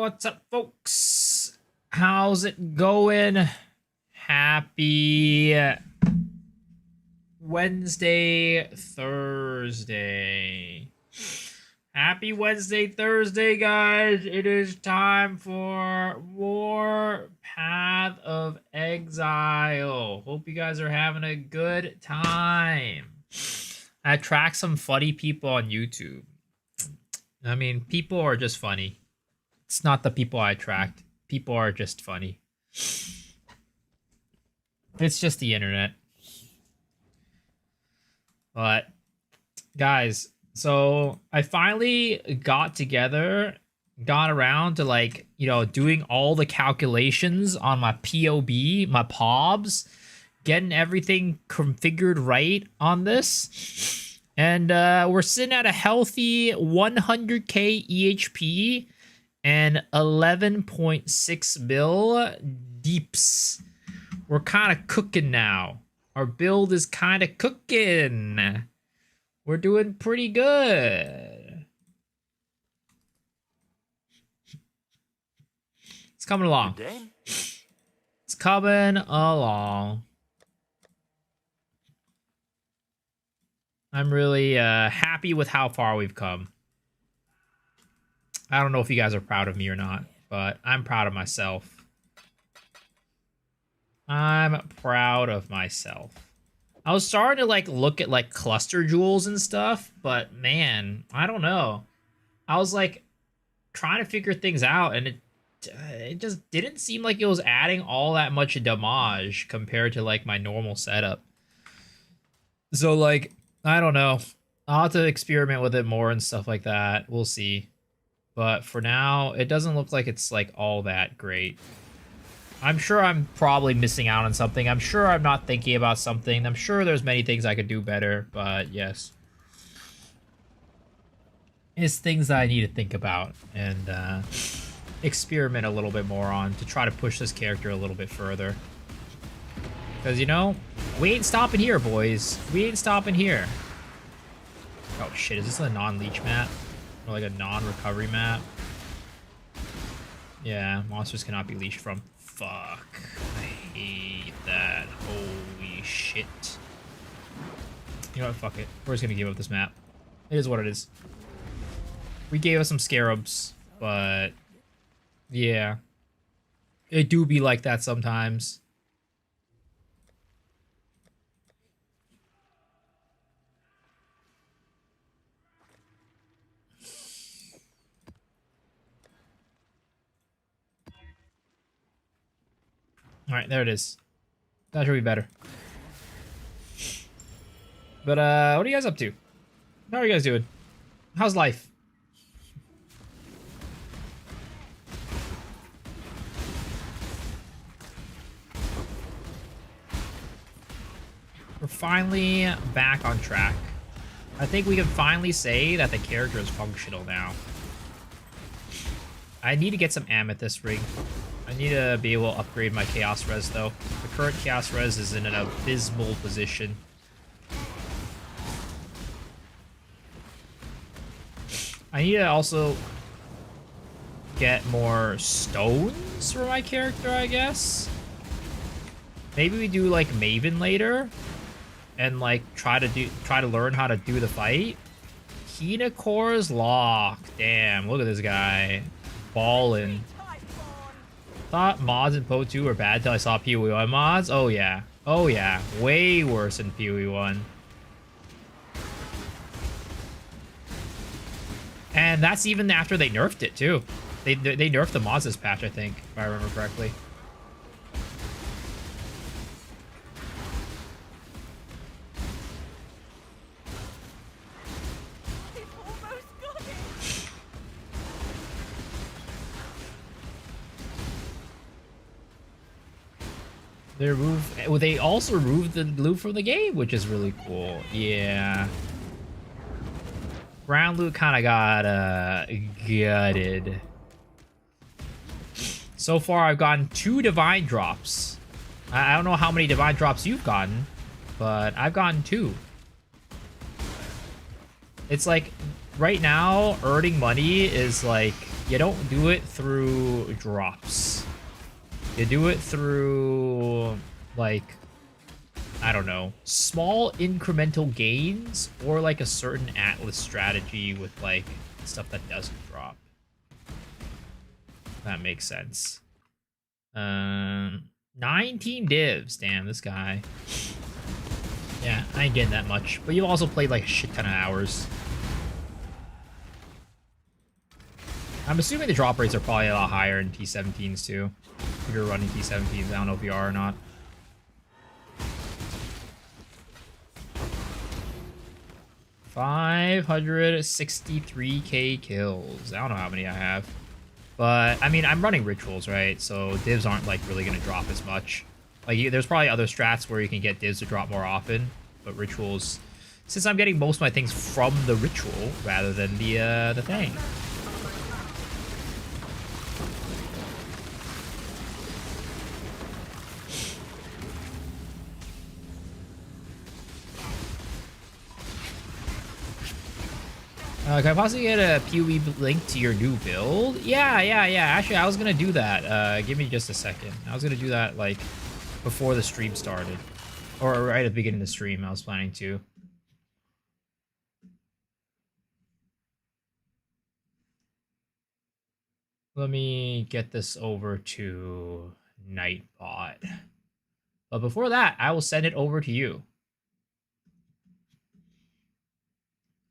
What's up, folks? How's it going? Happy Wednesday, Thursday. Happy Wednesday, Thursday, guys. It is time for more Path of Exile. Hope you guys are having a good time. I track some funny people on YouTube. I mean, people are just funny. It's not the people I attract. People are just funny. It's just the internet. But, guys, so I finally got around to, like, you know, doing all the calculations on my POB, my POBs, getting everything configured right on this. And we're sitting at a healthy 100k EHP and 11.6 mil deeps. We're kind of cooking now. Our build is kind of cooking. We're doing pretty good. It's coming along. It's coming along. I'm really happy with how far we've come. I don't know if you guys are proud of me or not, but I'm proud of myself. I'm proud of myself. I was starting to like look at like cluster jewels and stuff, but man, I don't know. I was like trying to figure things out, and it just didn't seem like it was adding all that much damage compared to like my normal setup. So like, I don't know. I'll have to experiment with it more and stuff like that. We'll see. But for now, it doesn't look like it's like all that great. I'm sure I'm probably missing out on something. I'm sure I'm not thinking about something. I'm sure there's many things I could do better, but yes. It's things that I need to think about and experiment a little bit more on to try to push this character a little bit further. Because, you know, we ain't stopping here, boys. We ain't stopping here. Oh, shit. Is this a non-leech map? Or like a non-recovery map? Yeah, monsters cannot be leashed from. Fuck. I hate that. Holy shit. You know what? Fuck it. We're just gonna give up this map. It is what it is. We gave us some scarabs, but yeah. It do be like that sometimes. Alright, there it is. That should be better. But, what are you guys up to? How are you guys doing? How's life? We're finally back on track. I think we can finally say that the character is functional now. I need to get some amethyst ring. I need to be able to upgrade my chaos res though. The current chaos res is in an abysmal position. I need to also get more stones for my character, I guess. Maybe we do like Maven later and like try to learn how to do the fight. Kina Core's lock. Damn, look at this guy. Ballin'. Thought mods in PO 2 were bad till I saw PoE 1 mods. Oh yeah. Oh yeah. Way worse than PoE 1. And that's even after they nerfed it too. They nerfed the mods this patch, I think, if I remember correctly. They also removed the loot from the game, which is really cool. Yeah. Ground loot kind of got gutted. So far, I've gotten 2 divine drops. I don't know how many divine drops you've gotten, but I've gotten 2. It's like, right now, earning money is like, you don't do it through drops. You do it through, like, I don't know, small incremental gains, or like a certain Atlas strategy with like stuff that doesn't drop. That makes sense. 19 divs. Damn, this guy. Yeah, I ain't getting that much. But you also played like a shit ton of hours. I'm assuming the drop rates are probably a lot higher in T17s too. If you're running T17s, I don't know if you are or not. $563k kills. I don't know how many I have. But, I mean, I'm running rituals, right? So divs aren't, like, really going to drop as much. Like, there's probably other strats where you can get divs to drop more often. But rituals... Since I'm getting most of my things from the ritual rather than the thing. Can I possibly get a POB link to your new build? Yeah. Actually, I was going to do that. Give me just a second. I was going to do that, like, before the stream started. Or right at the beginning of the stream, I was planning to. Let me get this over to Nightbot. But before that, I will send it over to you.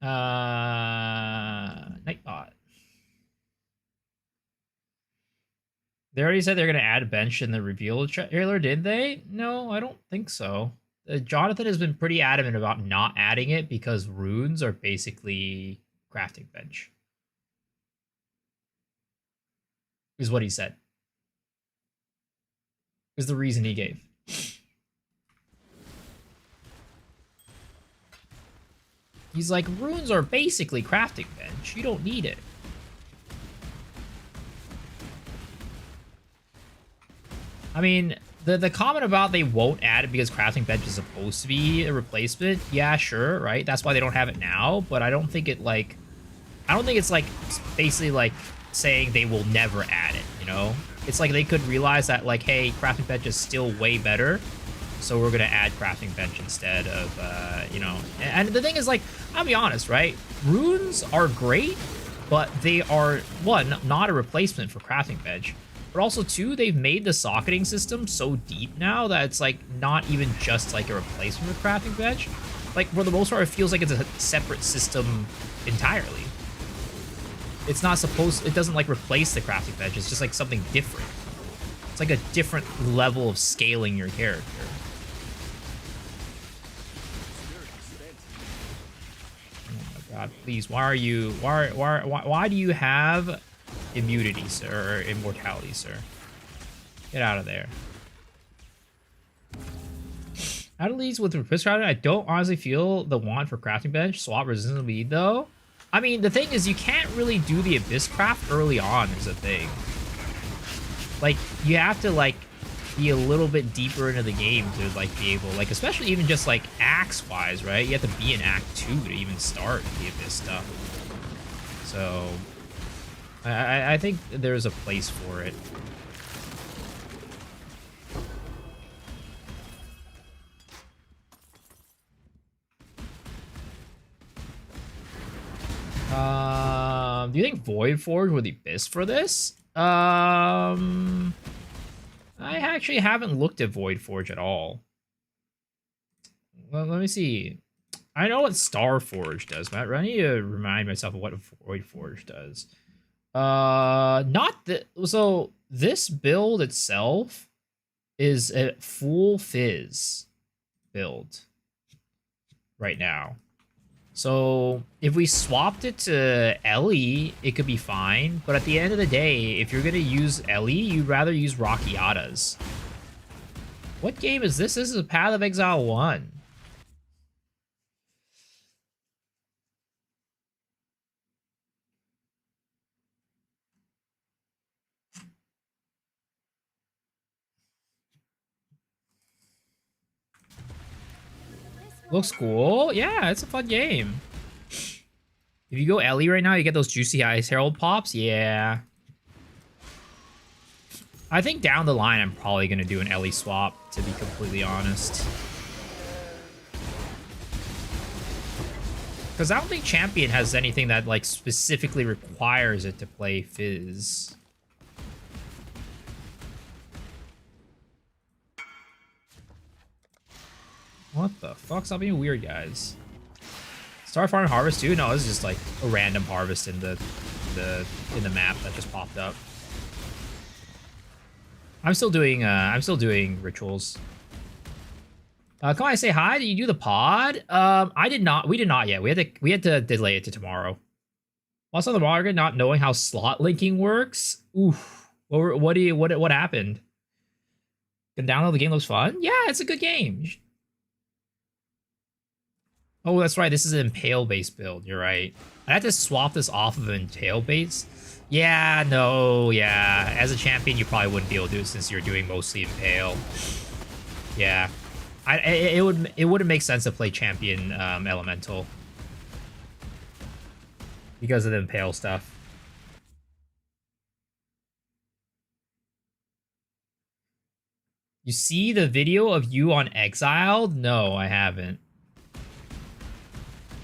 Nightbot. They already said they're going to add a bench in the reveal trailer, did they? No, I don't think so. Jonathan has been pretty adamant about not adding it because runes are basically crafting bench. Is what he said. Is the reason he gave. He's like, runes are basically crafting bench. You don't need it. I mean, the comment about they won't add it because crafting bench is supposed to be a replacement, yeah, sure, right? That's why they don't have it now, but I don't think it, like... I don't think it's, like, basically, like, saying they will never add it, you know? It's like they could realize that, like, hey, crafting bench is still way better, so we're gonna add crafting bench instead of, you know... And the thing is, like, I'll be honest, right? Runes are great, but they are, one, not a replacement for crafting bench. But also, two, they've made the socketing system so deep now that it's, like, not even just, like, a replacement for crafting bench. Like, for the most part, it feels like it's a separate system entirely. It's not supposed... It doesn't, like, replace the crafting bench. It's just, like, something different. It's like a different level of scaling your character. Oh, my God. Please, why are you... Why do you have... immunity, sir, or immortality, sir? Get out of there. Out of leads with Resist Crafting, I don't honestly feel the want for crafting bench. Swap resistant lead, though. I mean, the thing is, you can't really do the Abyss Craft early on, is a thing. Like, you have to, like, be a little bit deeper into the game to, like, be able, like, especially even just, like, Axe-wise, right? You have to be in Act 2 to even start the Abyss stuff. So... I think there's a place for it. Do you think Void Forge would be best for this? I actually haven't looked at Void Forge at all. Well, let me see. I know what Star Forge does, but I need to remind myself of what Void Forge does. Not the... So, this build itself is a full fizz build right now. So, if we swapped it to Ellie, it could be fine. But at the end of the day, if you're going to use Ellie, you'd rather use Rockiatas. What game is this? This is Path of Exile 1. Looks cool. Yeah, it's a fun game. If you go Ellie right now, you get those Juicy Ice Herald pops. Yeah. I think down the line, I'm probably going to do an Ellie swap, to be completely honest. Because I don't think Champion has anything that, like, specifically requires it to play Fizz. What the fuck? Stop being weird, guys. Star Farm Harvest too? No, this is just like a random harvest in the map that just popped up. I'm still doing rituals. Come on, say hi. Did you do the pod? I did not. We did not yet. We had to delay it to tomorrow. Also, the market not knowing how slot linking works. Oof. What happened? Can download the game looks fun. Yeah, it's a good game. Oh, that's right. This is an Impale-based build. You're right. I had to swap this off of an Impale-based. Yeah, no, yeah. As a champion, you probably wouldn't be able to do it since you're doing mostly Impale. Yeah. It wouldn't make sense to play champion Elemental because of the Impale stuff. You see the video of you on Exiled? No, I haven't.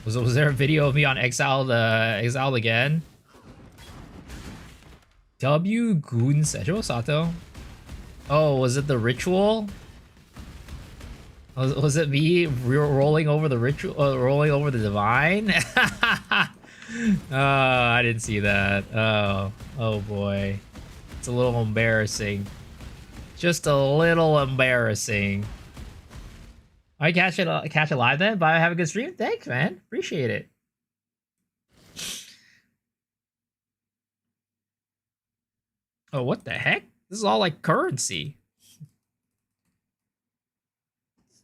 Was there a video of me on Exiled again? W Gun Sejo Sato? Oh, was it the ritual? Was it me rolling over the ritual, rolling over the divine? Oh, I didn't see that. Oh boy, it's a little embarrassing. Just a little embarrassing. I catch it live then. Bye. Have a good stream. Thanks, man. Appreciate it. Oh, what the heck? This is all like currency.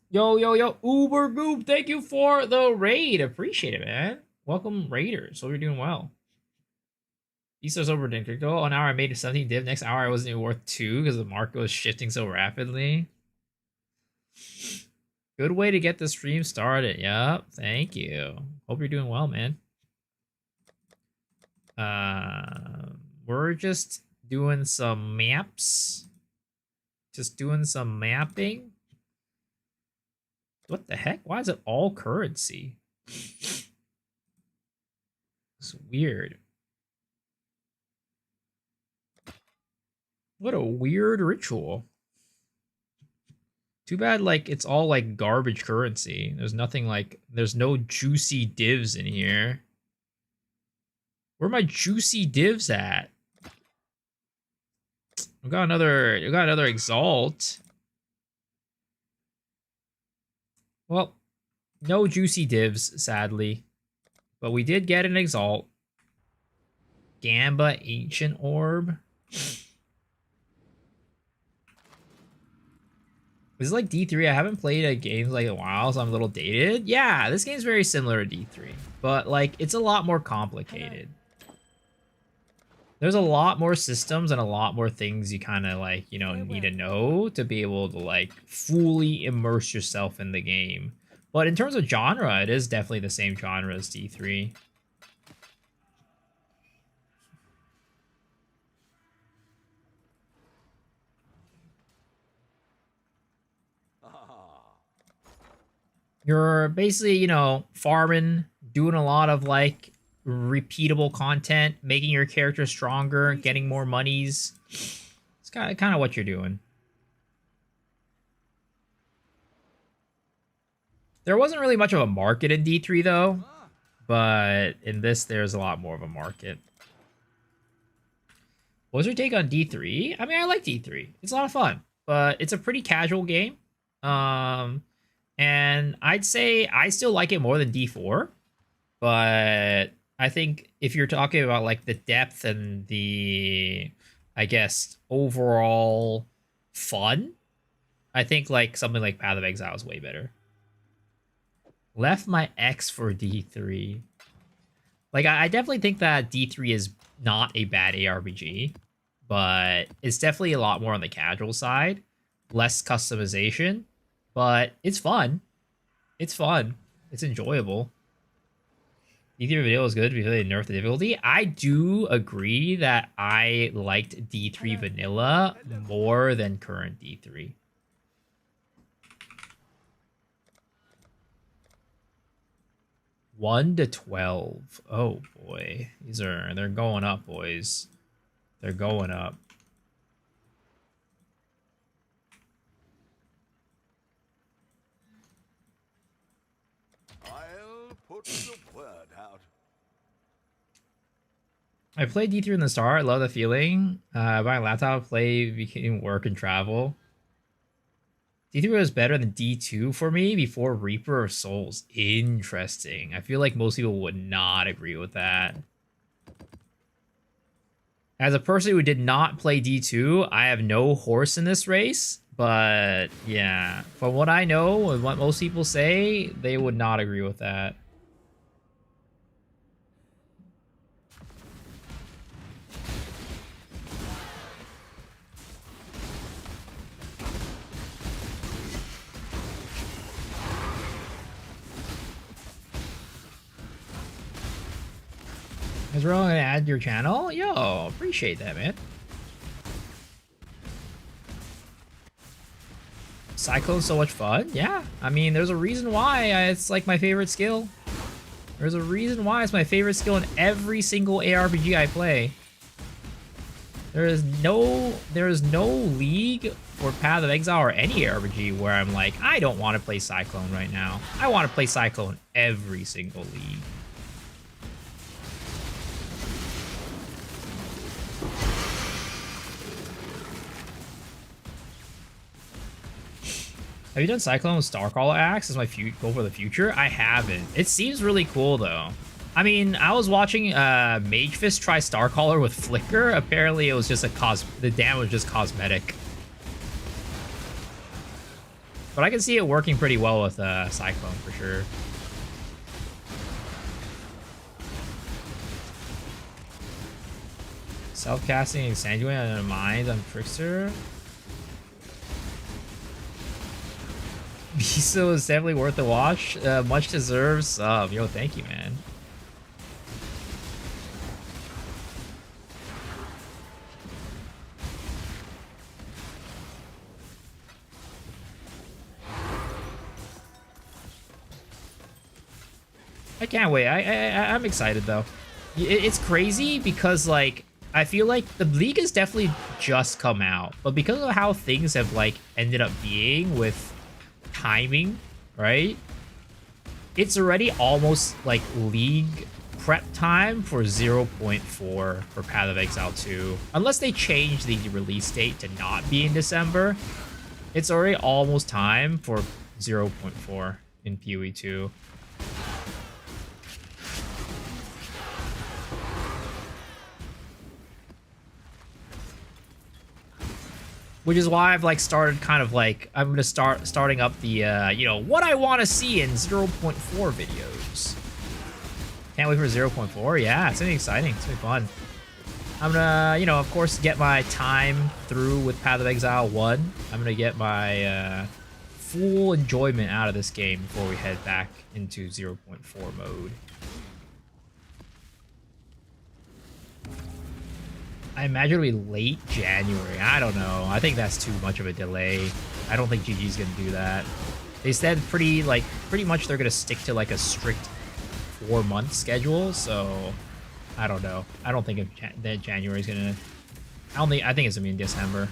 Yo, Uber Goop, thank you for the raid. Appreciate it, man. Welcome, Raiders. Hope you're doing well. Easter's over Crypto. An hour I made a 17 div. Next hour I wasn't even worth 2 because the market was shifting so rapidly. Good way to get the stream started. Yep. Thank you. Hope you're doing well, man. We're just doing some maps. Just doing some mapping. What the heck? Why is it all currency? It's weird. What a weird ritual. Too bad, like, it's all, like, garbage currency. There's nothing, like, there's no juicy divs in here. Where are my juicy divs at? We got another Exalt. Well, no juicy divs, sadly. But we did get an Exalt. Gamba Ancient Orb. This is like D3. I haven't played a game like a while, so I'm a little dated. Yeah, this game's very similar to D3, but like it's a lot more complicated. There's a lot more systems and a lot more things you kind of like, you know, need to know to be able to like fully immerse yourself in the game. But in terms of genre, it is definitely the same genre as D3. You're basically, you know, farming, doing a lot of like repeatable content, making your character stronger, getting more monies. It's kind of what you're doing. There wasn't really much of a market in D3 though, but in this there's a lot more of a market. What's your take on D3? I mean, I like D3. It's a lot of fun, but it's a pretty casual game. And I'd say I still like it more than D4, but I think if you're talking about like the depth and the, I guess, overall fun, I think like something like Path of Exile is way better. Left my X for D3. Like, I definitely think that D3 is not a bad ARPG, but it's definitely a lot more on the casual side, less customization. But it's fun. It's fun. It's enjoyable. D3 vanilla was good because they nerfed the difficulty. I do agree that I liked D3 vanilla more than current D3. One to 12. Oh boy. They're going up, boys. They're going up. I'll put the word out. I played D3 in the start. I love the feeling. My laptop play became work and travel. D3 was better than D2 for me before Reaper of Souls. Interesting. I feel like most people would not agree with that. As a person who did not play D2, I have no horse in this race. But yeah, from what I know and what most people say, they would not agree with that. Is Ro gonna add your channel? Yo, appreciate that, man. Cyclone's so much fun. Yeah, I mean, there's a reason why it's like my favorite skill. There's a reason why it's my favorite skill in every single ARPG I play. There is no league or Path of Exile or any ARPG where I'm like, I don't want to play Cyclone right now. I want to play Cyclone every single league. Have you done Cyclone with Starcaller Axe as my goal for the future? I haven't. It seems really cool, though. I mean, I was watching Mage Fist try Starcaller with Flicker. Apparently, it was just the damage was just cosmetic. But I can see it working pretty well with Cyclone, for sure. Self-casting and Sanduin on Mind on Trickster. Miso is definitely worth the watch. Much deserved sub. Yo, thank you, man. I can't wait. I'm excited, though. It's crazy because, like, I feel like the league has definitely just come out. But because of how things have, like, ended up being with timing, right? It's already almost like league prep time for 0.4 for Path of Exile 2. Unless they change the release date to not be in December, it's already almost time for 0.4 in PoE 2. Which is why I've like started kind of like, I'm going to starting up the, you know, what I want to see in 0.4 videos. Can't wait for 0.4. Yeah, it's going to be exciting. It's going to be fun. I'm going to, you know, of course, get my time through with Path of Exile 1. I'm going to get my full enjoyment out of this game before we head back into 0.4 mode. I imagine it'll be late January. I don't know. I think that's too much of a delay. I don't think GG's gonna do that. They said pretty much they're gonna stick to like a strict 4-month schedule. So I don't know. I don't think that January's gonna. I think it's gonna be in December.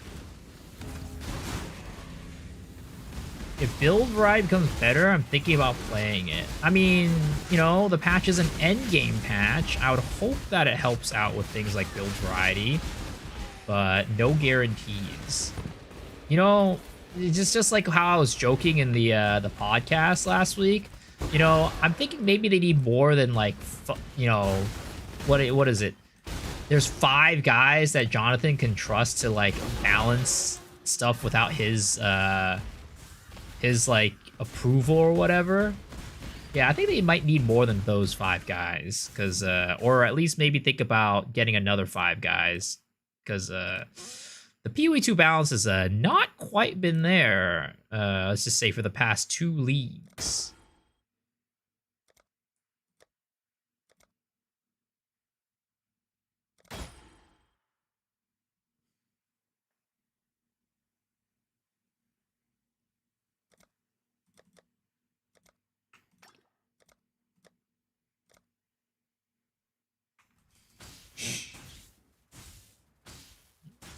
If build variety becomes better, I'm thinking about playing it. I mean, you know, the patch is an endgame patch. I would hope that it helps out with things like build variety, but no guarantees. You know, it's just like how I was joking in the podcast last week. You know, I'm thinking maybe they need more than like, you know, what is it? There's 5 guys that Jonathan can trust to like balance stuff without his like approval or whatever. Yeah, I think they might need more than those 5 guys, because or at least maybe think about getting another 5 guys, because the PoE 2 balance has not quite been there. Let's just say for the past 2 leagues.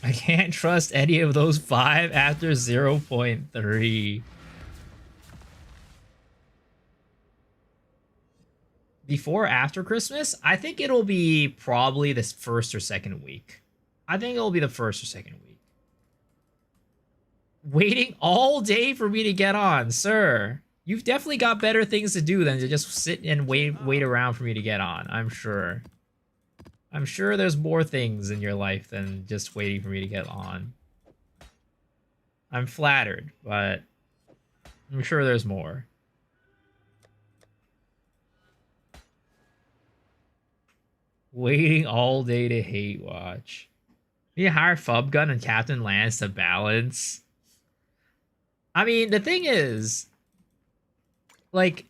I can't trust any of those 5 after 0.3. Before or after Christmas? I think it'll be probably this first or second week. I think it'll be the first or second week. Waiting all day for me to get on, sir. You've definitely got better things to do than to just sit and wait around for me to get on, I'm sure. I'm sure there's more things in your life than just waiting for me to get on. I'm flattered, but I'm sure there's more. Waiting all day to hate watch. You hire Fub Gun and Captain Lance to balance. I mean, the thing is, like,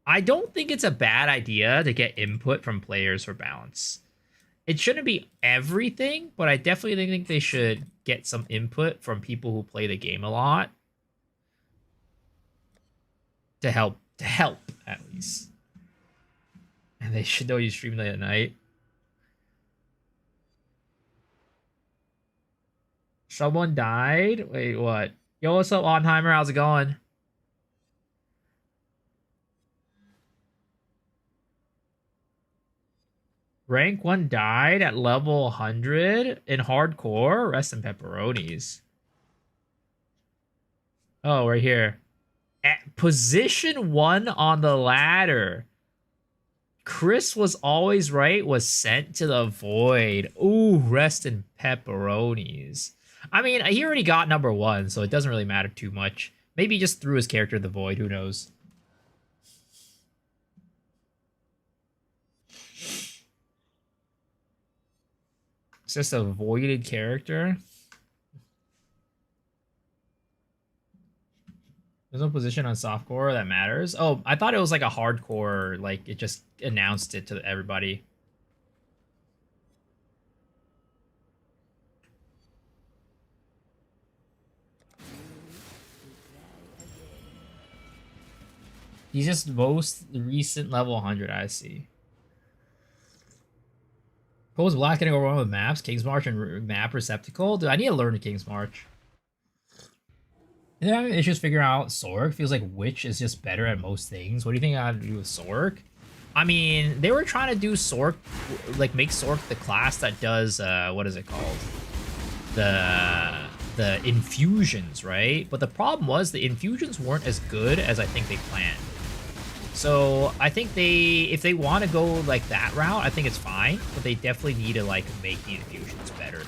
I don't think it's a bad idea to get input from players for balance. It shouldn't be everything, but I definitely think they should get some input from people who play the game a lot to help at least. And they should know you stream late at night. Someone died? Wait, what? Yo, what's up, Onheimer? How's it going? Rank 1 died at level 100 in hardcore? Rest in pepperonis. Oh, right here. At position 1 on the ladder. Chris was always right, was sent to the void. Ooh, rest in pepperonis. I mean, he already got number 1, so it doesn't really matter too much. Maybe he just threw his character to the void, who knows. It's just a voided character. There's no position on softcore that matters. Oh, I thought it was like a hardcore, like it just announced it to everybody. He's just most recent level 100, I see. Goes Black getting overwhelmed with maps, King's March and map receptacle. Dude, I need to learn the King's March. Yeah, issues figuring out Sork. Feels like Witch is just better at most things. What do you think I have to do with Sork? I mean, they were trying to do Sork, like make Sork the class that does, what is it called? The infusions, right? But the problem was the infusions weren't as good as I think they planned. So I think if they want to go like that route, I think it's fine. But they definitely need to like make the infusions better.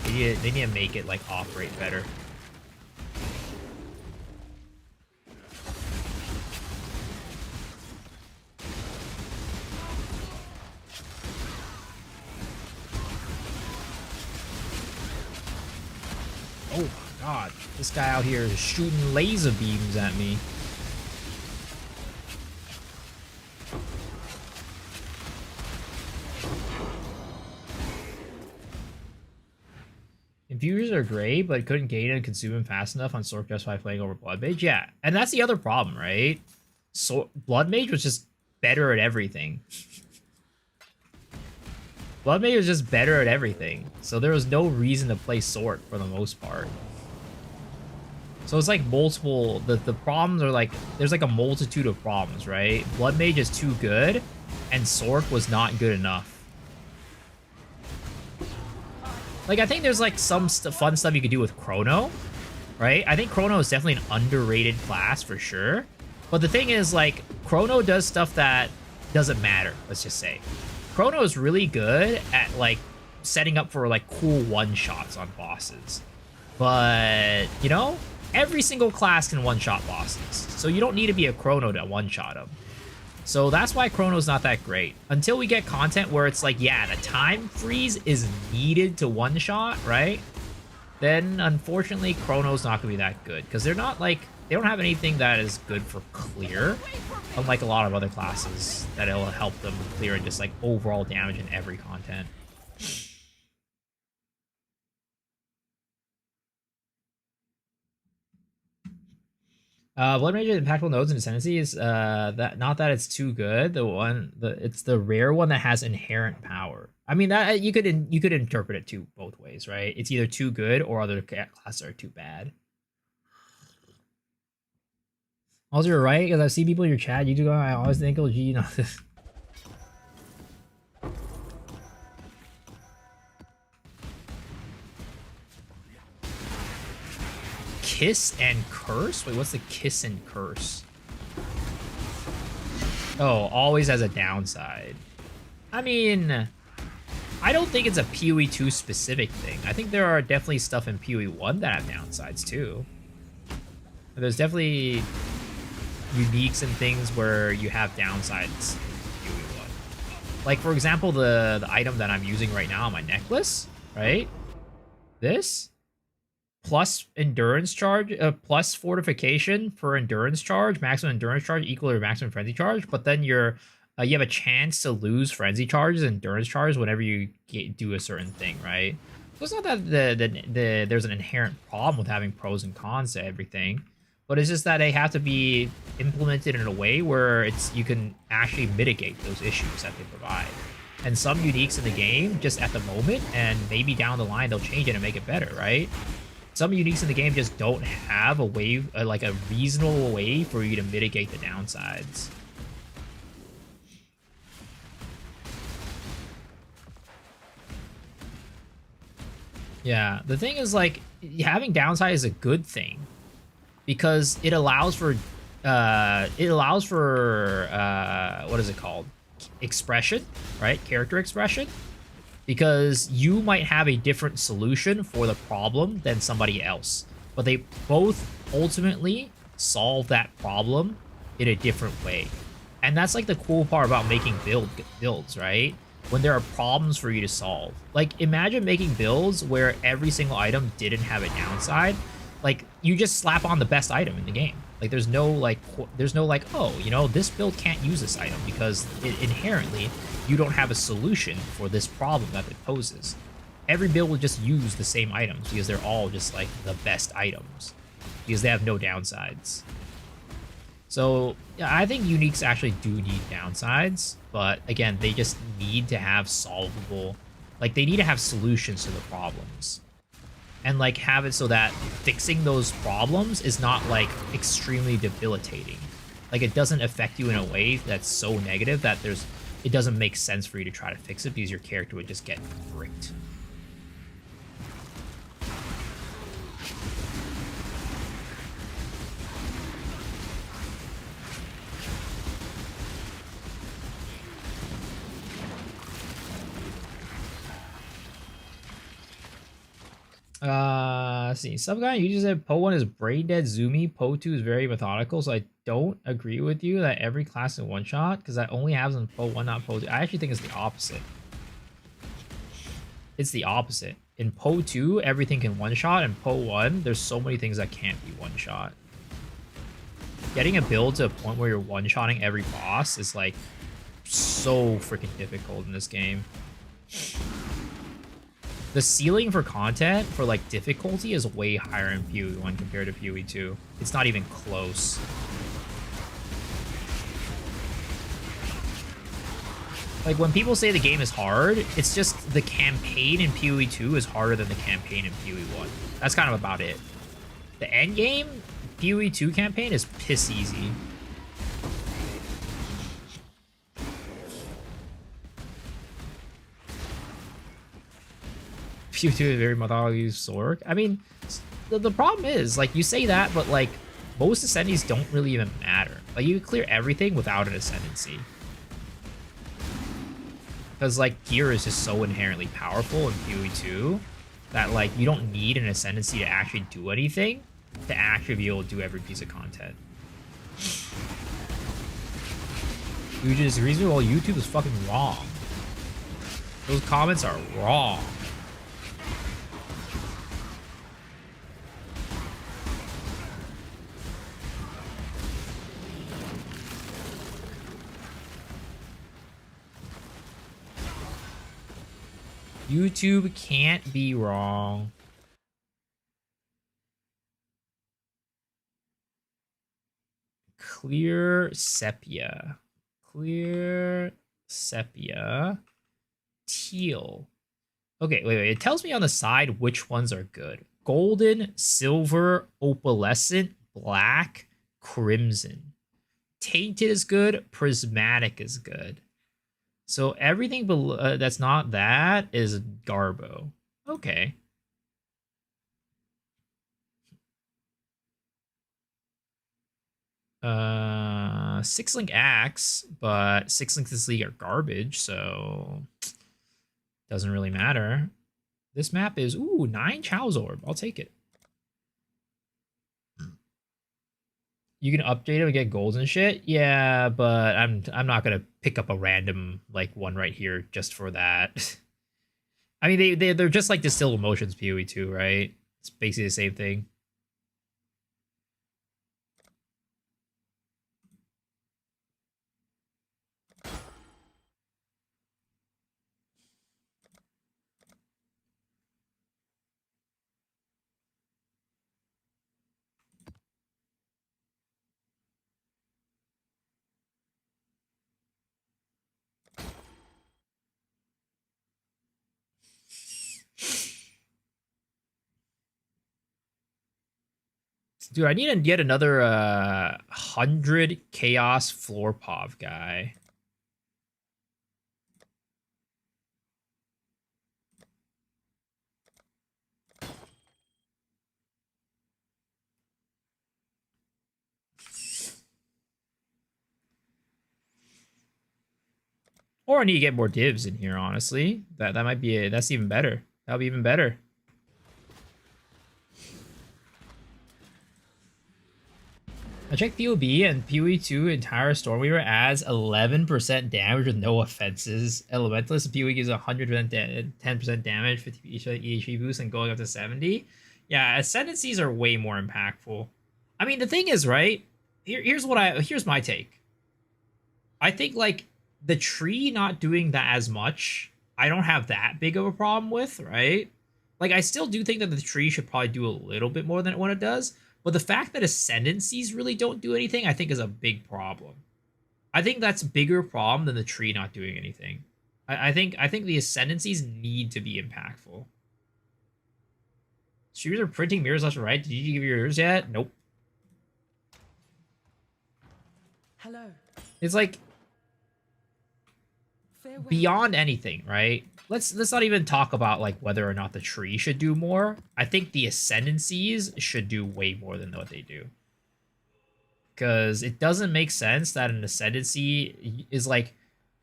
They need to make it like operate better. Oh my god, this guy out here is shooting laser beams at me. Infusers are great, but couldn't gain and consume them fast enough on Sork just by playing over Blood Mage. Yeah, and that's the other problem, right? So Blood Mage was just better at everything. Blood Mage was just better at everything, so there was no reason to play Sork for the most part. So it's like multiple, the problems are like, there's like a multitude of problems, right? Blood Mage is too good, and Sork was not good enough. Like, I think there's like some fun stuff you could do with Chrono, right? I think Chrono is definitely an underrated class for sure. But the thing is, like, Chrono does stuff that doesn't matter, let's just say. Chrono is really good at, like, setting up for, like, cool one-shots on bosses. But, you know, every single class can one-shot bosses. So you don't need to be a Chrono to one-shot them. So that's why Chrono's not that great. Until we get content where it's like, yeah, the time freeze is needed to one-shot, right? Then, unfortunately, Chrono's not going to be that good. Because they're not, like, they don't have anything that is good for clear. Unlike a lot of other classes that it'll help them clear and just, like, overall damage in every content. Blood Mage impactful nodes and ascendancy is that not that it's too good. It's the rare one that has inherent power. I mean that you could interpret it too both ways, right? It's either too good or other classes are too bad. Also, you're right because I see people in your chat. You do. I always think, oh, gee, you know, kiss and curse. Wait, what's the kiss and curse? Oh, always has a downside. I mean, I don't think it's a PoE 2 specific thing. I think there are definitely stuff in PoE 1 that have downsides too. There's definitely uniques and things where you have downsides in PoE 1. Like, for example, the item that I'm using right now on my necklace, right? This plus endurance charge, plus fortification for endurance charge, maximum endurance charge equal to maximum frenzy charge, but then you have a chance to lose frenzy charges and endurance charges whenever you do a certain thing, right? So it's not that there's an inherent problem with having pros and cons to everything, but it's just that they have to be implemented in a way where you can actually mitigate those issues that they provide. And some uniques in the game, just at the moment, and maybe down the line they'll change it and make it better, right? Some uniques in the game just don't have a way, like a reasonable way for you to mitigate the downsides. Yeah, the thing is, like, having downside is a good thing because it allows for what is it called? Expression, right? Character expression. Because you might have a different solution for the problem than somebody else, but they both ultimately solve that problem in a different way. And that's like the cool part about making builds, right? When there are problems for you to solve. Like, imagine making builds where every single item didn't have a downside. Like, you just slap on the best item in the game. Like, there's no like, oh, you know, this build can't use this item because inherently you don't have a solution for this problem that it poses. Every build will just use the same items because they're all just like the best items because they have no downsides. So yeah, I think uniques actually do need downsides, but again, they just need to have solvable, like they need to have solutions to the problems. And like have it so that fixing those problems is not like extremely debilitating. Like it doesn't affect you in a way that's so negative that it doesn't make sense for you to try to fix it because your character would just get bricked. Let's see. Some guy you just said Po1 is brain dead zoomy, Po2 is very methodical, so I don't agree with you that every class is one shot, because that only happens in Po1, not Po2. I actually think it's the opposite. It's the opposite. In Po2, everything can one shot, and Po1, there's so many things that can't be one shot. Getting a build to a point where you're one shotting every boss is like so freaking difficult in this game. The ceiling for content for like difficulty is way higher in PoE 1 compared to PoE 2. It's not even close. Like when people say the game is hard, it's just the campaign in PoE 2 is harder than the campaign in PoE 1. That's kind of about it. The end game PoE 2 campaign is piss easy. PoE 2 is very methodical use Sorg. I mean, the problem is, like, you say that, but, like, most ascendancies don't really even matter. Like, you can clear everything without an ascendancy. Because, like, gear is just so inherently powerful in PoE 2 that, like, you don't need an ascendancy to actually do anything to actually be able to do every piece of content. You just reason well, YouTube is fucking wrong. Those comments are wrong. YouTube can't be wrong. Clear sepia. Clear sepia. teal. Okay, wait. It tells me on the side which ones are good. Golden, silver, opalescent, black, crimson. Tainted is good. Prismatic is good. So everything below that's not that is Garbo. Okay. Six link axe, but six links this league are garbage, so doesn't really matter. This map is 9 Chow's Orb. I'll take it. You can update them and get golds and shit. Yeah, but I'm not gonna pick up a random like one right here just for that. I mean they're just like distilled emotions PoE 2, right? It's basically the same thing. Dude, I need yet another 100 chaos floor pov guy. Or I need to get more divs in here, honestly. That might be that's even better. That'll be even better. I checked POB and PoE2 entire Stormweaver adds 11% damage with no offenses. Elementalist and PoE gives 110% damage, 50 EHP boost, and going up to 70. Yeah, Ascendancies are way more impactful. I mean, the thing is, right? Here's my take. I think like the tree not doing that as much, I don't have that big of a problem with, right? Like I still do think that the tree should probably do a little bit more than what it does, but the fact that ascendancies really don't do anything, I think is a big problem. I think that's a bigger problem than the tree not doing anything. I think the ascendancies need to be impactful. Streamers are printing mirrors left and right. Did you give yours yet? Nope. Hello. It's like Farewell. beyond anything, right? Let's not even talk about like whether or not the tree should do more. I think the ascendancies should do way more than what they do. Because it doesn't make sense that an ascendancy is like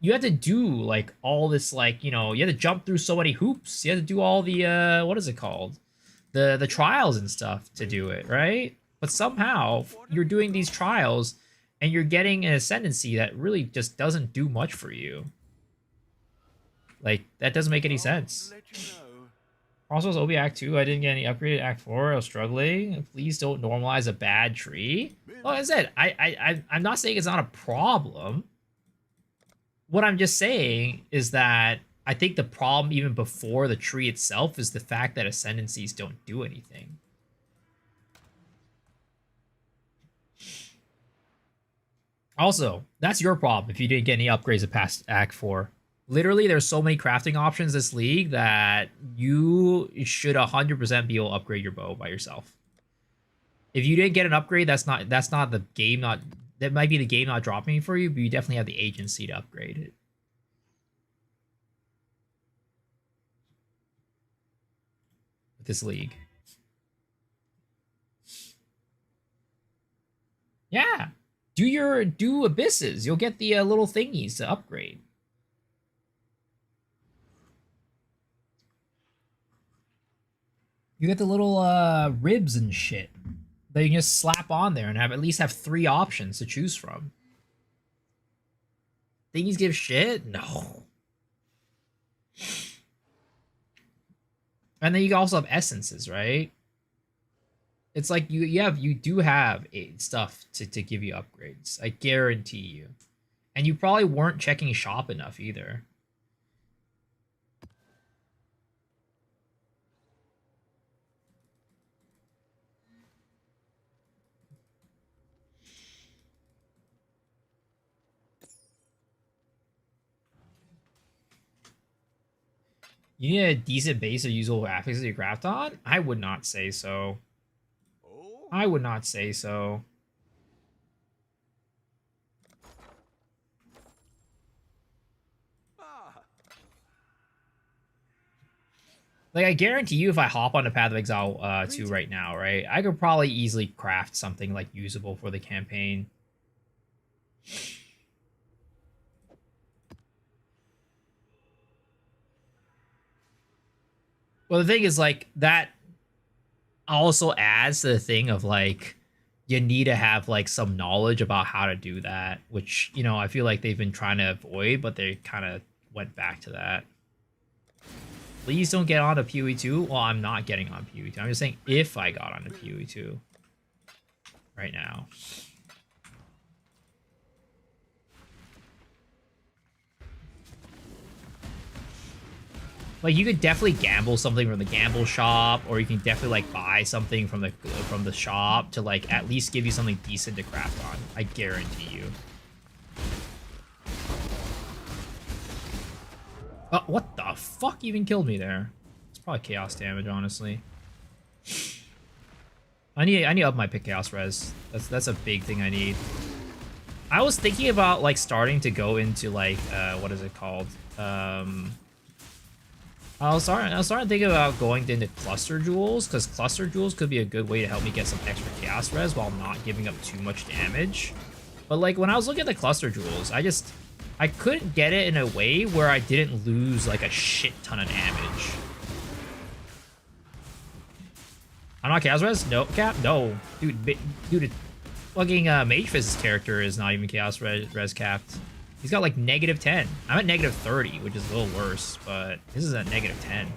you have to do like all this like, you have to jump through so many hoops. You have to do all the what is it called? The trials and stuff to do it, right? But somehow you're doing these trials and you're getting an ascendancy that really just doesn't do much for you. Like, that doesn't make any sense. Also, OB Act 2, I didn't get any upgraded Act 4. I was struggling. Please don't normalize a bad tree. Like I said, I'm not saying it's not a problem. What I'm just saying is that I think the problem even before the tree itself is the fact that ascendancies don't do anything. Also, that's your problem if you didn't get any upgrades past Act 4. Literally, there's so many crafting options this league that you should 100% be able to upgrade your bow by yourself. If you didn't get an upgrade, that's not the game not that might be the game not dropping for you, but you definitely have the agency to upgrade it. With this league. Yeah. Do abysses. You'll get the little thingies to upgrade. You get the little ribs and shit that you can just slap on there and have at least have 3 options to choose from. Thingies give shit? No. And then you also have essences, right? It's like you do have stuff to give you upgrades. I guarantee you. And you probably weren't checking shop enough either. You need a decent base of usable graphics that you craft on? I would not say so. Oh, I would not say so. ah, Like, I guarantee you if I hop on the Path of Exile 2 right now, right, I could probably easily craft something, like, usable for the campaign. Well, the thing is, like, that also adds to the thing of, like, you need to have, like, some knowledge about how to do that, which, you know, I feel like they've been trying to avoid, but they kind of went back to that. Please don't get onto PoE2. Well, I'm not getting on PoE2. I'm just saying if I got onto PoE2 right now. Like, you could definitely gamble something from the gamble shop, or you can definitely, like, buy something from the shop to, like, at least give you something decent to craft on. I guarantee you. Oh, what the fuck even killed me there? It's probably chaos damage, honestly. I need to up my pick chaos res. That's a big thing I need. I was thinking about, like, starting to go into, like, what is it called? I was starting to think about going into cluster jewels, because cluster jewels could be a good way to help me get some extra chaos res while not giving up too much damage. But, like, when I was looking at the cluster jewels, I couldn't get it in a way where I didn't lose, like, a shit ton of damage. I'm not chaos res? No, Cap? No. Dude, fucking Mage Fizz's character is not even chaos res capped. He's got, like, -10. I'm at -30, which is a little worse, but this is at -10.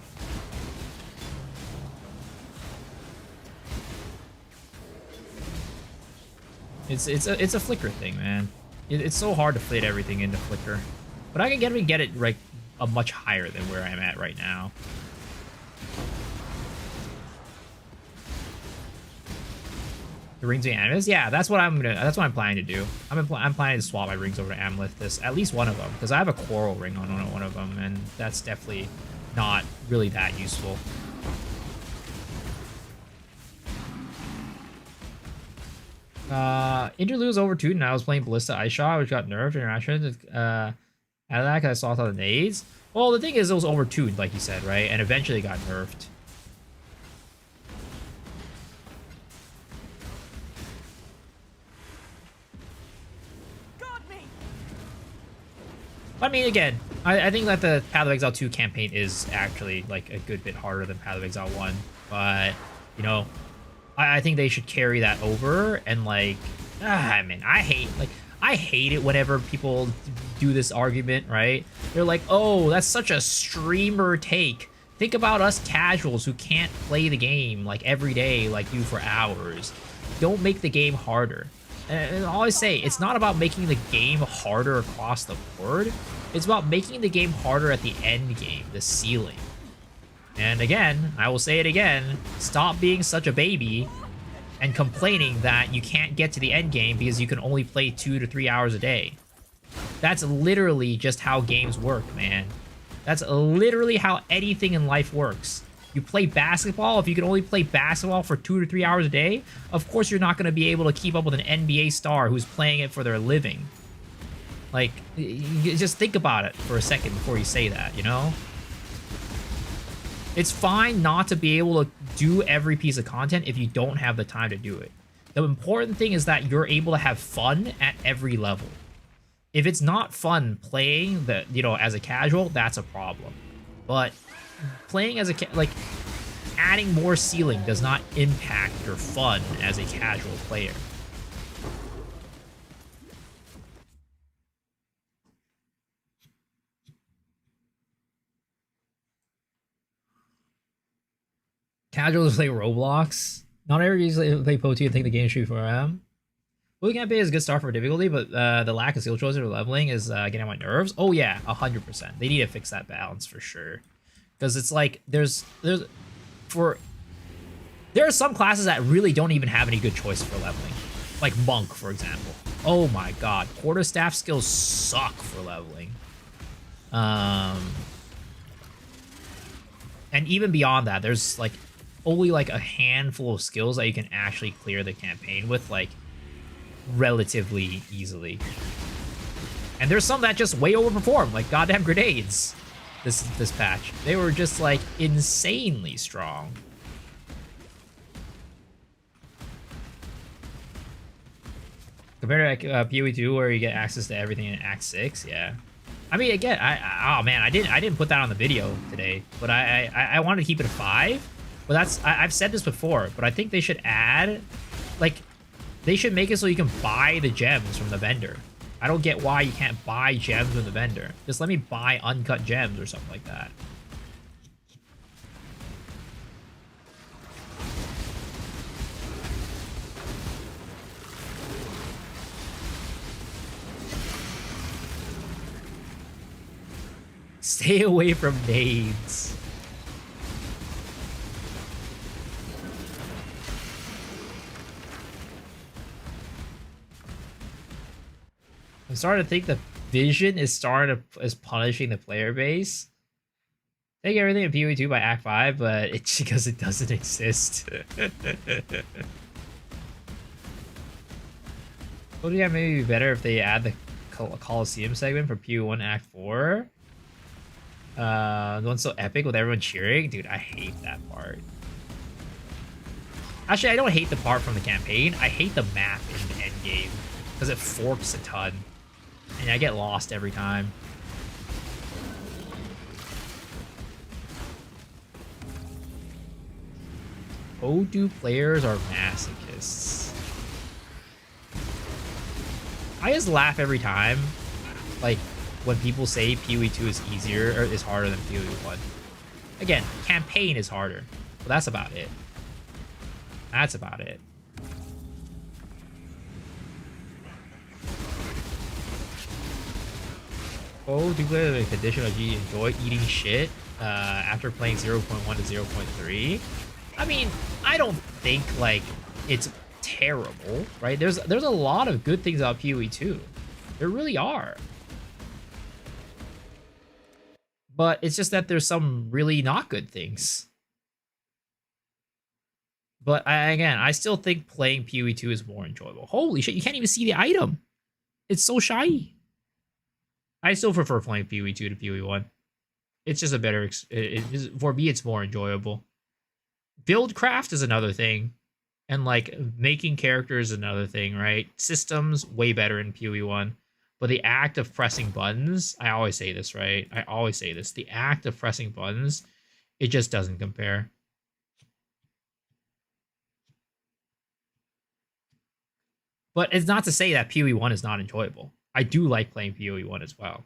It's a flicker thing, man. It's so hard to fit everything into flicker. But I can get it, like, a much higher than where I'm at right now. The rings of Amethyst? Yeah, that's what I'm planning to do. I'm planning to swap my rings over to Amethyst, at least one of them, because I have a coral ring on one of them, and that's definitely not really that useful. Interlude was over 2, and I was playing Ballista Ice Shot, which got nerfed. Interaction out of that because I saw all the nades. Well, the thing is, it was over 2, like you said, right? And eventually got nerfed. I mean, again, I think that the Path of Exile 2 campaign is actually, like, a good bit harder than Path of Exile 1. But, you know, I think they should carry that over. And, like, I mean, I hate it whenever people do this argument, right? They're like, oh, that's such a streamer take. Think about us casuals who can't play the game, like, every day, like you, for hours. Don't make the game harder. And I always say, it's not about making the game harder across the board. It's about making the game harder at the end game, the ceiling. And again, I will say it again, stop being such a baby and complaining that you can't get to the end game because you can only play 2 to 3 hours a day. That's literally just how games work, man. That's literally how anything in life works. You play basketball, if you can only play basketball for 2 to 3 hours a day, of course you're not going to be able to keep up with an NBA star who's playing it for their living. Like, you just think about it for a second before you say that, you know? It's fine not to be able to do every piece of content if you don't have the time to do it. The important thing is that you're able to have fun at every level. If it's not fun playing, as a casual, that's a problem. But playing as adding more ceiling does not impact your fun as a casual player. Casuals play Roblox. Not everybody usually play POT and think the game should be for them. Blue campaign is a good start for difficulty, but the lack of skill choices or leveling is getting on my nerves. Oh yeah, 100%. They need to fix that balance for sure. Because it's like there are some classes that really don't even have any good choice for leveling. Like Monk, for example. Oh my god, quarterstaff skills suck for leveling. And even beyond that, there's like only like a handful of skills that you can actually clear the campaign with like relatively easily. And there's some that just way overperform, like goddamn grenades. This patch, they were just like insanely strong. Compared to PoE 2, where you get access to everything in Act 6, yeah. I mean, again, oh man, I didn't put that on the video today, but I wanted to keep it a 5. But that's I've said this before, but I think they should add, like, they should make it so you can buy the gems from the vendor. I don't get why you can't buy gems from the vendor. Just let me buy uncut gems or something like that. Stay away from nades. I'm starting to think the vision is punishing the player base. Take everything in PoE 2 by Act 5, but it's because it doesn't exist. Would it maybe be better if they add the Coliseum segment for PoE 1 Act 4? The one's so epic with everyone cheering. Dude, I hate that part. Actually, I don't hate the part from the campaign. I hate the map in the end game because it forks a ton. And I get lost every time. Odoo players are masochists. I just laugh every time, like, when people say PoE 2 is easier, or is harder than PoE 1. Again, campaign is harder. But that's about it. That's about it. Oh, do play the conditional G enjoy eating shit after playing 0.1 to 0.3? I mean, I don't think like it's terrible, right? There's a lot of good things about PoE 2. There really are. But it's just that there's some really not good things. But again, I still think playing PoE 2 is more enjoyable. Holy shit, you can't even see the item. It's so shiny. I still prefer playing PoE 2 to PoE 1. It's just a better... for me, it's more enjoyable. Buildcraft is another thing. And, like, making characters is another thing, right? Systems, way better in PoE 1. But the act of pressing buttons... I always say this, right? I always say this. The act of pressing buttons, it just doesn't compare. But it's not to say that PoE 1 is not enjoyable. I do like playing PoE 1 as well.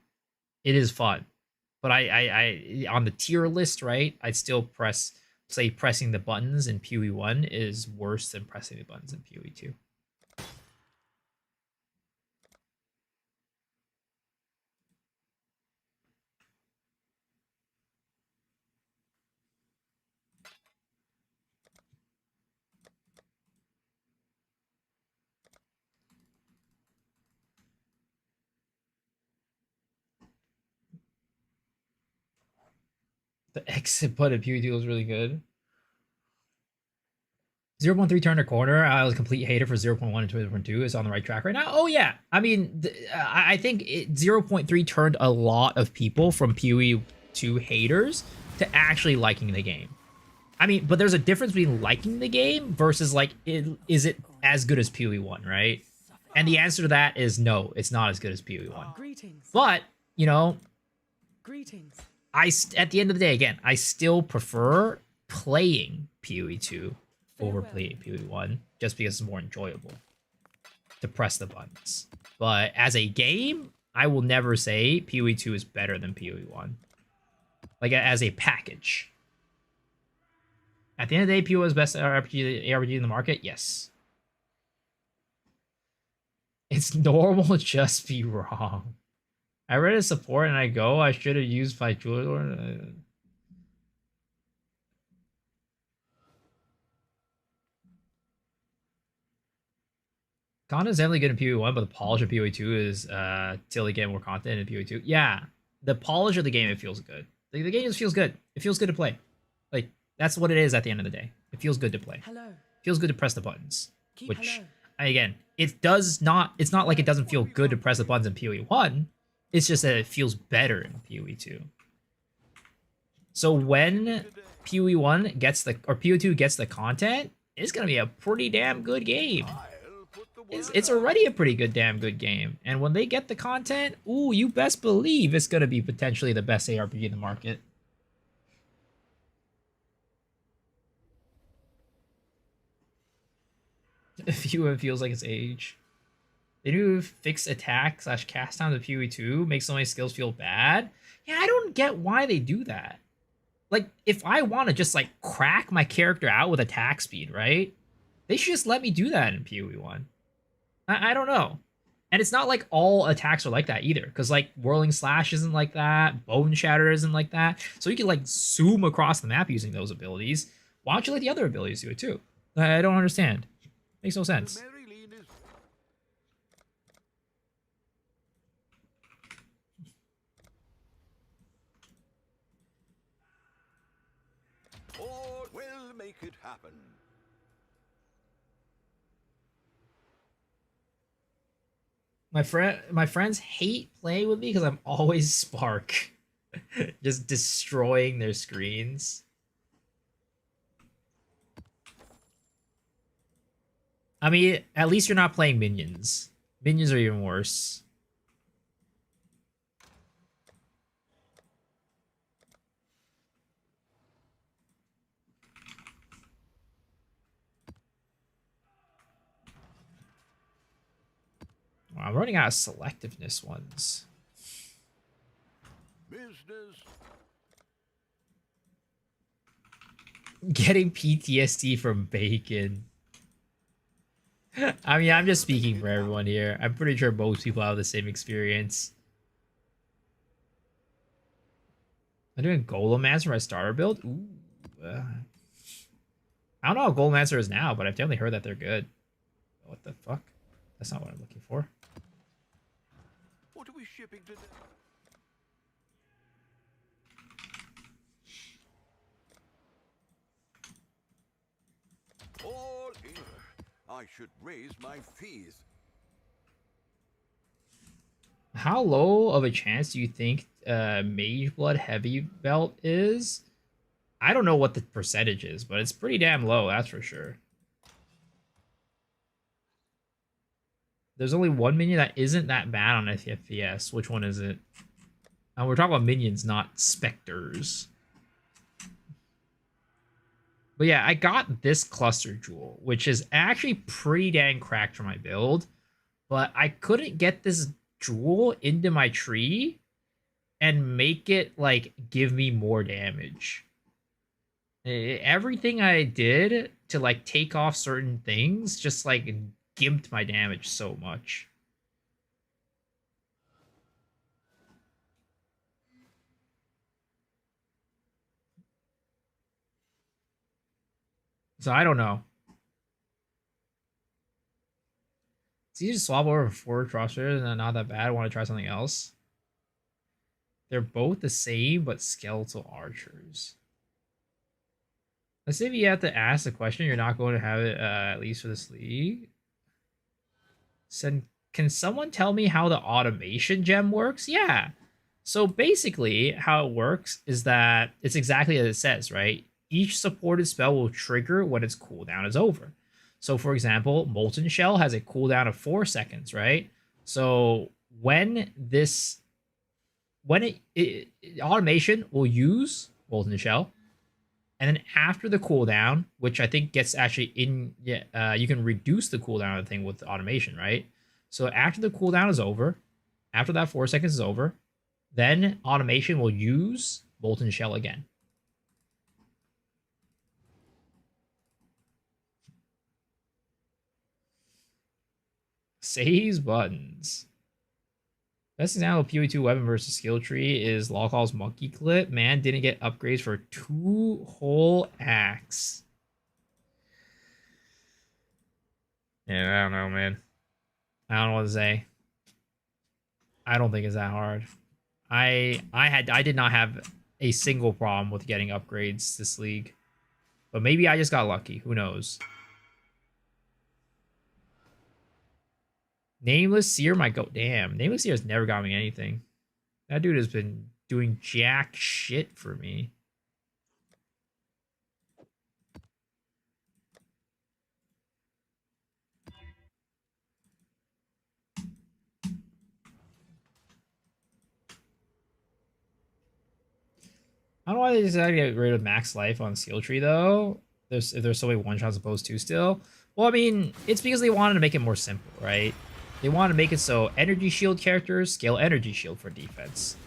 It is fun. But I on the tier list, right, I'd still say pressing the buttons in PoE 1 is worse than pressing the buttons in PoE 2. The exit button PoE 2 was really good. 0.3 turned a corner. I was a complete hater for 0.1 and 0.2. Is on the right track right now. Oh, yeah. I mean, I think 0.3 turned a lot of people from PoE 2 haters to actually liking the game. I mean, but there's a difference between liking the game versus, like, is it as good as PoE 1, right? And the answer to that is no, it's not as good as PoE 1. Greetings. But, you know, Greetings. at the end of the day, again, I still prefer playing PoE 2 over playing PoE 1 just because it's more enjoyable to press the buttons. But as a game, I will never say PoE 2 is better than PoE 1. Like, as a package. At the end of the day, PoE is best ARPG in the market? Yes. It's normal to just be wrong. I read a support and I should have used my jeweler. Content's definitely good in PoE 1, but the polish of PoE 2 is till they get more content in PoE 2. Yeah, the polish of the game, it feels good. The game just feels good. It feels good to play. That's what it is at the end of the day. It feels good to play. Hello. It feels good to press the buttons. Keep Which, hello. again, it does not. It's not like it doesn't feel good to press the buttons in PoE 1. It's just that it feels better in PoE 2. So when PoE 1 gets the or PoE 2 gets the content, it's gonna be a pretty damn good game. I'll put the It's already a pretty damn good game. And when they get the content, ooh, you best believe it's gonna be potentially the best ARPG in the market. Few it feels like its age. They do fix attack / cast time to PoE 2, make so many skills feel bad. Yeah, I don't get why they do that. Like, if I want to just like crack my character out with attack speed, right? They should just let me do that in PoE 1. I don't know. And it's not like all attacks are like that either, because like Whirling Slash isn't like that, Bone Shatter isn't like that. So you can like zoom across the map using those abilities. Why don't you let the other abilities do it too? I don't understand. Makes no sense. Mary Lean is or we'll make it happen. My friends hate playing with me because I'm always Spark, just destroying their screens. I mean, at least you're not playing minions. Minions are even worse. Wow, I'm running out of selectiveness ones. Business. Getting PTSD from bacon. I mean, I'm just speaking for everyone here. I'm pretty sure most people have the same experience. I'm doing Golemaster for my starter build. Ooh. I don't know how Golemaster is now, but I've definitely heard that they're good. What the fuck? That's not what I'm looking for. What are we shipping today? All in. I should raise my fees. How low of a chance do you think Mage Blood Heavy Belt is? I don't know what the percentage is, but it's pretty damn low, that's for sure. There's only one minion that isn't that bad on FPS. Which one is it? We're talking about minions, not specters. But yeah, I got this cluster jewel, which is actually pretty dang cracked for my build. But I couldn't get this jewel into my tree and make it like give me more damage. Everything I did to like take off certain things just like gimped my damage so much. So I don't know. It's easy to swap over forward crossfires and not that bad. I want to try something else. They're both the same, but skeletal archers. Let's say if you have to ask the question, you're not going to have it at least for this league. Can someone tell me how the automation gem works? Yeah. So basically, how it works is that it's exactly as it says, right? Each supported spell will trigger when its cooldown is over. So, for example, Molten Shell has a cooldown of 4 seconds, right? So when automation will use Molten Shell, and then after the cooldown, which I think gets actually in, you can reduce the cooldown of the thing with automation, right? So after the cooldown is over, after that 4 seconds is over, then automation will use Molten Shell again. Saves buttons. Best example of PoE2 weapon versus skill tree is Lawcall's monkey clip. Man didn't get upgrades for 2 whole acts. Yeah, I don't know, man. I don't know what to say. I don't think it's that hard. I did not have a single problem with getting upgrades this league. But maybe I just got lucky. Who knows? Nameless Seer might go. Damn, Nameless Seer has never got me anything. That dude has been doing jack shit for me. I don't know why they decided to get rid of max life on Seal Tree though. If there's so many one shots opposed to still. Well, I mean, it's because they wanted to make it more simple, right? They wanted to make it so energy shield characters scale energy shield for defense.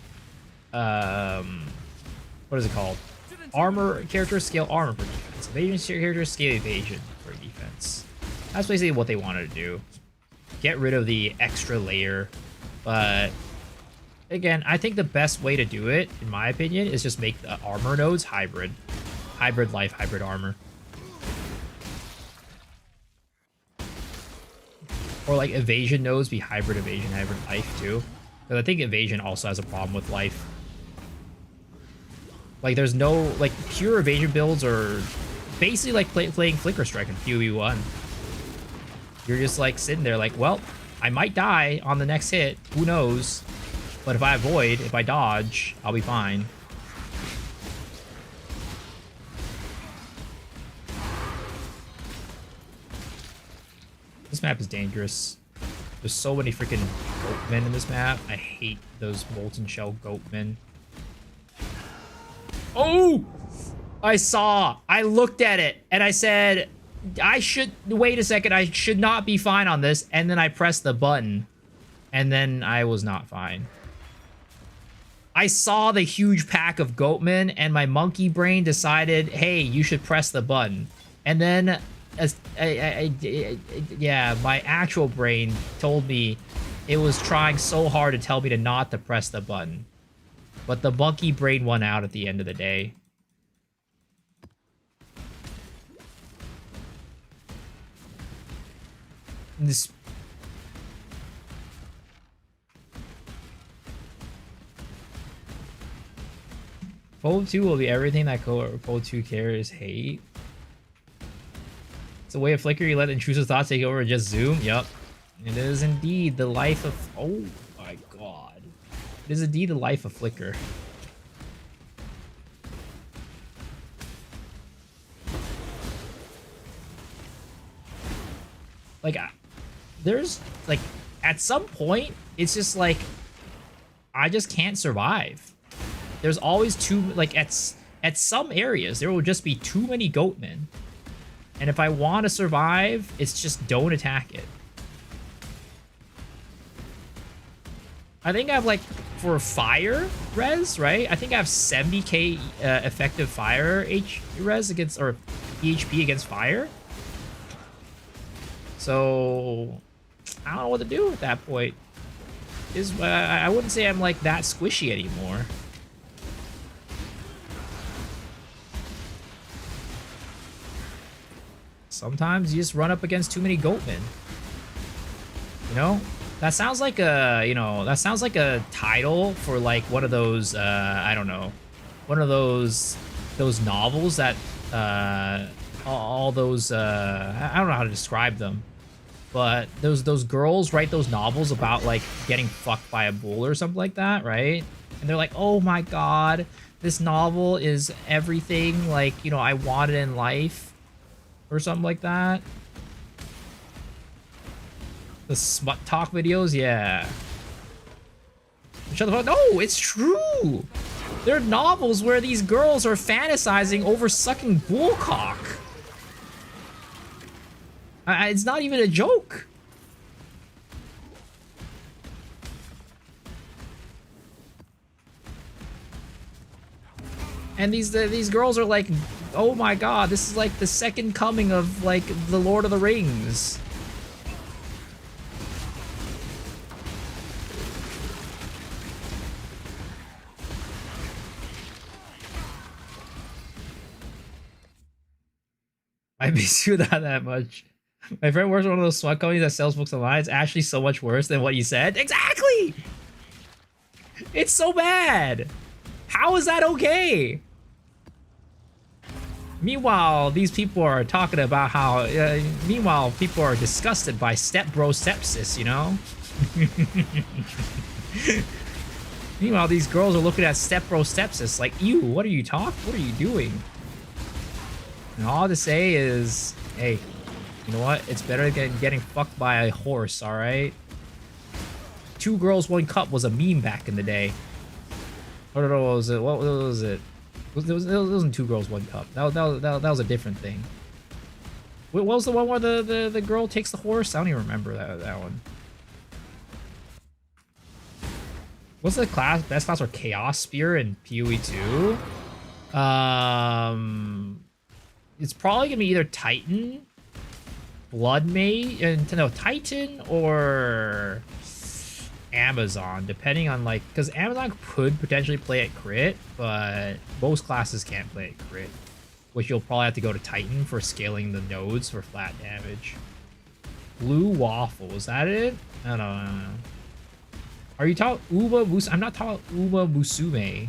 What is it called? Armor characters scale armor for defense. Evasion characters scale evasion for defense. That's basically what they wanted to do. Get rid of the extra layer. But again, I think the best way to do it, in my opinion, is just make the armor nodes hybrid. Hybrid life, hybrid armor. Or like evasion nodes be hybrid evasion, hybrid life too. Because I think evasion also has a problem with life. Like there's no, like pure evasion builds are basically like playing Flicker Strike in POB 1. You're just like sitting there like, well, I might die on the next hit. Who knows? But if I avoid, if I dodge, I'll be fine. This map is dangerous. There's so many freaking goatmen in this map. I hate those molten shell goatmen. Oh! I looked at it and I said, wait a second, I should not be fine on this. And then I pressed the button and then I was not fine. I saw the huge pack of goatmen and my monkey brain decided, hey, you should press the button. And then yeah, my actual brain told me it was trying so hard to tell me to not to press the button. But the monkey brain won out at the end of the day. This POB 2 will be everything that POB 2 carriers hate. It's a way of Flicker, you let intrusive thoughts take over and just zoom. Yup. It is indeed the life of... Oh my god. It is indeed the life of Flicker. Like, there's, like, at some point, it's just like, I just can't survive. There's always too, like, at some areas, there will just be too many goatmen. And if I want to survive, it's just don't attack it. I think I have, like, for fire res, right? I think I have 70k effective fire res against, or EHP against fire. So, I don't know what to do at that point. I wouldn't say I'm, like, that squishy anymore. Sometimes you just run up against too many goatmen. You know? That sounds like a, you know, that sounds like a title for like one of those, I don't know, one of those novels that, all those, I don't know how to describe them, but those girls write those novels about like getting fucked by a bull or something like that, right? And they're like, oh my god, this novel is everything like, you know, I wanted in life. Or something like that. The smut talk videos, yeah. Shut the fuck. No, it's true. There are novels where these girls are fantasizing over sucking bullcock. It's not even a joke. And these girls are like, oh my god, this is like the second coming of like the Lord of the Rings. I miss you not that much. My friend works for one of those smut companies that sells books online. It's actually so much worse than what you said. Exactly! It's so bad! How is that okay? Meanwhile, these people are talking about how. Meanwhile, people are disgusted by step bro sepsis. You know. Meanwhile, these girls are looking at step bro sepsis like, ew. What are you talking? What are you doing? And all to say is, hey, you know what? It's better than getting fucked by a horse. All right. 2 girls, 1 cup was a meme back in the day. What was it? What was it? It wasn't 2 girls, 1 cup. That was a different thing. What was the one where the girl takes the horse? I don't even remember that one. What's the best class for Chaos Spear in PoE 2? It's probably gonna be either Titan, Blood Mage, and no, Titan or Amazon, depending on like, because Amazon could potentially play at crit, but most classes can't play at crit, which you'll probably have to go to Titan for scaling the nodes for flat damage. Blue Waffle, is that it? I don't know. Are you talking Uma Musume? I'm not talking Uma Musume.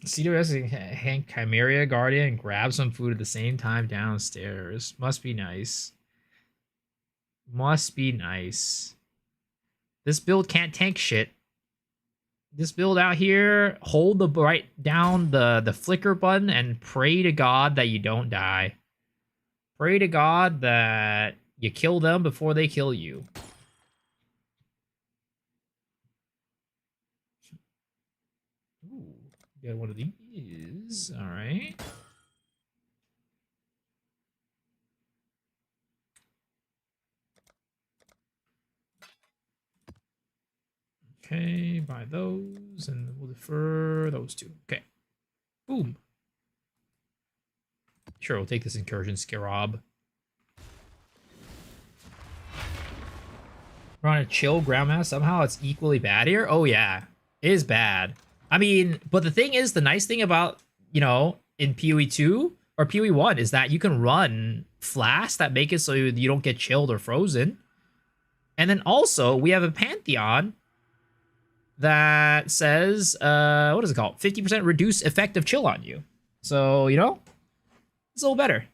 CWS Hank Chimera Guardian grab some food at the same time downstairs. Must be nice. Must be nice. This build can't tank shit. This build out here, hold the right down the flicker button and pray to God that you don't die. Pray to God that you kill them before they kill you. Ooh, got one of these. All right. Okay, buy those, and we'll defer those 2. Okay. Boom. Sure, we'll take this incursion Scarab. We're on a chill groundmass. Somehow it's equally bad here. Oh, yeah. It is bad. I mean, but the thing is, the nice thing about, you know, in PoE 2 or PoE 1 is that you can run flasks that make it so you don't get chilled or frozen. And then also, we have a Pantheon that says, what is it called? 50% reduced effective chill on you. So, you know, it's a little better.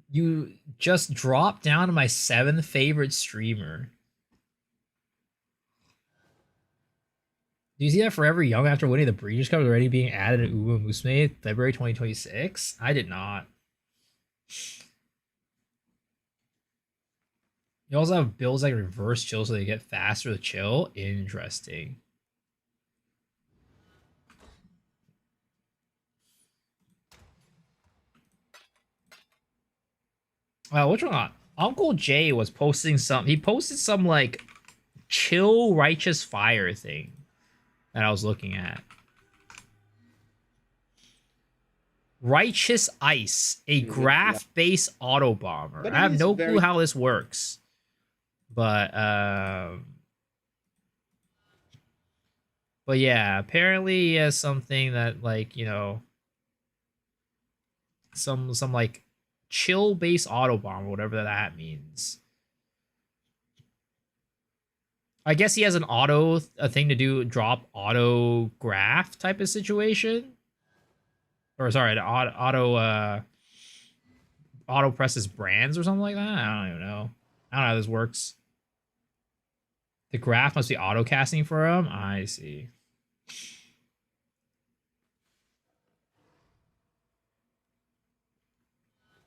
You just dropped down to my 7th favorite streamer. Do you see that Forever Young after winning the Breeders' Cup is already being added to Uma Musume February 2026? I did not. You also have builds like reverse chill so they get faster to chill. Interesting. Which one? Uncle Jay was posting some. He posted some like chill righteous fire thing that I was looking at. Righteous Ice, a graph-based auto bomber. I have no clue how this works, but yeah, apparently he has something that like, you know, some like chill-based auto bomber, whatever that means. I guess he has an a thing to do drop auto graph type of situation. Or sorry, auto presses brands or something like that. I don't even know. I don't know how this works. The graph must be auto casting for him. I see.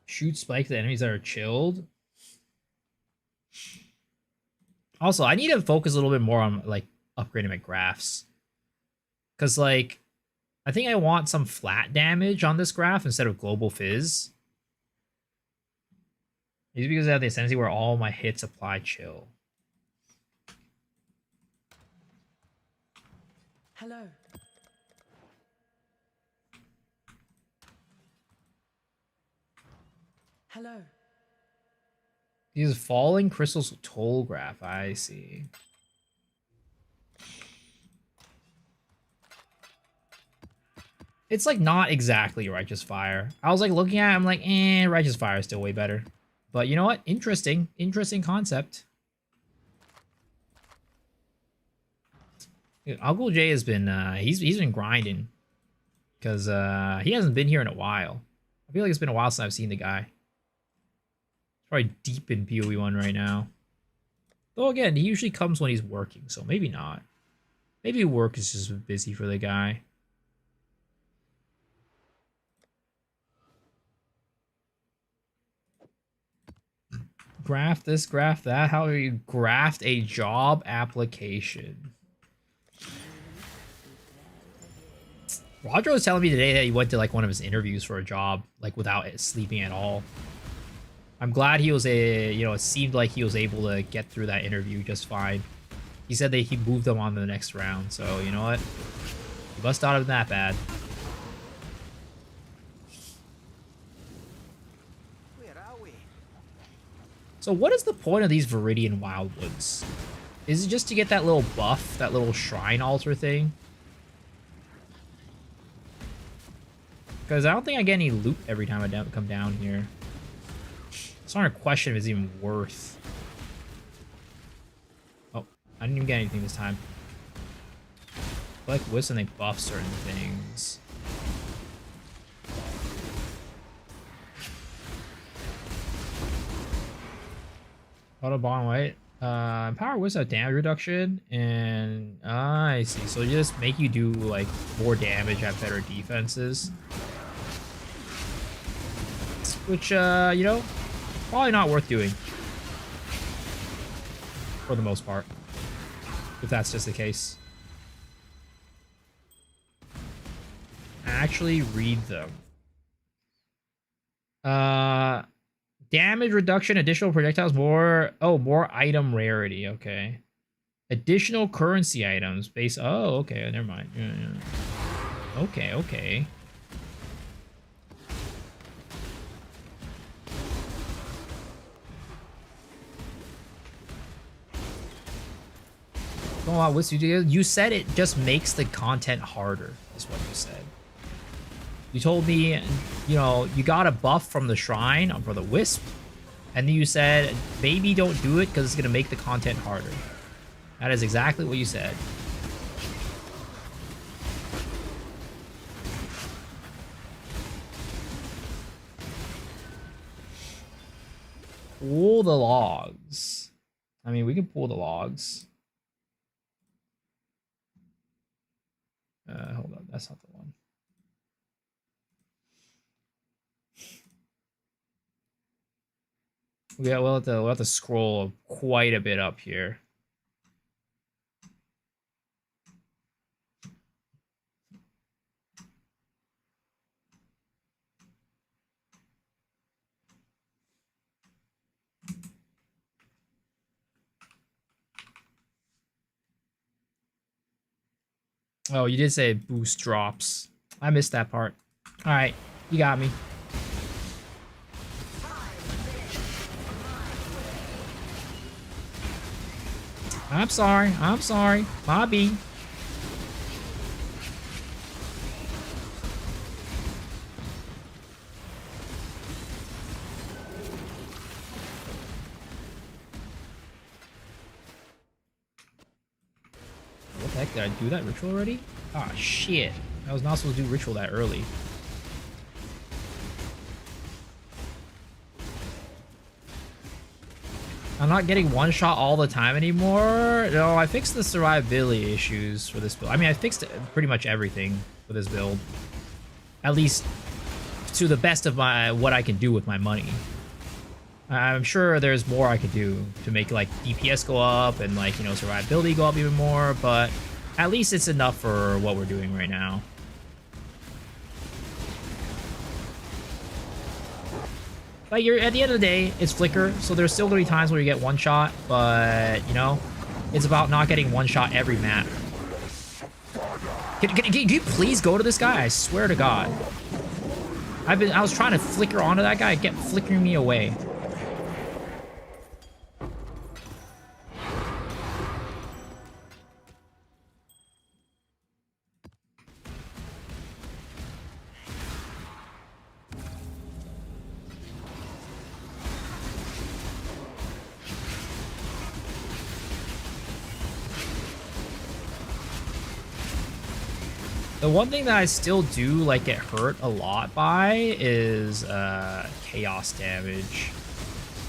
Shoot spike the enemies that are chilled. Also, I need to focus a little bit more on like upgrading my graphs. Cause like I think I want some flat damage on this graph instead of global fizz. It's because I have the ascendancy where all my hits apply chill. Hello. Hello. These falling crystals toll graph. I see. It's like not exactly Righteous Fire. I was like looking at it, I'm like, Righteous Fire is still way better. But you know what? Interesting. Interesting concept. Dude, Uncle Jay has been he's been grinding. Because he hasn't been here in a while. I feel like it's been a while since I've seen the guy. He's probably deep in POE 1 right now. Though again, he usually comes when he's working, so maybe not. Maybe work is just busy for the guy. Graph this, graph that. How do you graft a job application? Roger was telling me today that he went to like one of his interviews for a job, like without sleeping at all. I'm glad he was it seemed like he was able to get through that interview just fine. He said that he moved them on to the next round, so you know what? He must not have been that bad. So what is the point of these Viridian Wildwoods? Is it just to get that little buff, that little shrine altar thing? Because I don't think I get any loot every time I come down here. I'm starting to question if it's even worth. Oh, I didn't even get anything this time. I like Wisp and they buff certain things. Auto bond white. Power Wisp have damage reduction, and I see. So you just make you do like more damage, have better defenses. Which, you know, probably not worth doing. For the most part. If that's just the case. Actually read them. Damage reduction, additional projectiles, more item rarity, okay. Additional currency items base. Oh, okay, never mind. Yeah. Okay. Oh, what you said it just makes the content harder, is what you said. You told me, you know, you got a buff from the shrine for the Wisp, and then you said maybe don't do it because it's gonna make the content harder. That is exactly what you said. Pull the logs. I mean, we can pull the logs. Hold on, that's not the one. Yeah, we'll have to scroll quite a bit up here. Oh, you did say boost drops. I missed that part. All right, you got me. I'm sorry. My B. What the heck? Did I do that ritual already? Ah, shit. I was not supposed to do ritual that early. I'm not getting one shot all the time anymore. No, I fixed the survivability issues for this build. I mean, I fixed pretty much everything for this build. At least to the best of what I can do with my money. I'm sure there's more I could do to make like DPS go up and like, you know, survivability go up even more, but at least it's enough for what we're doing right now. But you're at the end of the day, it's Flicker, so there's still gonna be times where you get one shot, but you know, it's about not getting one shot every map. Can you please go to this guy? I swear to God. I was trying to flicker onto that guy, it kept flickering me away. The one thing that I still do like get hurt a lot by is chaos damage.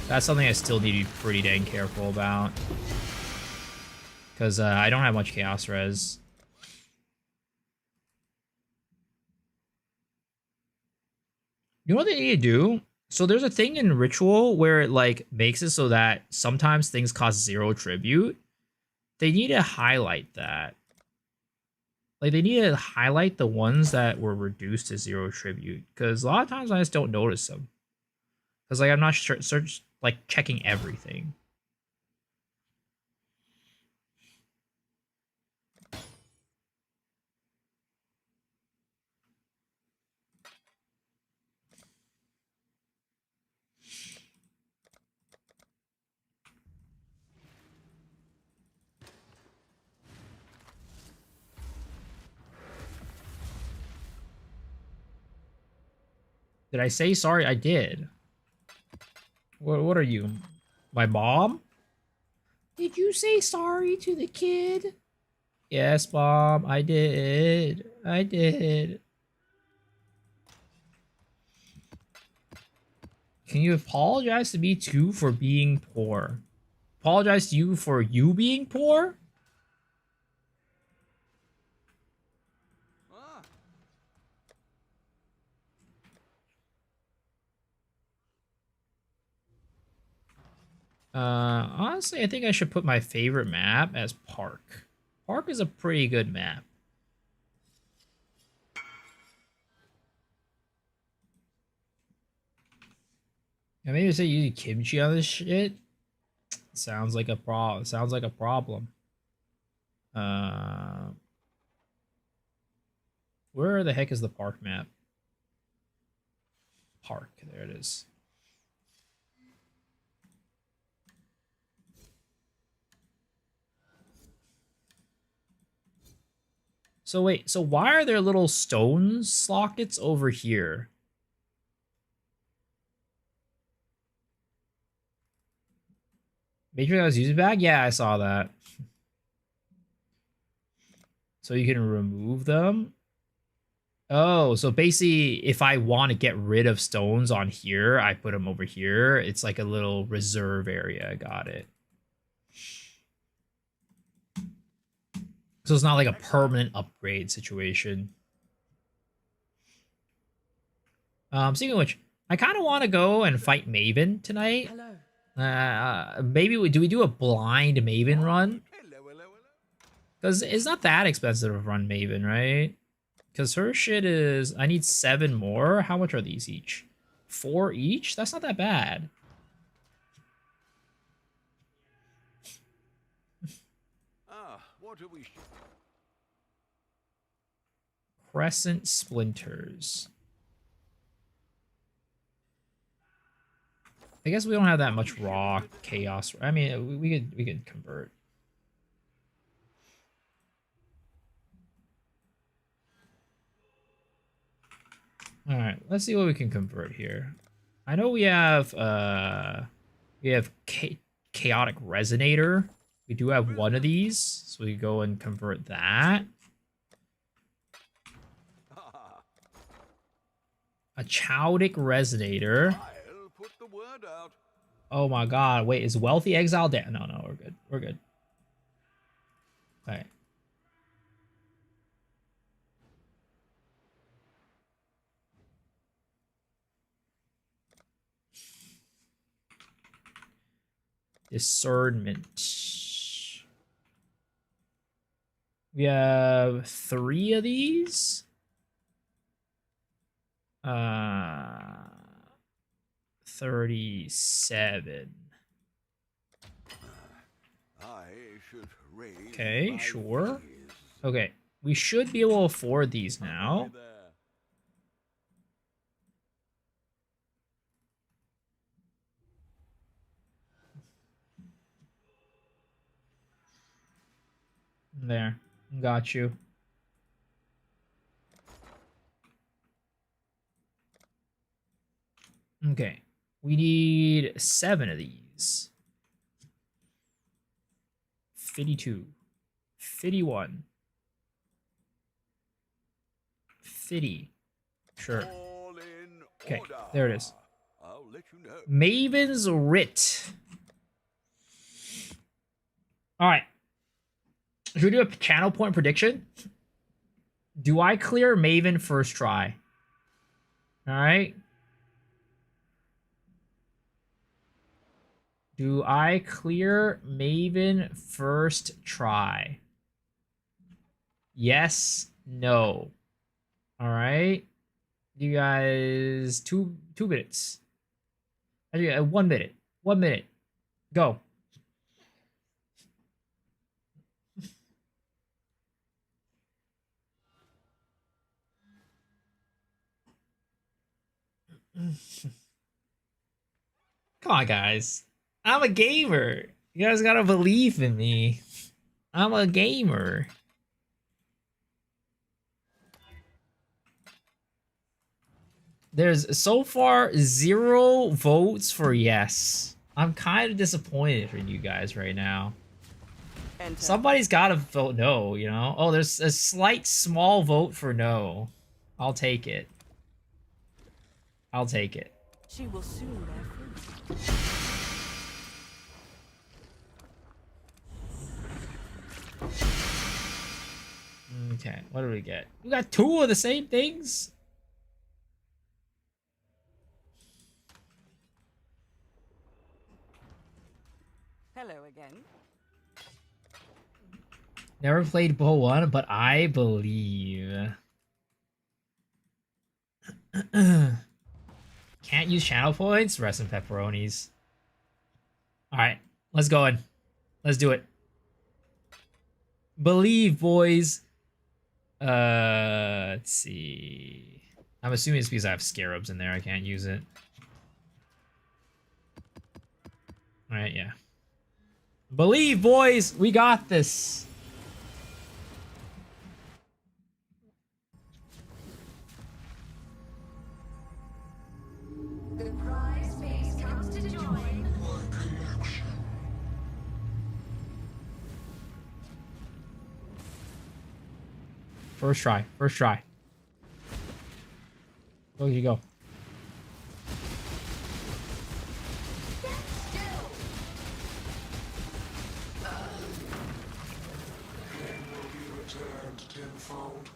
That's something I still need to be pretty dang careful about. Because I don't have much chaos res. You know what they need to do? So there's a thing in Ritual where it like makes it so that sometimes things cost 0 tribute. They need to highlight that. Like, they need to highlight the ones that were reduced to 0 tribute. Because a lot of times I just don't notice them. Because, like, I'm not like, checking everything. Did I say sorry? I did. What are you? My mom? Did you say sorry to the kid? Yes, Mom, I did. I did. Can you apologize to me too for being poor? Apologize to you for you being poor? Honestly, I think I should put my favorite map as Park. Park is a pretty good map. And maybe say using kimchi on this shit sounds like a problem. Sounds like a problem. Where the heck is the Park map? Park, there it is. So wait, so why are there little stone slockets over here? Matrix was using bag? Yeah, I saw that. So you can remove them? Oh, so basically, if I want to get rid of stones on here, I put them over here. It's like a little reserve area. Got it. So it's not like a permanent upgrade situation. Speaking of which, I kind of want to go and fight Maven tonight. Hello. Maybe we do a blind Maven run. Because it's not that expensive to run Maven, right? Because her shit is... I need 7 more. How much are these each? 4 each? That's not that bad. What are we? Crescent Splinters. I guess we don't have that much raw chaos. I mean, we could convert. All right, let's see what we can convert here. I know we have chaotic resonator. We do have one of these, so we go and convert that. A chowdic resonator. I'll put the word out. Oh my god, wait, is Wealthy Exile dead? No, we're good. We're good. Okay. Discernment. We have 3 of these. 37. I should raise Okay, my sure. fees. Okay, we should be able to afford these now. There. Got you. Okay. We need 7 of these. 52. 51. 50. Sure. Okay, there it is. I'll let you know. Maven's Writ. Alright. Should we do a channel point prediction? Do I clear Maven first try? Alright. Do I clear Maven first try? Yes, no. Alright. You guys, two minutes. 1 minute. 1 minute. Go. Come on, guys. I'm a gamer. You guys gotta believe in me. I'm a gamer. There's so far 0 votes for yes. I'm kind of disappointed in you guys right now. Enter. Somebody's gotta vote no, you know? Oh, there's a slight small vote for no. I'll take it. I'll take it. She will soon bear fruit. Okay, what do we get? We got 2 of the same things? Hello again. Never played Bo 1, but I believe. Can't use channel points? Rest in pepperonis. Alright, let's go in. Let's do it. Believe, boys. Let's see. I'm assuming it's because I have scarabs in there. I can't use it. Alright, yeah. Believe, boys. We got this. The prize base comes to join. First try. First try. Look, you go. Tenfold.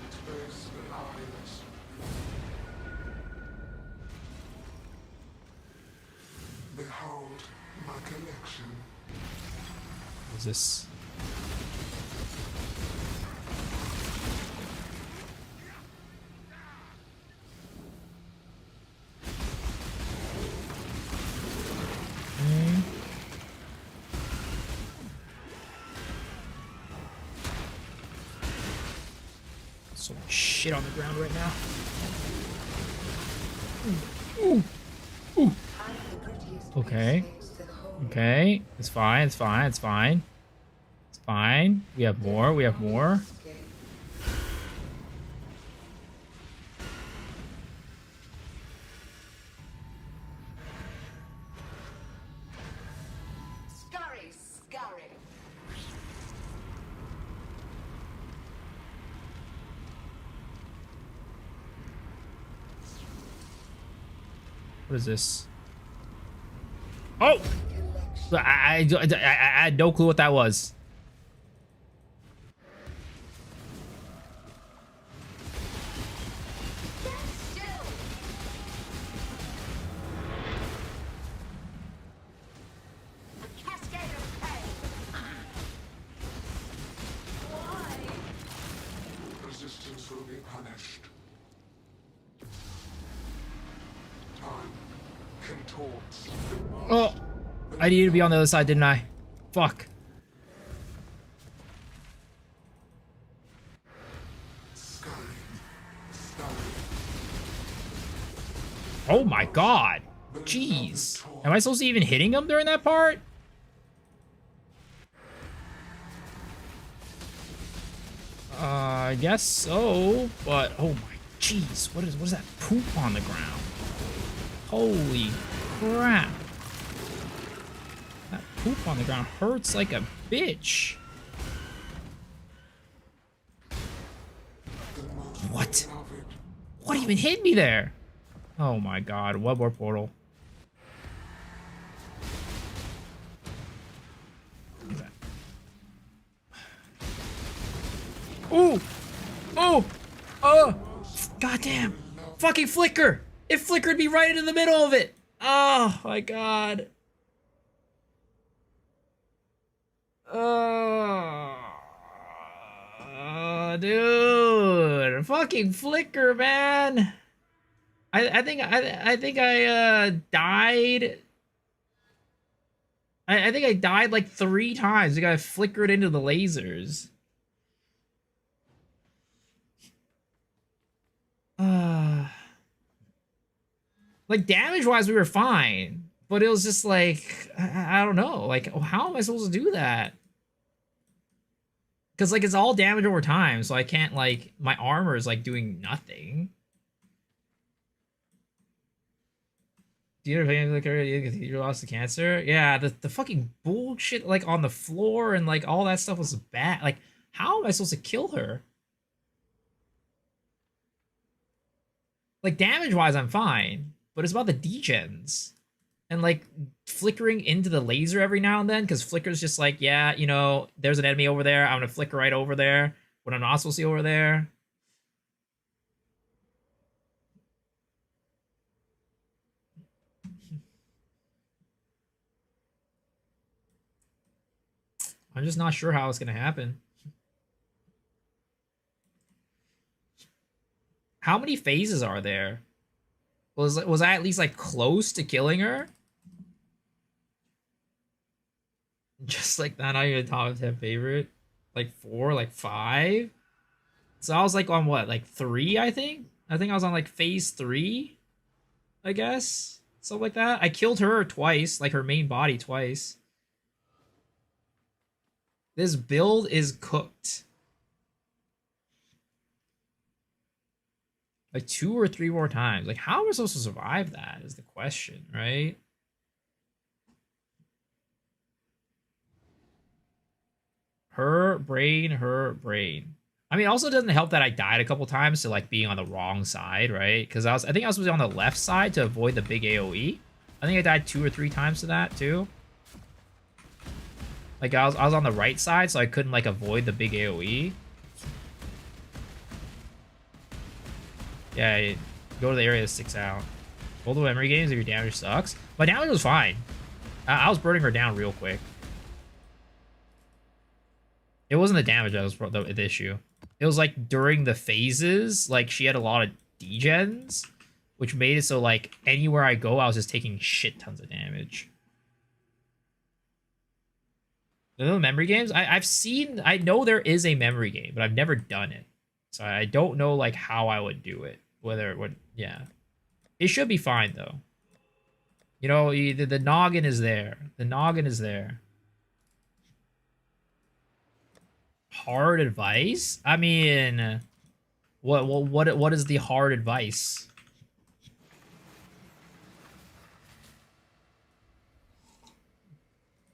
Its base and highness. Behold my collection. What's this? So much shit on the ground right now. Ooh. Ooh. Okay. Okay. It's fine. It's fine. It's fine. It's fine. We have more. We have more. Scurry, scurry. What is this? Oh! I had no clue what that was. Resistance will be punished. Time contorts. Oh! I needed to be on the other side, didn't I? Fuck. Scurry. Scurry. Oh my god. Jeez. Am I supposed to even hitting him during that part? I guess so, but oh my jeez, what is that poop on the ground? Holy crap. That poop on the ground hurts like a bitch. What? What even hit me there? Oh my god, what more portal? Ooh! Oh! Oh! Goddamn! Fucking flicker! It flickered me right into the middle of it! Oh my god. Oh, dude. Fucking flicker, man. I think I died. I think I died like 3 times. I got flickered into the lasers. Like damage wise we were fine, but it was just like I don't know, like how am I supposed to do that? Because like it's all damage over time, so I can't, like, my armor is like doing nothing. Do you ever think like you lost to cancer? Yeah, the fucking bullshit like on the floor and like all that stuff was bad. Like how am I supposed to kill her? Like damage wise I'm fine, but it's about the degens. And like flickering into the laser every now and then, because flicker's just like, yeah, you know, there's an enemy over there, I'm gonna flicker right over there when I'm not supposed to see over there. I'm just not sure how it's gonna happen. How many phases are there? Was I at least like close to killing her? Just like that, not even top 10 favorite. Like 4, like 5. So I was like on what, like 3, I think? I think I was on like phase 3, I guess. Something like that. I killed her twice, like her main body twice. This build is cooked. Like 2 or 3 more times. Like how am I supposed to survive that is the question, right? Her brain, her brain. I mean, it also doesn't help that I died a couple times to like being on the wrong side, right? Because I think I was supposed to be on the left side to avoid the big AoE. I think I died 2 or 3 times to that too. Like I was on the right side, so I couldn't like avoid the big AoE. Yeah, go to the area that sticks out. Hold the memory games if your damage sucks. My damage was fine. I was burning her down real quick. It wasn't the damage that was the issue. It was like during the phases, like she had a lot of degens, which made it so like anywhere I go, I was just taking shit tons of damage. The memory games, I know there is a memory game, but I've never done it. So I don't know like how I would do it. Whether it would, yeah. It should be fine though. You know, the noggin is there. The noggin is there. Hard advice? I mean, what is the hard advice?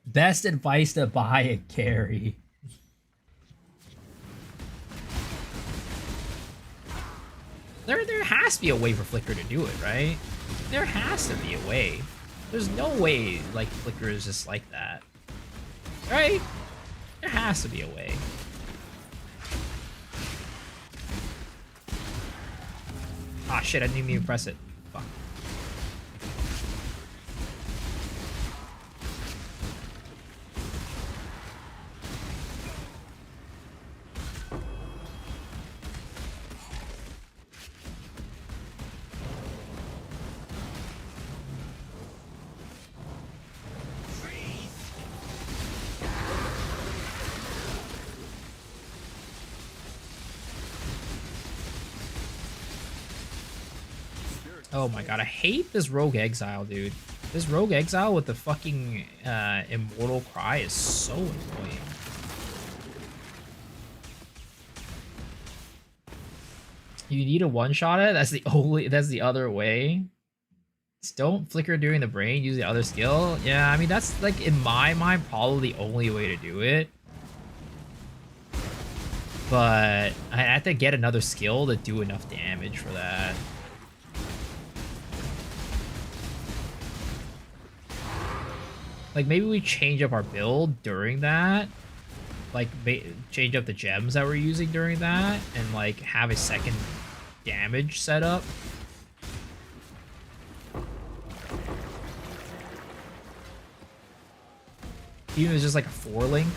Best advice to buy a carry. There has to be a way for Flicker to do it, right? There has to be a way. There's no way like Flicker is just like that. Right? There has to be a way. Ah shit, I didn't even press it. Fuck. Oh my god, I hate this Rogue Exile, dude. This Rogue Exile with the fucking Immortal Cry is so annoying. You need to one-shot it? That's the other way. Just don't flicker during the brain, use the other skill. Yeah, I mean that's like in my mind probably the only way to do it. But I have to get another skill to do enough damage for that. Like maybe we change up our build during that. Like change up the gems that we're using during that and like have a second damage setup. Even if it's just like a 4-link.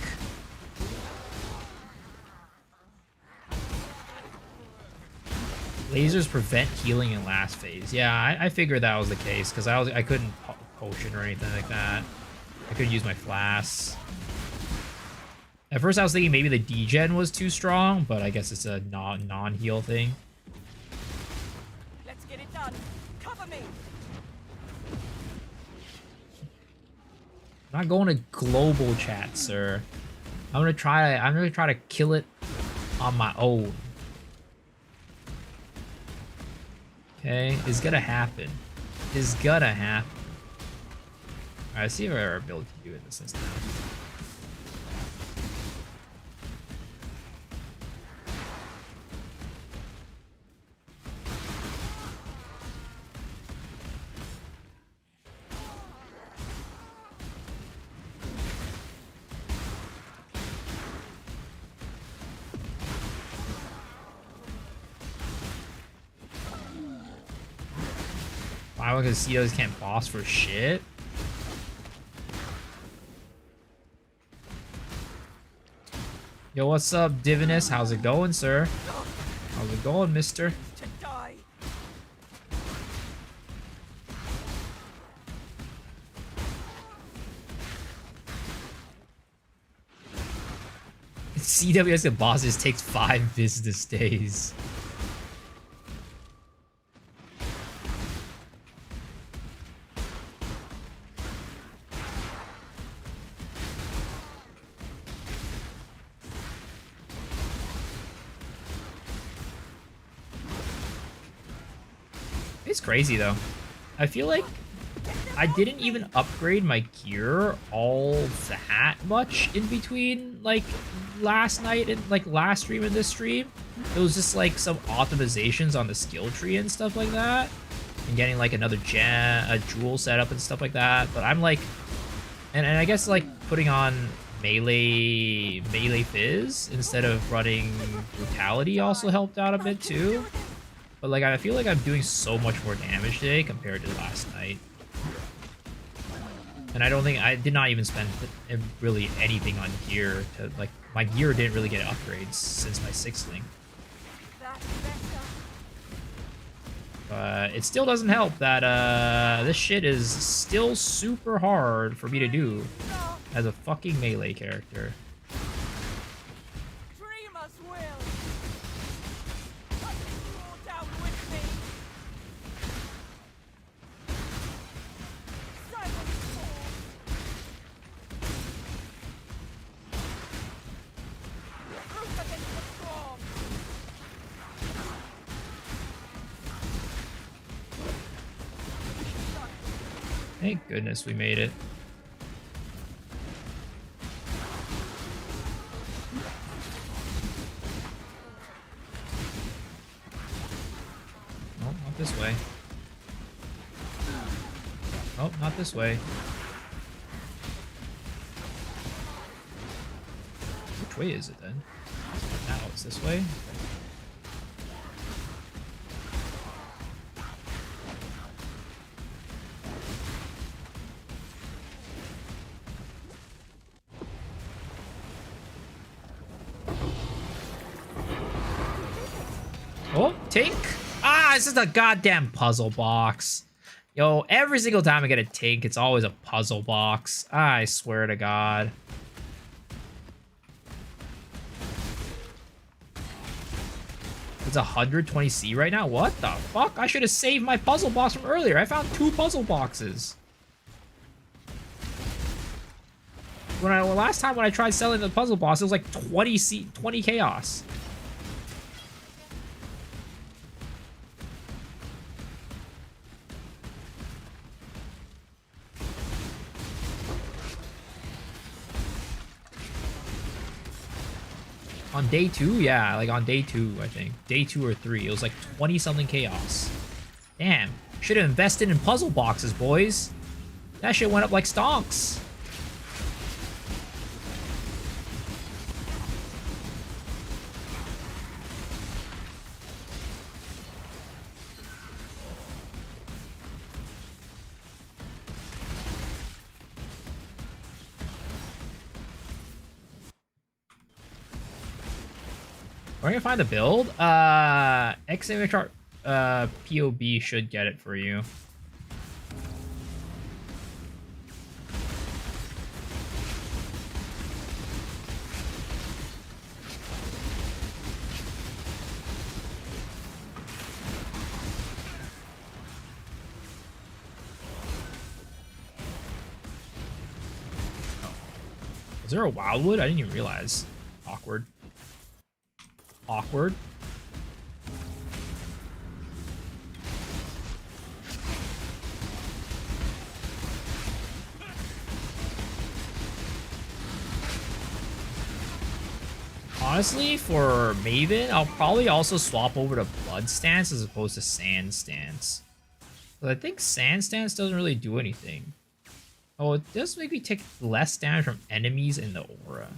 Lasers prevent healing in last phase. Yeah, I figured that was the case because I couldn't potion or anything like that. I could use my flasks. At first I was thinking maybe the degen was too strong, but I guess it's a non-heal thing. Let's get it done. Cover me. I'm not going to global chat, sir. I'm gonna try to kill it on my own. Okay, it's gonna happen. It's gonna happen. Alright, let's see if our ability to do it in this instance. Why? Because COs can't boss for shit. Yo, what's up, Divinus? How's it going, sir? How's it going, mister? To die. CWS and bosses takes 5 business days. It's crazy though. I feel like I didn't even upgrade my gear all that much in between like last night and like last stream and this stream. It was just like some optimizations on the skill tree and stuff like that, and getting like another a jewel setup and stuff like that. But I'm like, and I guess like putting on melee fizz instead of running brutality also helped out a bit too. But like I feel like I'm doing so much more damage today compared to last night. And I did not even spend really anything on gear to like, my gear didn't really get upgrades since my 6th link. But it still doesn't help that this shit is still super hard for me to do as a fucking melee character. Dreamers will. Roll down with me. Silence falls. Roof against the storm. Thank goodness we made it. No, not this way. Oh, not this way. Which way is it then? Now it's this way. Oh, Tink! Ah, it's just a goddamn puzzle box. Yo, every single time I get a Tink, it's always a puzzle box. I swear to God. It's 120C right now? What the fuck? I should have saved my puzzle box from earlier. I found 2 puzzle boxes. Last time when I tried selling the puzzle box, it was like 20 chaos. On day 2, yeah, like on day 2, I think. Day 2 or 3, it was like 20 something chaos. Damn, should have invested in puzzle boxes, boys. That shit went up like stonks. Where can I find the build? XMHR POB should get it for you. Is there a Wildwood? I didn't even realize. Awkward. Awkward. Honestly, for Maven, I'll probably also swap over to Blood Stance as opposed to Sand Stance. But I think Sand Stance doesn't really do anything. Oh, it does make me take less damage from enemies in the aura.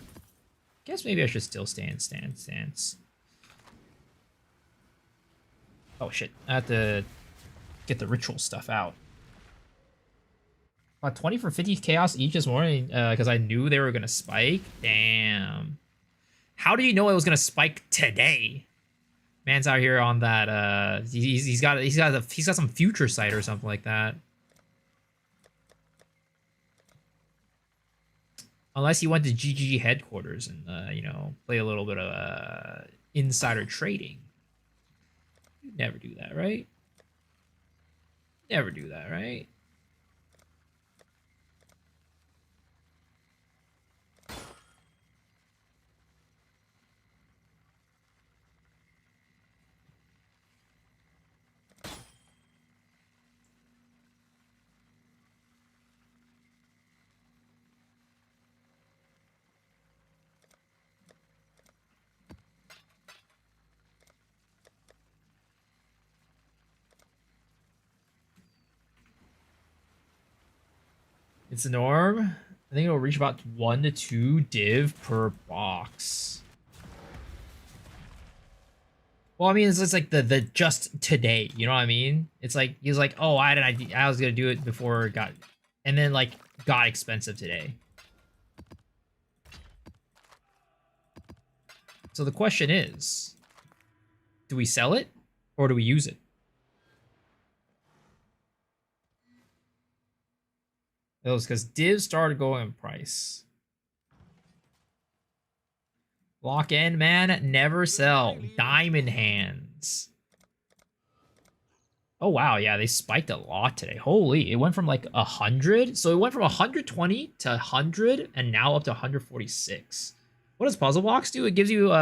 Guess maybe I should still stay in Stance. Oh shit, I have to get the ritual stuff out. 20 for 50 chaos each this morning because I knew they were gonna spike. Damn. How do you know it was gonna spike today? Man's out here on that. He's got some future sight or something like that. Unless he went to GG headquarters and you know, play a little bit of insider trading. You'd never do that, right? Never do that, right? It's the norm. I think it'll reach about 1 to 2 div per box. Well, I mean, it's like the just today, you know what I mean? It's like, he's like, oh, I was gonna do it before it got, and then like got expensive today. So the question is, do we sell it or do we use it? That was because divs started going in price. Lock in, man. Never sell. Diamond hands. Oh, wow. Yeah, they spiked a lot today. Holy. It went from like 100. So it went from 120 to 100 and now up to 146. What does Puzzle Box do? It gives you...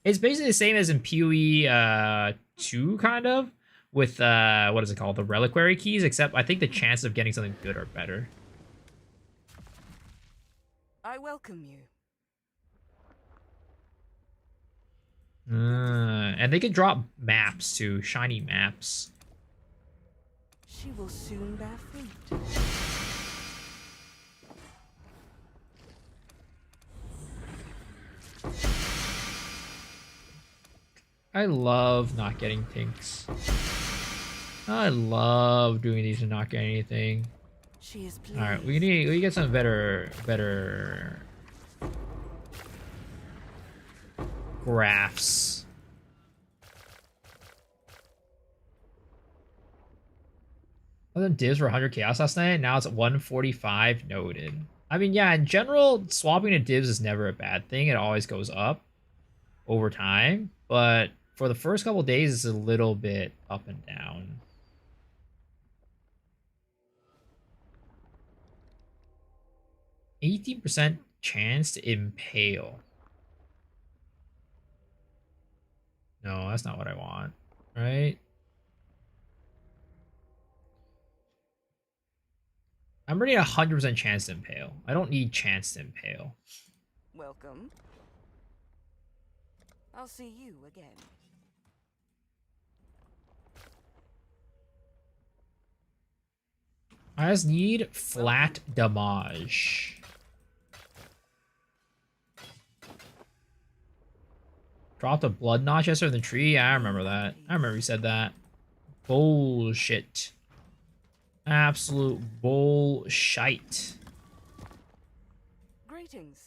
it's basically the same as in PoE 2, kind of. With, what is it called? The Reliquary keys. Except I think the chances of getting something good are better. I welcome you. And they can drop maps too, shiny maps. She will soon bear fruit. I love not getting tinks. I love doing these and not getting anything. She is pleased. All right, we get some better graphs. Other than divs were 100 chaos last night. Now it's at 145. Noted. I mean, yeah, in general, swapping to divs is never a bad thing. It always goes up over time, but for the first couple days, it's a little bit up and down. 18% chance to impale. No, that's not what I want, right? I'm already at 100% chance to impale. I don't need chance to impale. Welcome. I'll see you again. I just need flat damage. Dropped a blood notch yesterday in the tree? Yeah, I remember that. I remember you said that. Bullshit. Absolute bullshit. Greetings.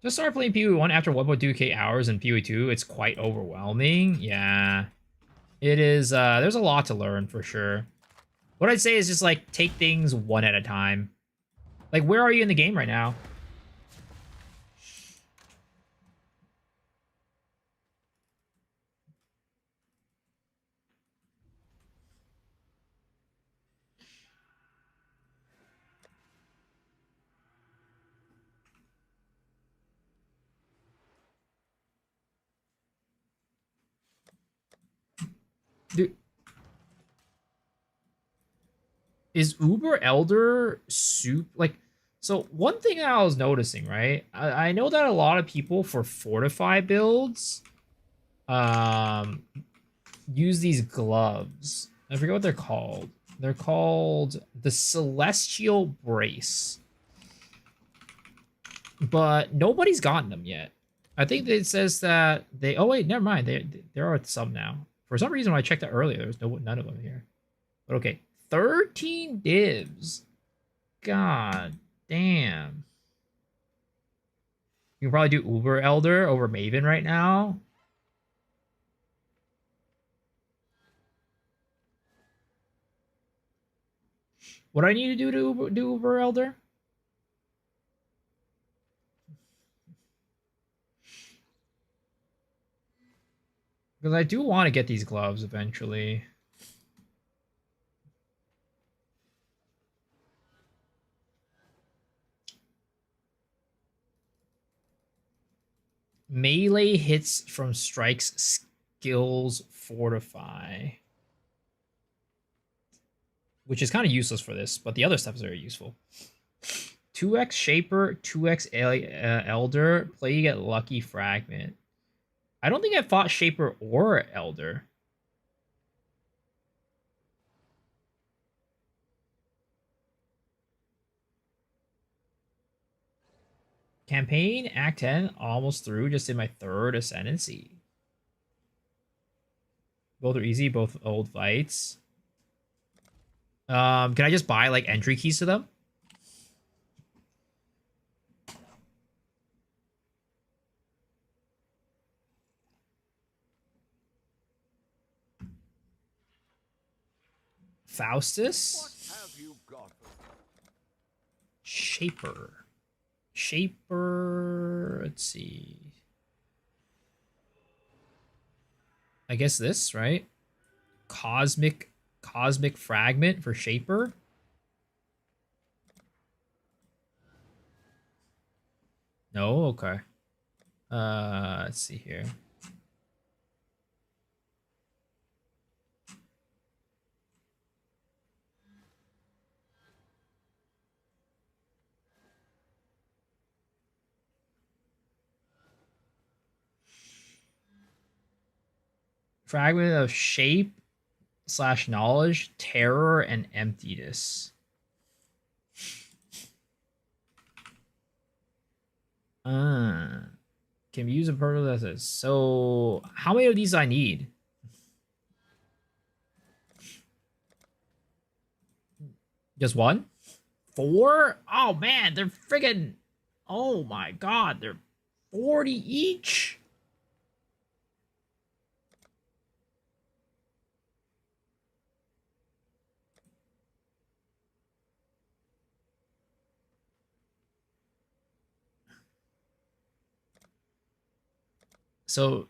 Just started playing PoE 1 after 1.2k hours in PoE 2. It's quite overwhelming. Yeah. It is, there's a lot to learn for sure. What I'd say is just, like, take things one at a time. Like, where are you in the game right now? Dude. Is Uber Elder soup like so one thing that I was noticing, right? I know that a lot of people for fortify builds use these gloves. I forget what they're called. They're called the Celestial Brace. But nobody's gotten them yet. I think it says that they oh wait, never mind. There are some now. For some reason when I checked that earlier, there was none of them here. But okay. 13 divs. God damn. You can probably do Uber Elder over Maven right now. What do I need to do do Uber Elder? Because I do want to get these gloves eventually. Melee hits from strikes skills fortify. Which is kind of useless for this, but the other stuff is very useful. 2x Shaper, 2x Elder. Play, you get Lucky Fragment. I don't think I fought Shaper or Elder. Campaign, Act 10, almost through, just in my 3rd Ascendancy. Both are easy, both old fights. Can I just buy, like, entry keys to them? Faustus? What have you got? Shaper. Shaper, let's see. I guess this, right? Cosmic Fragment for Shaper. No, okay. Let's see here. Fragment of Shape / Knowledge, Terror, and Emptiness. Can be used in purposes. So, how many of these I need? Just one? 4? Oh man, they're friggin'. Oh my god, they're 40 each. So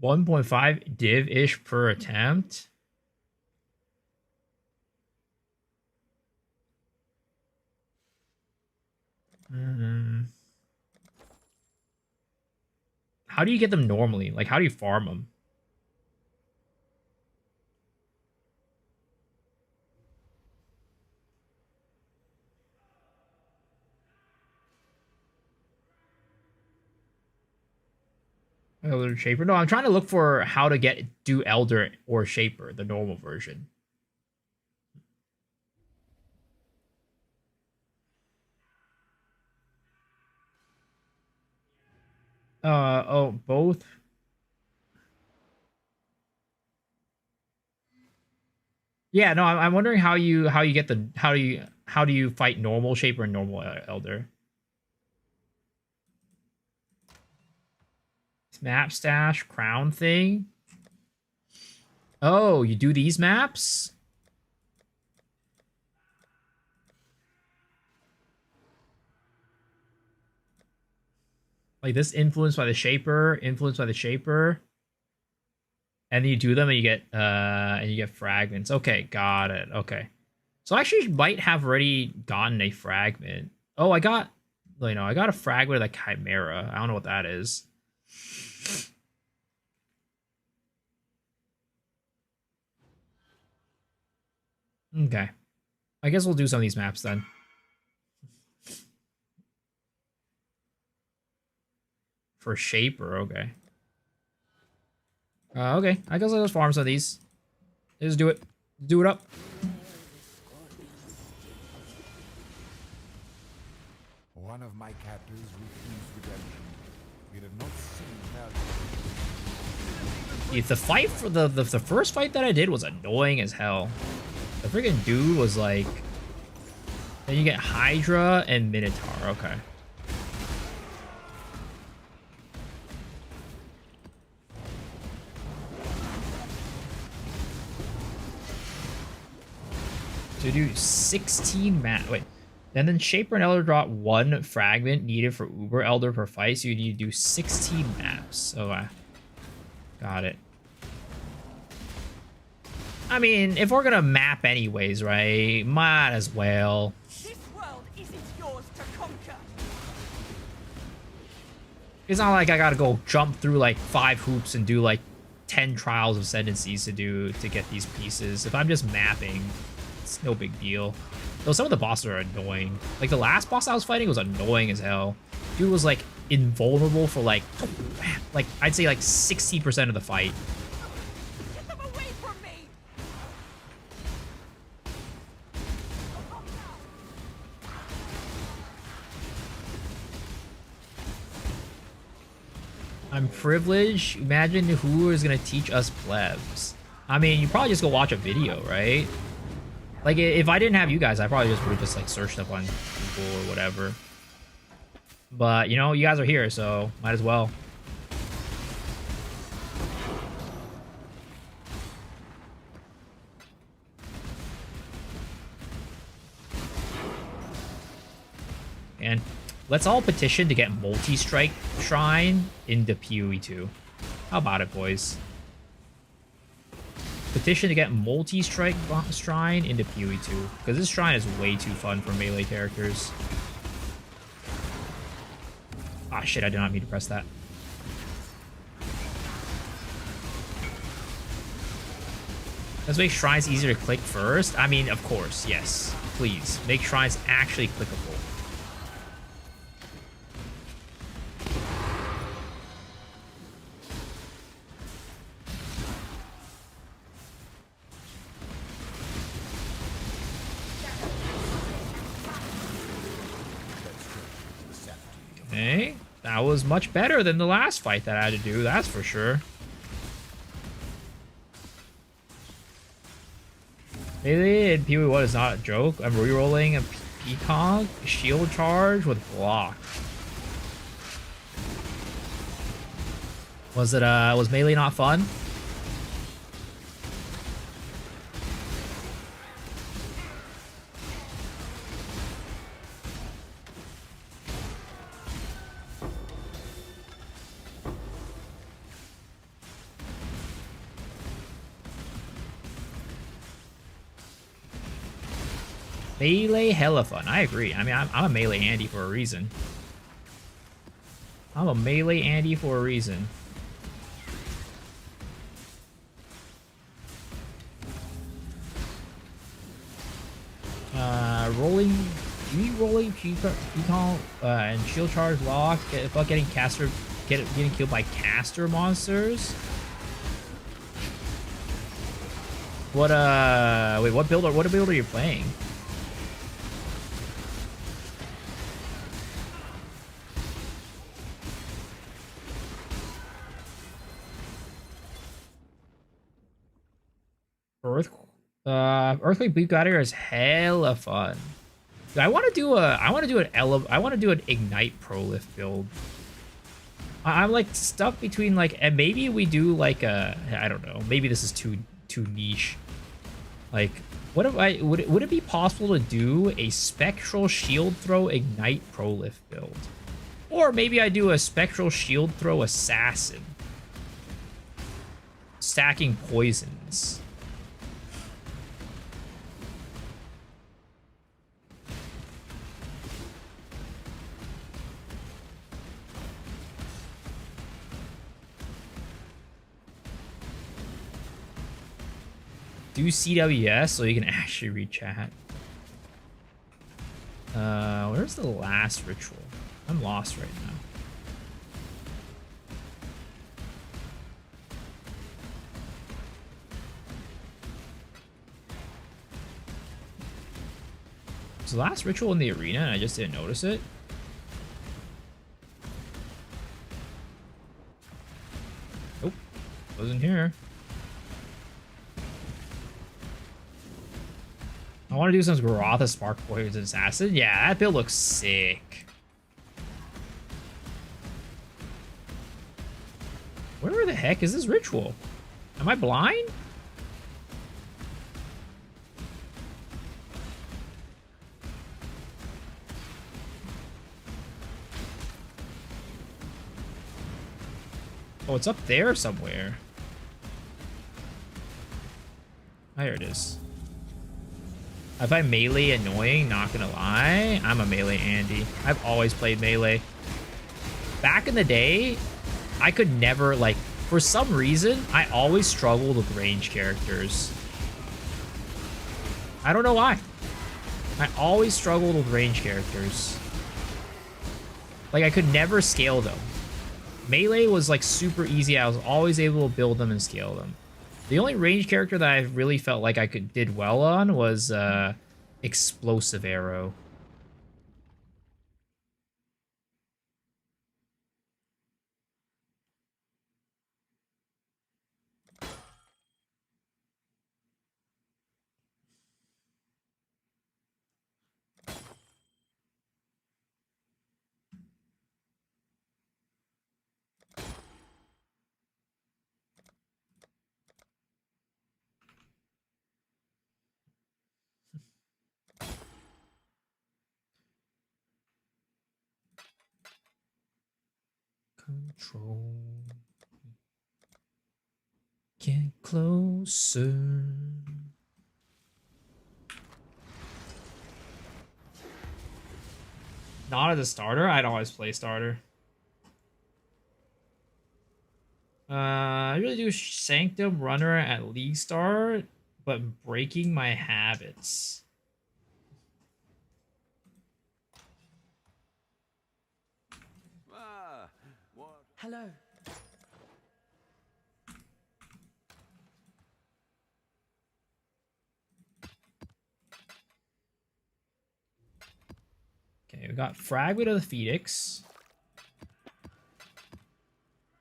1.5 div-ish per attempt. How do you get them normally? Like, how do you farm them? Elder Shaper? No, I'm trying to look for how to do Elder or Shaper, the normal version. Oh, both. Yeah, no, I'm wondering how you get the how do you fight normal Shaper and normal Elder? Map stash crown thing. Oh, you do these maps? Like this influenced by the Shaper, influenced by the Shaper. And then you do them and you get fragments. Okay, got it. Okay. So I actually might have already gotten a fragment. Oh, I got I got a fragment of the Chimera. I don't know what that is. Okay. I guess we'll do some of these maps then. For Shaper, okay. Okay, I guess I'll just farm some of these. Just do it. Do it up. One of my captors refused redemption. He did not see value. The fight for the first fight that I did was annoying as hell. The freaking dude was like... Then you get Hydra and Minotaur. Okay. So do 16 map. Wait. And then Shaper and Elder drop 1 fragment needed for Uber Elder per fight. So you need to do 16 maps. Okay. Got it. I mean, if we're gonna map anyways, right? Might as well. This world isn't yours to conquer. It's not like I gotta go jump through like 5 hoops and do like 10 trials of ascendancies to get these pieces. If I'm just mapping, it's no big deal. Though some of the bosses are annoying. Like the last boss I was fighting was annoying as hell. Dude was like invulnerable for like I'd say like 60% of the fight. Get them away from me. I'm privileged. Imagine who is gonna teach us plebs. I mean, you probably just go watch a video, right? Like, if I didn't have you guys, I probably just would just like searched up on Google or whatever. But you know, you guys are here, so might as well. And let's all petition to get multi-strike shrine into PoE 2. How about it, boys? Petition to get multi-strike shrine into PoE 2. Because this shrine is way too fun for melee characters. Ah, shit, I did not mean to press that. Let's make shrines easier to click first. I mean, of course, yes. Please, make shrines actually clickable. Okay, that was much better than the last fight that I had to do, that's for sure. Melee in PoE 1 is not a joke. I'm rerolling a Peacock shield charge with block. Was melee not fun? Melee hella fun. I agree. I mean, I'm a melee Andy for a reason. I'm a melee Andy for a reason. Rolling, re-rolling Pecon, and shield charge lock about getting getting killed by caster monsters. What wait, what build are you playing? Earthquake Bleed Glider is hella fun. I want to do an Ignite Prolif build. I'm like stuck between like, and maybe we do like a, I don't know, maybe this is too niche. Like, what if would it be possible to do a Spectral Shield Throw Ignite Prolif build? Or maybe I do a Spectral Shield Throw Assassin. Stacking poisons. Do CWS so you can actually read chat. Where's the last ritual? I'm lost right now. Was the last ritual in the arena and I just didn't notice it? Nope. Wasn't here. I want to do some Garotha Spark Poison Assassin. Yeah, that build looks sick. Where the heck is this ritual? Am I blind? Oh, it's up there somewhere. Oh, here it is. I find melee annoying, not gonna lie. I'm a melee Andy. I've always played melee. Back in the day, I could never, like, for some reason, I always struggled with range characters. I don't know why. I always struggled with range characters. Like, I could never scale them. Melee was, like, super easy. I was always able to build them and scale them. The only range character that I really felt like I did well on was Explosive Arrow. Control. Get closer. Not as a starter. I'd always play starter. I really do Sanctum Runner at League Star, but breaking my habits. Ah, what? Hello. Okay, we got Fragment of the Phoenix.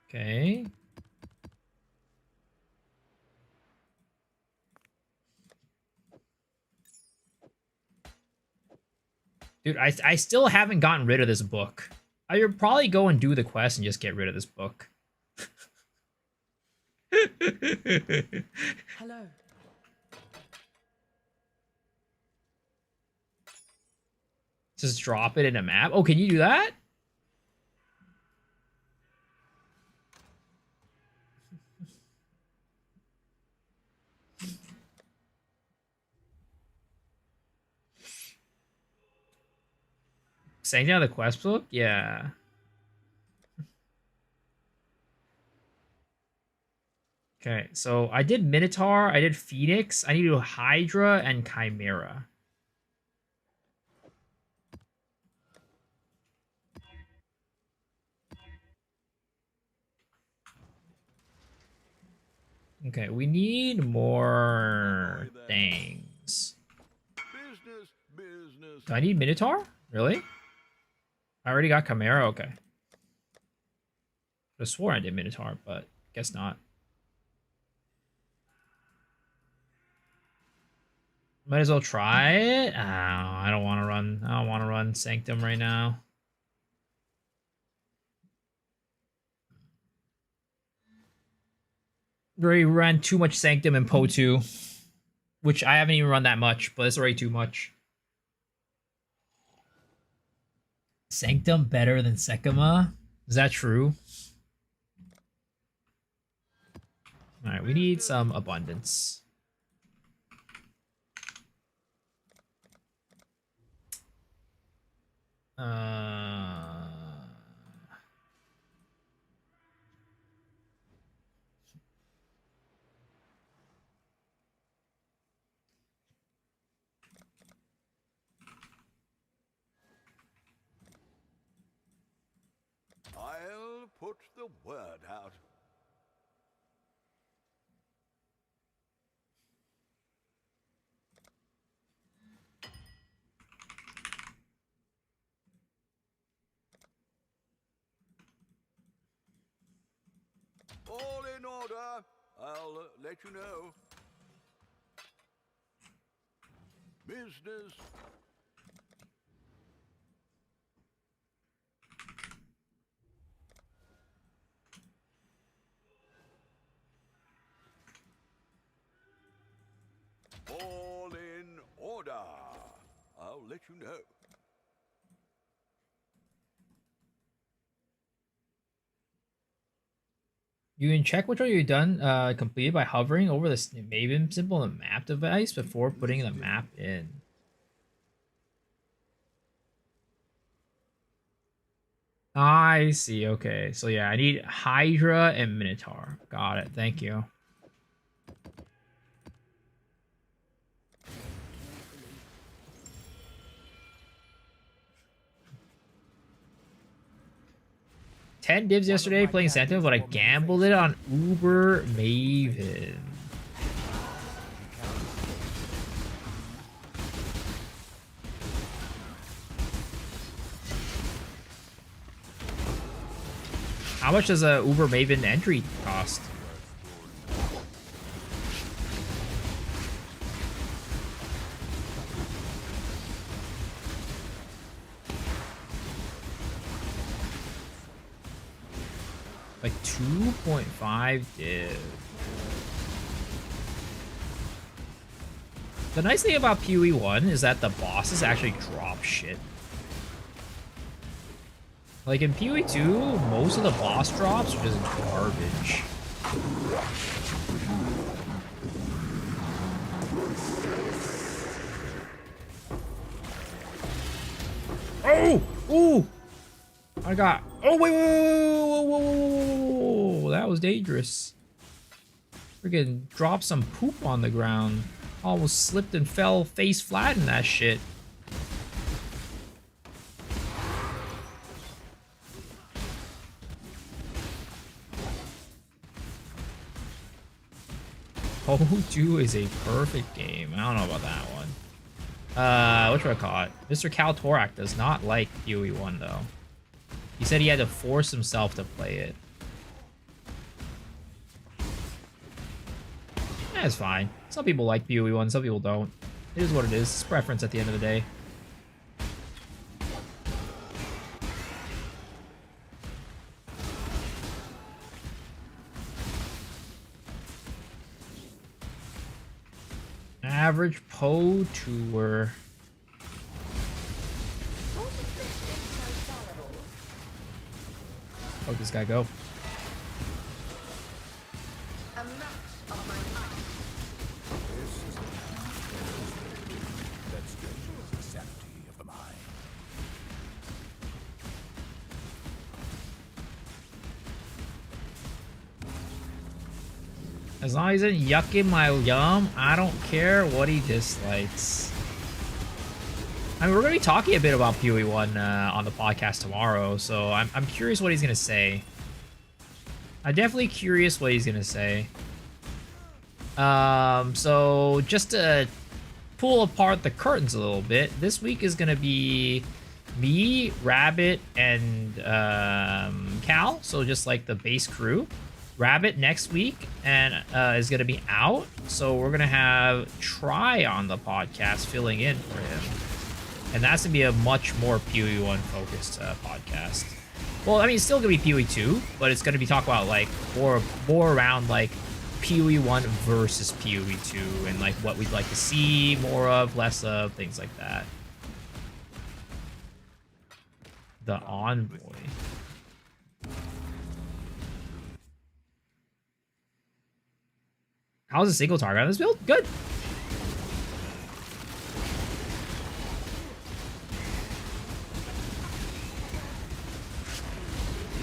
Okay. Dude, I still haven't gotten rid of this book. I would probably go and do the quest and just get rid of this book. Hello. Just drop it in a map. Oh, can you do that? Saying down the quest book? Yeah. Okay, so I did Minotaur, I did Phoenix, I need to do Hydra and Chimera. Okay, we need more things. Business, business. Do I need Minotaur? Really? I already got Chimera, okay. I swore I did Minotaur, but guess not. Might as well try it. Oh, I don't want to run. I don't want to run Sanctum right now. Already ran too much Sanctum in Po 2, which I haven't even run that much, but it's already too much. Sanctum better than Sekima? Is that true? Alright, we need some abundance. I'll put the word out. All in order. I'll let you know. Business. All in order. I'll let you know. You can check which one you've done completed by hovering over the Maven symbol on the map device before putting the map in. I see. Okay. So yeah, I need Hydra and Minotaur. Got it. Thank you. Ten divs yesterday playing Sentinel, but I gambled it on Uber Maven. How much does a Uber Maven entry cost? Like 2.5 div. The nice thing about PoE 1 is that the bosses actually drop shit. Like in PoE 2, most of the boss drops are just garbage. Oh! Ooh! I got... Oh, wait, whoa, whoa, whoa, whoa, that was dangerous. Freaking dropped some poop on the ground. Almost slipped and fell face flat in that shit. Po2 is a perfect game. I don't know about that one. Whatchamacallit? Mr. Kaltorak does not like PoE 1 though. He said he had to force himself to play it. That's fine. Some people like PoE 1, some people don't. It is what it is. It's preference at the end of the day. Average Po tour. Oh, this guy go. As long as he's yucking my yum, I don't care what he dislikes. I mean, we're going to be talking a bit about PoE1 on the podcast tomorrow, so I'm curious what he's going to say. I'm definitely curious what he's going to say. So just to pull apart the curtains a little bit, this week is going to be me, Rabbit, and Cal, so just like the base crew. Rabbit next week and is going to be out, so we're going to have Try on the podcast filling in for him. And that's going to be a much more PoE1 focused podcast. Well, I mean, it's still going to be PoE2, but it's going to be talk about like more around like PoE1 versus PoE2 and like what we'd like to see more of, less of, things like that. The Envoy. How's a single target on this build? Good.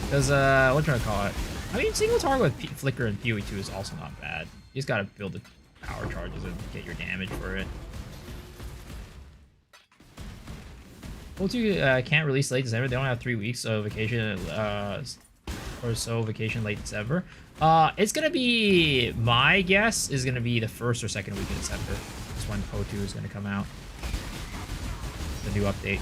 Because, what do I call it? I mean, single target with Flicker and PoE2 is also not bad. You just gotta build the power charges and get your damage for it. PoE2 can't release late December. They only have 3 weeks of vacation, or so vacation late December. It's gonna be, my guess is gonna be the first or second week of December. That's when PoE2 is gonna come out. The new update.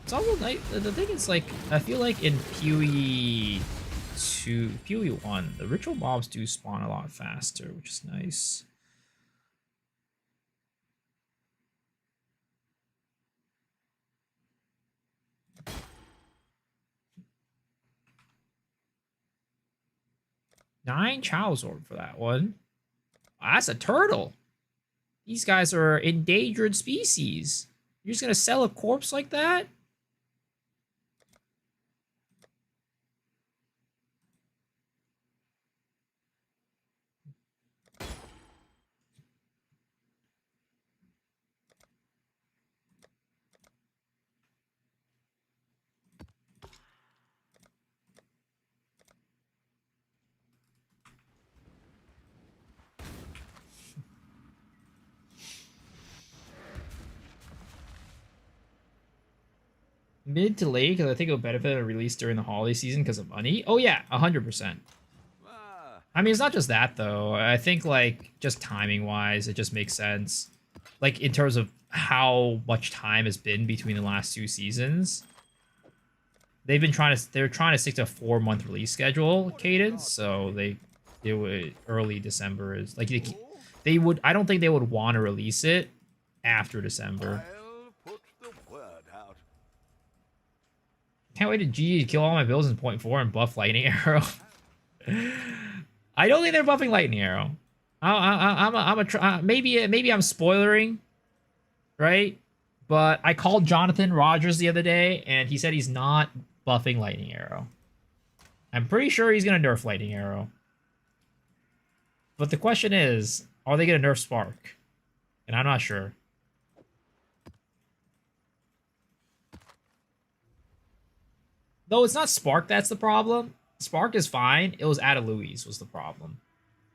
It's almost like, the thing is, like, I feel like in PoE1, the ritual mobs do spawn a lot faster, which is nice. Nine Chow's Orb for that one. Oh, that's a turtle. These guys are endangered species. You're just gonna sell a corpse like that? Mid to late, because I think it'll benefit a release during the holiday season because of money. Oh yeah, 100%. I mean, it's not just that though. I think like just timing wise, it just makes sense. Like in terms of how much time has been between the last 2 seasons. They're trying to stick to a 4-month release schedule cadence, so they do it early December is like they would. I don't think they would want to release it after December. I'll put the word out. Can't wait to G kill all my builds in 0.4 and buff Lightning Arrow. I don't think they're buffing Lightning Arrow. Maybe I'm spoilering, right? But I called Jonathan Rogers the other day, and he said he's not buffing Lightning Arrow. I'm pretty sure he's gonna nerf Lightning Arrow. But the question is, are they gonna nerf Spark? And I'm not sure. No, it's not Spark that's the problem. Spark is fine. It was Adaluis was the problem.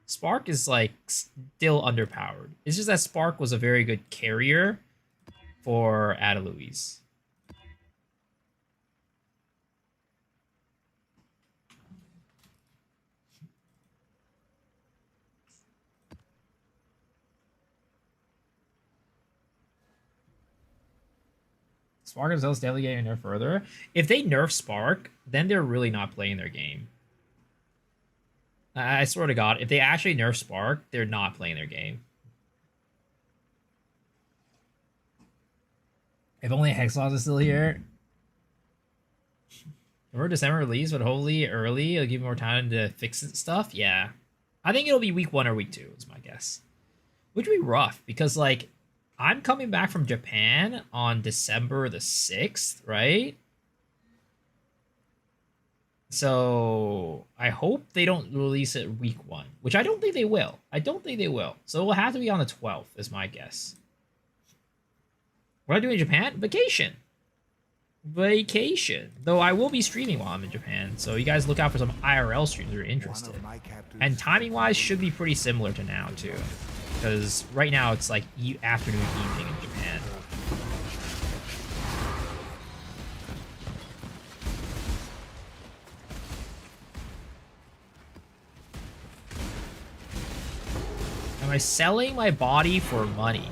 Spark is, like, still underpowered. It's just that Spark was a very good carrier for Adaluis. Spark themselves definitely getting nerfed further. If they nerf Spark, then they're really not playing their game. I swear to God, if they actually nerf Spark, they're not playing their game. If only Hexloss is still here. Or December release, but hopefully early. It'll give more time to fix stuff. Yeah. I think it'll be week 1 or week 2 is my guess. Which would be rough because, like, I'm coming back from Japan on December the 6th, right? So I hope they don't release it week 1, which I don't think they will. I don't think they will. So it will have to be on the 12th, is my guess. What do I do in Japan? Vacation. Vacation. Though I will be streaming while I'm in Japan, so you guys look out for some IRL streams if you're interested. And timing-wise, should be pretty similar to now, too. Because right now, it's like afternoon, evening in Japan. Am I selling my body for money?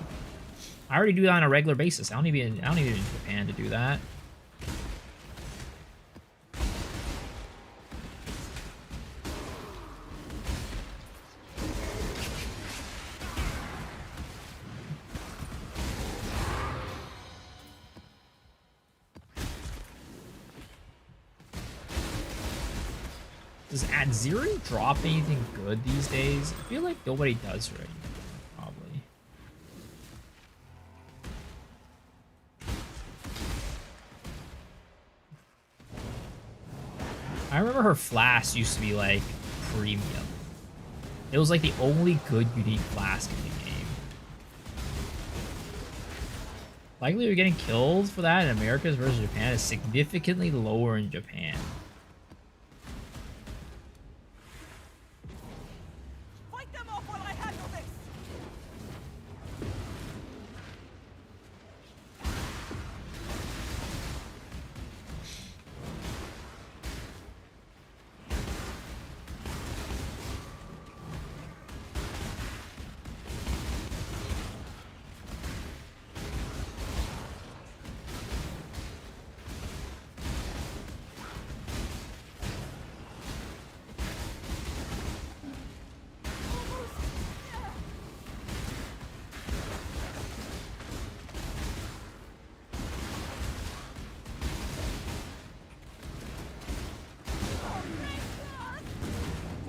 I already do that on a regular basis. I don't even in Japan to do that. Does Adziri drop anything good these days? I feel like nobody does right now, probably. I remember her flask used to be like premium. It was like the only good unique flask in the game. Likelihood of getting killed for that in Americas versus Japan is significantly lower in Japan.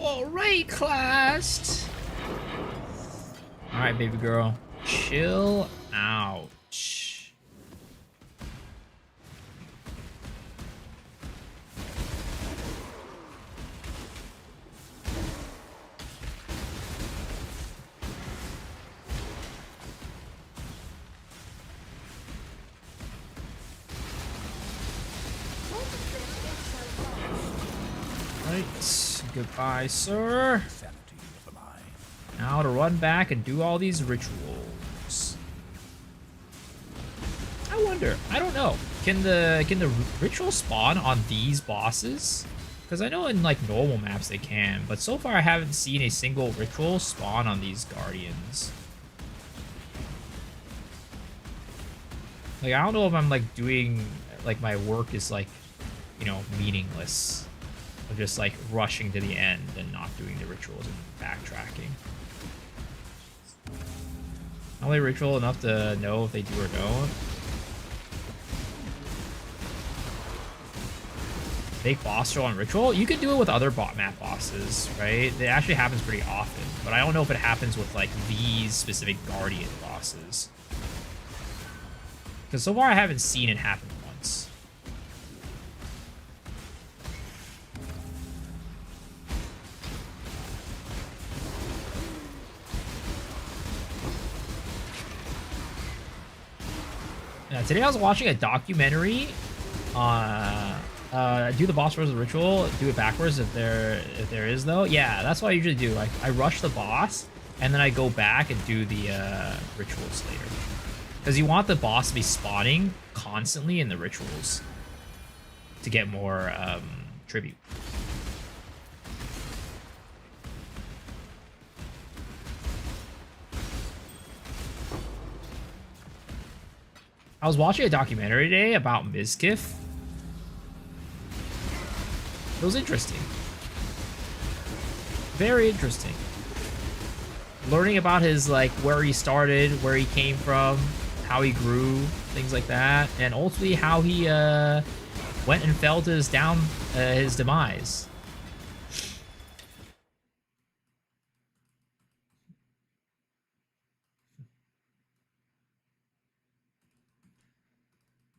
Alright, class. Alright, baby girl. Chill out. Goodbye, sir. Now to run back and do all these rituals. I wonder. I don't know. Can the ritual spawn on these bosses? Because I know in like normal maps they can, but so far I haven't seen a single ritual spawn on these guardians. Like I don't know if I'm like doing like my work is like, you know, meaningless. Of just like rushing to the end and not doing the rituals and backtracking. Not really ritual enough to know if they do or don't. Fake boss roll on ritual? You can do it with other bot map bosses, right? It actually happens pretty often, but I don't know if it happens with like these specific guardian bosses. Because so far I haven't seen it happen once. Today I was watching a documentary on do the boss versus the ritual, do it backwards if there is though. Yeah, that's what I usually do. I rush the boss and then I go back and do the rituals later. Because you want the boss to be spawning constantly in the rituals to get more tribute. I was watching a documentary today about Mizkif. It was interesting. Very interesting. Learning about his, like, where he started, where he came from, how he grew, things like that, and ultimately how he went and fell to his demise.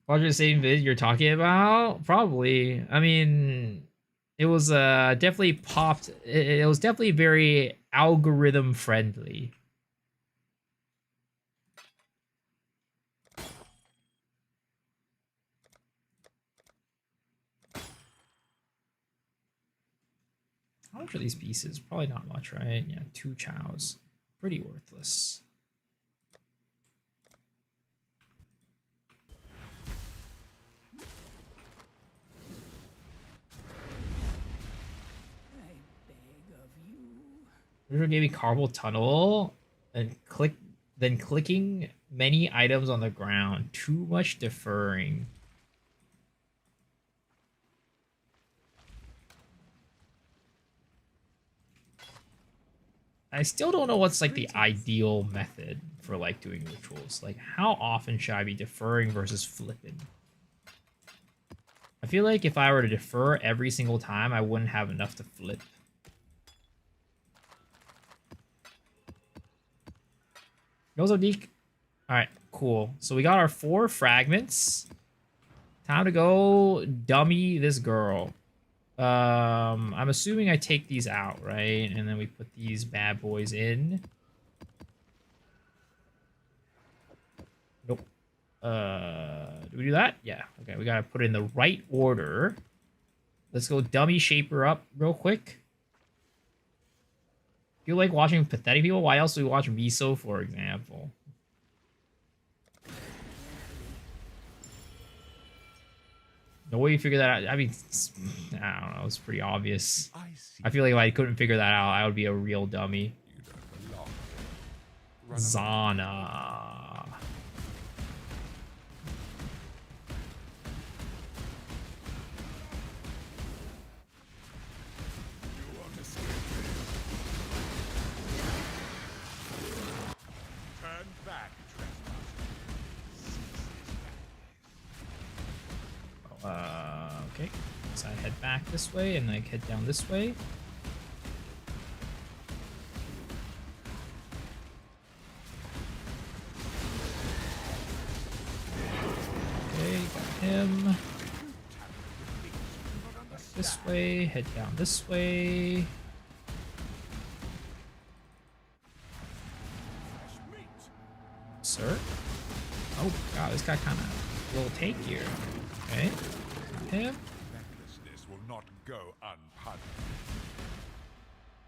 Watching the same vid you're talking about? Probably. I mean, It was definitely popped. It was definitely very algorithm friendly. How much are these pieces? Probably not much, right? Yeah, 2 chows. Pretty worthless. User gave me carpal tunnel and then clicking many items on the ground. Too much deferring. I still don't know what's like the ideal method for like doing rituals. Like how often should I be deferring versus flipping? I feel like if I were to defer every single time, I wouldn't have enough to flip. Goes up, Deke. Alright, cool. So we got our 4 fragments. Time to go dummy this girl. I'm assuming I take these out, right? And then we put these bad boys in. Nope. Do we do that? Yeah. Okay, we gotta put it in the right order. Let's go dummy shaper up real quick. If you like watching pathetic people, why else do we watch Miso, for example? The way you figure that out, I mean, I don't know, it's pretty obvious. I feel like if I couldn't figure that out, I would be a real dummy. Zana. Okay. So I head back this way and I head down this way. Okay, got him. Back this way, head down this way. Sir? Oh god, this guy kind of a little tankier. Okay, got him. Will not go unpunished.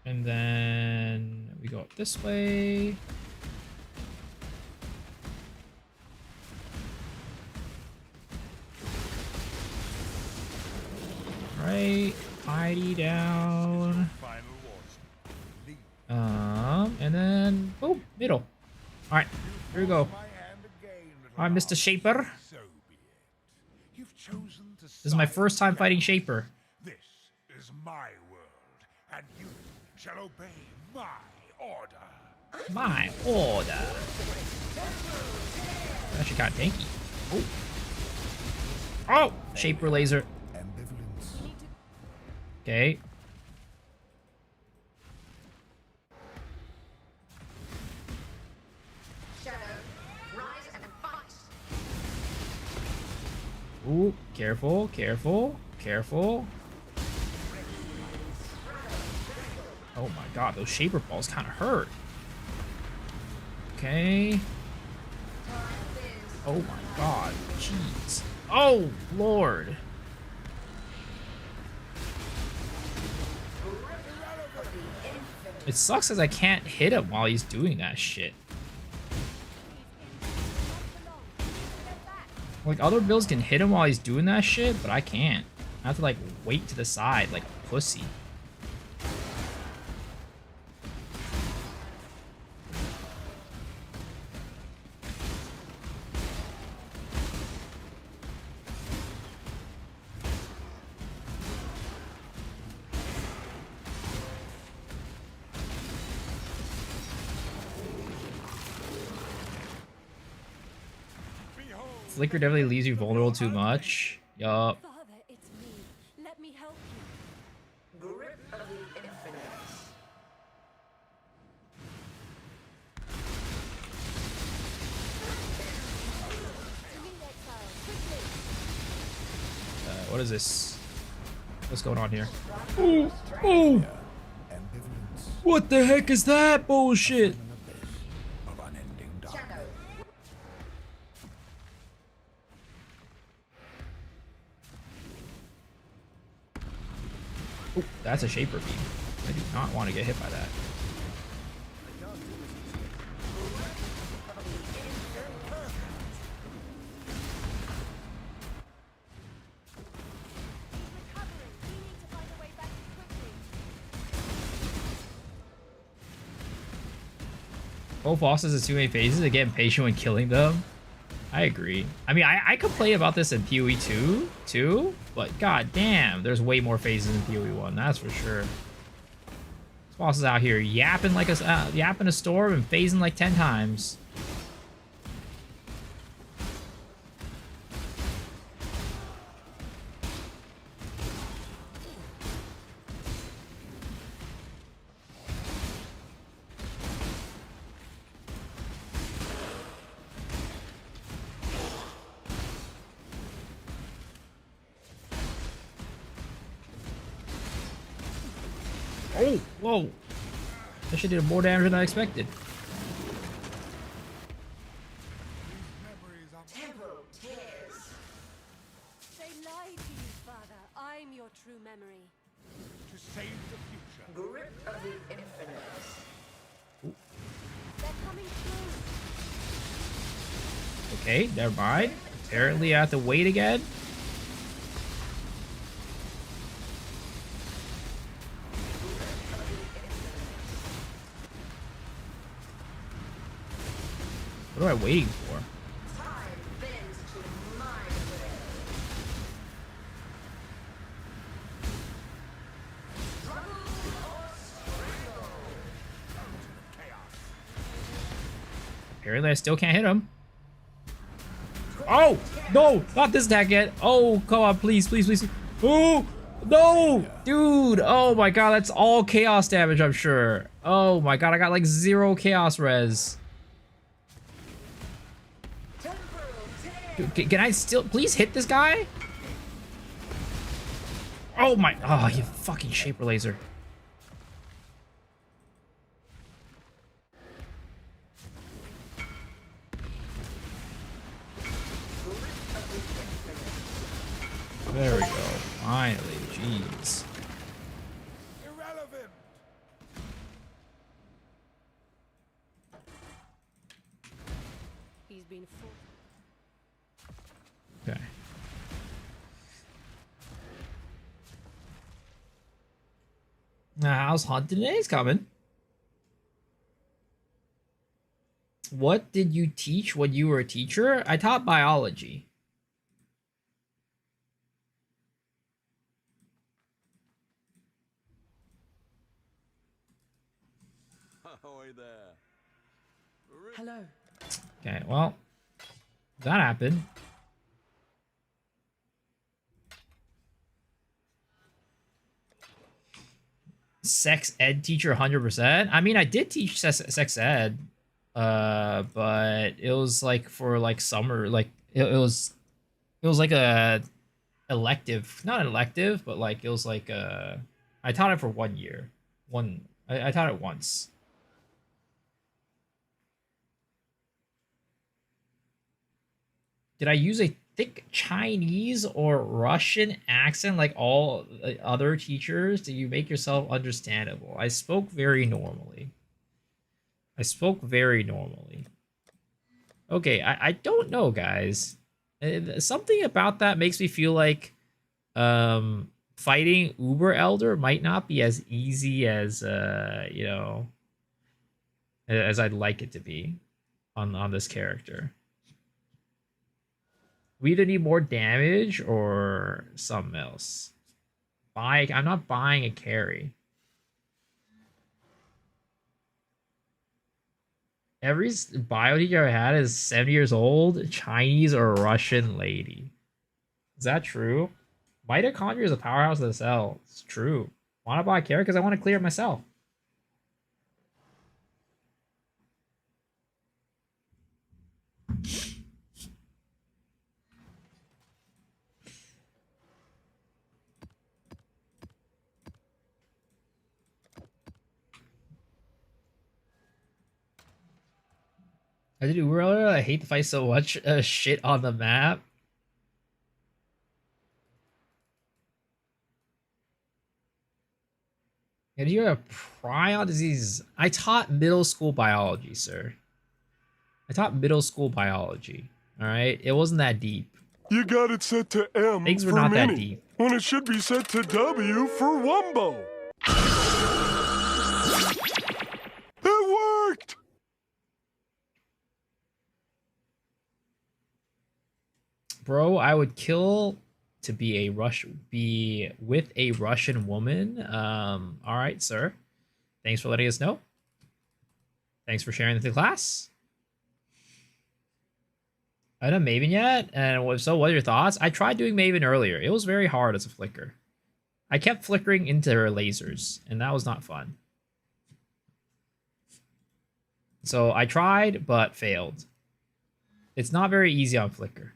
And then we go up this way. Right, Heidi down. And then boom, middle. All right, here we go. All right, Mr. Shaper. This is my first time fighting Shaper. This is my world, and you shall obey my order. My order. Actually kind of tanky. Oh. Oh, Shaper laser. Okay. Ooh, careful, careful, careful. Oh my god, those Shaper balls kind of hurt. Okay. Oh my god, jeez. Oh, Lord. It sucks as I can't hit him while he's doing that shit. Like, other builds can hit him while he's doing that shit, but I can't. I have to, like, wait to the side like a pussy. Flicker definitely leaves you vulnerable too much. Yup. Father, it's me. Let me help you. Grip of the infinite. What is this? What's going on here? Oh, oh! What the heck is that bullshit? Of unending darkness. Oh, that's a Shaper beam. I do not want to get hit by that. Both bosses in 2A phases and get impatient when killing them. I agree. I mean, I complain about this in PoE 2 too, but god damn, there's way more phases in PoE 1, that's for sure. This boss is out here yapping like a yapping a storm and phasing like 10 times. Oh, whoa. That shit did more damage than I expected. Temporal tears. They lied to you, Father. I'm your true memory. To save the future. Grip of the infinite. They're coming through. Okay, never mind. Apparently I have to wait again. What am I waiting for? Time bends to my will. Struggle or strangle. Apparently I still can't hit him. Oh! No! Not this attack yet! Oh, come on, please, please, please. Oh! No! Dude! Oh my god, that's all chaos damage, I'm sure. Oh my god, I got like 0 chaos res. Dude, can I still please hit this guy? Oh my, oh, you fucking Shaper laser. There we go, finally, jeez. Irrelevant. He's been fought. Okay. How's hunting today's coming? What did you teach when you were a teacher? I taught biology. Ahoy there. Hello. Okay, well, that happened. Sex ed teacher 100%. I mean, I did teach sex ed, but it was like for like summer, like it was like a elective, not an elective, but like it was like I taught it for 1 year. I taught it once. Did I use a thick Chinese or Russian accent like all other teachers? Do you make yourself understandable? I spoke very normally. I spoke very normally. Okay, I don't know, guys. Something about that makes me feel like fighting Uber Elder might not be as easy as you know, as I'd like it to be on this character. We either need more damage or something else. I'm not buying a carry. Every bio teacher I had is 70 years old, Chinese or Russian lady. Is that true? Mitochondria is a powerhouse of the cell. It's true. Want to buy a carry because I want to clear it myself. I did earlier. I hate the fight so much. Shit on the map. And you have prion disease. I taught middle school biology, sir. I taught middle school biology. All right, it wasn't that deep. You got it set to M Things were for not that mini, deep. when it should be set to W for Wumbo. It worked! Bro, I would kill to be with a Russian woman. All right, sir. Thanks for letting us know. Thanks for sharing with the class. I done Maven yet? And so what are your thoughts? I tried doing Maven earlier. It was very hard as a flicker. I kept flickering into her lasers, and that was not fun. So I tried, but failed. It's not very easy on flicker.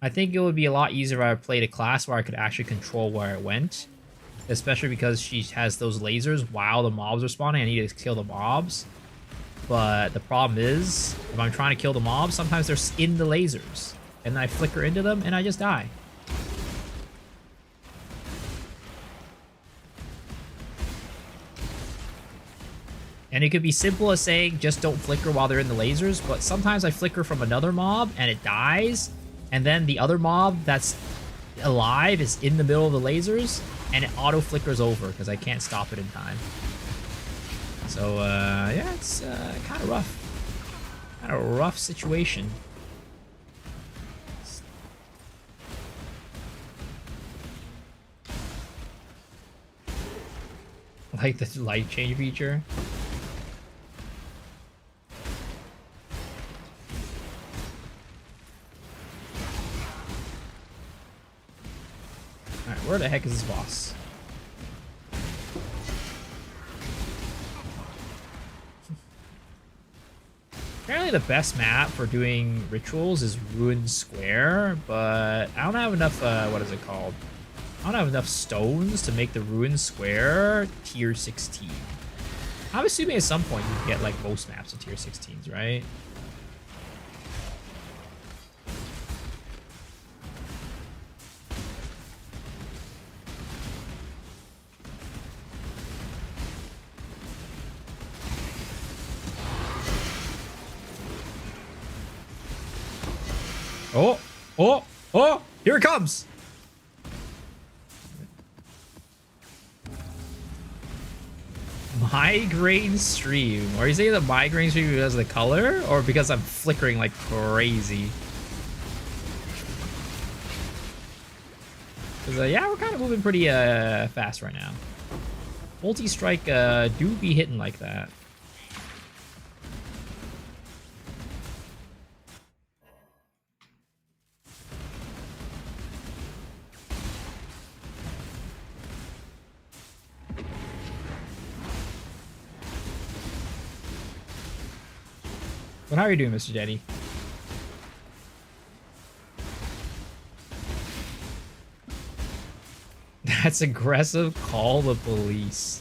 I think it would be a lot easier if I played a class where I could actually control where it went. Especially because she has those lasers while the mobs are spawning. I need to kill the mobs. But the problem is, if I'm trying to kill the mobs, sometimes they're in the lasers. And I flicker into them, and I just die. And it could be simple as saying, just don't flicker while they're in the lasers. But sometimes I flicker from another mob, and it dies. And then the other mob that's alive is in the middle of the lasers, and it auto flickers over because I can't stop it in time. So yeah, it's kind of rough situation. Like the light change feature. Alright, where the heck is this boss? Apparently the best map for doing rituals is Ruin Square, but I don't have enough, what is it called? I don't have enough stones to make the Ruin Square tier 16. I'm assuming at some point you can get like most maps to tier 16s, right? Oh, oh, oh, here it comes. Migraine stream. Are you saying the migraine stream because of the color or because I'm flickering like crazy? Because, yeah, we're kind of moving pretty fast right now. Multi-strike do be hitting like that. But how are you doing, Mr. Denny? That's aggressive. Call the police.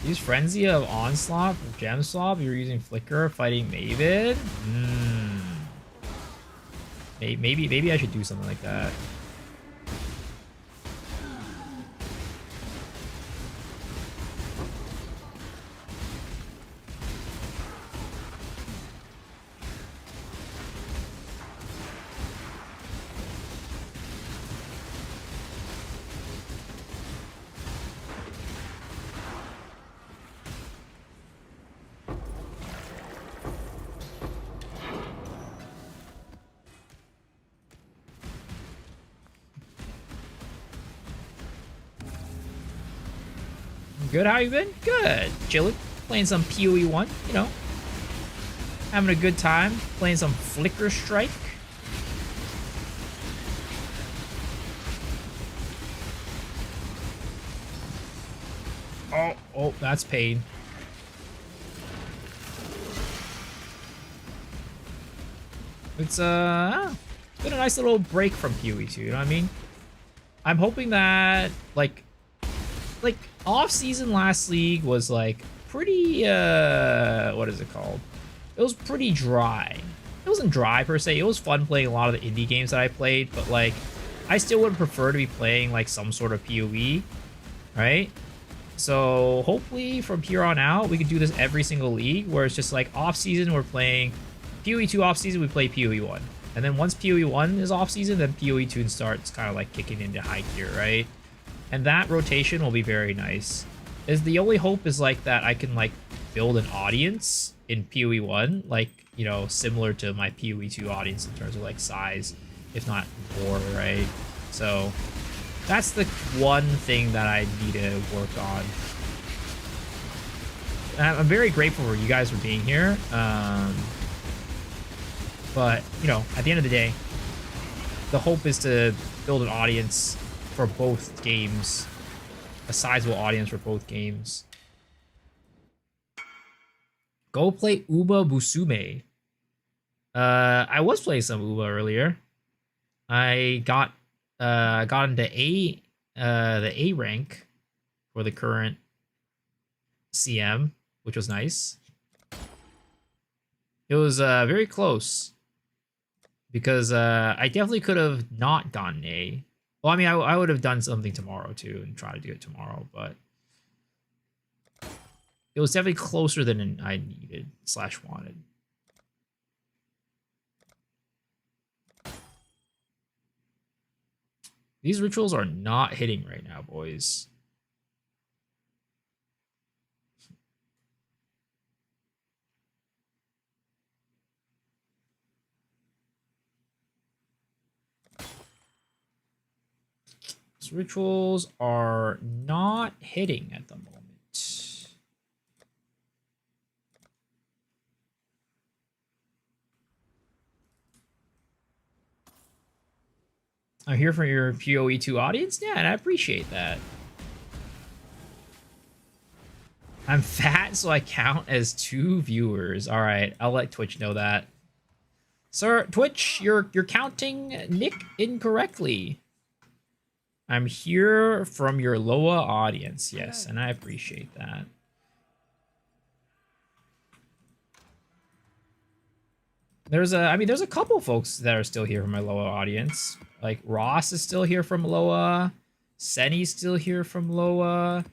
Use Frenzy of Onslaught, Gem Swap. You're using Flicker, fighting Maven. Maybe I should do something like that. Good, how you been? Good. Chilling. Playing some PoE 1, you know. Having a good time. Playing some Flicker Strike. Oh, that's pain. It's been a nice little break from PoE 2, you know what I mean? I'm hoping that, like off season last league was like pretty what is it called? It was pretty dry. It wasn't dry per se. It was fun playing a lot of the indie games that I played, but like I still would prefer to be playing like some sort of PoE, right? So hopefully from here on out we can do this every single league where it's just like off season we're playing PoE 2, off season we play PoE 1. And then once PoE 1 is off season, then PoE 2 starts kind of like kicking into high gear, right? And that rotation will be very nice. Is the only hope is like that I can like build an audience in PoE 1, like, you know, similar to my PoE 2 audience in terms of like size, if not more, right? So that's the one thing that I need to work on. I'm very grateful for you guys for being here. But, you know, at the end of the day, the hope is to build an audience for both games. A sizable audience for both games. Go play Uba Busume. I was playing some Uba earlier. I got into the A rank for the current CM, which was nice. It was very close because I definitely could have not gotten A. Well, I mean, I would have done something tomorrow too and try to do it tomorrow, but it was definitely closer than I needed / wanted. These rituals are not hitting right now, boys. These rituals are not hitting at the moment. I'm here for your PoE2 audience? Yeah, and I appreciate that. I'm fat, so I count as 2 viewers. All right, I'll let Twitch know that. Sir, Twitch, you're counting Nick incorrectly. I'm here from your Loa audience, yes, and I appreciate that. There's a couple folks that are still here from my Loa audience. Like Ross is still here from Loa. Senny's still here from Loa.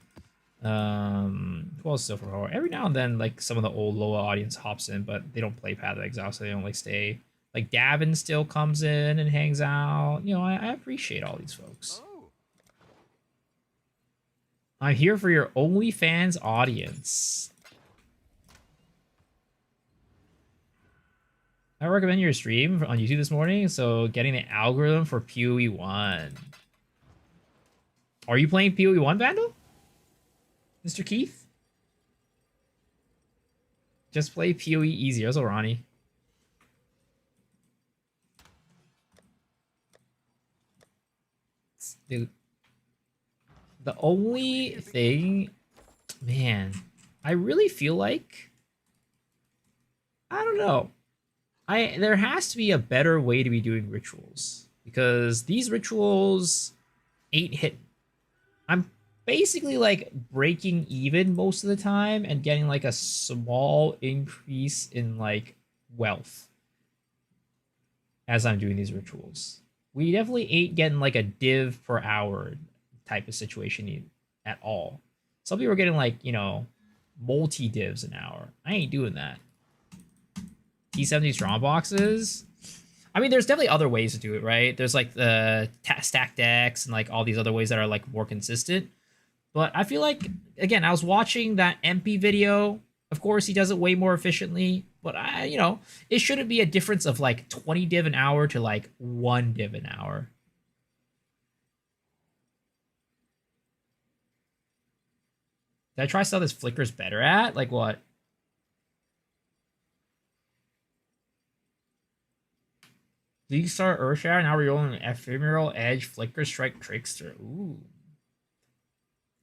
Who else is still from Loa? Every now and then, like some of the old Loa audience hops in, but they don't play Path of Exile, so they don't like stay. Like Davin still comes in and hangs out. You know, I appreciate all these folks. I'm here for your OnlyFans audience. I recommend your stream on YouTube this morning, so getting the algorithm for PoE 1. Are you playing PoE 1, Vandal? Mr. Keith? Just play PoE easy. Also, Ronnie. Dude. The only thing... Man, I really feel like... I don't know. There has to be a better way to be doing rituals, because these rituals ain't hitting. I'm basically like breaking even most of the time and getting like a small increase in like wealth as I'm doing these rituals. We definitely ain't getting like a div per hour type of situation at all. Some people are getting like, you know, multi divs an hour. I ain't doing that. T70 strong boxes. I mean, there's definitely other ways to do it, right? There's like the stack decks and like all these other ways that are like more consistent. But I feel like, again, I was watching that MP video. Of course, he does it way more efficiently. But you know, it shouldn't be a difference of like 20 div an hour to like 1 div an hour. Did I try stuff this Flicker's better at? Like what? League Star Urshadow, now we're rolling an Ephemeral Edge, Flicker, Strike, Trickster. Ooh.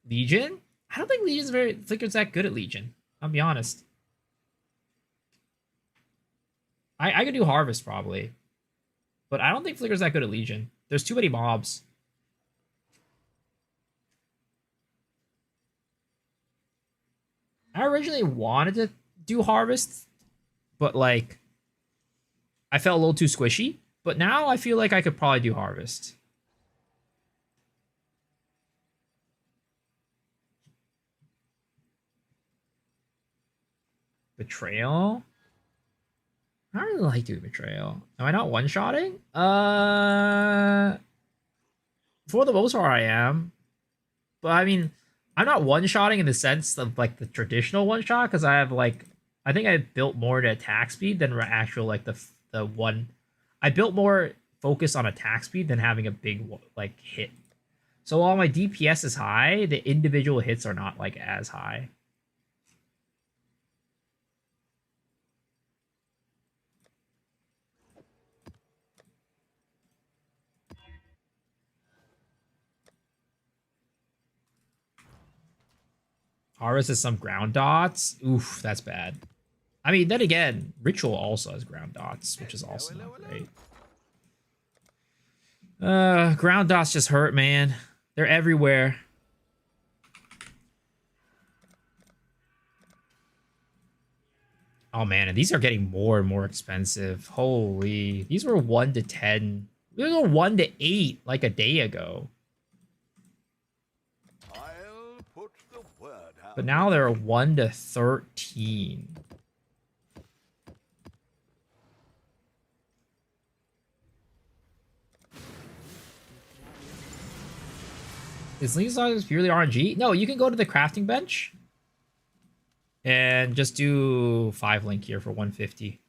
Legion? I don't think Flicker's that good at Legion. I'll be honest. I could do Harvest probably. But I don't think Flicker's that good at Legion. There's too many mobs. I originally wanted to do harvest, but like I felt a little too squishy. But now I feel like I could probably do harvest. Betrayal? I don't really like doing betrayal. Am I not one-shotting? For the most part I am. But I mean, I'm not one-shotting in the sense of like the traditional one-shot, because I have like, I think I built more to attack speed than actual like the one. I built more focus on attack speed than having a big like hit. So while my DPS is high, the individual hits are not like as high. Harvest is some ground dots. Oof, that's bad. I mean, then again, Ritual also has ground dots, which is also not great. Ground dots just hurt, man. They're everywhere. Oh man, and these are getting more and more expensive. Holy, these were 1 to 10. These were 1 to 8 like a day ago. I'll put the word out. But now they're 1 to 13. Is League Songs purely RNG? No, you can go to the crafting bench and just do 5 link here for 150.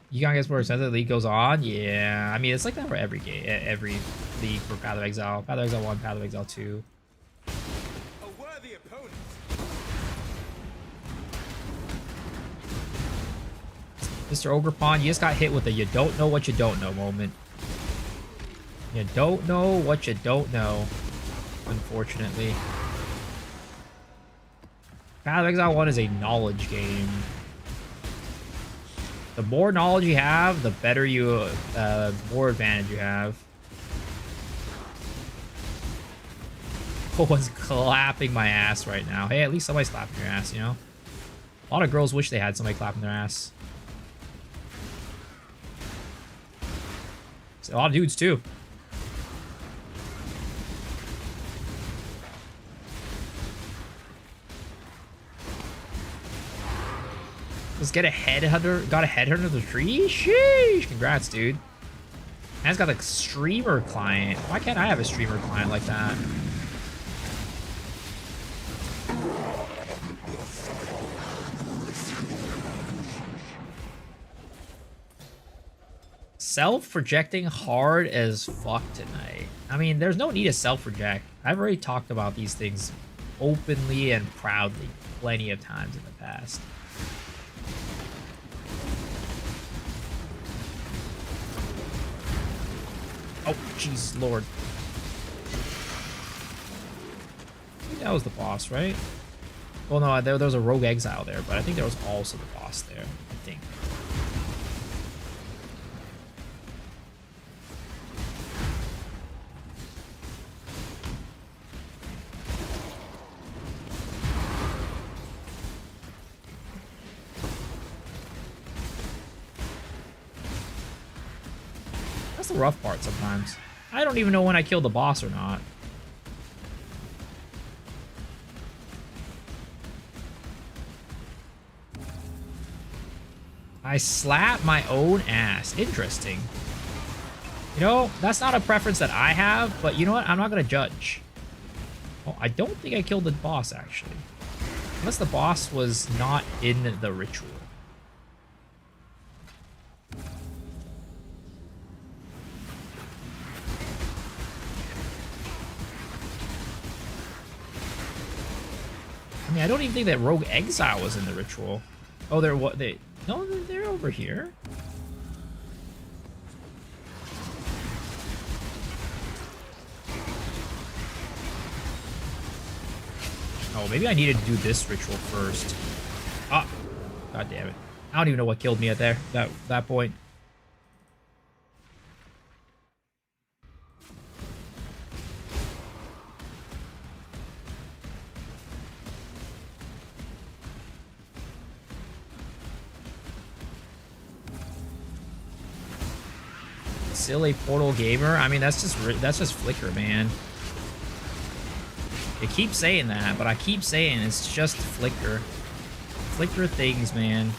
You can't get more expensive. The league goes on. Yeah, I mean it's like that for every game, every league for Path of Exile. Path of Exile 1, Path of Exile 2. A worthy opponent. Mr. Ogrepon, you just got hit with a you don't know what you don't know moment. You don't know what you don't know, unfortunately. Path of Exile 1 is a knowledge game. The more knowledge you have, the better you, more advantage you have. No one's clapping my ass right now. Hey, at least somebody's clapping your ass, you know? A lot of girls wish they had somebody clapping their ass. A lot of dudes, too. Let's get a headhunter. Got a headhunter in the tree? Sheesh. Congrats, dude. Man's got a streamer client. Why can't I have a streamer client like that? Self-projecting hard as fuck tonight. I mean, there's no need to self-project. I've already talked about these things openly and proudly plenty of times in the past. Oh, jeez, Lord. I think that was the boss, right? Well, no, there was a rogue exile there, but I think there was also the boss there, I think. That's the rough part sometimes. I don't even know when I killed the boss or not. I slap my own ass. Interesting. You know, that's not a preference that I have, but you know what? I'm not going to judge. Oh, I don't think I killed the boss, actually. Unless the boss was not in the ritual. I mean, I don't even think that Rogue Exile was in the ritual. Oh, they're what? No, they're over here. Oh, maybe I needed to do this ritual first. Ah, god damn it! I don't even know what killed me at that point. Still a Portal gamer? I mean, that's just Flicker, man. They keep saying that, but I keep saying it's just Flicker. Flicker things, man.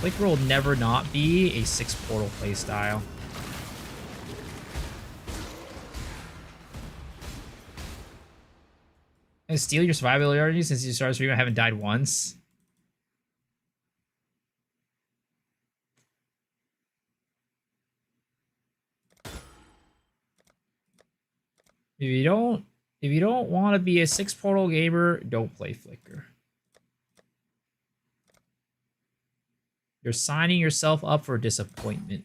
Flicker will never not be a 6 Portal playstyle. And steal your survivability already since you started streaming. I haven't died once. If you don't want to be a 6 Portal gamer, don't play Flicker. You're signing yourself up for disappointment.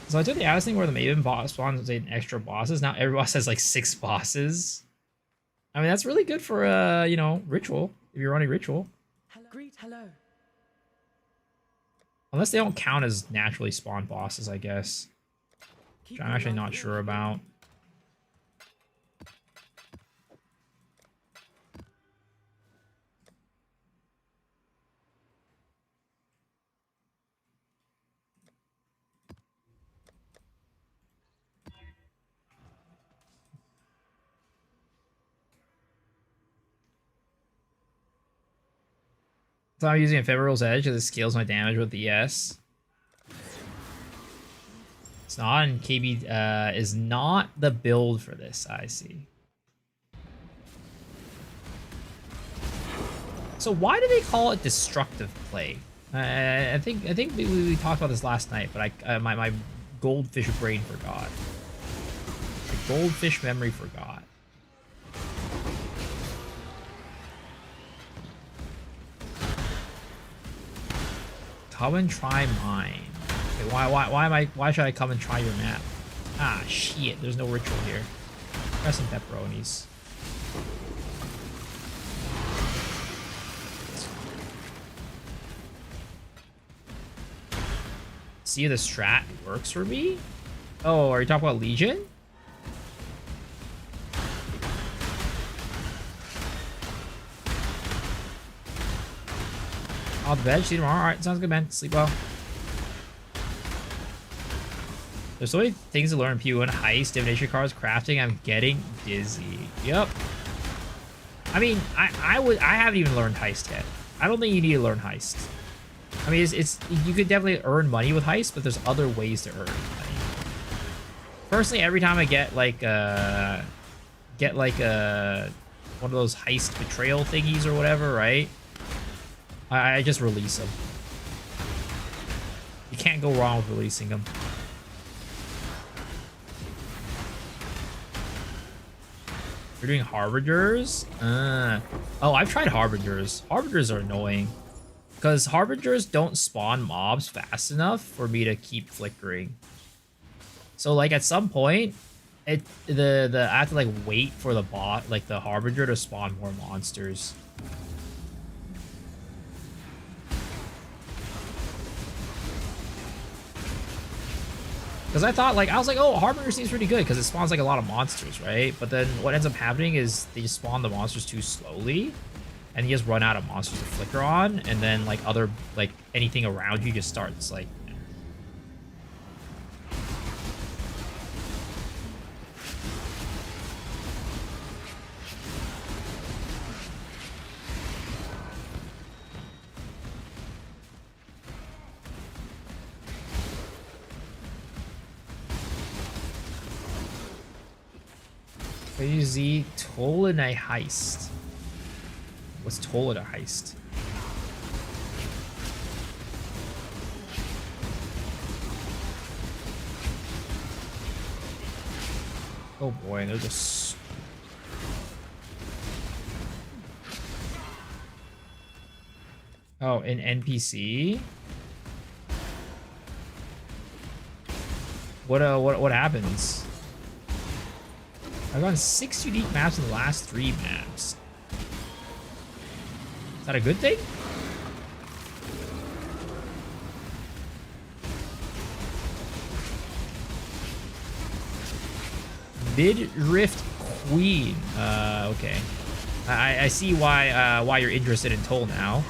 So I did the Atlas thing where the Maven boss spawns in extra bosses. Now every boss has like 6 bosses. I mean, that's really good for, you know, Ritual. If you're running Ritual. Hello. Unless they don't count as naturally spawned bosses, I guess. Which I'm actually not sure about. So I'm using Ephemeral's Edge because it scales my damage with the ES. It's not, and KB is not the build for this, I see. So why do they call it destructive play? I think we talked about this last night, but my goldfish brain forgot. The goldfish memory forgot. Come and try mine. Okay, why should I come and try your map? Ah, shit, there's no ritual here. Try some pepperonis. See, the strat works for me? Oh, are you talking about Legion? Off the bed, see you tomorrow. Alright, sounds good, man. Sleep well. There's so many things to learn in PO1. Heist, divination cards, crafting. I'm getting dizzy. Yep. I mean, I haven't even learned heist yet. I don't think you need to learn heist. I mean, it's you could definitely earn money with heist, but there's other ways to earn money. Personally, every time I get like one of those heist betrayal thingies or whatever, right? I just release them. You can't go wrong with releasing them. You're doing Harbingers? Oh, I've tried Harbingers. Harbingers are annoying. Because Harbingers don't spawn mobs fast enough for me to keep flickering. So, like, at some point, I have to, like, wait for the bot, like, the Harbinger to spawn more monsters. Because I was like, oh, Harbinger seems pretty good because it spawns like a lot of monsters, right? But then what ends up happening is they just spawn the monsters too slowly, and you just run out of monsters to flicker on, and then like anything around you just starts like. Crazy Tolina heist. What's Tolina heist? Oh boy, they're just. Oh, an NPC. What happens? I've gotten 6 unique maps in the last 3 maps. Is that a good thing? Midriff Queen. Okay. I see why you're interested in Toll now.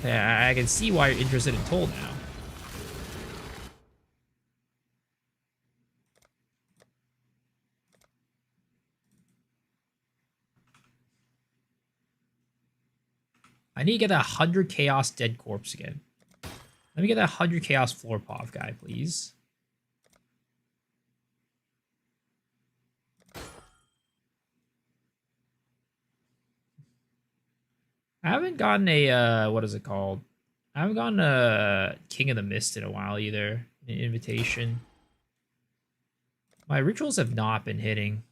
Yeah, I can see why you're interested in Toll now. I need to get that 100 Chaos Dead Corpse again. Let me get that 100 Chaos Floor Pov guy, please. I haven't gotten a, what is it called? I haven't gotten a King of the Mist in a while either. An invitation. My rituals have not been hitting.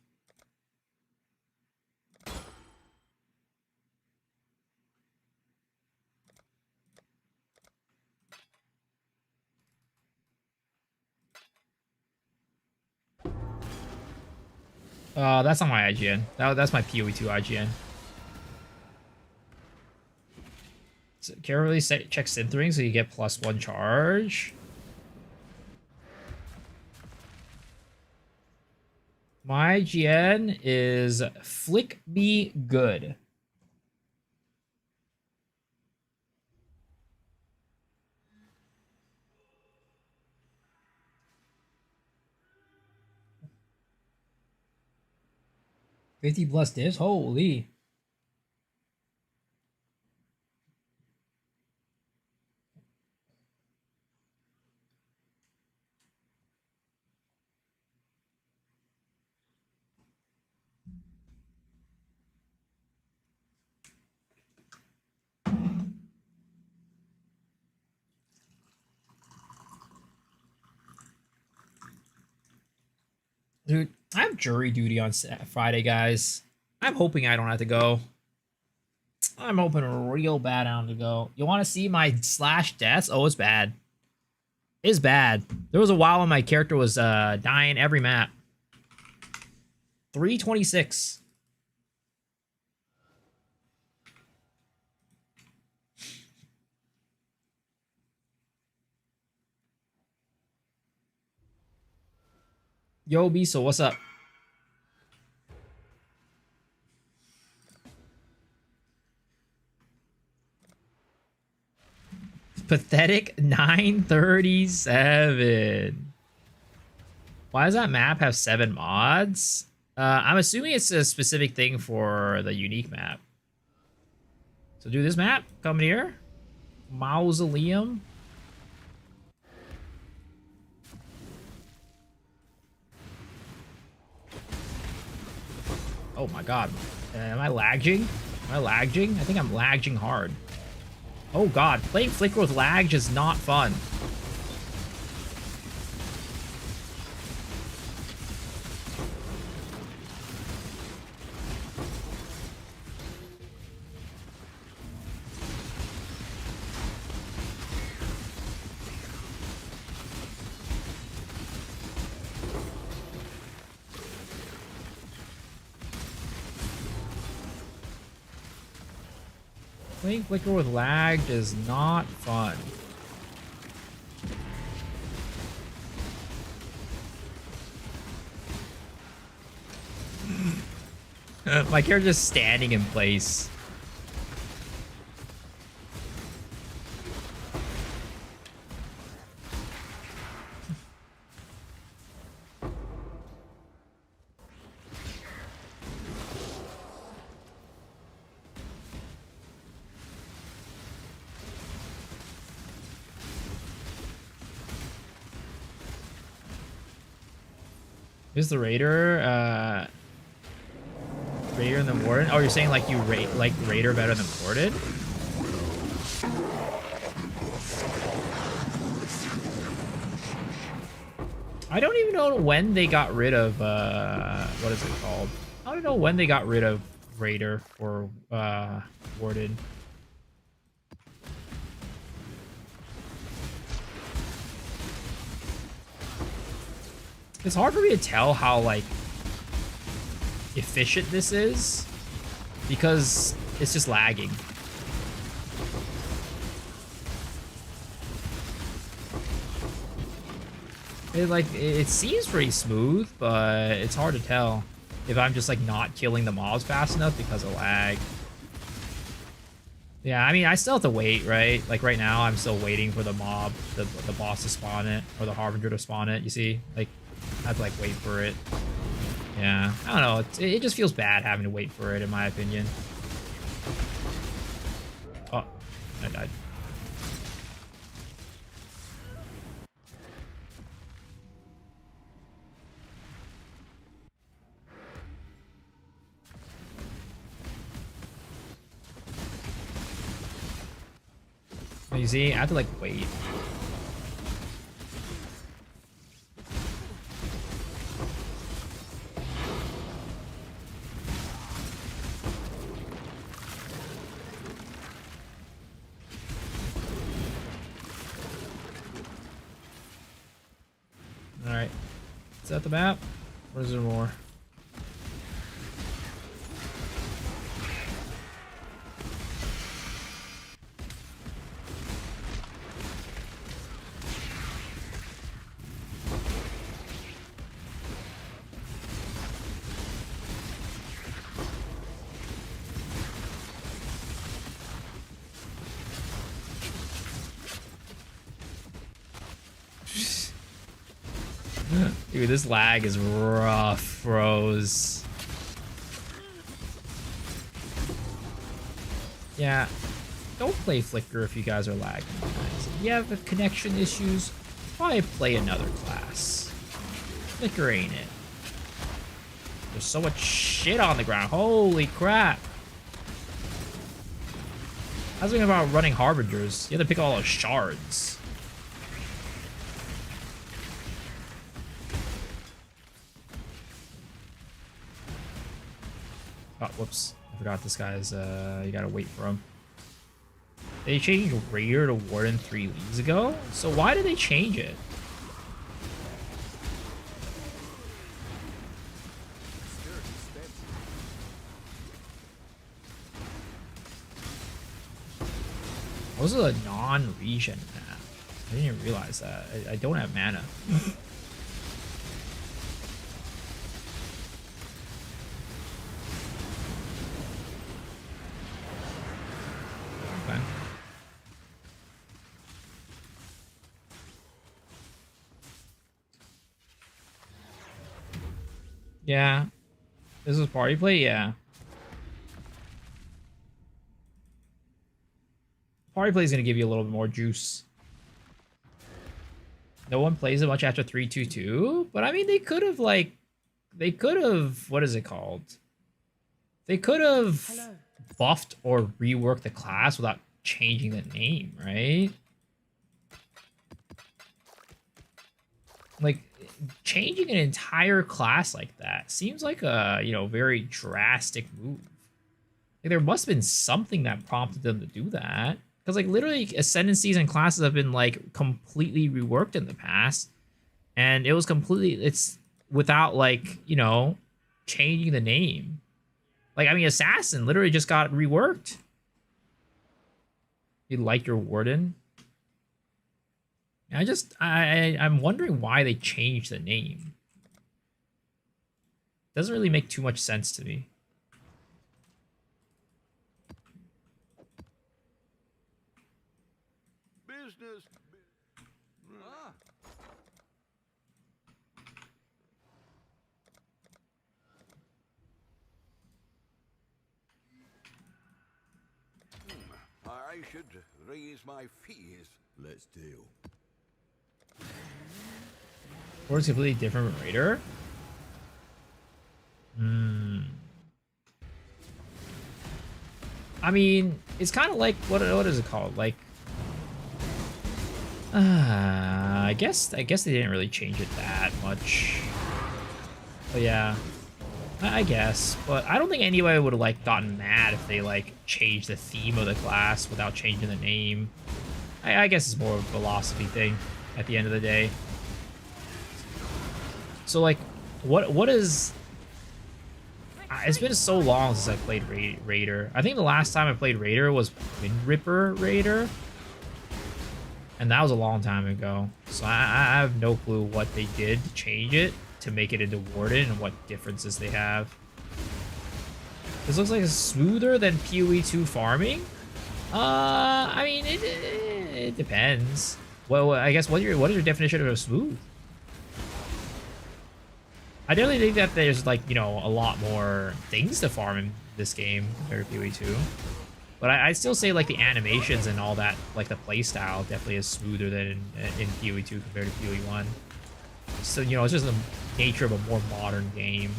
That's not my IGN. That's my PoE2 IGN. So carefully check synthering so you get +1 charge. My IGN is Flick Me Good. +50 divs? Holy. Dude, I have jury duty on Friday, guys. I'm hoping I don't have to go. I'm hoping real bad I don't have to go. You want to see my slash deaths? Oh, it's bad. It's bad. There was a while when my character was dying every map. 326. Yo, Biso, what's up? Pathetic 937. Why does that map have 7 mods? I'm assuming it's a specific thing for the unique map. So do this map. Come here. Mausoleum. Oh my god. Am I lagging? Am I lagging? I think I'm lagging hard. Oh god, playing Flicker with lag is not fun. Playing Flicker with lag is not fun. My character's standing in place. Who's the Raider? Raider and the Warden? Oh, you're saying like you like Raider better than Warden? I don't even know when they got rid of what is it called? I don't know when they got rid of Raider or Warden. It's hard for me to tell how, like, efficient this is because it's just lagging. It seems pretty smooth, but it's hard to tell if I'm just like not killing the mobs fast enough because of lag. Yeah, I mean, I still have to wait, right? Like right now, I'm still waiting for the mob, the boss to spawn it, or the Harbinger to spawn it, you see? Like, I have to like wait for it. Yeah, I don't know, it just feels bad having to wait for it, in my opinion. Oh, I died. You see, I have to like wait. All right, is that the map, or is there more? Dude, this lag is rough, bros. Yeah, don't play Flicker if you guys are lagging, guys. If you have connection issues, probably play another class. Flicker ain't it. There's so much shit on the ground. Holy crap. I was thinking about running Harbingers. You have to pick all those shards. Oh, whoops. I forgot this guy's, you gotta wait for him. They changed Raider to Warden 3 leagues ago? So why did they change it? Those are a non-regen map. I didn't even realize that. I don't have mana. Okay. Yeah. This is party play? Yeah. Party play is going to give you a little bit more juice. No one plays it much after 3-2-2, but I mean, they could have, what is it called? They could have buffed or reworked the class without changing the name, right? Like, changing an entire class like that seems like a, very drastic move. Like, there must have been something that prompted them to do that. Because, like, literally, ascendancies and classes have been, like, completely reworked in the past. And it was it's without, like, changing the name. Like, I mean, Assassin literally just got reworked. You like your Warden? I'm wondering why they changed the name. Doesn't really make too much sense to me. Business. Ah. I should raise my fees. Let's deal. Or it's a completely different Raider? I mean, it's kind of like, what is it called? Like, I guess they didn't really change it that much. But yeah, I guess. But I don't think anybody would have, like, gotten mad if they, like, changed the theme of the class without changing the name. I guess it's more of a philosophy thing at the end of the day. So, like, what is... It's been so long since I played Raider. I think the last time I played Raider was Wind Ripper Raider. And that was a long time ago. So I have no clue what they did to change it to make it into Warden and what differences they have. This looks like it's smoother than PoE 2 farming. I mean, it depends. Well, I guess what is your definition of smooth? I definitely think that there's like, you know, a lot more things to farm in this game compared to PoE 2. But I still say like the animations and all that, like the playstyle definitely is smoother than in PoE 2 compared to PoE 1. So, you know, it's just the nature of a more modern game.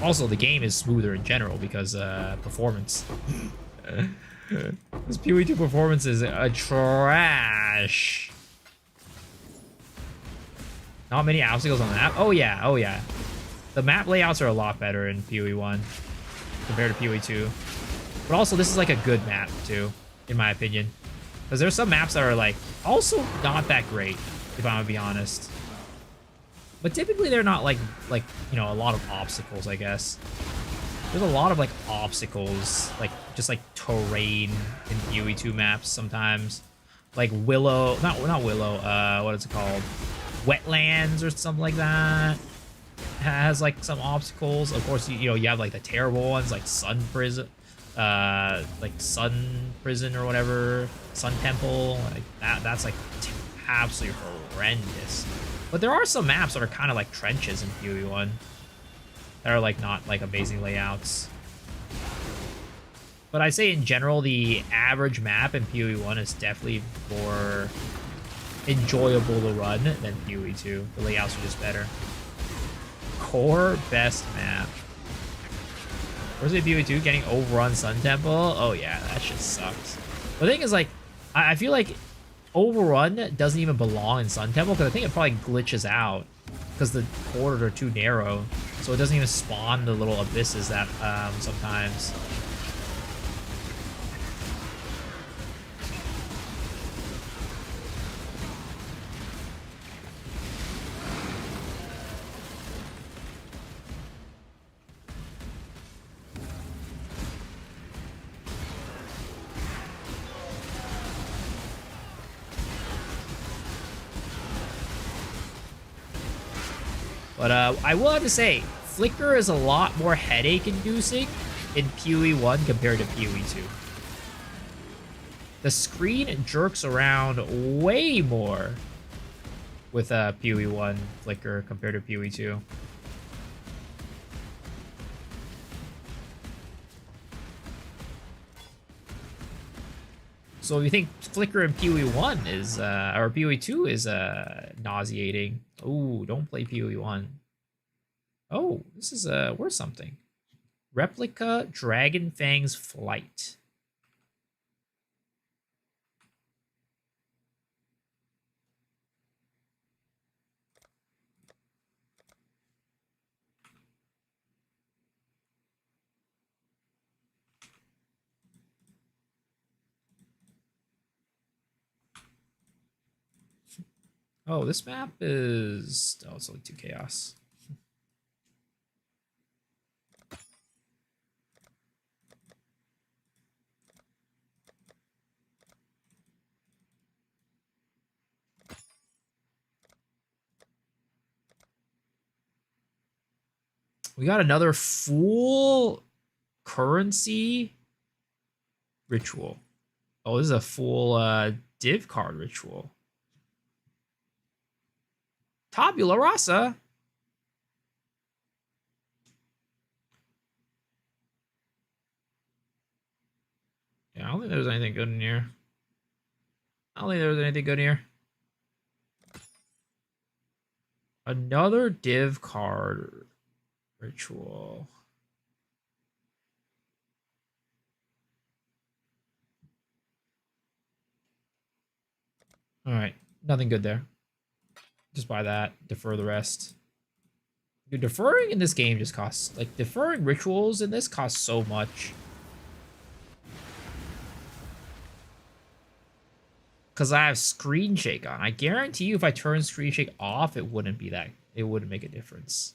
Also, the game is smoother in general because performance. This PoE 2 performance is trash. Not many obstacles on the map. Oh yeah, oh yeah. The map layouts are a lot better in PoE 1 compared to PoE 2. But also, this is like a good map too, in my opinion. Because there's some maps that are like also not that great, if I'm gonna be honest. But typically they're not like you know, a lot of obstacles, I guess. There's a lot of like obstacles, like just like terrain in PoE 2 maps sometimes. Like Willow, not Willow, what is it called? Wetlands or something like that. Has like some obstacles. Of course, you know, you have like the terrible ones like Sun Prison, like Sun Prison or whatever, Sun Temple. Like that's like absolutely horrendous. But there are some maps that are kind of like trenches in PoE 1 that are like not like amazing layouts. But I say in general, the average map in PoE 1 is definitely more enjoyable to run than PoE 2. The layouts are just better. Core best map. Where's the PoE 2 getting overrun Sun Temple? Oh yeah, that shit sucks. The thing is, like, I feel like overrun doesn't even belong in Sun Temple because I think it probably glitches out because the corridors are too narrow, so it doesn't even spawn the little abysses that sometimes. But I will have to say, Flicker is a lot more headache-inducing in PoE 1 compared to PoE 2. The screen jerks around way more with PoE 1 Flicker compared to PoE 2. So if you think Flicker in PoE 1 is, or PoE 2 is nauseating, oh, don't play PoE 1. Oh, this is worth something. Replica Dragon Fang's Flight. Oh, this map is... Oh, it's only 2 chaos. We got another full currency ritual. Oh, this is a full div card ritual. Tabula rasa. Yeah, I don't think there's anything good in here. I don't think there's anything good here. Another div card ritual. All right, nothing good there. Just buy that, defer the rest. Dude, deferring in this game just costs, like, deferring rituals in this costs so much. Because I have screen shake on. I guarantee you if I turn screen shake off, it wouldn't be that, it wouldn't make a difference.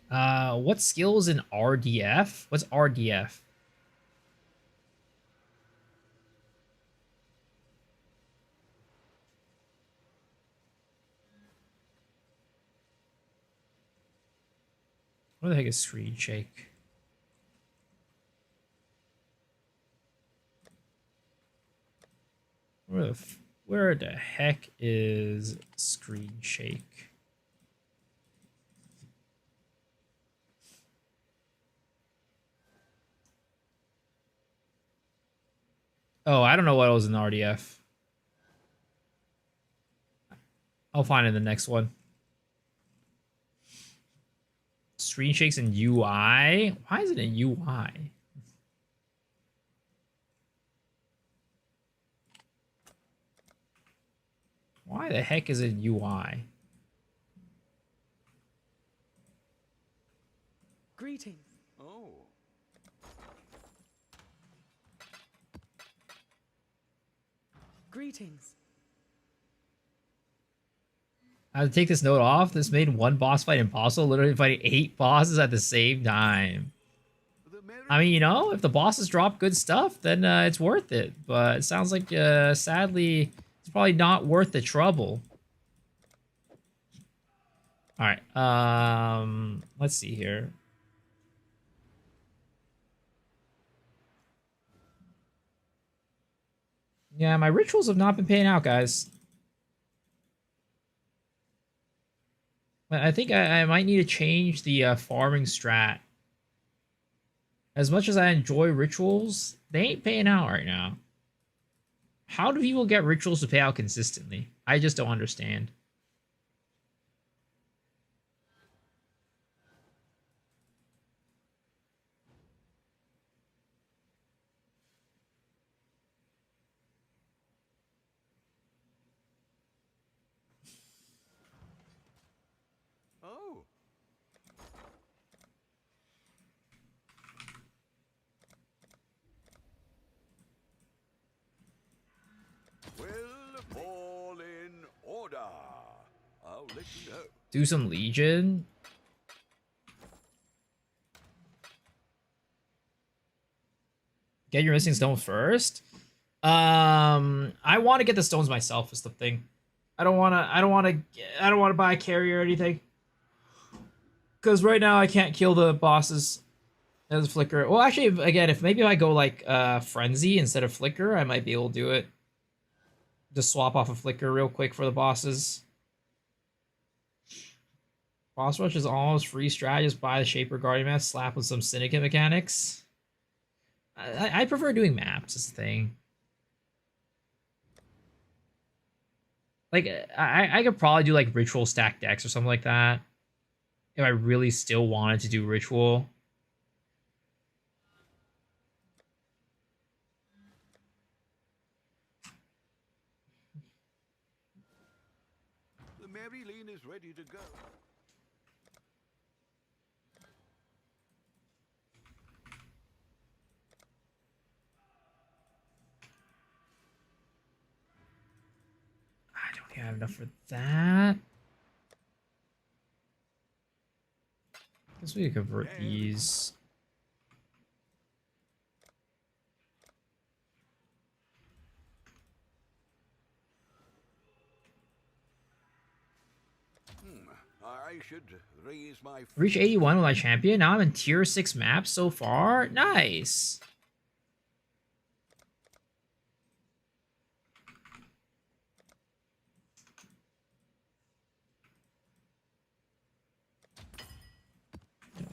What skills in RDF? What's RDF? Where the heck is Screen Shake? Where the heck is Screen Shake? Oh, I don't know what was in RDF. I'll find it in the next one. Screen Shakes in UI? Why is it in UI? Why the heck is it in UI? Greetings. Oh. Greetings. I have to take this note off. This made one boss fight impossible, literally fighting 8 bosses at the same time. I mean, you know, if the bosses drop good stuff, then it's worth it. But it sounds like, sadly, it's probably not worth the trouble. Alright, let's see here. Yeah, my rituals have not been paying out, guys. I think I might need to change the farming strat. As much as I enjoy rituals, they ain't paying out right now. How do people get rituals to pay out consistently? I just don't understand. Oh. Will fall in order. I'll let you know. Do some Legion. Get your missing stone first. I want to get the stones myself. Is the thing. I don't want to buy a carrier or anything. Because right now I can't kill the bosses as Flicker. Well, actually, again, if I go like Frenzy instead of Flicker, I might be able to do it. Just swap off a Flicker real quick for the bosses. Boss Rush is almost free strat. Just buy the Shaper Guardian map, slap with some Syndicate mechanics. I prefer doing maps as a thing. Like, I could probably do like Ritual stack decks or something like that. If I really still wanted to do Ritual. The Maryline is ready to go. I don't think I have enough for that. Guess we could convert these. I should raise my. Reach 81 with my champion. Now I'm in tier 6 maps so far. Nice.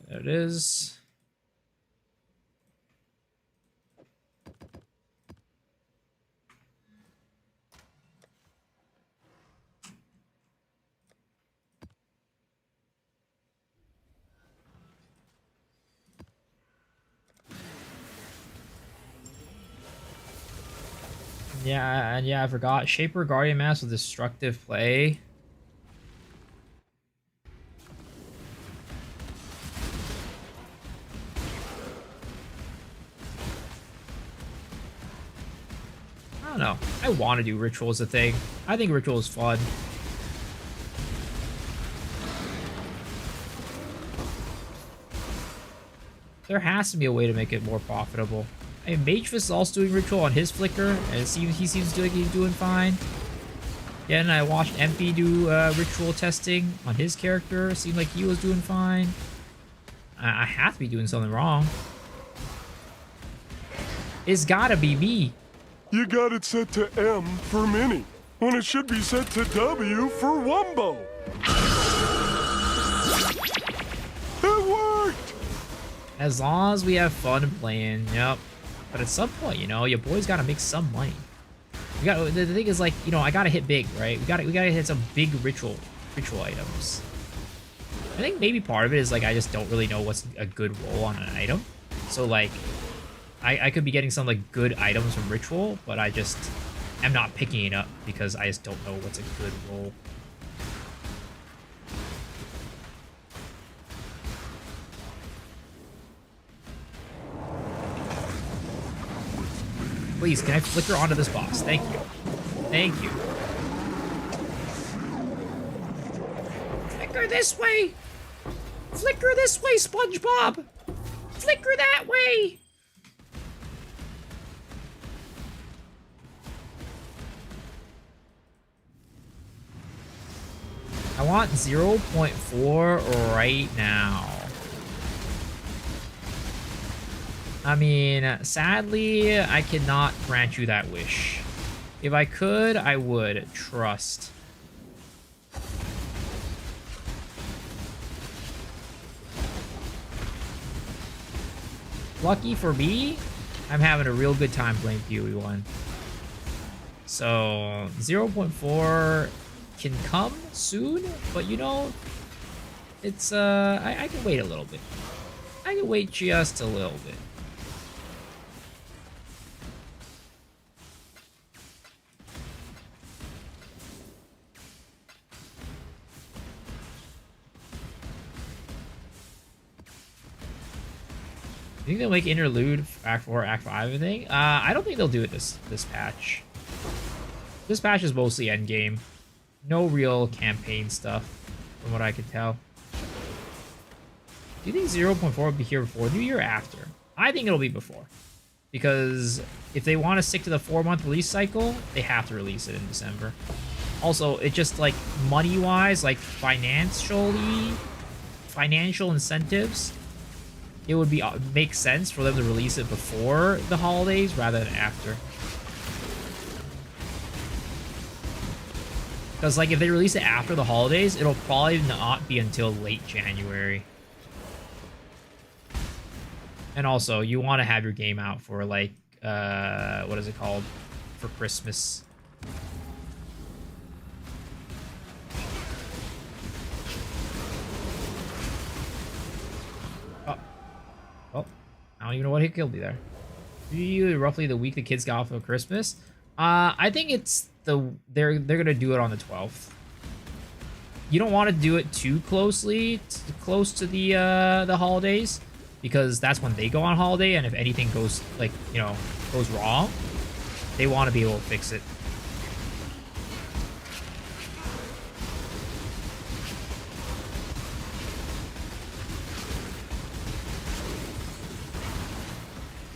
There it is. Yeah, and yeah, I forgot. Shaper Guardian Mask with destructive play. I don't know. I want to do Ritual as a thing. I think Ritual is fun. There has to be a way to make it more profitable. I mean, Mage Fist is also doing ritual on his flicker, and he seems like he's doing fine. Yeah, and I watched MP do ritual testing on his character. It seemed like he was doing fine. I have to be doing something wrong. It's gotta be me. You got it set to M for Mini, when it should be set to W for Wumbo. It worked! As long as we have fun playing, yep. But at some point, you know, your boy's gotta make some money. The thing is, like, you know, I gotta hit big, right? We gotta hit some big ritual items. I think maybe part of it is, like, I just don't really know what's a good roll on an item. So, like, I could be getting some, like, good items from ritual, but I just am not picking it up because I just don't know what's a good roll. Please, can I flicker onto this boss? Thank you. Thank you. Flicker this way! Flicker this way, SpongeBob! Flicker that way! I want 0.4 right now. I mean, sadly, I cannot grant you that wish. If I could, I would. Trust. Lucky for me, I'm having a real good time playing PoE1. So, 0.4 can come soon, but you know, it's, I can wait a little bit. I can wait just a little bit. You think they'll make interlude Act 4, Act 5 anything? I don't think they'll do it this patch. This patch is mostly endgame. No real campaign stuff, from what I can tell. Do you think 0.4 will be here before New Year or after? I think it'll be before. Because if they want to stick to the 4-month release cycle, they have to release it in December. Also, it just, like, money-wise, like, financial incentives, it would be make sense for them to release it before the holidays rather than after. Because, like, if they release it after the holidays, it'll probably not be until late January. And also, you want to have your game out for, like, what is it called? For Christmas. I don't even know what hit killed me there. Roughly the week the kids got off of Christmas. I think it's they're gonna do it on the 12th. You don't want to do it too close to the holidays, because that's when they go on holiday, and if anything goes, like, you know, goes wrong, they want to be able to fix it.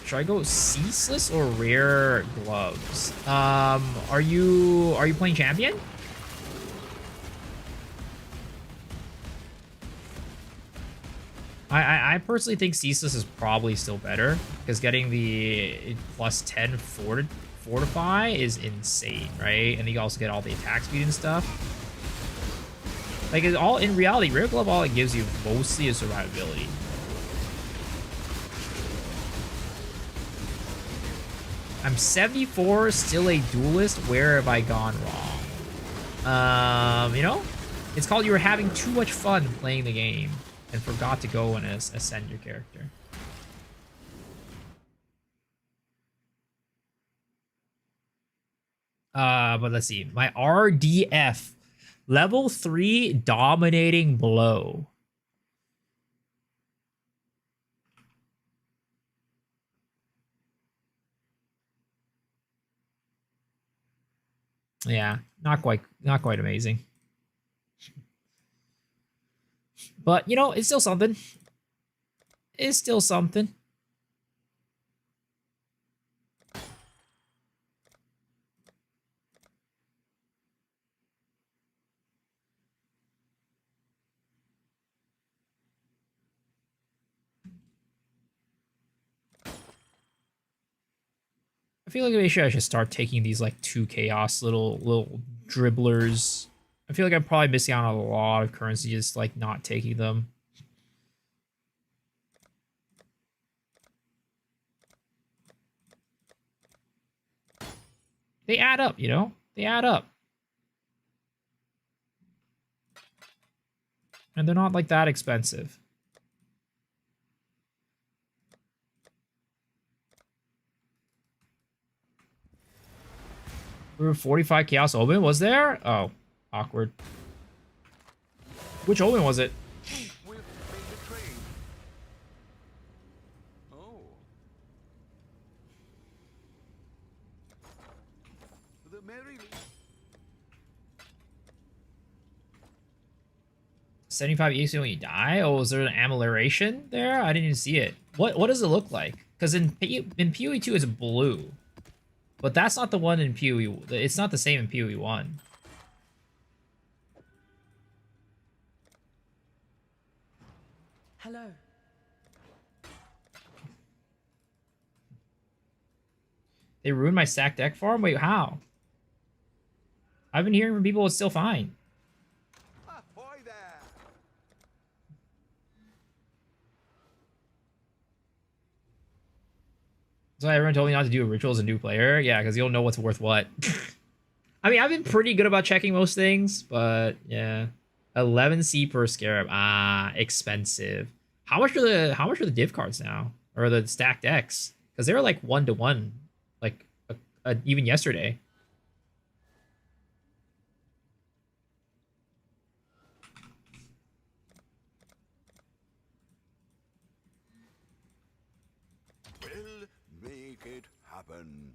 Should I go ceaseless or rare gloves? Are you playing champion? I personally think ceaseless is probably still better, because getting the plus 10 fortify is insane, right? And you also get all the attack speed and stuff. Like, it's all in reality, rare glove, all it gives you mostly is survivability. I'm 74, still a duelist. Where have I gone wrong? You know, it's called you were having too much fun playing the game and forgot to go and ascend your character. But let's see. My RDF, level 3 dominating blow. Yeah, not quite amazing. But, you know, it's still something. It's still something. I feel like maybe I should start taking these like 2 chaos little dribblers. I feel like I'm probably missing out on a lot of currency just like not taking them. They add up, you know? They add up. And they're not like that expensive. We were 45 Chaos Omen, was there? Oh, awkward. Which Omen was it? We've made a trade. Oh. The Mary Lee. 75 EXP when you die? Oh, is there an amelioration there? I didn't even see it. What does it look like? Because in PoE 2 it's blue. But that's not the one in PoE. It's not the same in PoE 1. Hello. They ruined my stack deck farm? Wait, how? I've been hearing from people it's still fine. Ahoy there. So everyone told me not to do a ritual as a new player. Yeah, because you'll know what's worth what. I mean, I've been pretty good about checking most things, but yeah. 11C per scarab. Ah, expensive. How much are the div cards now? Or the stacked decks? Because they were like 1-to-1. Like even yesterday. We'll make it happen.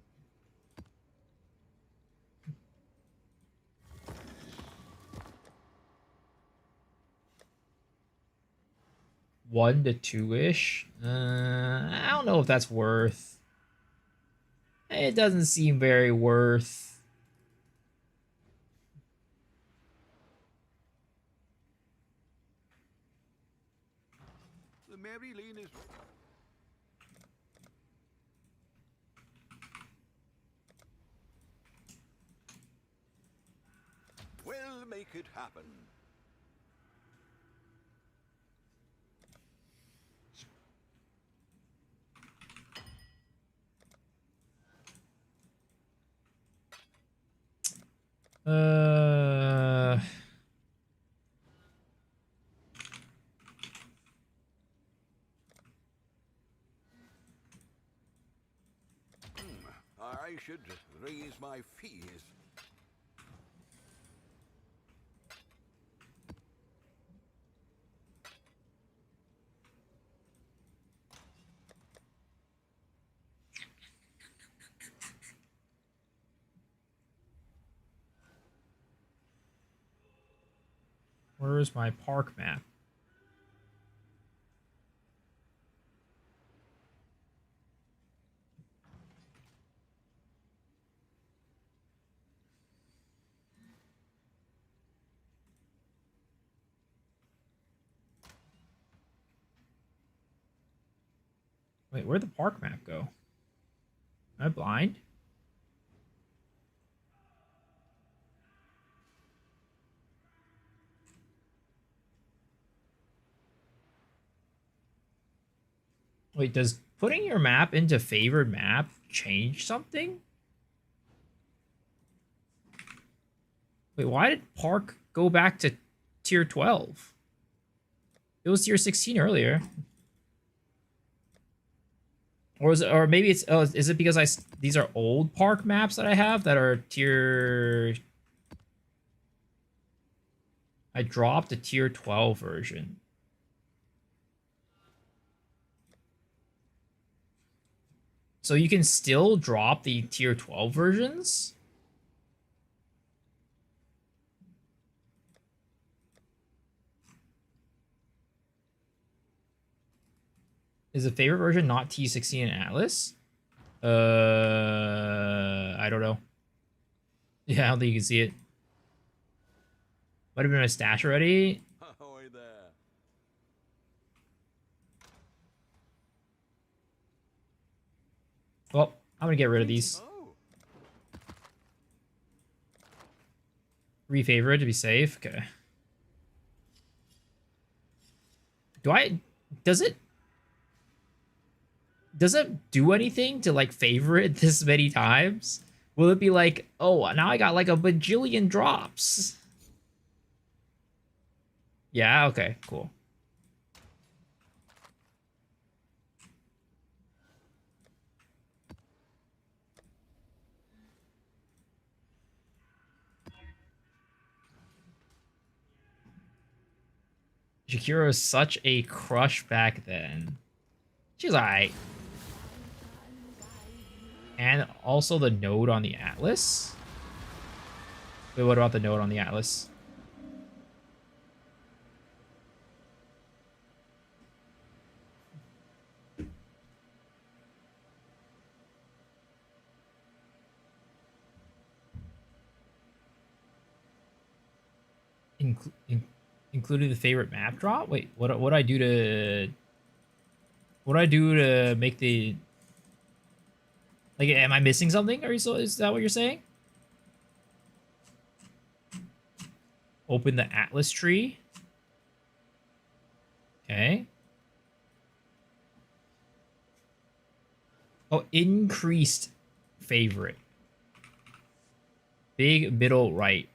One to two-ish. I don't know if that's worth. It doesn't seem very worth. The Mary Lane is. We'll make it happen. Uh, I should raise my fees. where is my park map? Wait, where'd the park map go? Am I blind? Wait, does putting your map into favored map change something? Wait, why did park go back to tier 12? It was tier 16 earlier. Or is it, or maybe it's, oh, is it because these are old park maps that I have that are tier, I dropped a tier 12 version. So you can still drop the tier 12 versions? Is the favorite version not T16 and Atlas? I don't know. Yeah, I don't think you can see it. Might have been my stash already. Ahoy there. Well, I'm gonna get rid of these. Oh, Refavorite to be safe. Okay. Does it do anything to like favorite this many times? Will it be like, oh, now I got like a bajillion drops? Yeah, okay, cool. Shakira was such a crush back then. She's alright. And also the node on the Atlas. Wait, what about the node on the Atlas? Including the favorite map drop? Wait, what I do to make the, like, am I missing something? Is that what you're saying? Open the Atlas tree. Okay. Oh, increased favorite. Big middle right.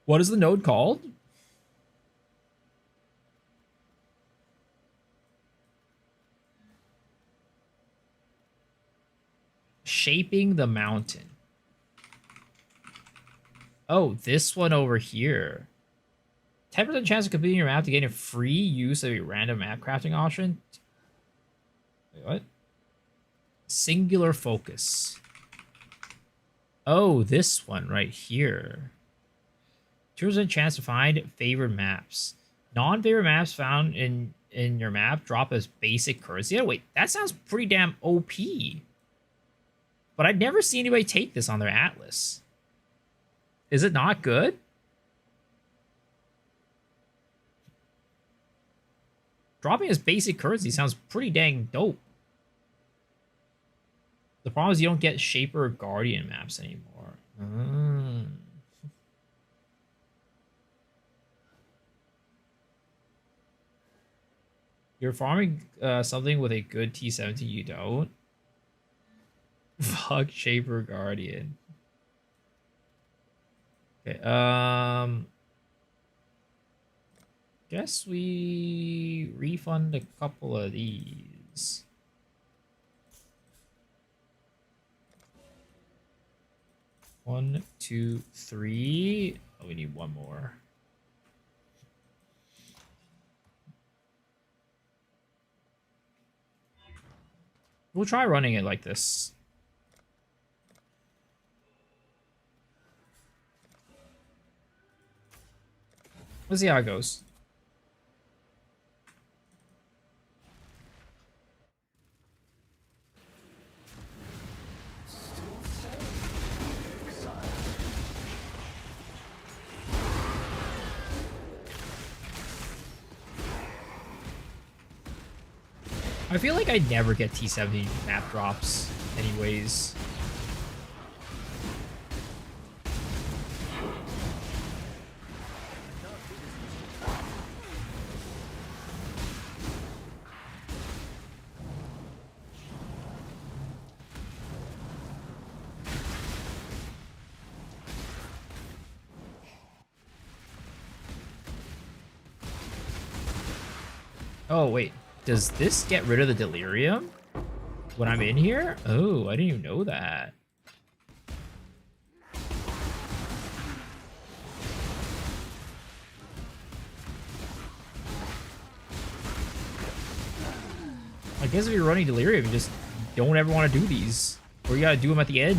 What is the node called? Shaping the mountain. Oh, this one over here. 10% chance of completing your map to gain a free use of a random map crafting option. Wait, what? Singular focus. Oh, this one right here. 2% chance to find favored maps. Non-favorite maps found in your map drop as basic currency. Oh, wait, that sounds pretty damn OP. But I'd never see anybody take this on their Atlas. Is it not good? Dropping as basic currency sounds pretty dang dope. The problem is you don't get Shaper or Guardian maps anymore. You're farming something with a good T17, you don't? Fuck Shaper Guardian. Okay, guess we refund a couple of these. One, two, three. Oh, we need one more. We'll try running it like this. Let's see how it goes. I feel like I never get T70 map drops anyways. Oh, wait. Does this get rid of the delirium when I'm in here? Oh, I didn't even know that. I guess if you're running delirium, you just don't ever want to do these. Or you gotta do them at the end.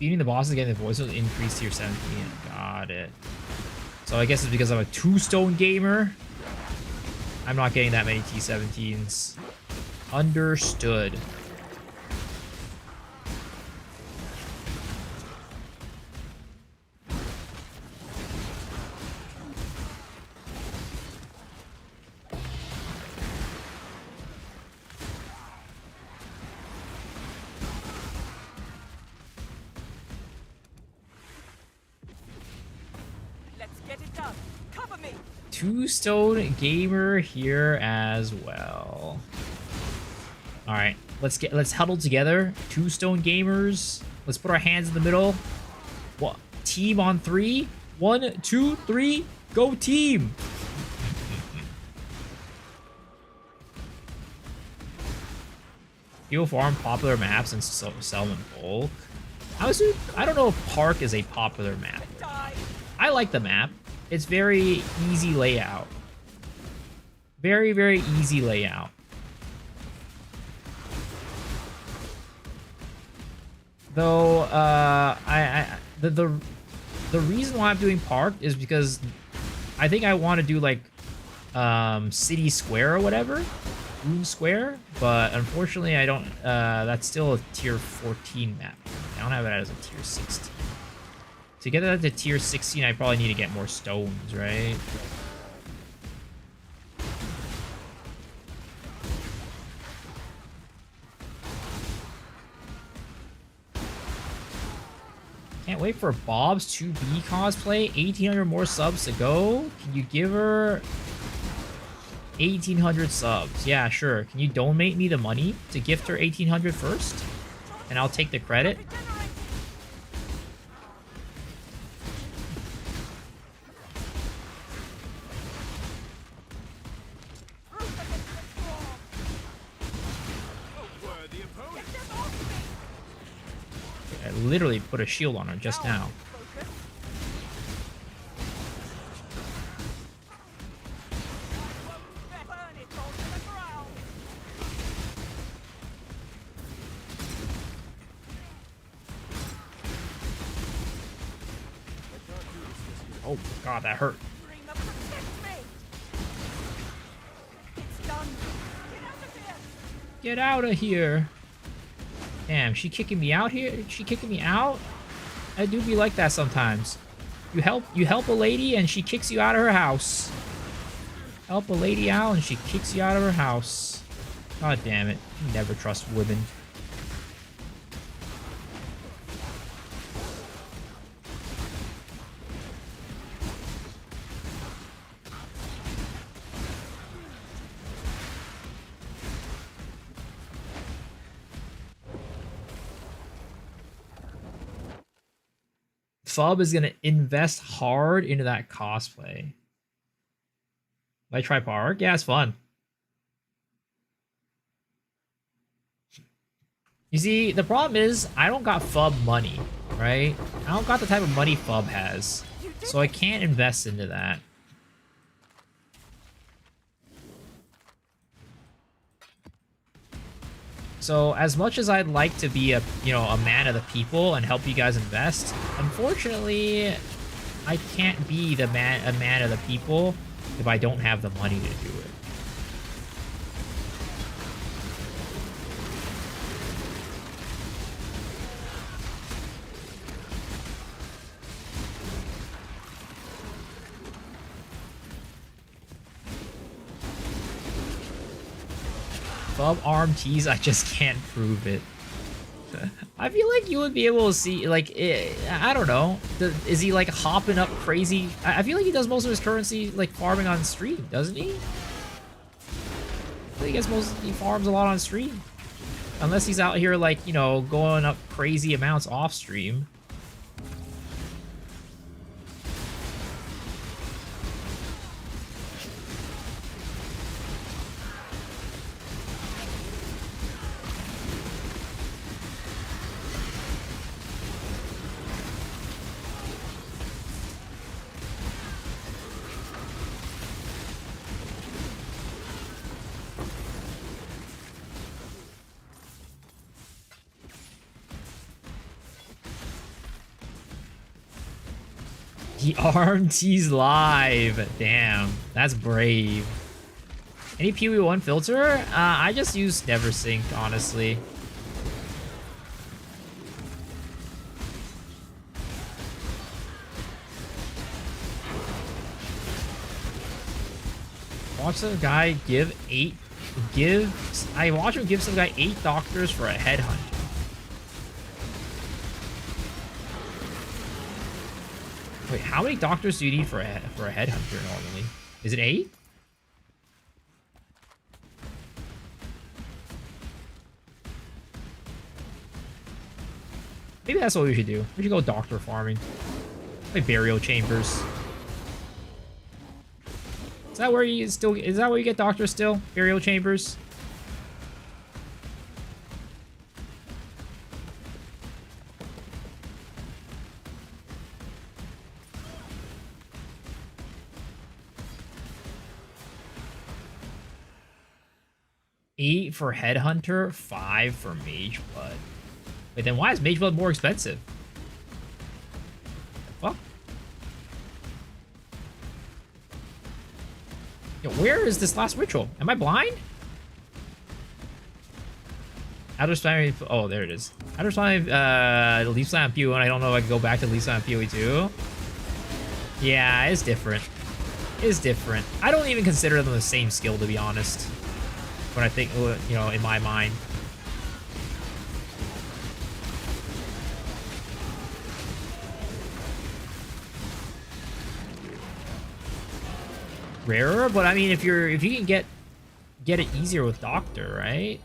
Defeating the bosses getting the voice will increase tier 17. Got it. So I guess it's because I'm a 2-stone gamer. I'm not getting that many T17s. Understood. Let's get it done. Cover me. 2-stone gamer here as well. All right, let's huddle together. 2-stone gamers. Let's put our hands in the middle. What? Team on 3. 1, 2, 3. Go team. People farm popular maps and sell them in bulk. I don't know if Park is a popular map. I like the map. It's very easy layout. Very, very easy layout. Though, the reason why I'm doing Park is because I think I want to do like City Square or whatever, Room Square, but unfortunately I don't. That's still a tier 14 map. I don't have it as a tier 16. To get that to tier 16, I probably need to get more stones, right? Can't wait for Bob's 2B cosplay. 1,800 more subs to go. Can you give her 1,800 subs? Yeah, sure. Can you donate me the money to gift her 1,800 first? And I'll take the credit. I literally put a shield on her just now. Oh god, that hurt. Get out of here. Damn, she kicking me out here? She kicking me out? I do be like that sometimes. You help a lady and she kicks you out of her house. Help a lady out and she kicks you out of her house. God damn it. You never trust women. Fub is gonna invest hard into that cosplay. I try Park? Yeah, it's fun. You see, the problem is I don't got Fub money, right? I don't got the type of money Fub has, so I can't invest into that. So as much as I'd like to be a man of the people and help you guys invest, unfortunately, I can't be a man of the people if I don't have the money to do it. Fub arm tease, I just can't prove it. I feel like you would be able to see, like, I don't know. Is he, like, hopping up crazy? I feel like he does most of his currency, like, farming on stream, doesn't he? I think he farms a lot on stream. Unless he's out here, like, going up crazy amounts off stream. He armed T's live. Damn, that's brave. Any POB1 filter? I just use never synced, honestly. Watch some guy I watch him give some guy 8 doctors for a headhunter. Wait, how many doctors do you need for a headhunter normally? Is it 8? Maybe that's what we should do. We should go doctor farming. Like burial chambers. Is that where you still? Is that where you get doctors still? Burial chambers. $8 for Headhunter, $5 for Mage Blood. Wait, then why is Mage Blood more expensive? Fuck. Yo, where is this last ritual? Am I blind? Outer Slam. Oh, there it is. Outer Slam. Leaf Slam PoE, and I don't know if I can go back to Leaf Slam PoE 2. Yeah, it's different. It's different. I don't even consider them the same skill, to be honest. When I think, you know, in my mind. Rarer, but I mean, if you can get it easier with Doctor, right?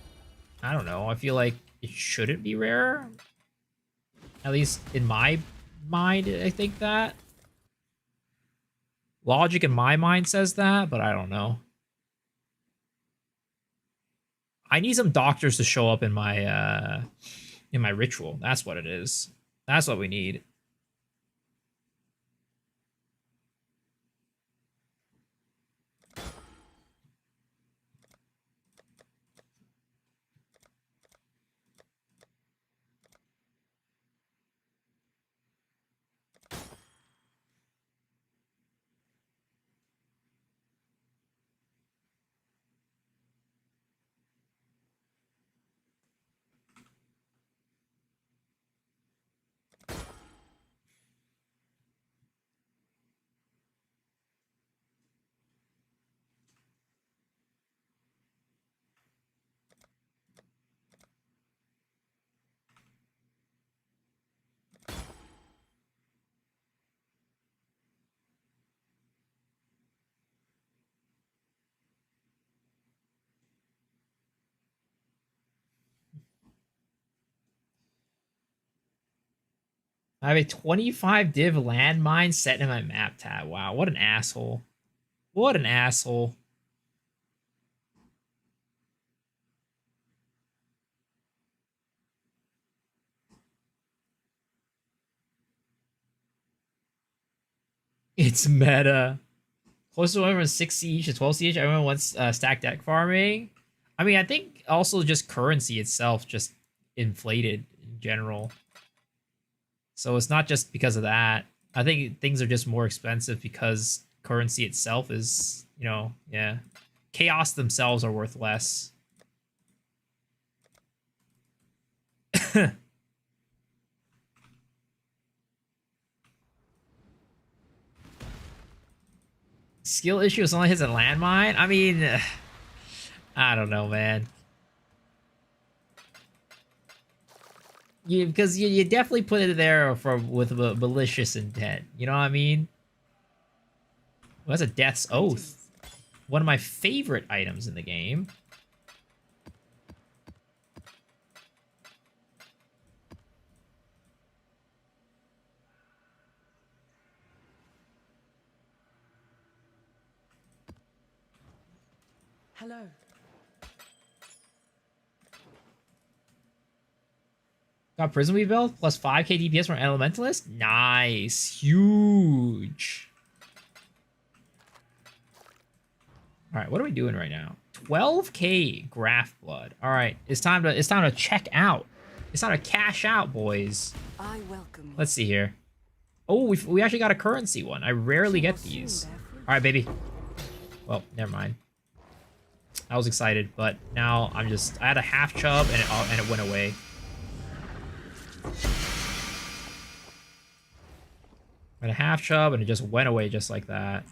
I don't know. I feel like it shouldn't be rarer. At least in my mind, I think that. Logic in my mind says that, but I don't know. I need some doctors to show up in my ritual. That's what it is. That's what we need. I have a 25 div landmine set in my map tab. Wow, what an asshole. What an asshole. It's meta. Close to everyone 6 CH to 12 CH. Everyone wants stack deck farming. I mean, I think also just currency itself just inflated in general. So it's not just because of that. I think things are just more expensive because currency itself is, you know, yeah. Chaos themselves are worth less. Skill issue is only hits a landmine? I mean, I don't know, man. Because you definitely put it there with a malicious intent. You know what I mean? Well, that's a Death's Oath. One of my favorite items in the game. Hello. Got Prison Rebuild plus 5k DPS from Elementalist. Nice. Huge. Alright, what are we doing right now? 12k Graph Blood. Alright, it's time to check out. It's time to cash out, boys. I welcome you. Let's see here. Oh, we actually got a currency one. I rarely get these. All right, baby. Well, never mind. I was excited, but now I had a half chub and it went away. I had a half chub and it just went away just like that.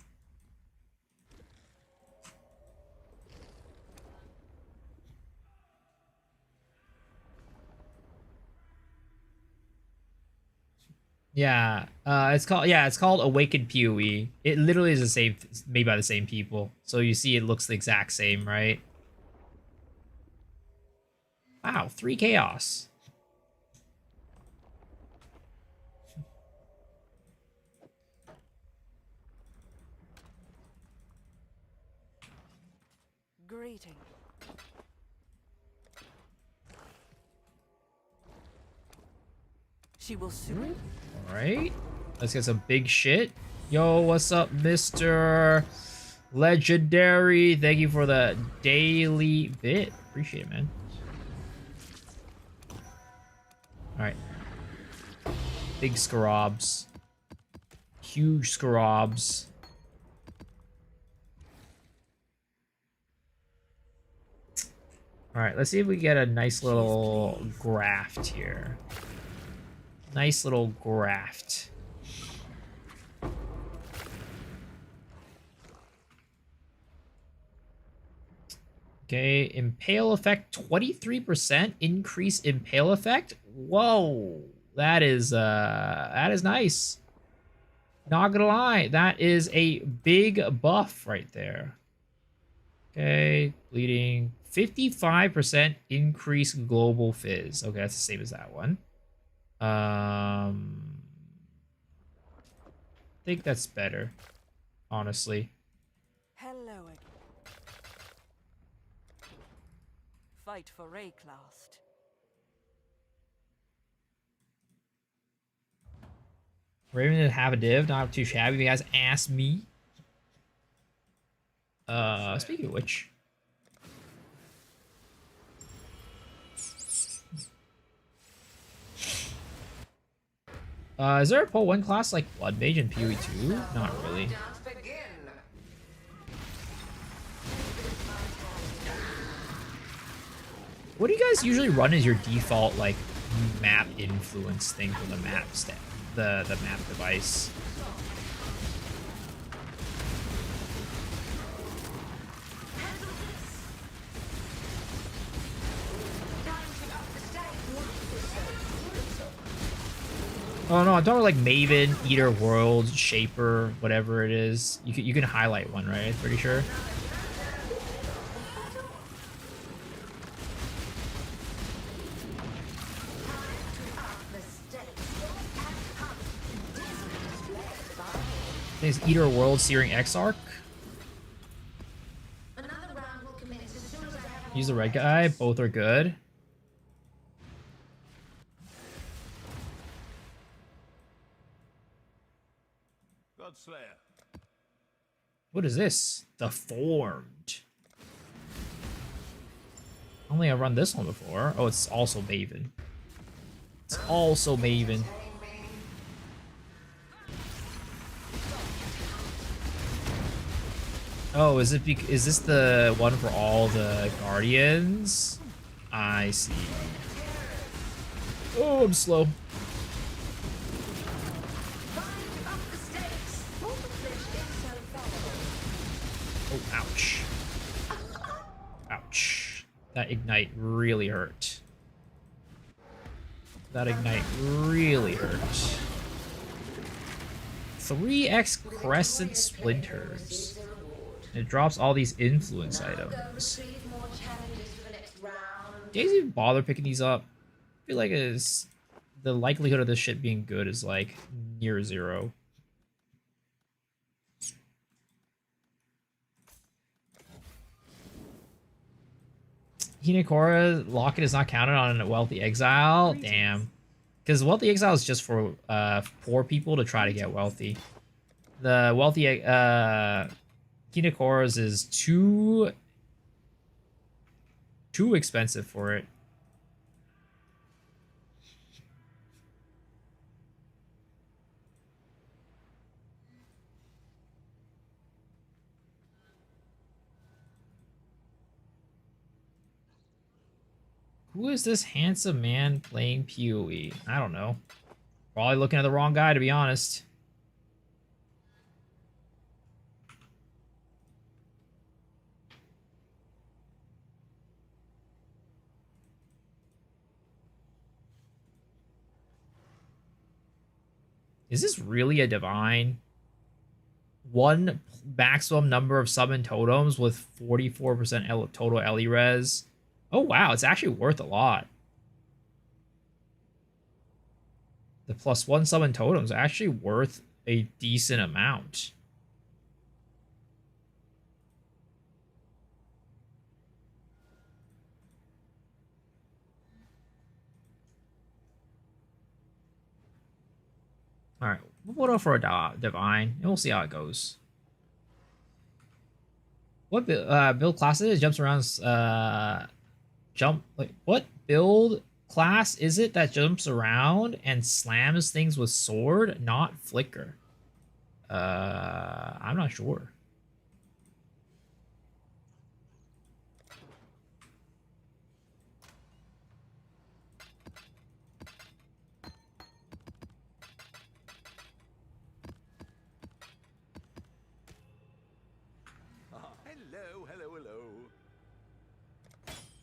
Yeah, it's called Awakened PoE. It literally is the same, made by the same people. So you see, it looks the exact same, right? Wow, 3 chaos. Greeting. She will soon. All right, let's get some big shit. Yo, what's up, Mr. Legendary? Thank you for the daily bit. Appreciate it, man. All right. Big scarabs. Huge scarabs. All right, let's see if we get a nice little graft here. Nice little graft. Okay, impale effect, 23% increase impale effect. Whoa, that is nice. Not gonna lie, that is a big buff right there. Okay, bleeding, 55% increase global fizz. Okay, that's the same as that one. I think that's better, honestly. Hello again. Fight for Rayclast. Raven didn't have a div, not too shabby. You guys asked me. Speaking of which. Is there a Pole 1 class like Blood Mage in PoE 2? Not really. What do you guys usually run as your default like map influence thing for the map the map device? Oh no, I'm talking like Maven, Eater World, Shaper, whatever it is. You can highlight one, right? Pretty sure. I think it's Eater World, Searing Exarch. Use the red guy. Both are good. Slayer. What is this? The Formed. Only I've run this one before. Oh, it's also Maven. It's also Maven. Oh, is this the one for all the Guardians? I see. Oh, I'm slow. Oh, ouch. Ouch. That ignite really hurt. That ignite really hurt. 3x Crescent Splinters. It drops all these influence items. Do you guys even bother picking these up? I feel like the likelihood of this shit being good is like near 0. Hinekora Locket is not counted on Wealthy Exile. Damn. Because Wealthy Exile is just for poor people to try to get wealthy. The Wealthy Hinekora's is too expensive for it. Who is this handsome man playing PoE? I don't know. Probably looking at the wrong guy, to be honest. Is this really a divine? One maximum number of summon totems with 44% total LE res. Oh wow, it's actually worth a lot. The +1 summon totems are actually worth a decent amount. Alright, we'll go for a divine, and we'll see how it goes. What build class is it? Jumps around, what build class is it that jumps around and slams things with sword, not flicker? I'm not sure. Hello.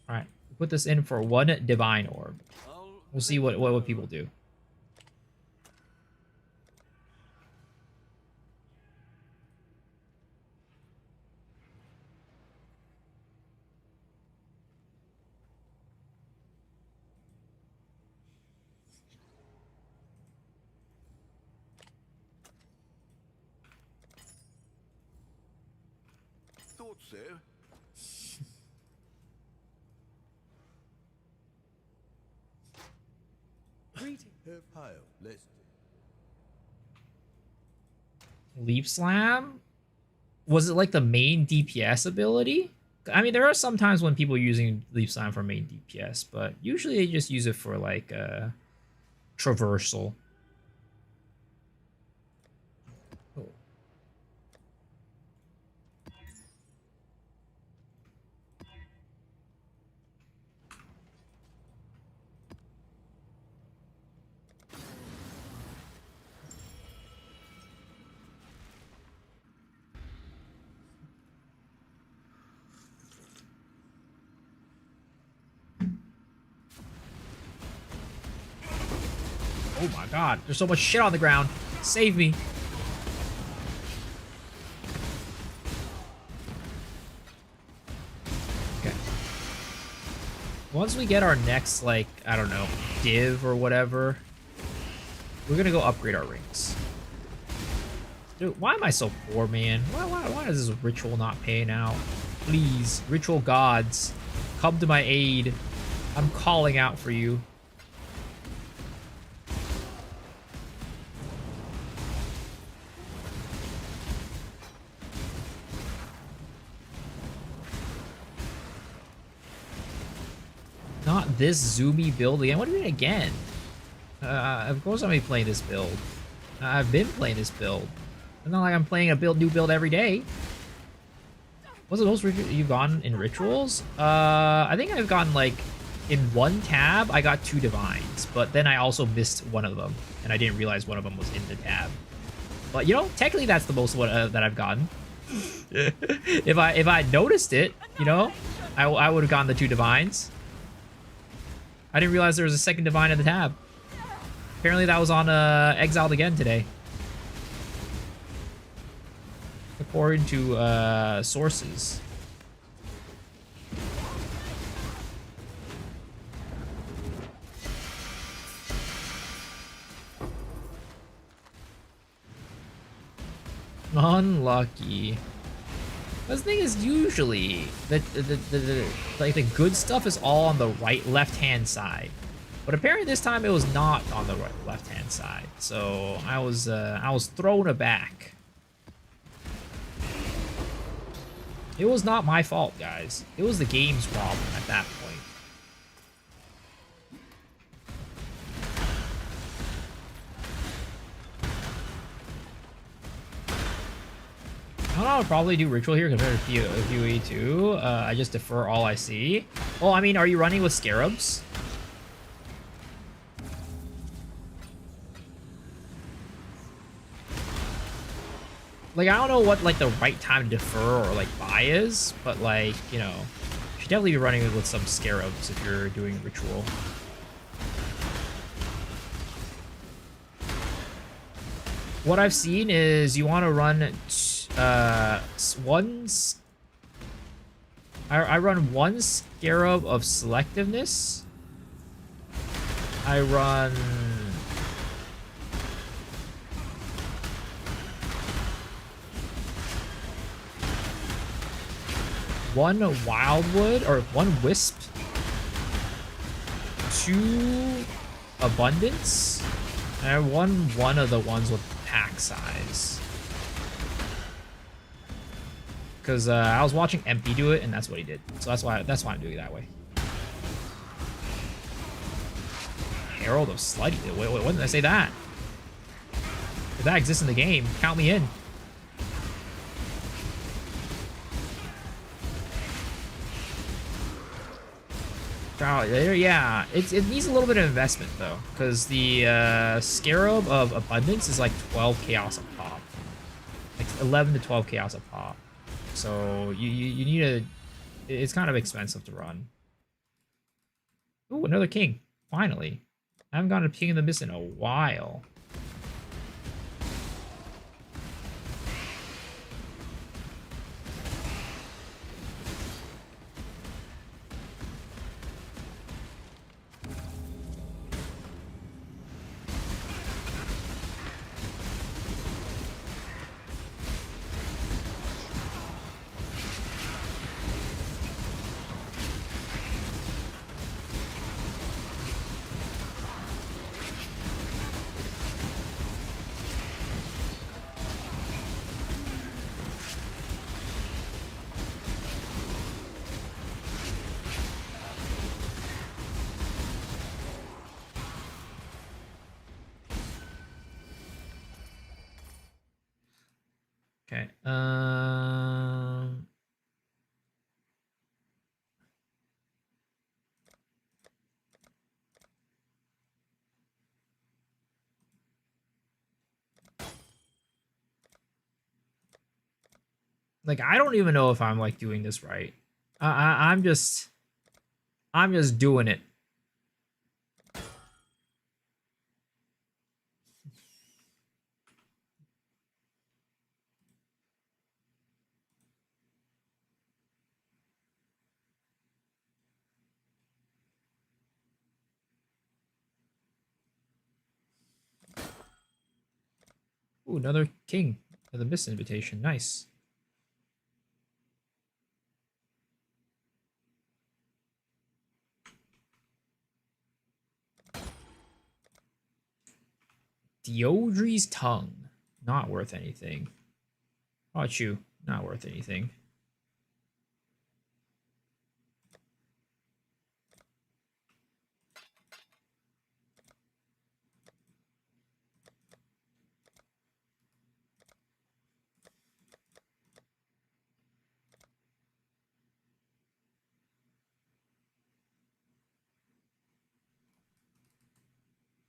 All right, put this in for one divine orb. We'll see what people do. Thought so. Leap Slam? Was it like the main DPS ability? I mean, there are some times when people are using Leap Slam for main DPS, but usually they just use it for like traversal. Oh my god, there's so much shit on the ground. Save me. Okay. Once we get our next, like, I don't know, div or whatever, we're gonna go upgrade our rings. Dude, why am I so poor, man? Why is this ritual not paying out? Please, ritual gods, come to my aid. I'm calling out for you. Not this zoomy build again. What do you mean again? Of course I'm gonna be playing this build. I've been playing this build. It's not like I'm playing a new build every day. What's the most you've gotten in rituals? I think I've gotten like in one tab I got 2 divines, but then I also missed one of them, and I didn't realize one of them was in the tab. But you know, technically that's the most that I've gotten. if I noticed it, you know, I would have gotten the 2 divines. I didn't realize there was a second divine in the tab. Apparently that was on Exiled again today. According to sources. Unlucky. But the thing is, usually like the good stuff is all on the left-hand side, but apparently this time it was not on the left-hand side. So I was thrown aback. It was not my fault, guys. It was the game's problem at that point. know I would probably do ritual here compared to PoE too. I just defer all I see. Well, I mean, are you running with scarabs? Like, I don't know what, like, the right time to defer or, like, buy is, but, like, you know, you should definitely be running with some scarabs if you're doing ritual. What I've seen is you want to run I run one scarab of selectiveness. I run one wildwood or one wisp, two abundance, and I won one of the ones with pack size. Because I was watching MP do it, and that's what he did. So that's why I'm doing it that way. Herald of Sluddy. Wait, when did I say that? If that exists in the game, count me in. Yeah, it needs a little bit of investment though, because the Scarab of Abundance is like 12 chaos a pop, like 11 to 12 chaos a pop. So you need a, it's kind of expensive to run. Ooh, another king! Finally, I haven't gotten a King of the Mist in a while. Okay. Like, I don't even know if I'm like doing this right. I'm just doing it. Ooh, another king of the Mist invitation. Nice. Deodri's Tongue. Not worth anything. How about you? Not worth anything.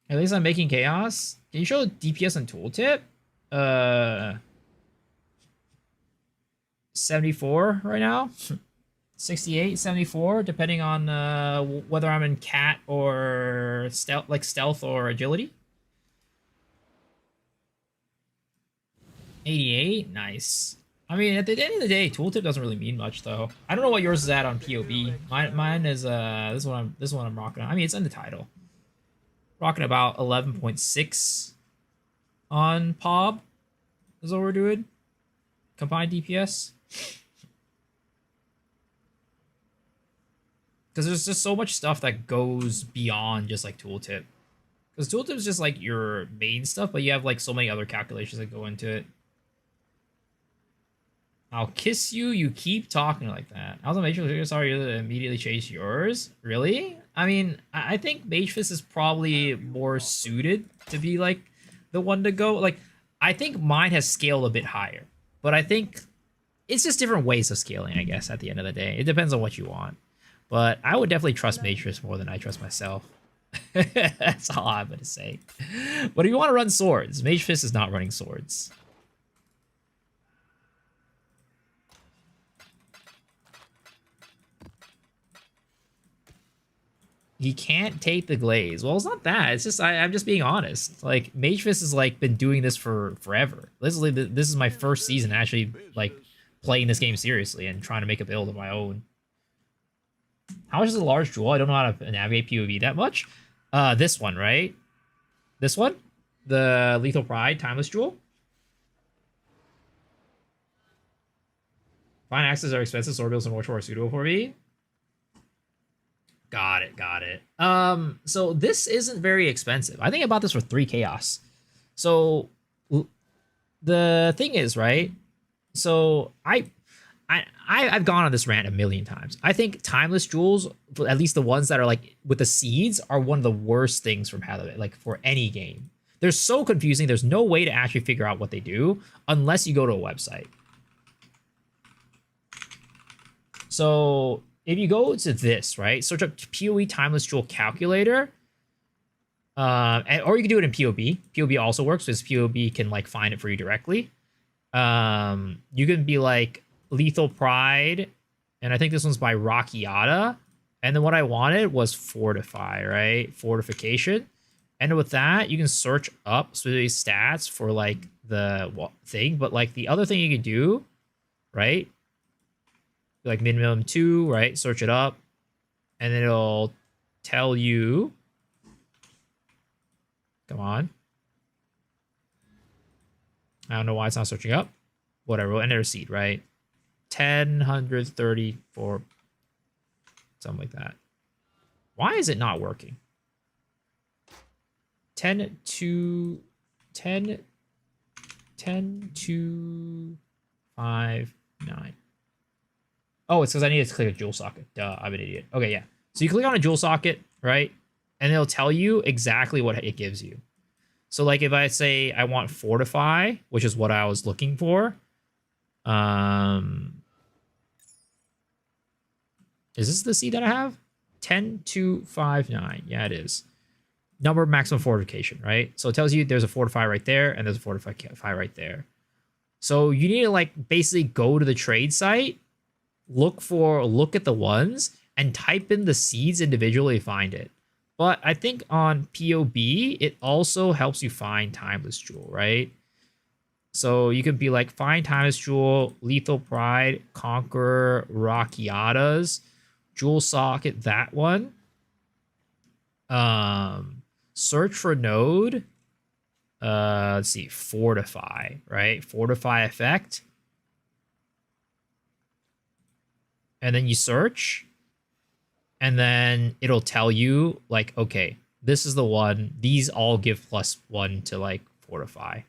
At least I'm making chaos. Can you show DPS and tooltip? 74 right now. 68, 74, depending on whether I'm in cat or stealth, like stealth or agility. 88, nice. I mean, at the end of the day, tooltip doesn't really mean much though. I don't know what yours is at on POB. Mine is this one I'm rocking on. I mean, it's in the title. Rocking about 11.6 on POB is what we're doing. Combined DPS. Because there's just so much stuff that goes beyond just like tooltip. Because tooltip is just like your main stuff, but you have like so many other calculations that go into it. I'll kiss you, you keep talking like that. I was on Mage Fist, sorry to immediately chase yours. Really? I mean, I think Mage Fist is probably more suited to be like the one to go. Like, I think mine has scaled a bit higher. But I think it's just different ways of scaling, I guess, at the end of the day. It depends on what you want. But I would definitely trust Mage Fist more than I trust myself. That's all I'm going to say. But if you want to run swords, Mage Fist is not running swords. He can't take the glaze. Well, it's not that. It's just I'm just being honest. Like Mage Fist has like been doing this for forever. This is my first season actually like playing this game seriously and trying to make a build of my own. How much is a large jewel? I don't know how to navigate POB that much. This one, right? This one, the Lethal Pride Timeless Jewel. Fine axes are expensive. Sword builds are much more suitable for me. Got it. So this isn't very expensive. I think I bought this for 3 chaos. So the thing is, right? So I've gone on this rant a million times. I think timeless jewels, at least the ones that are like with the seeds, are one of the worst things from Halo, like for any game. They're so confusing. There's no way to actually figure out what they do unless you go to a website. So if you go to this, right, search up PoE Timeless Jewel Calculator, or you can do it in POB. POB also works because POB can like find it for you directly. You can be like Lethal Pride, and I think this one's by Rockiata. And then what I wanted was Fortify, right? Fortification. And with that, you can search up specific stats for like the thing. But like the other thing you can do, right? Like minimum 2, right? Search it up, and then it'll tell you. Come on. I don't know why it's not searching up. Whatever, we'll enter a seed, right? 1,034, something like that. Why is it not working? 10 to 5 9. Oh, it's because I need to click a jewel socket. Duh, I'm an idiot. Okay, yeah. So you click on a jewel socket, right? And it'll tell you exactly what it gives you. So like if I say I want Fortify, which is what I was looking for. Is this the seed that I have? 10259. Yeah, it is. Number maximum fortification, right? So it tells you there's a Fortify right there and there's a Fortify right there. So you need to like basically go to the trade site, look at the ones, and type in the seeds individually, find it. But I think on POB, it also helps you find Timeless Jewel, right? So you could be like, find Timeless Jewel, Lethal Pride, Conqueror, Rockiatas, Jewel Socket, that one. Search for node. Let's see, Fortify, right? Fortify effect. And then you search. And then it'll tell you, like, okay, this is the one. These all give +1 to, like, Fortify.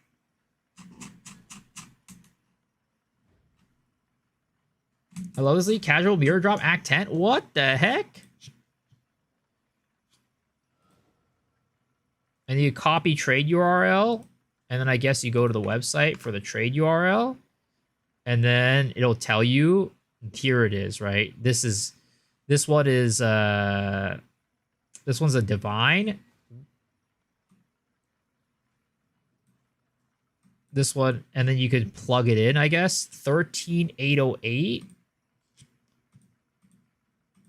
Hello, this is Casual Mirror Drop Act 10. What the heck? And you copy trade URL. And then I guess you go to the website for the trade URL. And then it'll tell you, here it is, right? This one is this one's a divine. This one, and then you could plug it in, I guess. 13808.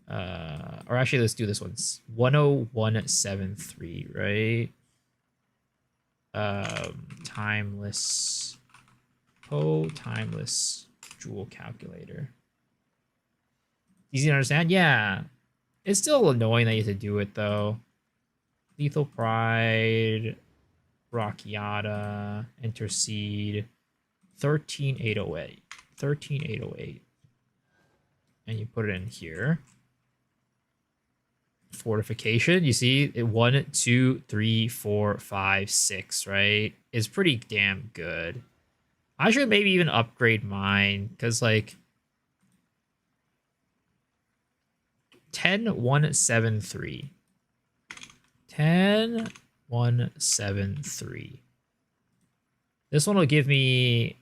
Or actually, let's do this one. 10173, right? Timeless jewel calculator. Easy to understand? Yeah. It's still annoying that you have to do it, though. Lethal Pride, Rockiata, Intercede, 13808. 13808. And you put it in here. Fortification, you see it 1, 2, 3, 4, 5, 6, right? It's pretty damn good. I should maybe even upgrade mine, because like 10173. 10173. This one will give me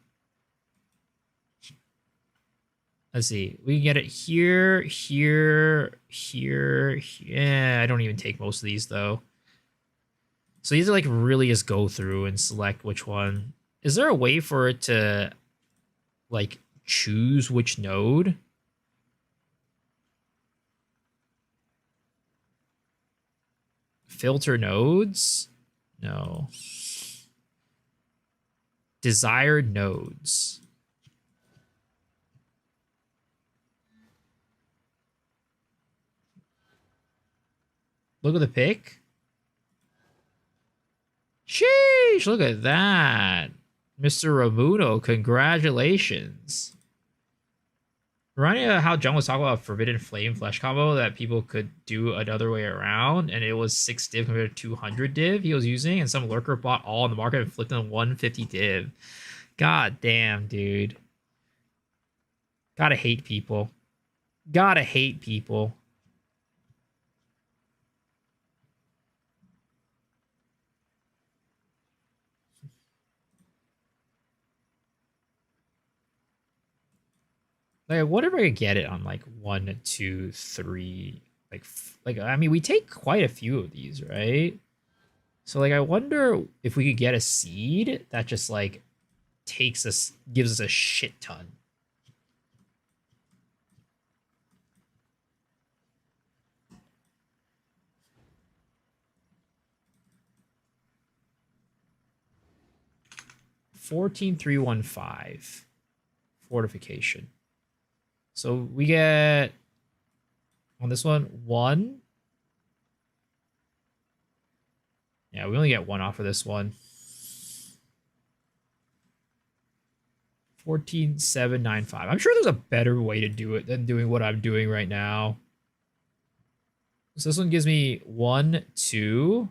Let's see. We can get it here, here, here. Yeah, I don't even take most of these though. So these are like really just go through and select which one. Is there a way for it to like choose which node? Filter nodes? No. Desired nodes. Look at the pick. Sheesh, look at that. Mr. Ramuno, congratulations. Reminding me of how John was talking about Forbidden Flame Flesh combo that people could do another way around, and it was 6 div compared to 200 div he was using, and some lurker bought all on the market and flipped on 150 div. God damn, dude. Gotta hate people. Gotta hate people. Like, what if I could get it on like 1, 2, 3? Like I mean, we take quite a few of these, right? So like, I wonder if we could get a seed that just like gives us a shit ton. $14,315 fortification. So we get on this one 1. Yeah, we only get 1 off of this one. 14,795. I'm sure there's a better way to do it than doing what I'm doing right now. So this one gives me 1, 2.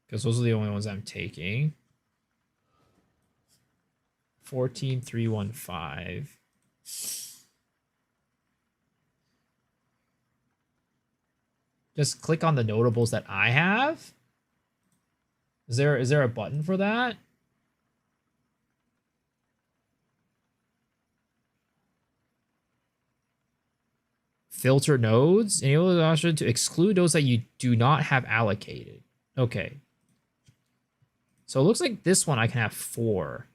Because those are the only ones I'm taking. 14,315. Just click on the notables that I have. Is there a button for that? Filter nodes. Enable the option to exclude those that you do not have allocated. Okay. So it looks like this one I can have 4.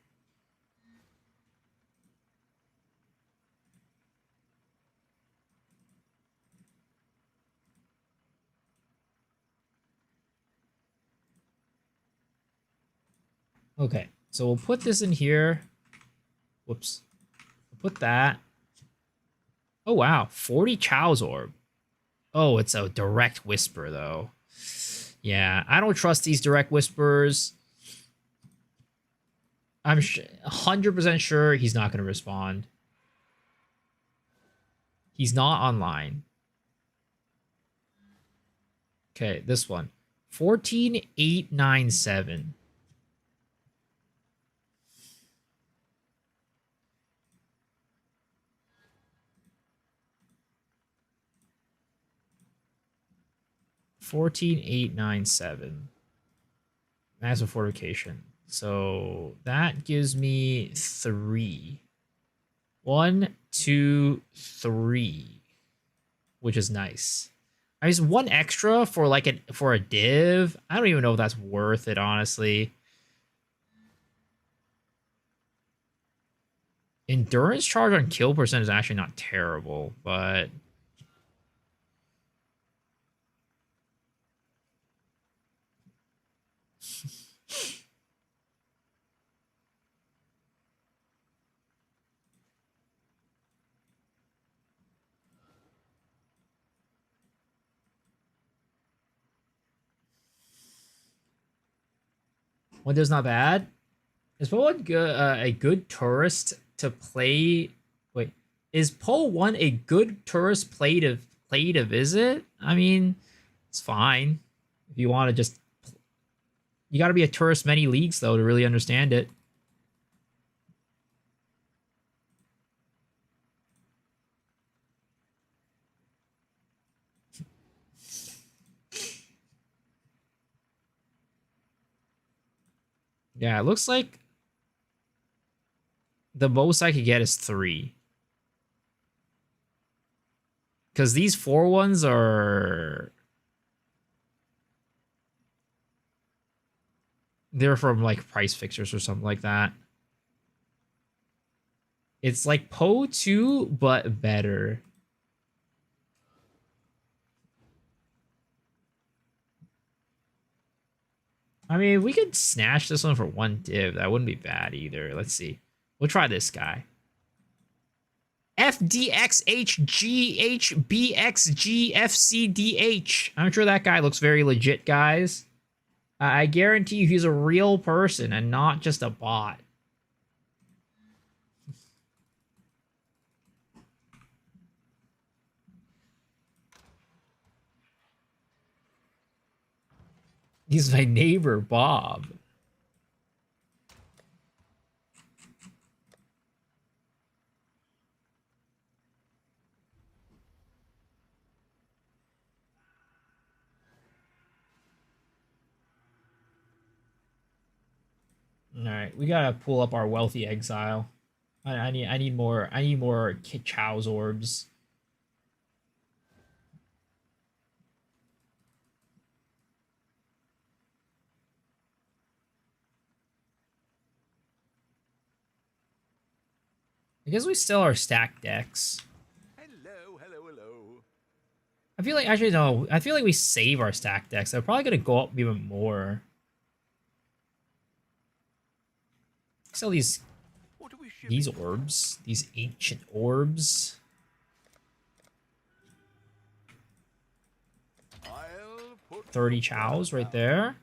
Okay, so we'll put this in here. Whoops. We'll put that. Oh, wow. 40 Chow's Orb. Oh, it's a direct whisper, though. Yeah, I don't trust these direct whispers. I'm 100% sure he's not going to respond. He's not online. Okay, this one. 14,897. $14,897. Massive fortification. So that gives me 3. 1, 2, 3, which is nice. I mean, 1 extra for like for a div. I don't even know if that's worth it, honestly. Endurance charge on kill percent is actually not terrible, but one is not bad. Is Poe a good tourist to play? Wait, is Poe 1 a good tourist play to visit? I mean, it's fine if you want to just. You got to be a tourist many leagues though to really understand it. Yeah, it looks like the most I could get is 3. Because these 4 ones are... They're from, like, price fixers or something like that. It's like Poe 2, but better. I mean, we could snatch this one for 1 div. That wouldn't be bad either. Let's see. We'll try this guy. FDXHGHBXGFCDH. I'm sure that guy looks very legit, guys. I guarantee you he's a real person and not just a bot. He's my neighbor, Bob. All right, we gotta pull up our wealthy exile. I need more Chow's orbs. I guess we still are stacked decks. Hello, hello, hello. I feel like, actually, no. I feel like we save our stack decks. They're probably going to go up even more. Sell these What are we shipping? these orbs. These ancient orbs. I'll put 30 chows right there.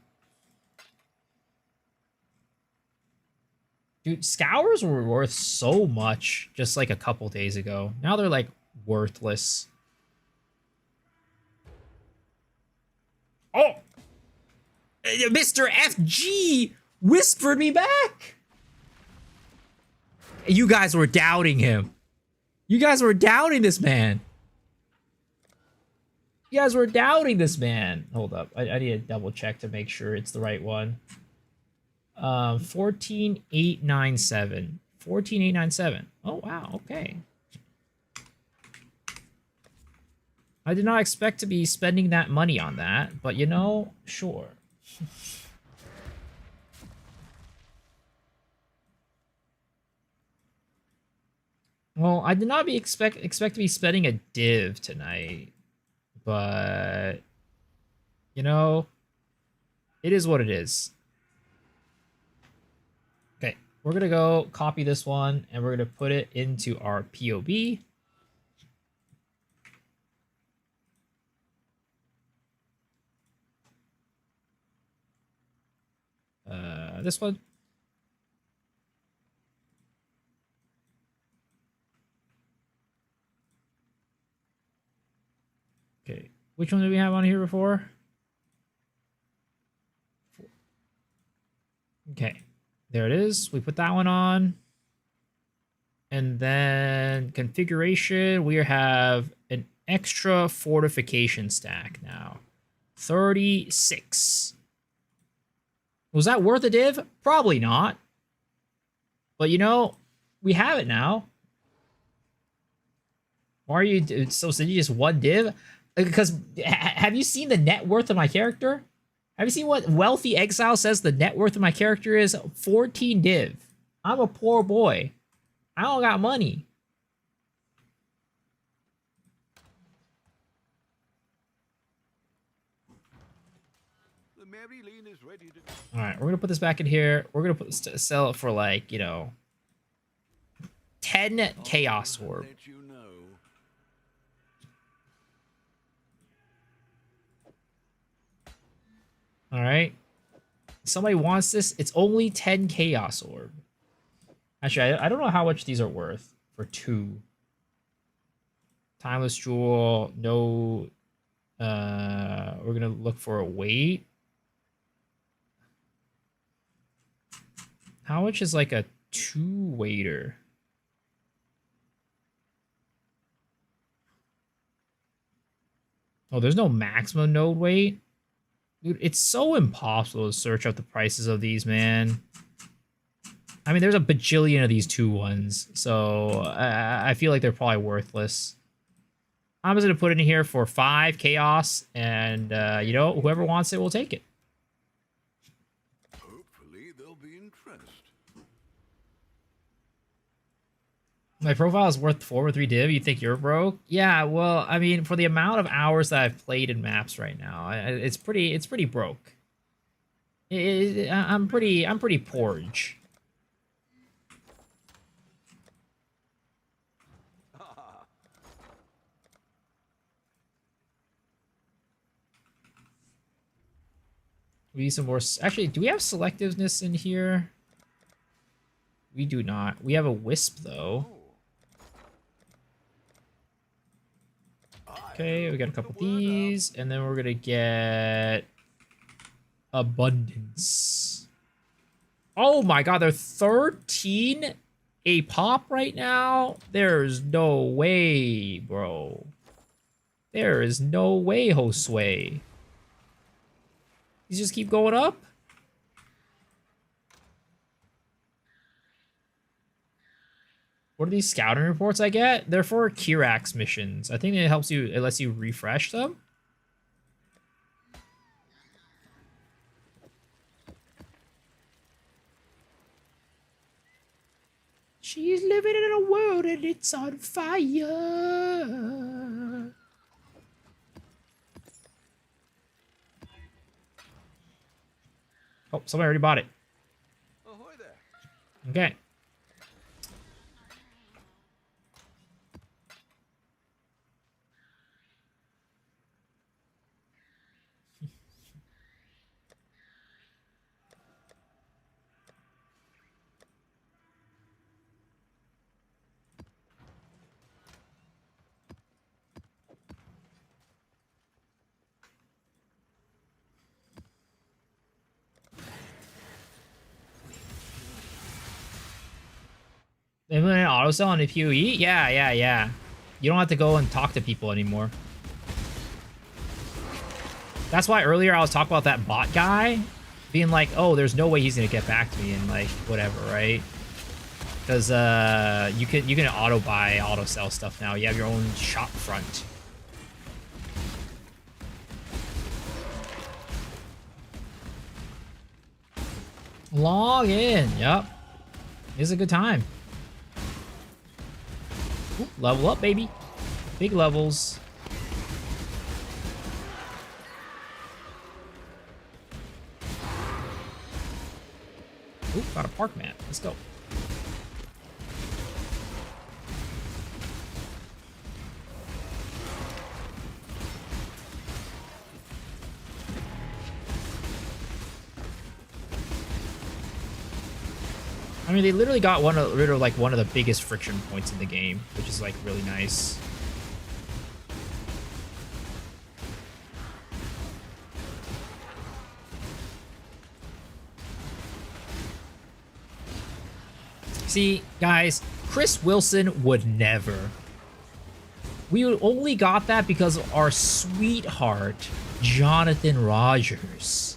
Dude, scours were worth so much just like a couple days ago. Now they're like worthless. Oh! Mr. FG whispered me back! You guys were doubting him. You guys were doubting this man. You guys were doubting this man. Hold up. I need to double check to make sure it's the right one. 14897. 14897. Oh, wow. Okay. I did not expect to be spending that money on that, but you know, sure. Well, I did not expect to be spending a div tonight, but you know, it is what it is. Okay, we're gonna go copy this one and we're gonna put it into our POB. This one. Okay, which one did we have on here before? Okay, there it is. We put that one on. And then configuration, we have an extra fortification stack now. 36. Was that worth a div? Probably not. But you know, we have it now. Why are you so did you just 1 div? Because have you seen the net worth of my character? Have you seen what Wealthy Exile says the net worth of my character is? 14 div. I'm a poor boy. I don't got money. The Mary Lane is ready to... All right, we're gonna put this back in here. We're gonna sell it for like, you know, 10 chaos orb. Let you know. All right. Somebody wants this. It's only 10 chaos orb. Actually, I don't know how much these are worth for 2. Timeless jewel. No. We're gonna look for a weight. How much is like a 2-weighter? Oh, there's no maximum node weight. Dude, it's so impossible to search up the prices of these, man. I mean, there's a bajillion of these 2-1s, so I feel like they're probably worthless. I'm just going to put it in here for 5 chaos, and, you know, whoever wants it will take it. Hopefully they'll be impressed. My profile is worth 4 or 3 div. You think you're broke? Yeah, well, I mean, for the amount of hours that I've played in maps right now, it's pretty broke. I'm pretty porridge. We need some more. Actually, do we have selectiveness in here? We do not. We have a wisp though. Okay, we got a couple of these, and then we're gonna get abundance. Oh my god, they're 13 a pop right now? There's no way, bro. There is no way, Josue. These just keep going up? What are these scouting reports I get? They're for Kirax missions. I think it helps you, it lets you refresh them. She's living in a world and it's on fire. Oh, somebody already bought it. Ahoy there. Okay. Implement an auto sell on a PoE? Yeah. You don't have to go and talk to people anymore. That's why earlier I was talking about that bot guy being like, oh, there's no way he's gonna get back to me and like whatever, right? Because you can auto buy, auto sell stuff now. You have your own shop front. Log in. Yep. It's a good time. Ooh, level up, baby. Big levels. Ooh, got a park mat. Let's go. I mean, they literally got rid of like one of the biggest friction points in the game, which is like really nice. See, guys, Chris Wilson would never. We only got that because of our sweetheart, Jonathan Rogers.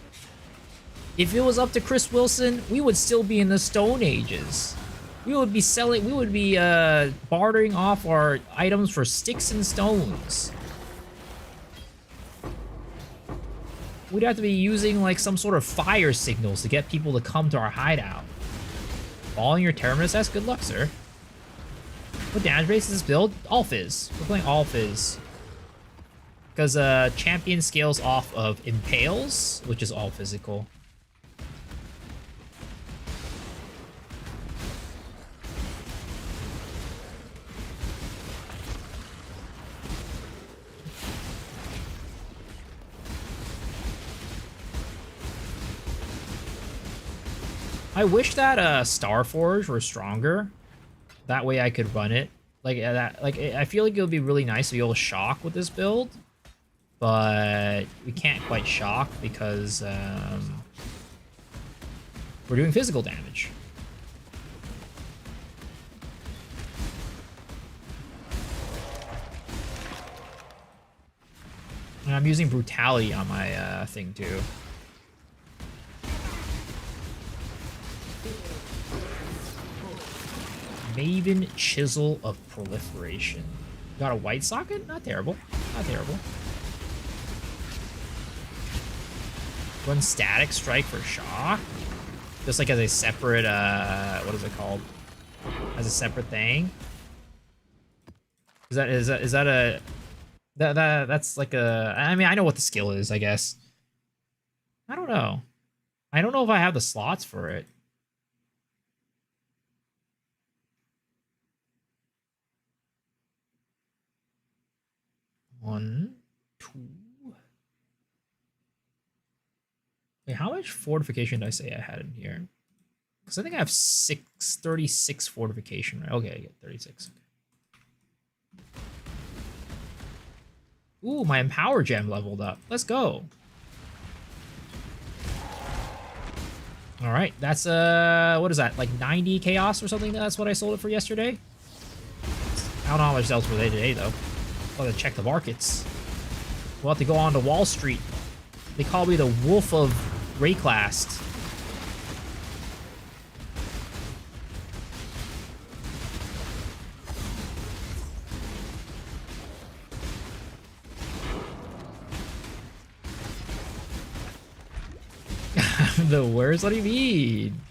If it was up to Chris Wilson, we would still be in the Stone Ages. We would be selling, we would be bartering off our items for sticks and stones. We'd have to be using like some sort of fire signals to get people to come to our hideout. Following your Terminus S? Good luck, sir. What damage base is this build? All Fizz. We're playing All Fizz. Because champion scales off of Impales, which is all physical. I wish that Starforge were stronger. That way I could run it. Like that. Like I feel like it would be really nice to be able to shock with this build, but we can't quite shock because we're doing physical damage. And I'm using brutality on my thing too. Maven Chisel of Proliferation. Got a white socket? Not terrible. Not terrible. Run Static Strike for shock. Just like as a separate, what is it called? As a separate thing. Is that a... That's like a... I mean, I know what the skill is, I guess. I don't know. I don't know if I have the slots for it. One, two. Wait, how much fortification did I say I had in here? Because I think I have 36 fortification, right? Okay, I get 36. Ooh, my Empower Gem leveled up. Let's go. All right, that's what is that? Like 90 chaos or something? That's what I sold it for yesterday. I don't know how much else for today though. I'll have to check the markets. We'll have to go on to Wall Street. They call me the Wolf of Rayclast. The worst? What do you mean?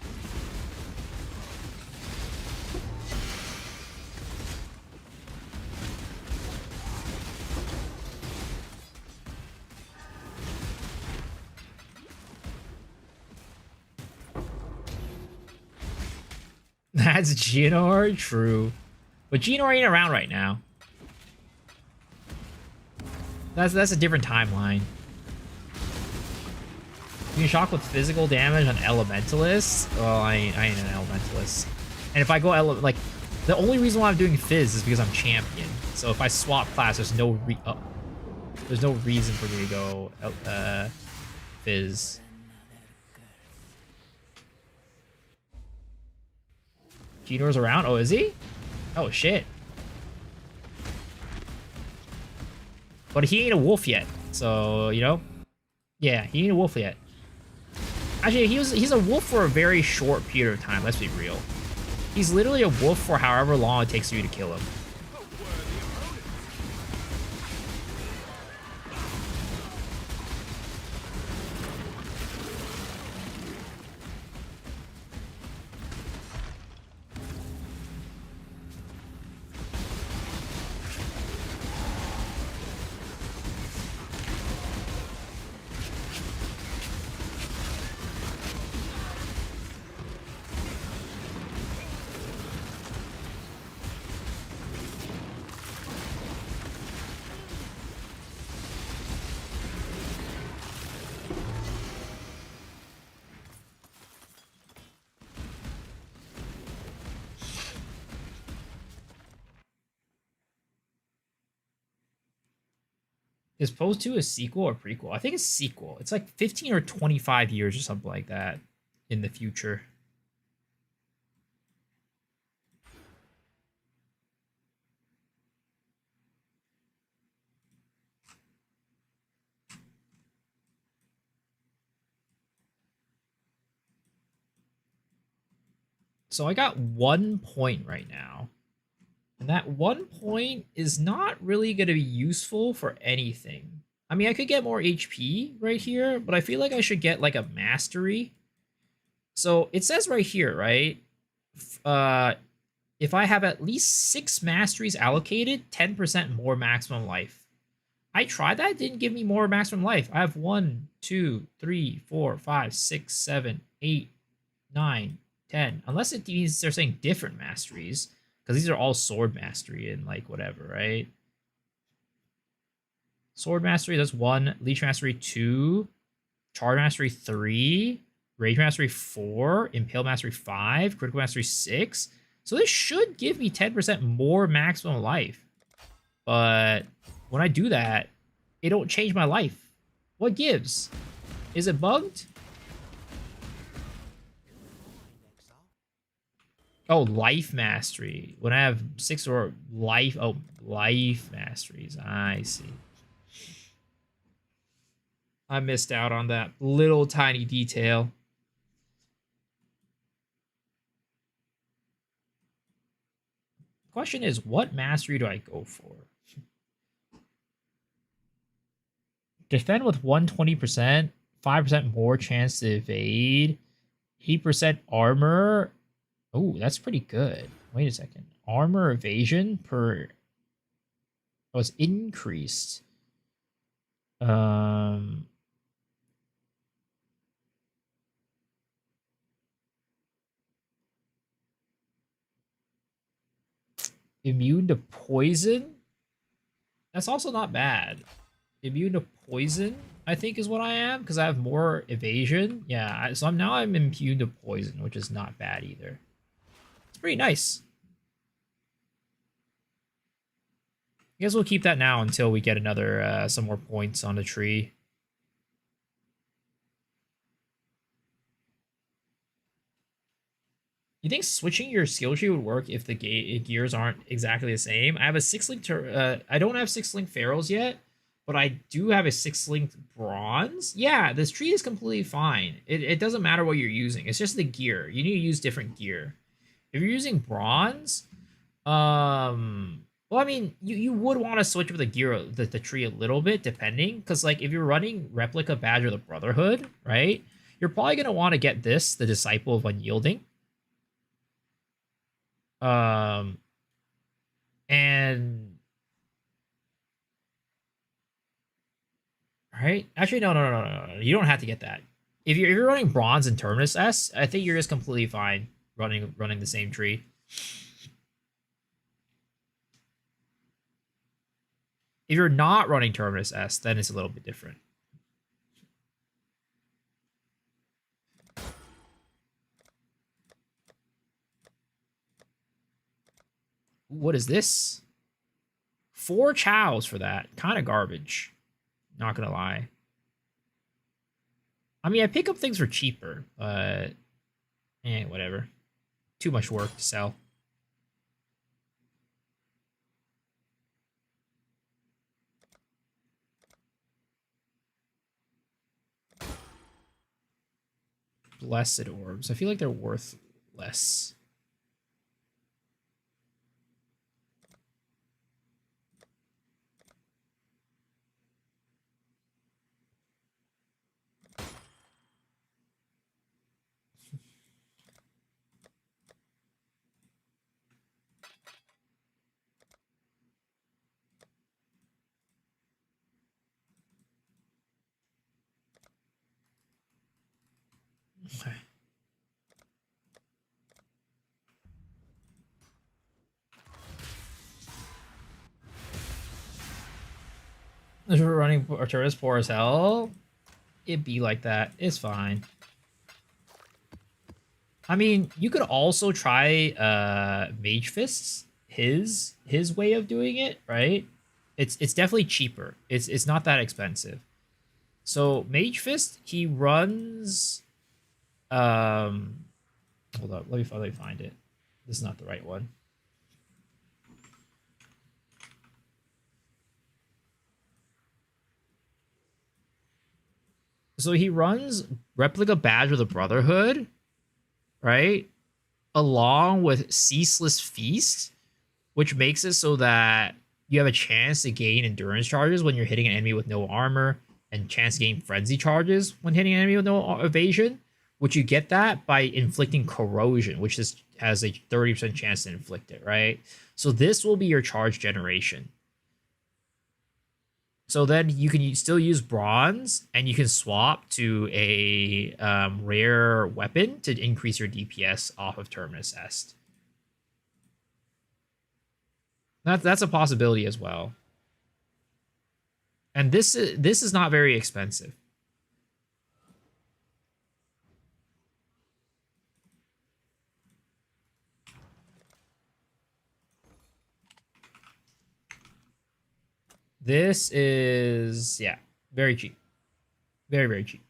That's Ginor? True. But Ginor ain't around right now. That's a different timeline. You can shock with physical damage on Elementalists? Well, I ain't an Elementalist. And if I go like, the only reason why I'm doing Fizz is because I'm champion. So if I swap class, there's no reason for me to go Fizz. Ginor's around? Oh, is he? Oh, shit. But he ain't a wolf yet. So, you know? Yeah, he ain't a wolf yet. Actually, he's a wolf for a very short period of time, let's be real. He's literally a wolf for however long it takes for you to kill him. Is Pose 2 a sequel or prequel? I think it's sequel. It's like 15 or 25 years or something like that in the future. So I got 1 point right now. And that 1 point is not really going to be useful for anything. I mean, I could get more HP right here, but I feel like I should get like a mastery. So it says right here, right? If I have at least 6 masteries allocated, 10% more maximum life. I tried that, didn't give me more maximum life. I have 1, 2, 3, 4, 5, 6, 7, 8, 9, 10. Unless it means they're saying different masteries. Because these are all sword mastery and like whatever, right? Sword mastery, that's 1. Leech mastery, 2. Charge mastery, 3. Rage mastery, 4. Impale mastery, 5. Critical mastery, 6. So this should give me 10% more maximum life. But when I do that, it don't change my life. What gives? Is it bugged? Oh, life mastery. When I have 6 or life... Oh, life masteries. I see. I missed out on that little tiny detail. Question is, what mastery do I go for? Defend with 120%, 5% more chance to evade, 8% armor. Oh, that's pretty good. Wait a second. Armor evasion per was increased. Immune to poison? That's also not bad. Immune to poison, I think, is what I am, because I have more evasion. Yeah, so I'm immune to poison, which is not bad either. It's pretty nice. I guess we'll keep that now until we get another some more points on the tree. You think switching your skill tree would work if the gears aren't exactly the same? I have a 6-link I don't have 6-link pharaohs yet, but I do have a 6-link bronze. Yeah, this tree is completely fine. It doesn't matter what you're using. It's just the gear. You need to use different gear. If you're using bronze, well, I mean, you would want to switch with the gear, the tree a little bit, depending, because like if you're running replica badge or the Brotherhood, right, you're probably gonna want to get this, the Disciple of Unyielding. And right, actually, no. You don't have to get that. If you're running bronze and Terminus S, I think you're just completely fine running the same tree. If you're not running Terminus S, then it's a little bit different. What is this? 4 chows for that. Kind of garbage. Not gonna lie. I mean, I pick up things for cheaper, but whatever. Too much work to sell. Blessed orbs. I feel like they're worth less. Okay. If we're running Arturus poor as hell, it'd be like that. It's fine. I mean, you could also try Mage Fists, his way of doing it, right? It's definitely cheaper. It's not that expensive. So Mage Fist, he runs hold up, let me find it. This is not the right one. So he runs Replica Badge of the Brotherhood, right? Along with Ceaseless Feast, which makes it so that you have a chance to gain endurance charges when you're hitting an enemy with no armor, and chance to gain frenzy charges when hitting an enemy with no evasion, which you get that by inflicting corrosion, which has a 30% chance to inflict it, right? So this will be your charge generation. So then you can still use bronze, and you can swap to a rare weapon to increase your DPS off of Terminus Est. That's a possibility as well. And this is not very expensive. This is, yeah, very cheap. Very, very cheap.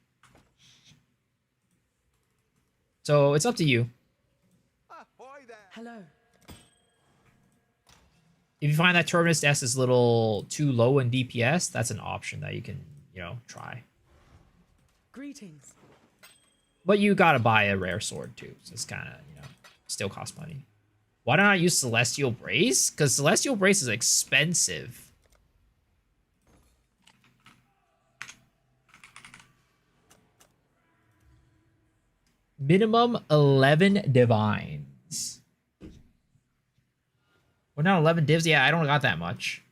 So it's up to you. Hello. If you find that Terminus S is a little too low in DPS, that's an option that you can, try. Greetings. But you gotta buy a rare sword too, so it's kind of, still costs money. Why don't I use Celestial Brace? Because Celestial Brace is expensive. Minimum 11 divines. Well, not 11 divs? Yeah, I don't got that much.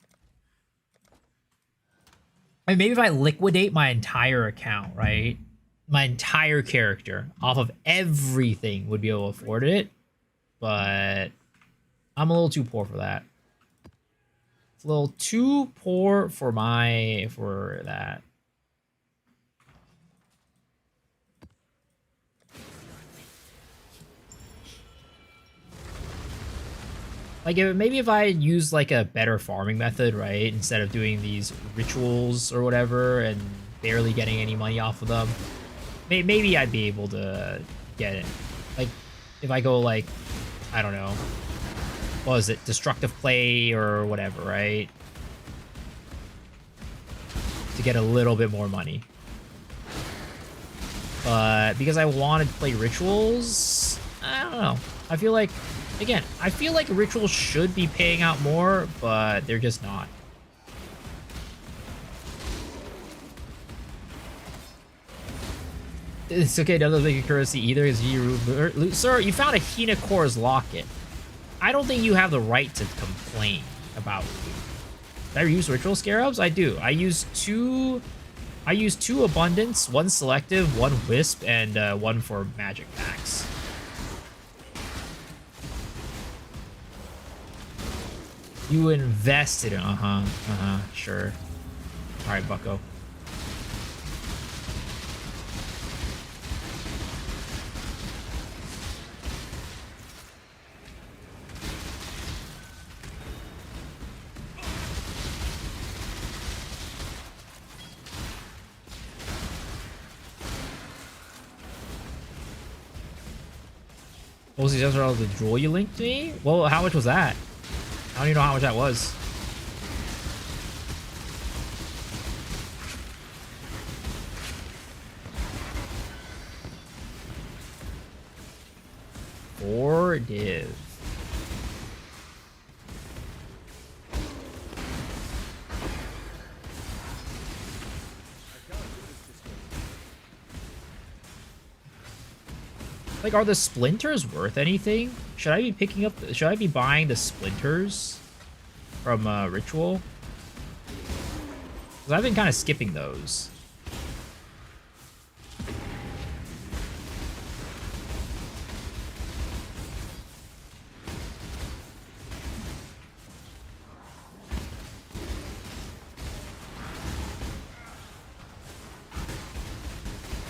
I mean, maybe if I liquidate my entire account, right? My entire character off of everything would be able to afford it. But I'm a little too poor for that. It's a little too poor for that. Like, maybe if I use, like, a better farming method, right? Instead of doing these rituals or whatever and barely getting any money off of them. Maybe I'd be able to get it. Like, if I go, like, I don't know. What was it? Destructive play or whatever, right? To get a little bit more money. But because I wanted to play rituals, I don't know. I feel like, again, I feel like rituals should be paying out more, but they're just not. It's okay, doesn't make a courtesy either. Is you, sir, you found a Hina Core's locket. I don't think you have the right to complain about it. Did I use ritual scarabs? I do. I use two abundance, one selective, one wisp, and one for magic packs. You invested in sure. Alright, bucko. What was the answer of the jewel you linked to me? Well, how much was that? I don't even know how much that was. Four div. Like, are the splinters worth anything? Should I be picking up? Should I be buying the splinters from Ritual? Because I've been kind of skipping those.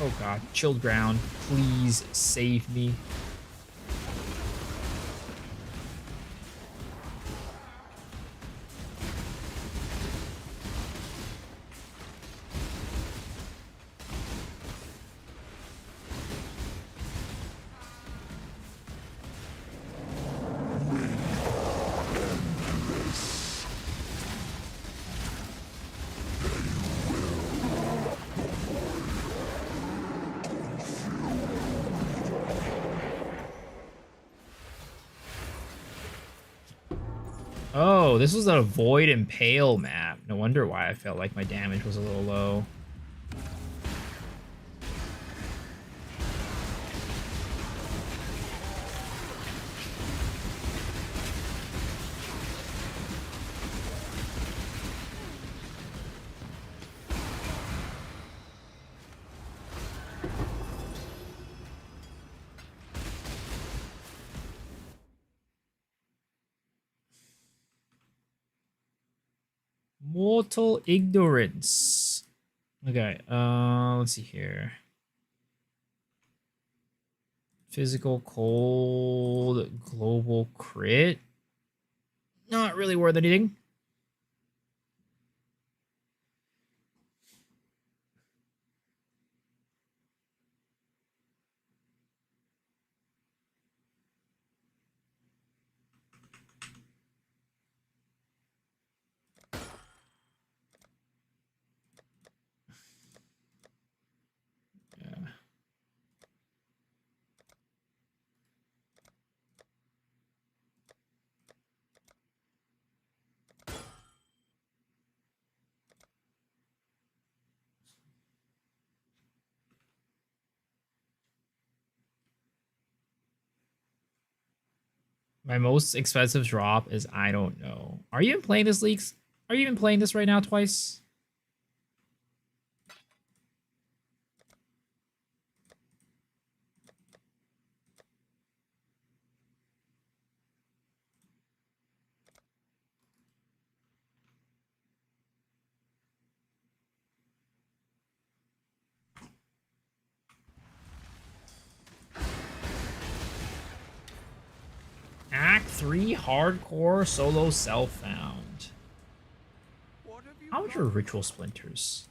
Oh god, chilled ground. Please save me. Oh, this was a Void and Pale map. No wonder why I felt like my damage was a little low. Mortal ignorance. Okay, let's see here. Physical cold global crit. Not really worth anything. My most expensive drop is I don't know. Are you even playing this, Leaks? Are you even playing this right now twice? Act 3 hardcore solo self found. What have you How much are ritual splinters?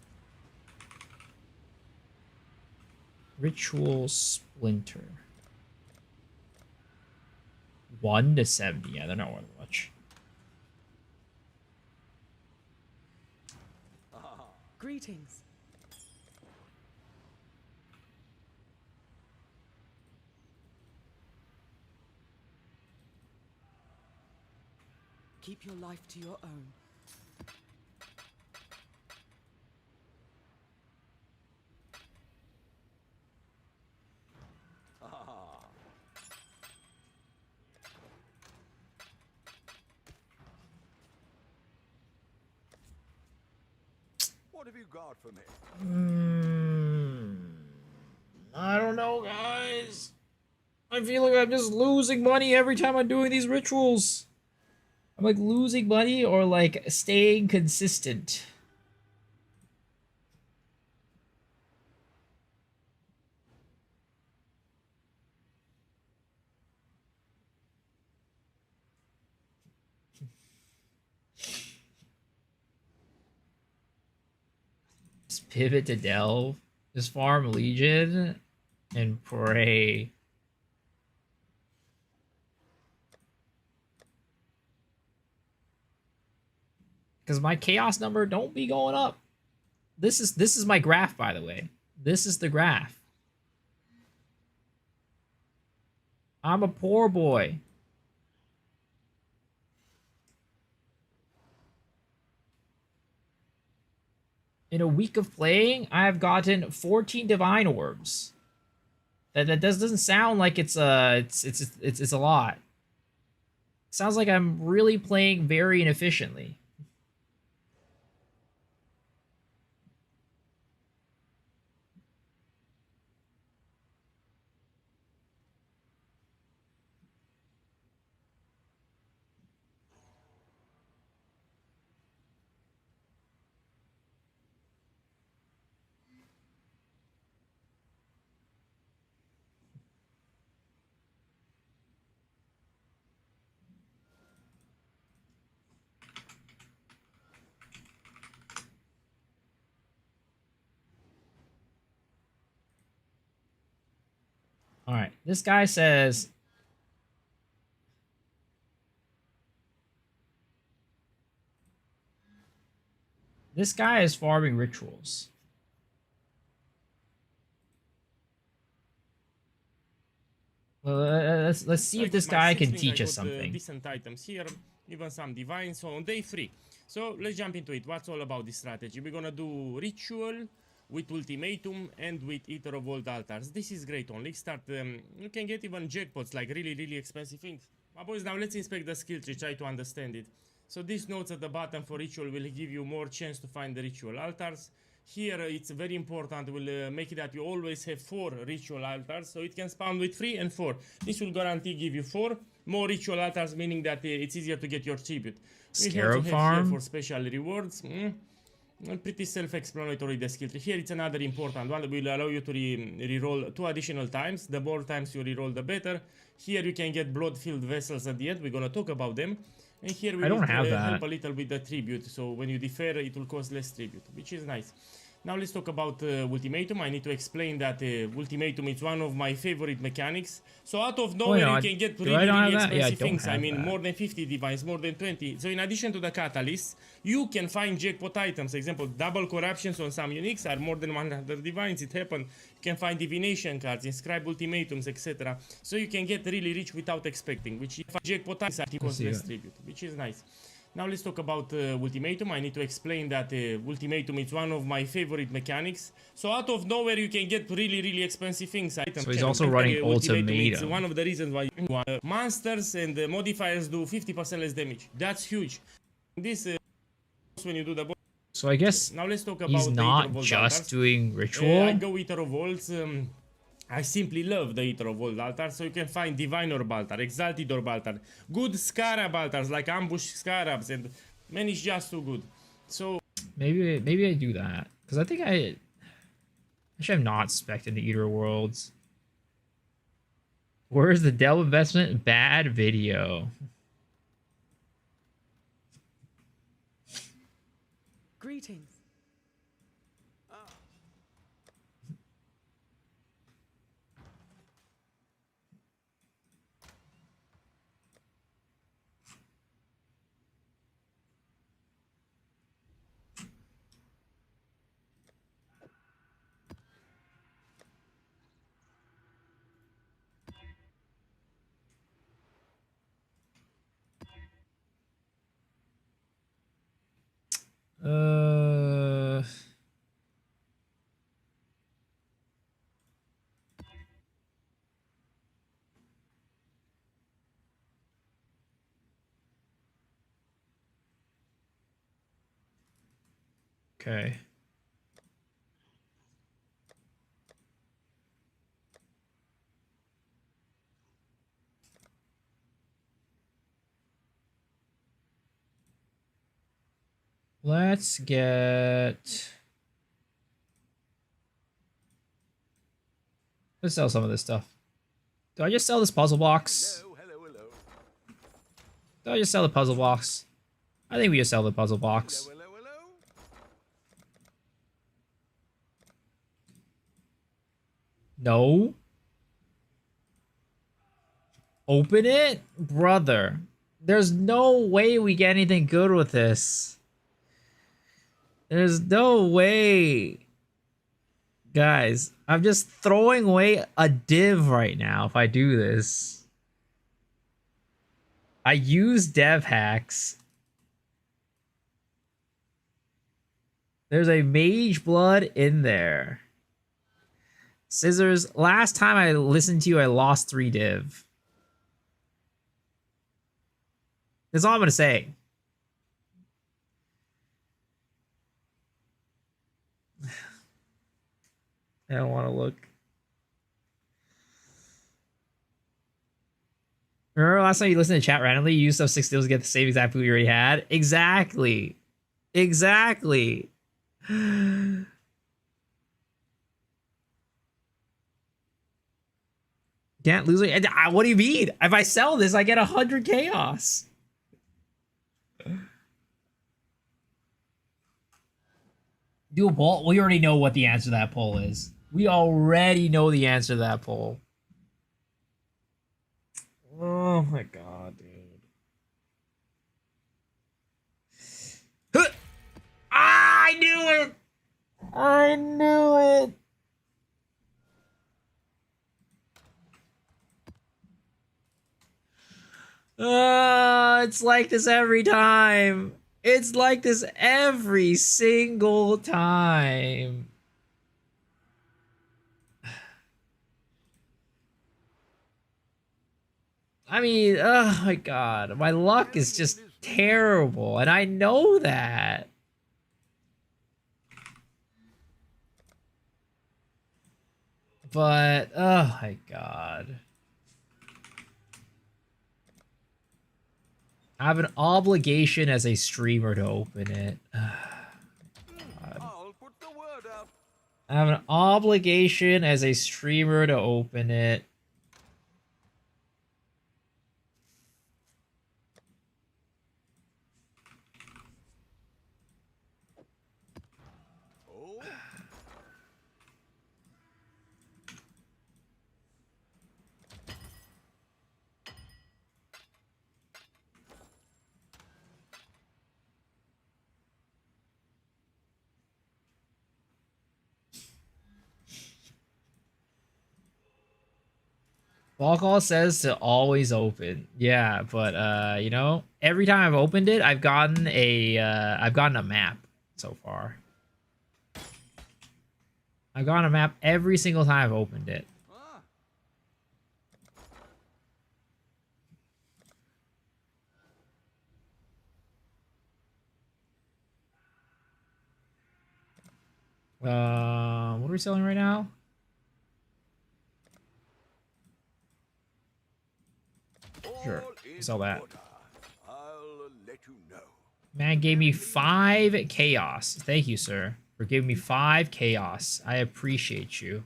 Ritual splinter. 1 to 70. Yeah, they're not worth much. Greetings. Keep your life to your own. What have you got for me? I don't know, guys. I feel like I'm just losing money every time I'm doing these rituals. I'm like losing money or like staying consistent. Just pivot to delve. Just farm Legion and pray. Because my chaos number don't be going up. This is my graph, by the way. This is the graph. I'm a poor boy. In a week of playing, I have gotten 14 divine orbs. That doesn't sound like it's a lot. Sounds like I'm really playing very inefficiently. All right, this guy says this guy is farming rituals. Let's see if this guy can teach us something. Decent items here, even some divine. So on day 3, so let's jump into it. What's all about this strategy? We're gonna do ritual with ultimatum and with Eater of Old Altars. This is great on League Start. You can get even jackpots, like really expensive things. My boys, now let's inspect the skill tree, try to understand it. So these notes at the bottom for ritual will give you more chance to find the ritual altars. Here it's very important, will make it that you always have 4 ritual altars, so it can spawn with 3 and 4. This will guarantee give you 4 more ritual altars, meaning that it's easier to get your tribute. Scarab farm here for special rewards. Pretty self-explanatory, the skill tree. Here it's another important one that will allow you to reroll 2 additional times. The more times you reroll, the better. Here you can get blood-filled vessels at the end. We're gonna talk about them. And here we will help a little with the tribute. So when you defer, it will cost less tribute, which is nice. Now let's talk about ultimatum. I need to explain that ultimatum is one of my favorite mechanics. So out of nowhere you can get really expensive things. I mean, more than 50 divines, more than 20. So in addition to the catalysts, you can find jackpot items. For example, double corruptions on some uniques are more than 100 divines. It happened. You can find divination cards, inscribe ultimatums, etc. So you can get really rich without expecting, which if jackpot items are cost less tribute, which is nice. Now let's talk about ultimatum. I need to explain that ultimatum is one of my favorite mechanics. So out of nowhere you can get really expensive things. So he's also running ultimatum. It's one of the reasons why monsters and modifiers do 50% less damage. That's huge. This when you do the boss. So I guess now let's talk about he's the not Eater of just altars. doing ritual. I go Eater of Vaults. I simply love the Eater of Vault altar, so you can find Divine Orb altar, Exalted Orb altar, good Scarab altars like Ambush Scarabs, and man, it's just too good. So maybe I do that because I think I should have not expected the Eater of Worlds. Where's the Dell investment? Bad video. Greetings. Uh. Okay. Let's get... Let's sell some of this stuff. Do I just sell this puzzle box? Hello. Do I just sell the puzzle box? I think we just sell the puzzle box. Hello. No. Open it? Brother. There's no way we get anything good with this. There's no way. Guys, I'm just throwing away a div right now if I do this. I use dev hacks. There's a mage blood in there. Scissors, last time I listened to you, I lost 3 div. That's all I'm gonna say. I don't want to look. Remember last time you listened to chat randomly, you used stuff 6 deals to get the same exact food you already had? Exactly. Exactly. Can't lose it. What do you mean? If I sell this, I get 100 chaos. Do a poll? We already know what the answer to that poll is. We already know the answer to that poll. Oh my god, dude. I knew it! I knew it! It's like this every time. It's like this every single time. I mean, oh my god. My luck is just terrible, and I know that. But, oh my god. I have an obligation as a streamer to open it. I'll put the word out. I have an obligation as a streamer to open it. Oh, Ball call says to always open. Yeah, but you know, every time I've opened it, I've gotten a map so far. I've gotten a map every single time I've opened it. What are we selling right now? Sure, sell that. I'll let you know. Man gave me 5 chaos. Thank you, sir, for giving me 5 chaos. I appreciate you.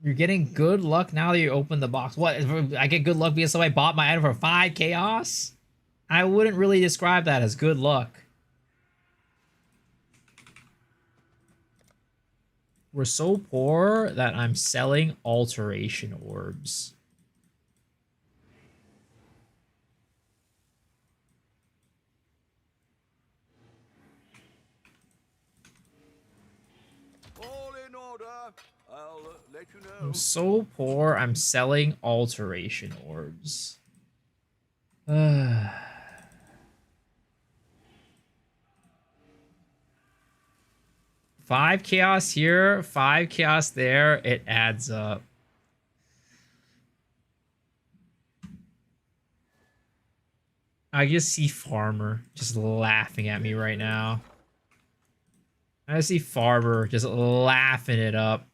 You're getting good luck now that you open the box. What? I get good luck because somebody bought my item for 5 chaos? I wouldn't really describe that as good luck. We're so poor that I'm selling alteration orbs. All in order. I'll let you know. I'm so poor, I'm selling alteration orbs. 5 chaos here, 5 chaos there. It adds up. I just see Farmer just laughing at me right now. I see Farmer just laughing it up.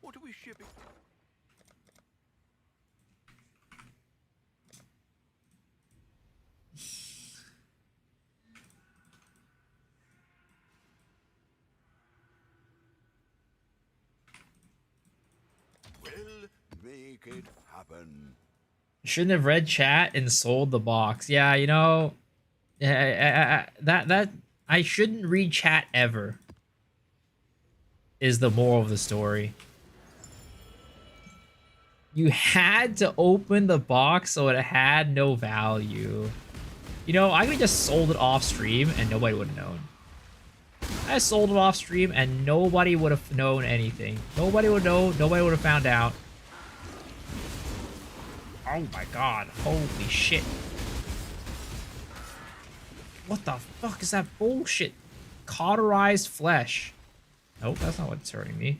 What are we shipping? We'll make it happen. Shouldn't have read chat and sold the box. Yeah, you know, that I shouldn't read chat ever. Is the moral of the story. You had to open the box so it had no value. You know, I could have just sold it off stream and nobody would have known. I sold it off stream and nobody would have known anything. Nobody would know. Nobody would have found out. Oh my god. Holy shit. What the fuck is that bullshit? Cauterized flesh. Nope, that's not what's hurting me.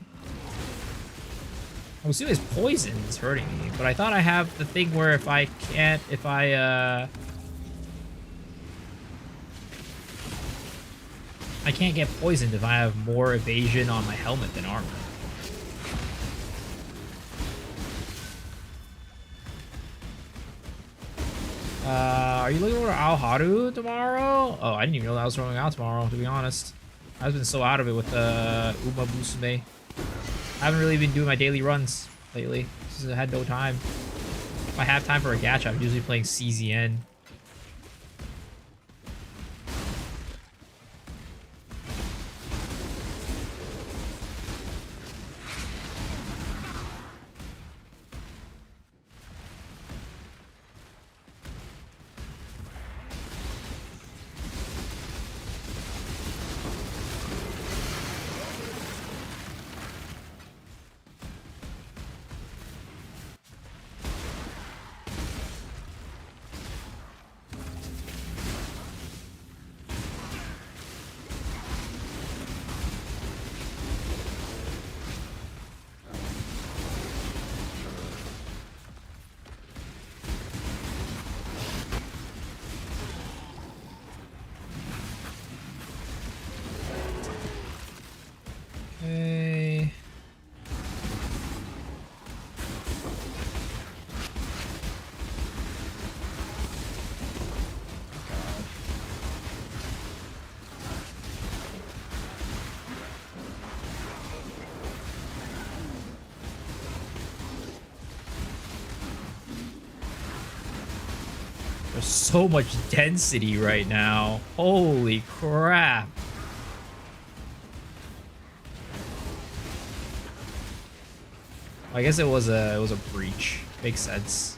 I'm assuming it's poison is hurting me, but I thought I have the thing where if I can't get poisoned if I have more evasion on my helmet than armor. Are you looking for Alharu tomorrow? Oh, I didn't even know that was rolling out tomorrow, to be honest. I've been so out of it with Uma Musume. I haven't really been doing my daily runs lately. Just had no time. If I have time for a gacha, I'm usually playing CZN. There's so much density right now. Holy crap. I guess it was a breach. Makes sense.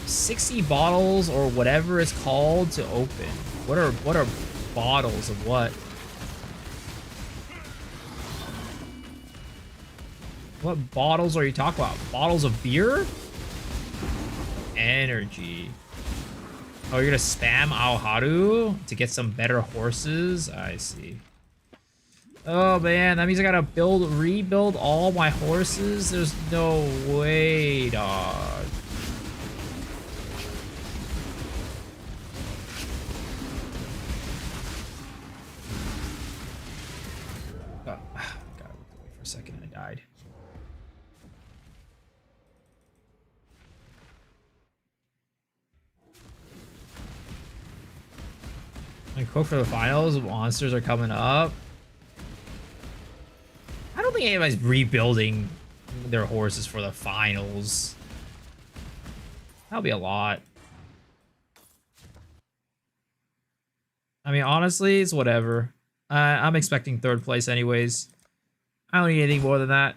$60 bottles or whatever it's called to open. What are bottles of what? What bottles are you talking about? Bottles of beer? Energy. Oh, you're gonna spam Aoharu to get some better horses? I see. Oh man, that means I gotta rebuild all my horses? There's no way, dog. Oh, God, I looked away for a second and I died. I cook for the finals. Monsters are coming up. I don't think anybody's rebuilding their horses for the finals. That'll be a lot. I mean, honestly, it's whatever. I'm expecting 3rd place anyways. I don't need anything more than that.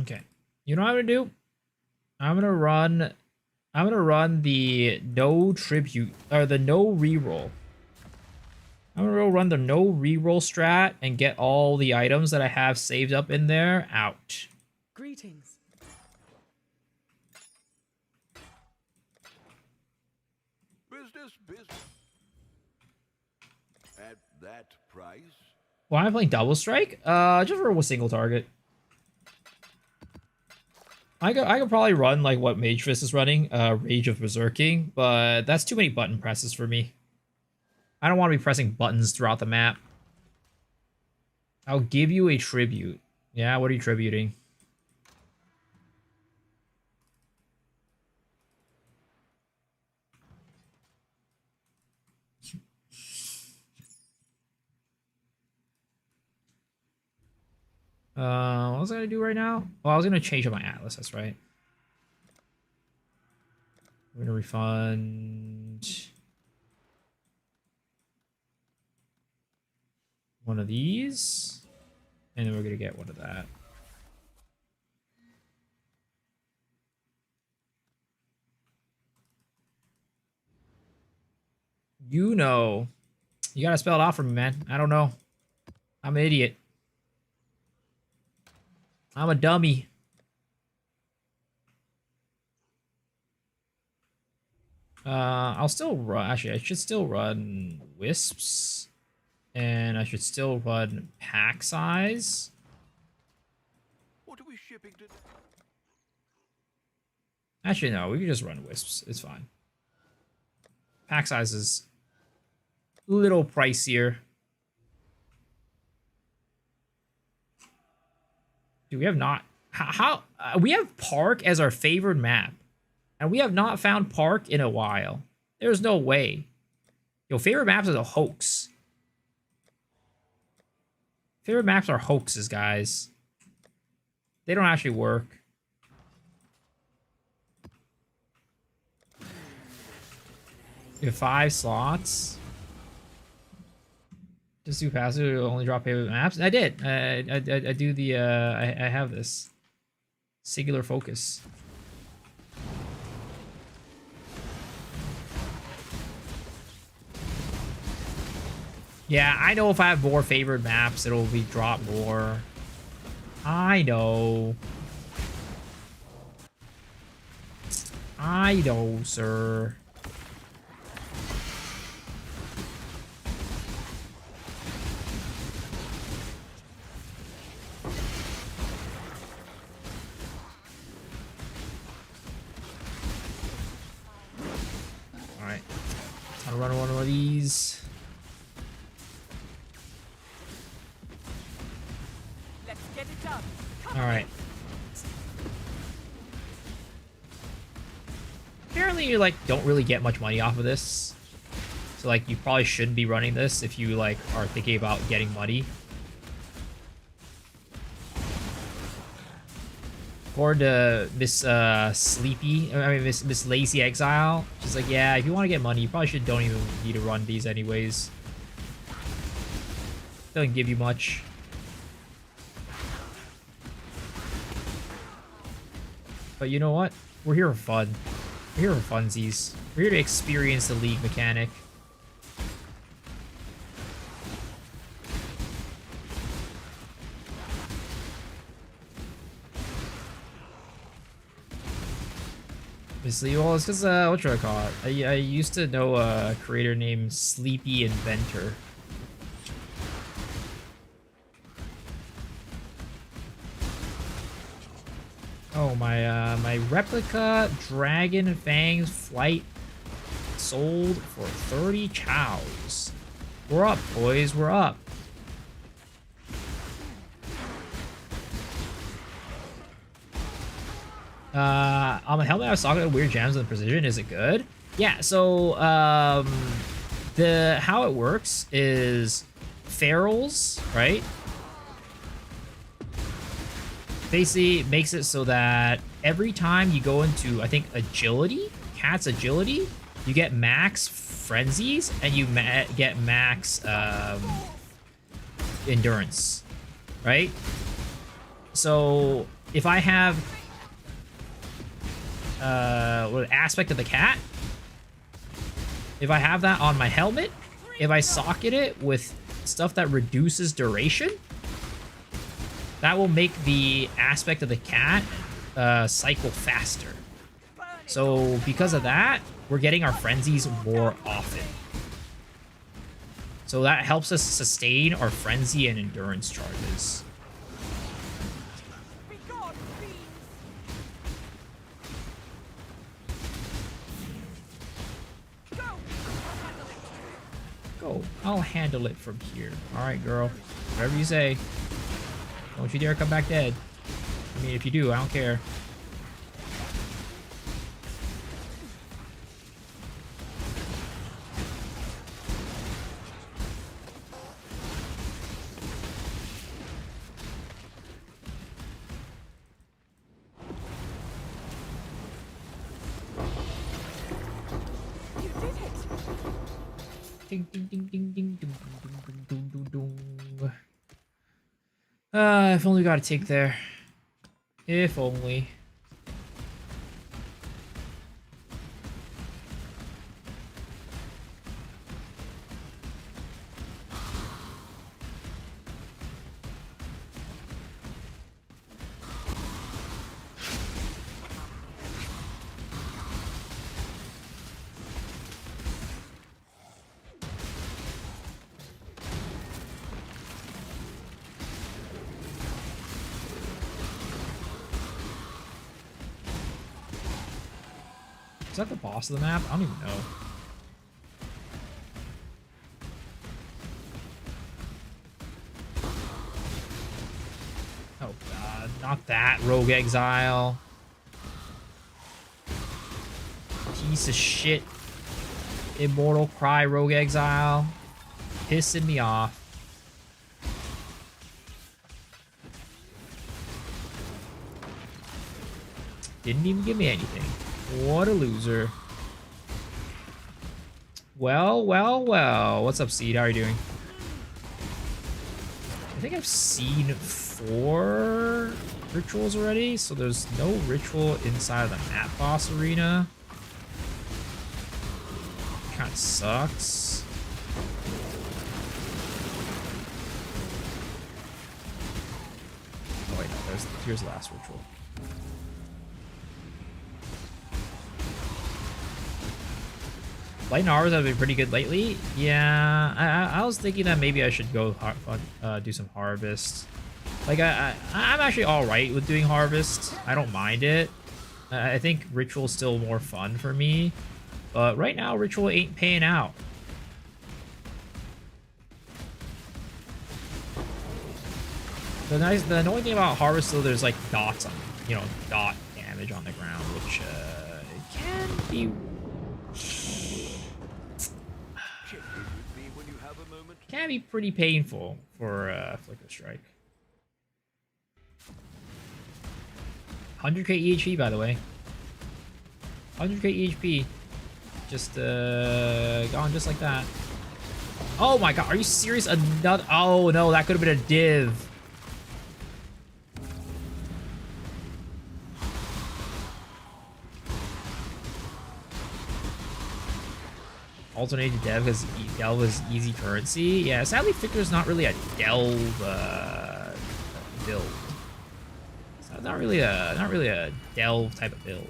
Okay. You know what I'm gonna do? I'm gonna run the no tribute or the no reroll. I'm gonna run the no reroll strat and get all the items that I have saved up in there out. Greetings. Business. At that price? Why am I playing double strike? Just for a single target. I could probably run like what Mage Fist is running, Rage of Berserking, but that's too many button presses for me. I don't want to be pressing buttons throughout the map. I'll give you a tribute. Yeah, what are you tributing? What was I gonna do right now? Oh, I was gonna change up my Atlas, that's right. We're gonna refund one of these, and then we're gonna get one of that. You know. You gotta spell it out for me, man. I don't know. I'm an idiot. I'm a dummy. I'll still run. Actually, I should still run Wisps. And I should still run pack size. What are we shipping to? Actually, no. We can just run Wisps. It's fine. Pack size is a little pricier. Dude, we have not... How we have Park as our favored map. And we have not found Park in a while. There's no way. Yo, favorite maps is a hoax. Favorite maps are hoaxes, guys. They don't actually work. We have 5 slots. Just do passive, only drop payment maps. I did. I do the. I have this singular focus. Yeah, I know if I have more favored maps, it'll be drop more. I know. I know, sir. Alright. I'll run one of these. Let's get it done. Alright. Apparently you like don't really get much money off of this. So like you probably shouldn't be running this if you like are thinking about getting money. Or to Miss Miss Lazy Exile. She's like, yeah, if you want to get money, you probably don't even need to run these anyways. Doesn't give you much. But you know what? We're here for fun. We're here for funsies. We're here to experience the League mechanic. Obviously, well, it's because, what should I call it? I used to know a creator named Sleepy Inventor. Oh, my replica Dragon Fangs Flight sold for 30 chows. We're up, boys, we're up. On the helmet I was talking about weird gems and precision, is it good? Yeah, so how it works is ferals, right? Basically makes it so that every time you go into, I think, agility, cat's agility, you get max frenzies and you get max endurance, right? So if I have aspect of the cat, if I have that on my helmet, if I socket it with stuff that reduces duration, that will make the aspect of the cat cycle faster. So because of that, we're getting our frenzies more often. So that helps us sustain our frenzy and endurance charges. Go. I'll handle it from here. Alright, girl. Whatever you say. Don't you dare come back dead. I mean, if you do, I don't care. Ding, ding, ding, ding, ding, ding, ding, ding, ding, ding, ding. If only we got a take there. If only. Is that the boss of the map? I don't even know. Oh god, not that Rogue Exile. Piece of shit. Immortal Cry Rogue Exile. Pissing me off. Didn't even give me anything. What a loser. Well, well, well. What's up, Seed? How are you doing? think I've seen 4 rituals already, so there's no ritual inside of the map boss arena. Kind of sucks. Oh wait, no, here's the last ritual. Light hours have been pretty good lately. Yeah, I was thinking that maybe I should go do some harvest. Like I'm actually all right with doing harvest. I don't mind it. I think ritual's still more fun for me, but right now ritual ain't paying out. The annoying thing about harvest though, there's like dots on, dot damage on the ground, which can be. Can be pretty painful for Flicker Strike. 100k EHP, by the way. 100k EHP. Just gone just like that. Oh my god, are you serious? Another. Oh no, that could have been a div. Alternating delve is easy currency. Yeah, sadly, Ficker's not really a delve build. So not really a delve type of build.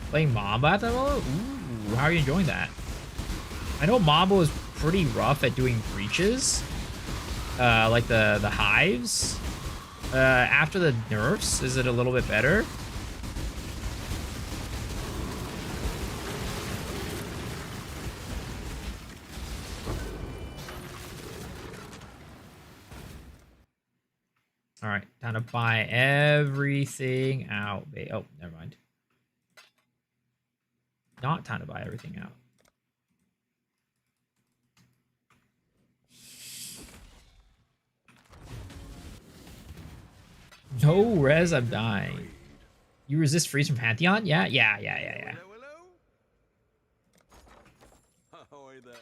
Playing Mamba at the moment? Ooh, how are you enjoying that? I know Mamba was pretty rough at doing breaches. Like the hives. After the nerfs, is it a little bit better? Alright, time to buy everything out. Oh, never mind. Not time to buy everything out. No res, I'm dying. You resist freeze from Pantheon? Yeah. Hello, hello? Ahoy there.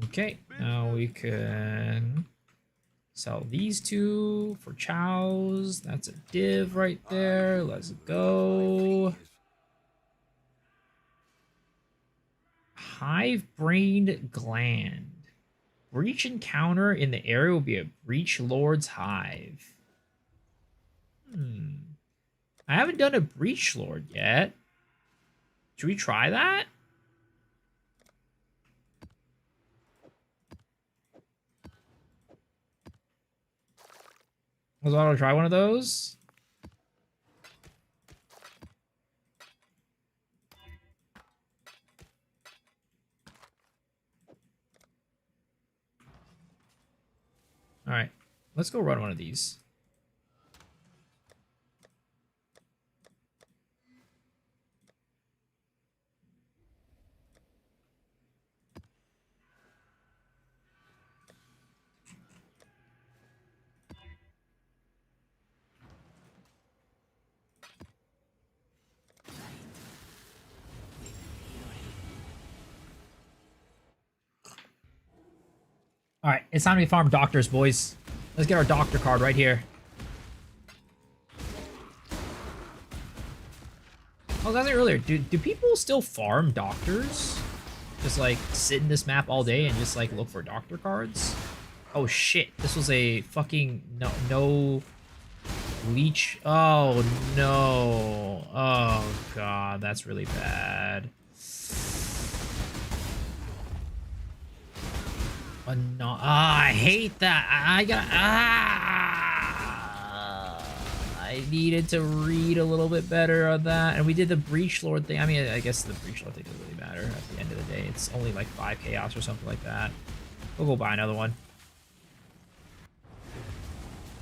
Okay, now we can sell these 2 for chows. That's a div right there. Let's go. Hive-brained gland. Breach encounter in the area will be a Breach Lord's hive. I haven't done a Breach Lord yet. Should we try that? Was I to try one of those? All right, let's go run one of these. All right, it's time to farm doctors, boys. Let's get our doctor card right here. I was asking earlier, do people still farm doctors? Just like sit in this map all day and just like look for doctor cards? Oh shit, this was a fucking no leech. Oh no. Oh god, that's really bad. I hate that. I I needed to read a little bit better on that. And we did the Breach Lord thing. I mean, I guess the Breach Lord thing doesn't really matter at the end of the day. It's only like 5 chaos or something like that. We'll go buy another one.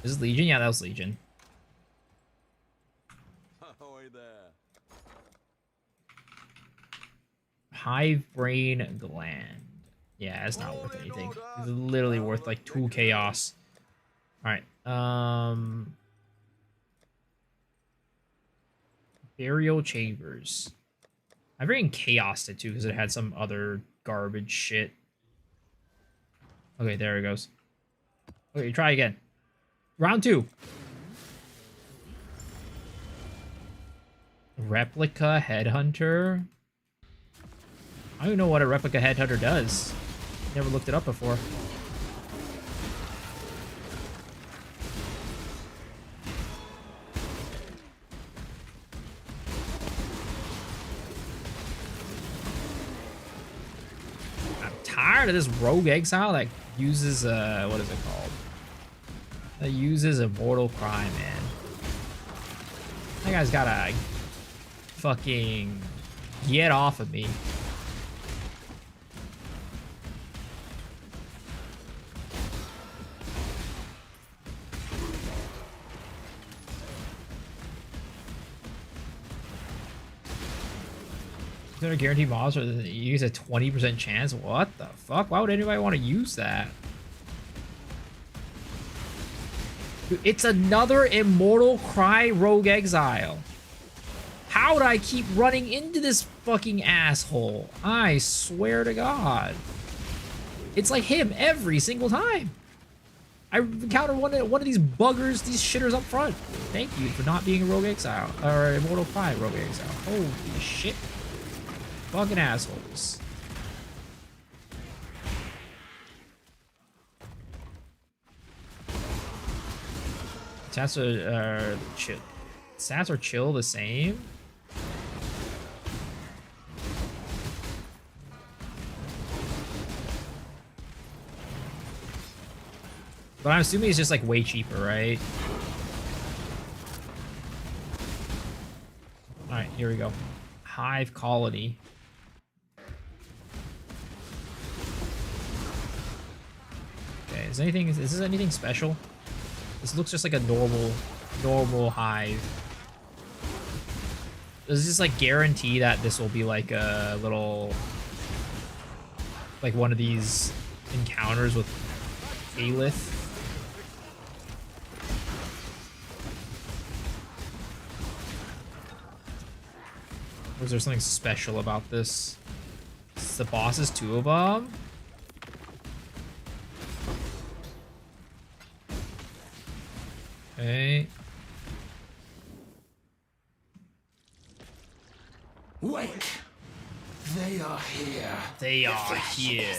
This is Legion? Yeah, that was Legion. Ahoy there. Hive Brain Gland. Yeah, it's not worth anything. It's literally worth like 2 chaos. Alright. Burial Chambers. I've written chaos it too because it had some other garbage shit. Okay, there it goes. Okay, try again. Round 2. Replica Headhunter. I don't even know what a Replica Headhunter does. Never looked it up before. I'm tired of this Rogue Exile that uses, what is it called? That uses Immortal Cry, man. That guy's gotta fucking get off of me. Is there a guaranteed mobs or you use a 20% chance? What the fuck? Why would anybody want to use that? Dude, it's another Immortal Cry Rogue Exile. How would I keep running into this fucking asshole? I swear to God. It's like him every single time. I encounter one of these buggers, these shitters up front. Thank you for not being a Rogue Exile. Or Immortal Cry Rogue Exile. Holy shit. Fucking assholes. Stats are chill. Stats are chill the same. But I'm assuming it's just like way cheaper, right? All right, here we go. Hive Colony. Okay, is this anything special? This looks just like a normal hive. Does this like guarantee that this will be like a little, like one of these encounters with Aelith? Or is there something special about this? The boss is 2 of them? Okay. Wake! They are here. They are here.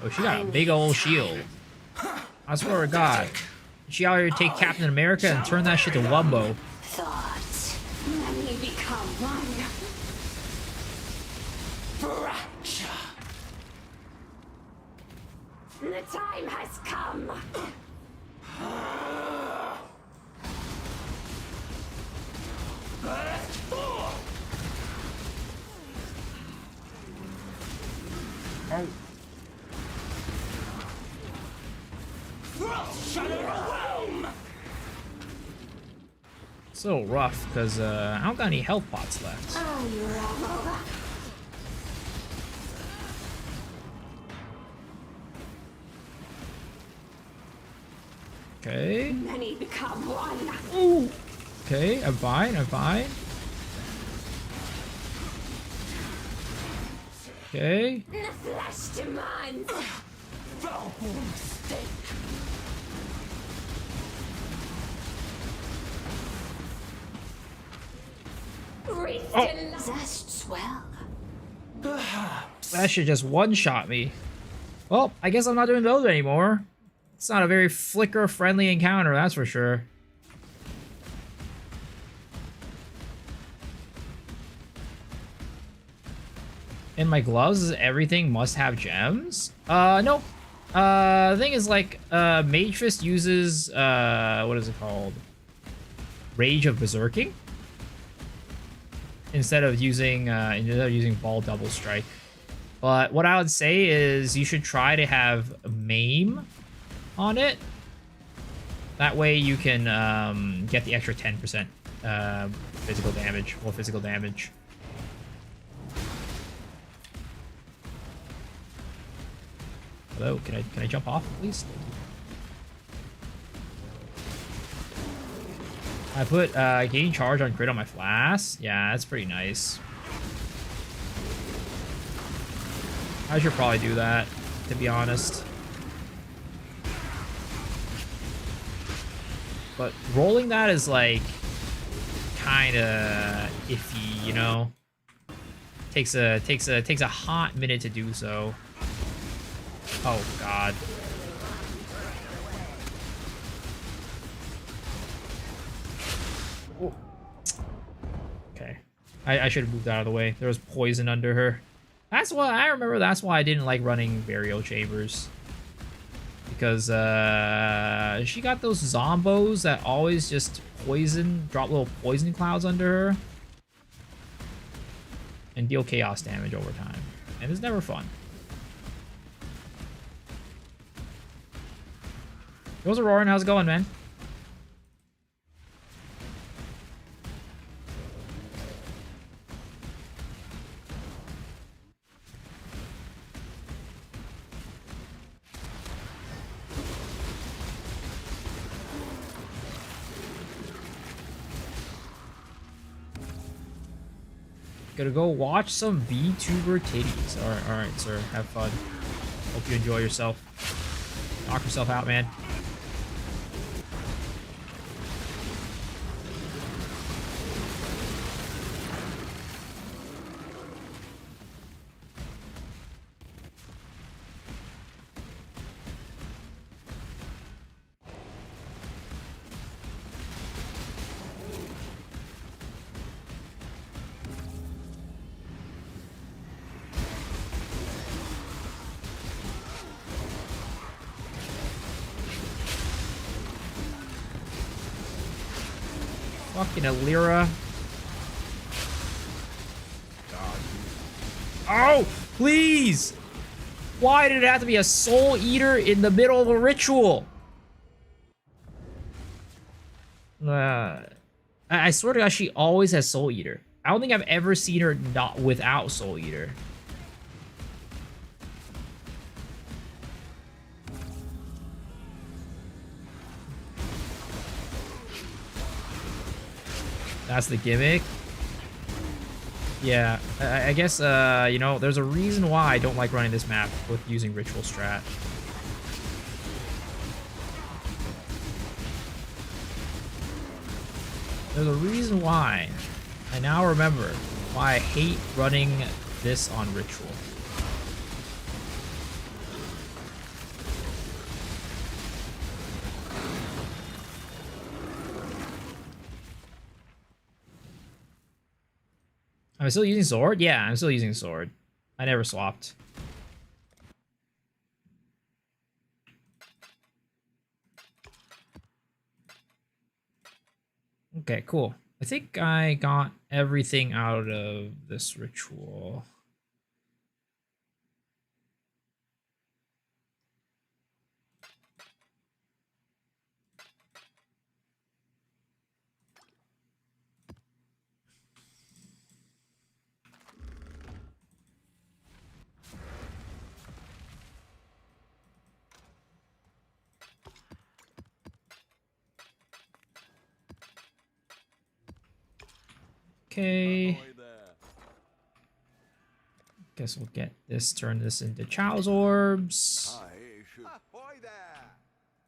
Oh, she got a big old shield. I swear to God. She out here to take Captain America and turn that shit to Wumbo. Thoughts. Many become one. Fracture. The time has come. So rough, because I don't got any health pots left. Okay. Many become one. Ooh. Okay, I'm fine, I'm fine. Okay. The flesh demands. Oh. Zest swell. That should just one-shot me. Well, I guess I'm not doing those anymore. It's not a very flicker-friendly encounter, that's for sure. In my gloves, everything must have gems? No. The thing is, like, Mage Fist uses, what is it called? Rage of Berserking instead of using Ball Double Strike. But what I would say is you should try to have Maim on it. That way you can get the extra 10% physical damage, more physical damage. Hello, can I jump off, please? I put gain charge on crit on my flask. Yeah, that's pretty nice. I should probably do that, to be honest. But rolling that is like kind of iffy, you know. Takes a hot minute to do so. Oh God. Ooh. Okay, I should have moved out of the way. There was poison under her. That's why I remember. That's why I didn't like running burial chambers. Because she got those zombos that always just drop little poison clouds under her, and deal chaos damage over time, and it's never fun. Goes Auroran, how's it going, man? Gonna go watch some VTuber titties. Alright, sir. Have fun. Hope you enjoy yourself. Knock yourself out, man. Fucking Alira. Oh, please! Why did it have to be a Soul Eater in the middle of a ritual? I swear to God, she always has Soul Eater. I don't think I've ever seen her not without Soul Eater. That's the gimmick. Yeah, I guess, you know, there's a reason why I don't like running this map with using ritual strat. There's a reason why. I now remember why I hate running this on ritual. I'm still using sword? Yeah, I'm still using sword. I never swapped. Okay, cool. I think I got everything out of this ritual. Okay. Guess we'll get this, turn this into Chow's orbs.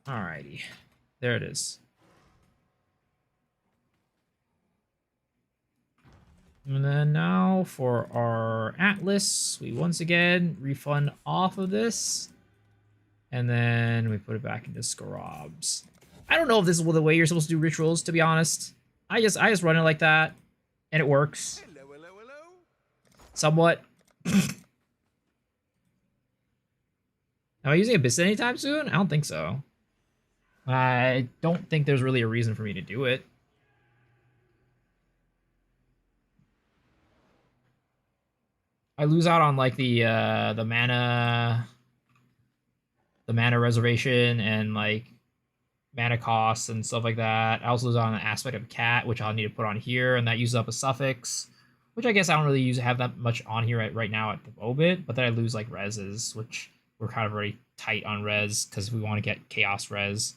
Alrighty. There it is. And then now for our Atlas, we once again refund off of this. And then we put it back into Scarabs. I don't know if this is the way you're supposed to do rituals, to be honest. I just run it like that. And it works. Somewhat. Am I using Abyss anytime soon? I don't think so. I don't think there's really a reason for me to do it. I lose out on like the mana reservation and like mana costs and stuff like that. I also lose out on an aspect of cat, which I'll need to put on here, and that uses up a suffix, which I guess I don't really have that much on here right now at the moment. But then I lose like reses, which we're kind of already tight on res because we want to get chaos res.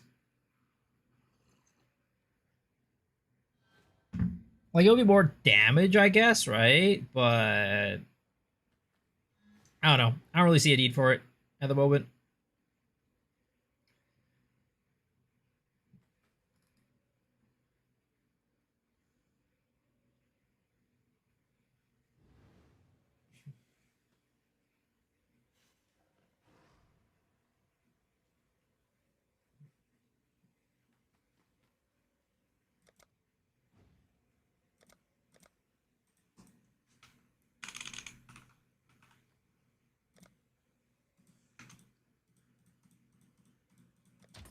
Like, it'll be more damage, I guess, right? But I don't know. I don't really see a need for it at the moment.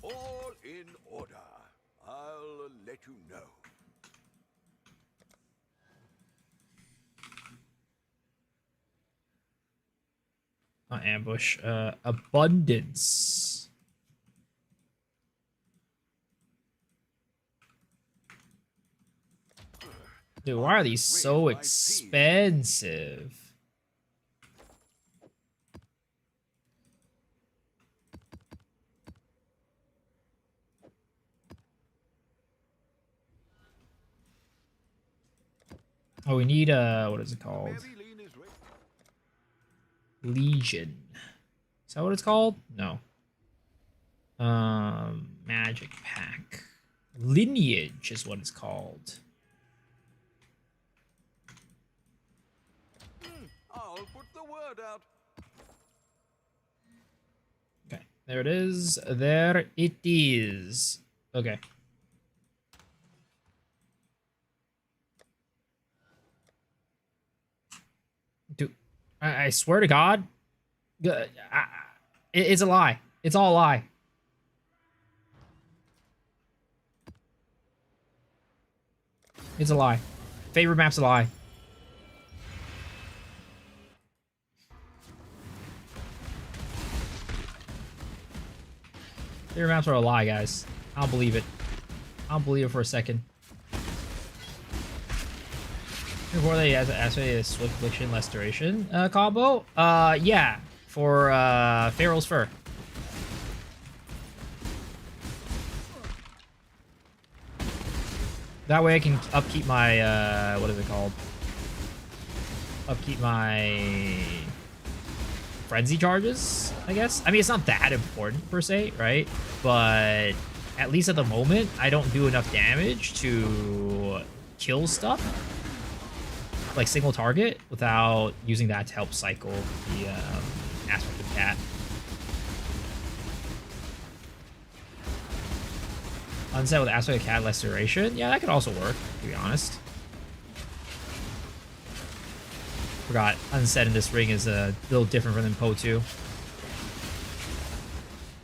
All in order. I'll let you know. Not ambush. Abundance. Dude, why are these so expensive? Oh, we need what is it called? Legion. Is that what it's called? No. Magic pack. Lineage is what it's called. I'll put the word out. Okay, there it is. There it is. Okay. Dude, I swear to God, it's a lie. It's all a lie. It's a lie. Favorite map's a lie. Favorite maps are a lie, guys. I don't believe it. I don't believe it for a second. Before they asked me a swift affliction, less duration combo. Yeah, for Pharaoh's Fur. That way I can upkeep my what is it called? Upkeep my frenzy charges, I guess. I mean, it's not that important per se, right? But at least at the moment, I don't do enough damage to kill stuff. Like single target without using that to help cycle the aspect of cat. Unset with aspect of cat, less duration. Yeah, that could also work, to be honest. Forgot, unset in this ring is a little different from Po 2.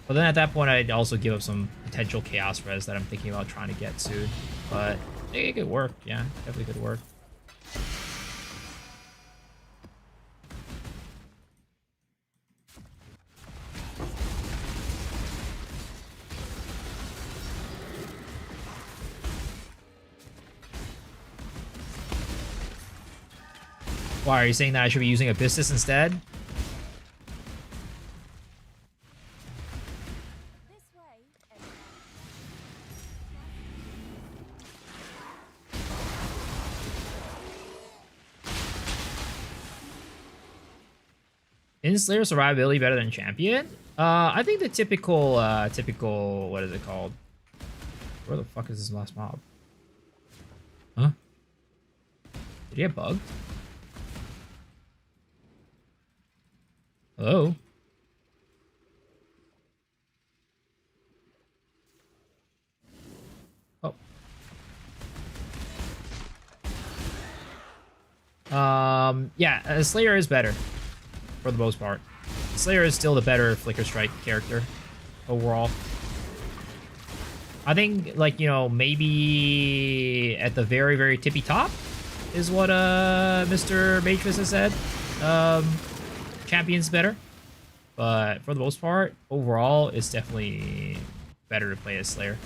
But then at that point, I'd also give up some potential chaos res that I'm thinking about trying to get soon. But it could work, yeah, definitely could work. Why, are you saying that I should be using Abyssus instead? This way. Is Slayer survivability better than Champion? I think the typical, what is it called? Where the fuck is this last mob? Huh? Did he get bugged? Hello? Oh. Yeah, Slayer is better. For the most part. Slayer is still the better Flicker Strike character. Overall. I think, like, you know, maybe at the very, very tippy top is what, Mr. Mageface has said. champions better. But for the most part, overall, it's definitely better to play as Slayer.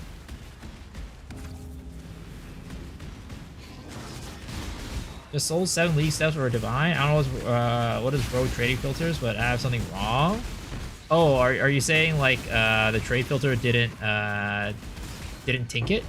Just sold 7 League Steps for a Divine. I don't know what is Rogue trading filters, but I have something wrong. Oh, are you saying like the trade filter didn't tink it?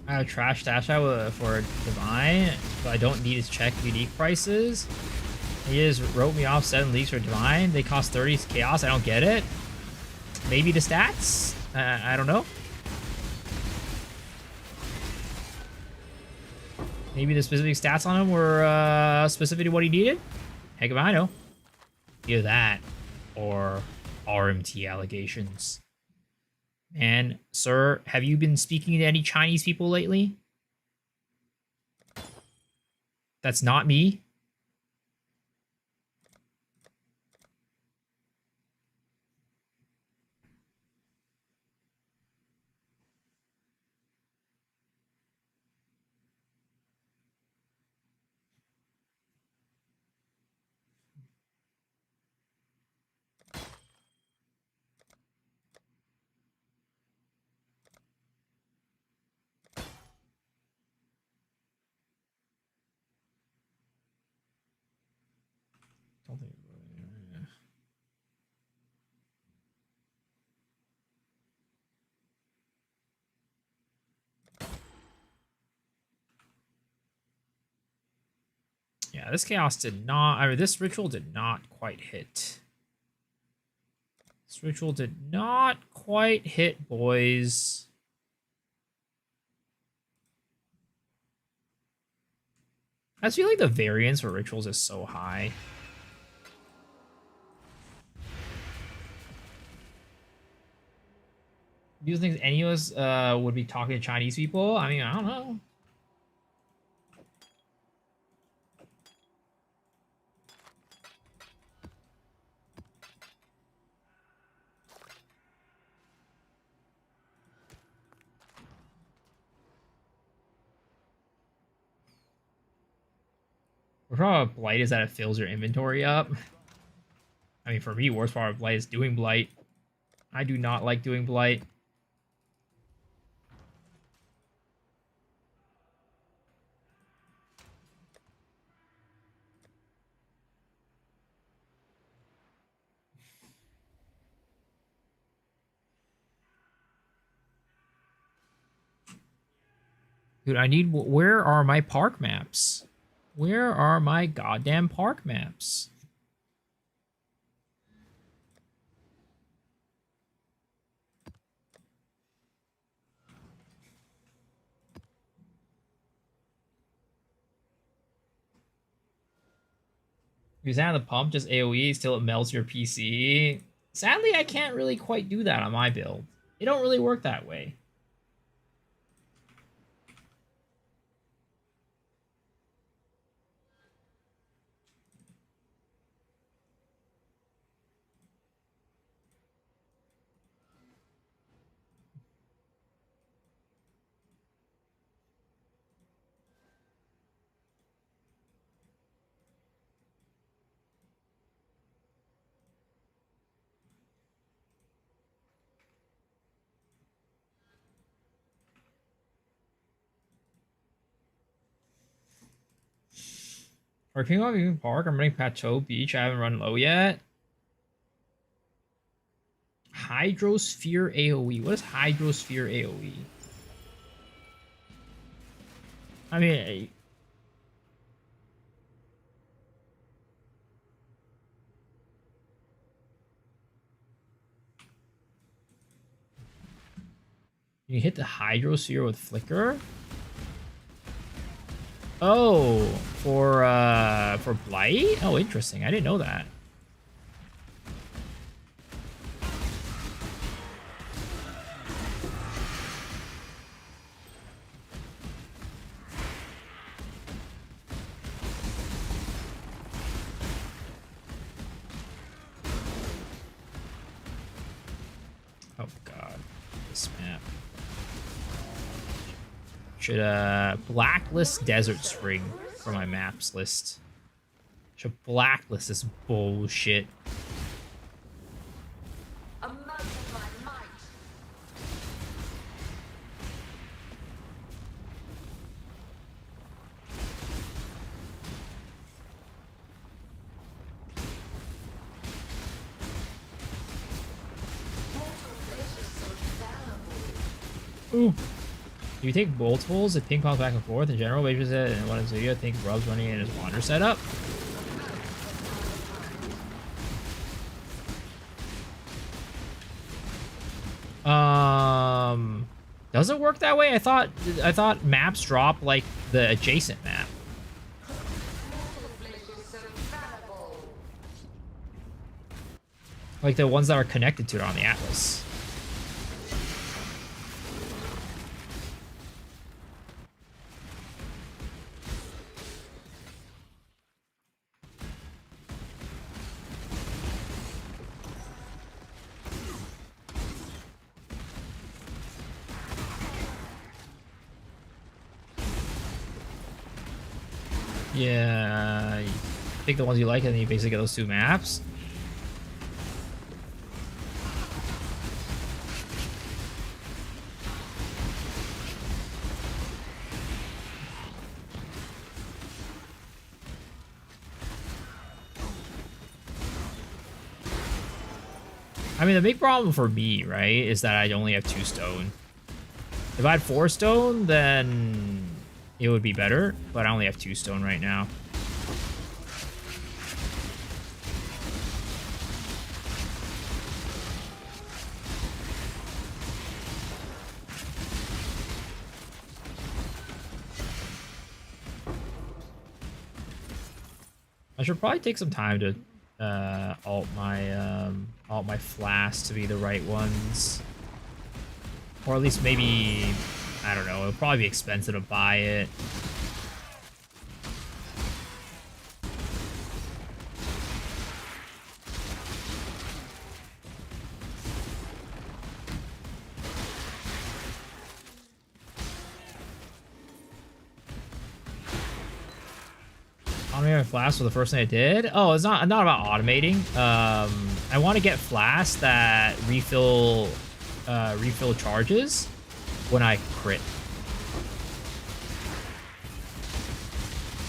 I have trash stash out for Divine, but I don't need to check unique prices. He just wrote me off 7 leagues for Divine. They cost 30 chaos. I don't get it. Maybe the stats? I don't know. Maybe the specific stats on him were specific to what he needed? Heck if I know. Either that or RMT allegations. And, sir, have you been speaking to any Chinese people lately? That's not me. Don't think. Yeah, this chaos did not. I mean, this ritual did not quite hit. This ritual did not quite hit, boys. I just feel like the variance for rituals is so high. Do you think any of us would be talking to Chinese people? I mean, I don't know. The problem with Blight is that it fills your inventory up. I mean, for me, worst part of Blight is doing Blight. I do not like doing Blight. Dude, I need... Where are my park maps? Where are my goddamn park maps? Because out of the pump, just AoE till it melts your PC. Sadly, I can't really quite do that on my build. It don't really work that way. For King of Union Park, I'm running Plateau Beach. I haven't run low yet. Hydrosphere AoE. What is Hydrosphere AoE? I mean, you hit the Hydrosphere with Flicker? Oh, for Blight? Oh, interesting. I didn't know that. Oh god, this map. Should blacklist Desert Spring for my maps list. Should blacklist this bullshit. Ooh. Do you take multiples if ping pong back and forth in general? Wages it and one in video. I think Rub's running in his wander setup. Does it work that way? I thought maps drop like the adjacent map. Like the ones that are connected to it on the Atlas. Yeah, you pick the ones you like and then you basically get those two maps. I mean, the big problem for me, right, is that I only have 2 stone. If I had 4 stone, then it would be better, but I only have 2 stone right now. I should probably take some time to alt my flasks to be the right ones, or at least maybe, I don't know, it'll probably be expensive to buy it. Automating my flasks was the first thing I did. Oh, it's not about automating. I want to get flasks that refill charges when I crit.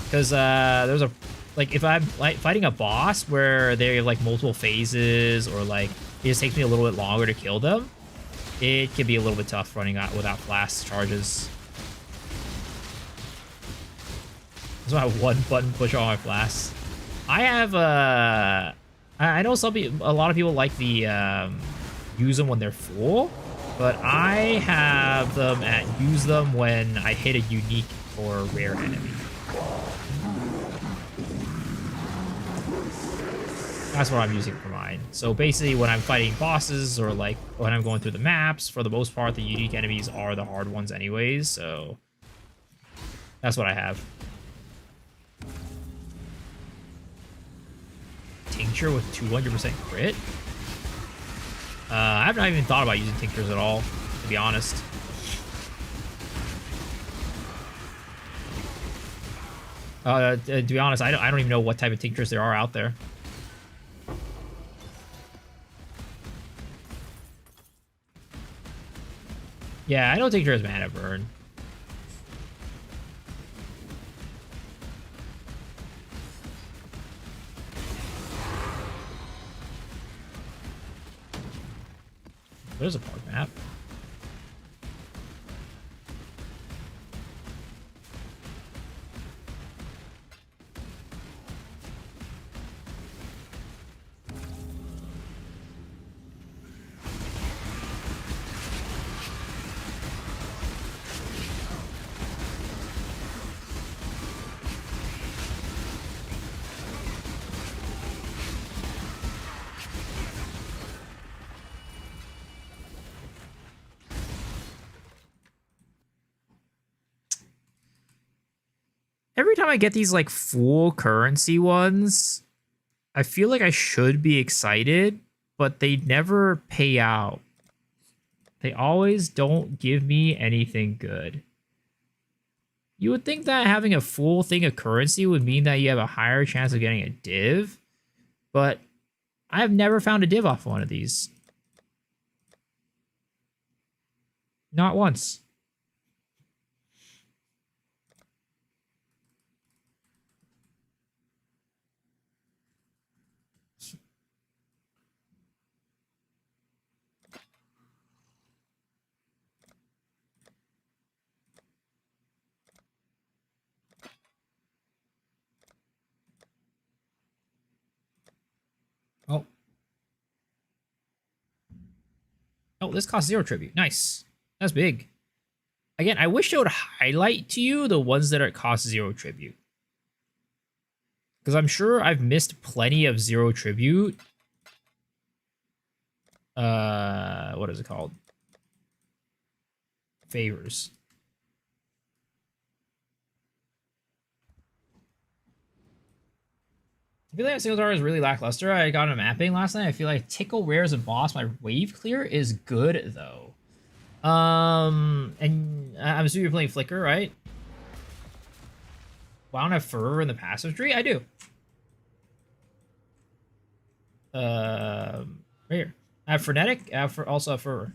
Because there's a, like, if I'm like fighting a boss where they have like multiple phases, or like it just takes me a little bit longer to kill them, it can be a little bit tough running out without flask charges. That's why I have 1 button push on my flasks. I have I know a lot of people like the use them when they're full, but I have them at use them when I hit a unique or rare enemy. That's what I'm using for mine. So basically when I'm fighting bosses, or like when I'm going through the maps, for the most part the unique enemies are the hard ones anyways, so that's what I have. Tincture with 200% crit? I've not even thought about using tinctures at all, to be honest. To be honest, I don't even know what type of tinctures there are out there. Yeah, I know tincture is mana burn. There's a park map. Every time I get these like full currency ones, I feel like I should be excited, but they never pay out. They always don't give me anything good. You would think that having a full thing of currency would mean that you have a higher chance of getting a div, but I've never found a div off one of these. Not once. Oh. Oh, this costs 0 tribute. Nice. That's big. Again, I wish it would highlight to you the ones that are cost 0 tribute. Because I'm sure I've missed plenty of 0 tribute. What is it called? Favors. I feel like single target is really lackluster. I got a mapping last night. I feel like Tickle Rare as a boss. My wave clear is good though. And I'm assuming you're playing Flicker, right? Well, I don't have Fervor in the passive tree. I do. Right here. I have Frenetic. I have also have Fervor.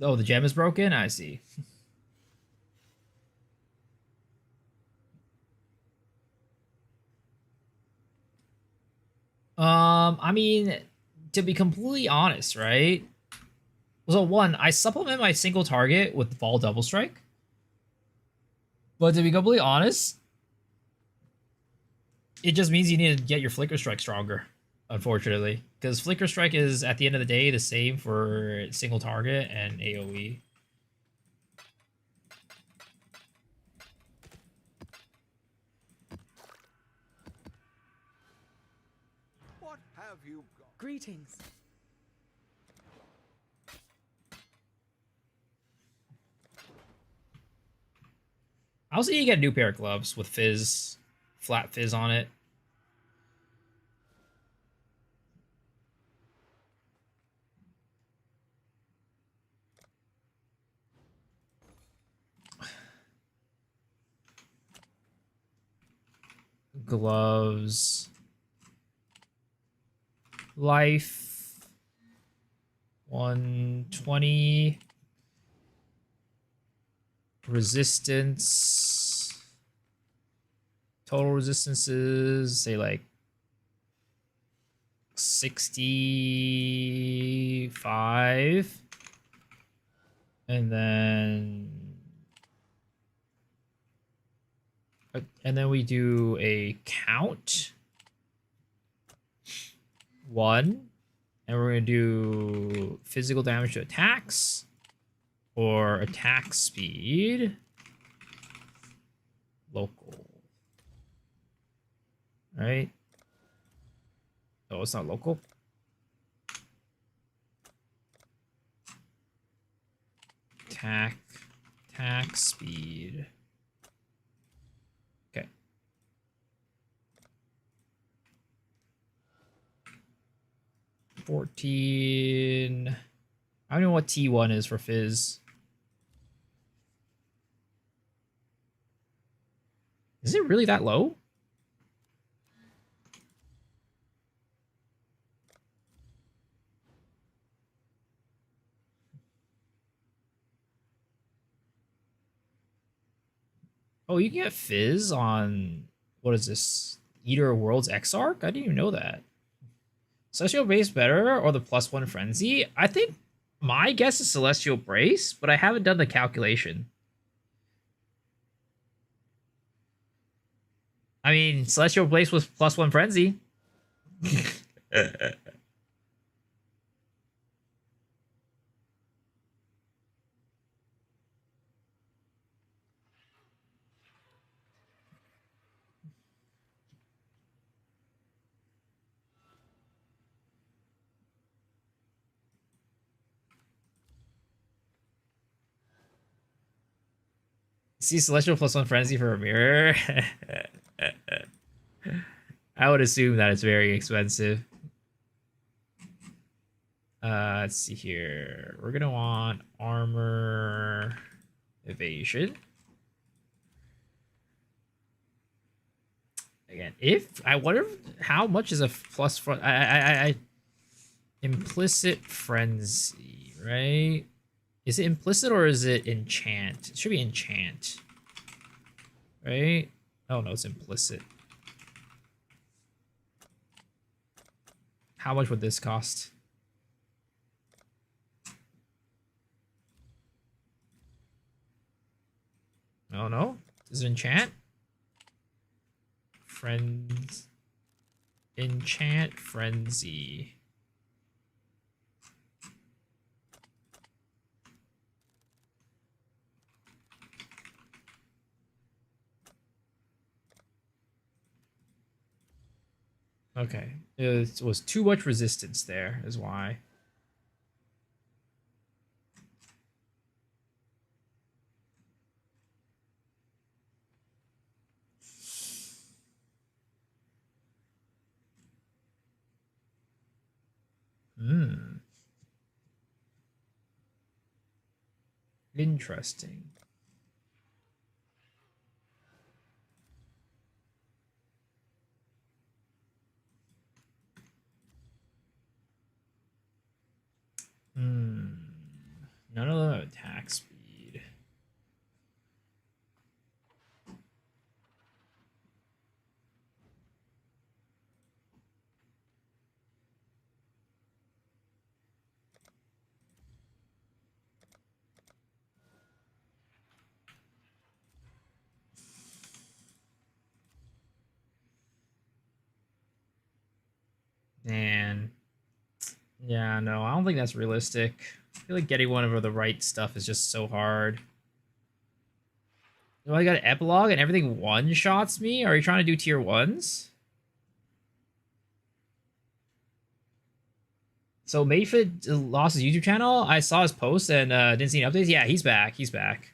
Oh, the gem is broken? I see. I mean, to be completely honest, right? So one, I supplement my single target with Fall Double Strike. But to be completely honest, it just means you need to get your Flicker Strike stronger, unfortunately. Because Flicker Strike is, at the end of the day, the same for single target and AoE. What have you got? Greetings. I'll see you get a new pair of gloves with fizz, flat fizz on it. Gloves. Life. 120. Resistance. Total resistances, say like 65. And then we do a count. 1. And we're going to do physical damage to attacks or attack speed. Local. Right? Oh, it's not local. Attack speed. Okay. $14. I don't know what T1 is for Fizz. Is it really that low? Oh, you can get Fizz on, what is this? Eater Worlds Exarch? I didn't even know that. Celestial Brace better or the +1 Frenzy? I think my guess is Celestial Brace, but I haven't done the calculation. I mean, Celestial Brace was +1 Frenzy. See Celestial +1 Frenzy for a mirror? I would assume that it's very expensive. Let's see here. We're gonna want armor, evasion. Again, if I wonder how much is a plus front. I implicit frenzy, right? Is it implicit or is it enchant? It should be enchant, right? Oh no, it's implicit. How much would this cost? Oh no, is it enchant? Friends, enchant frenzy. Okay, it was too much resistance there, is why. Hmm. Interesting. Hmm. None of them have attack speed. Man. Yeah, no, I don't think that's realistic. I feel like getting one of the right stuff is just so hard. Oh, I got an epilogue and everything one-shots me? Are you trying to do tier 1s? So Mayfit lost his YouTube channel. I saw his post and didn't see any updates. Yeah, he's back. He's back.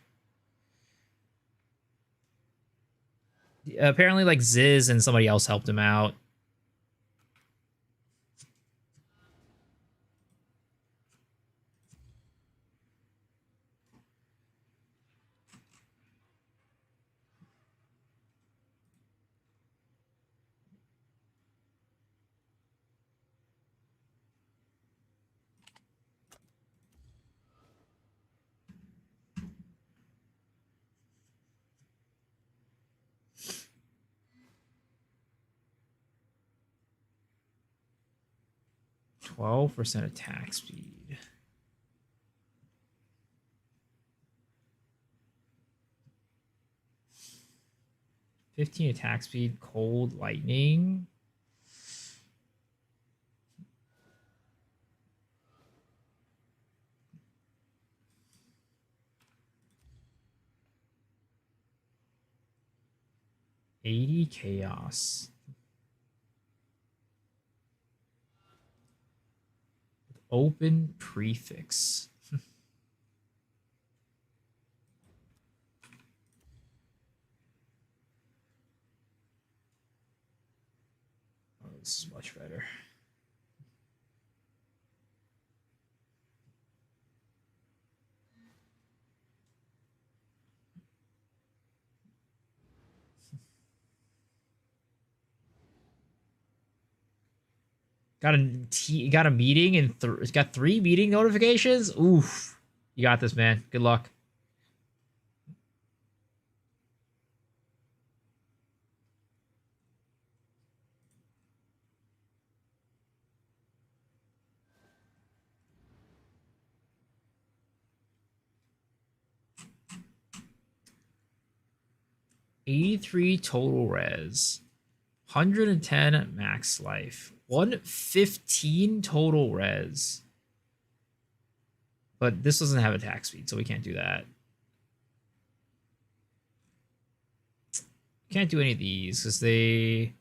Apparently, like Ziz and somebody else helped him out. %, attack speed. $15 attack speed, cold lightning. $80 chaos. Open prefix. Oh, this is much better. Got a meeting and it's got 3 meeting notifications. Oof, you got this, man. Good luck. 83 total res. 110 max life. 115 total res. But this doesn't have attack speed, so we can't do that. Can't do any of these because they...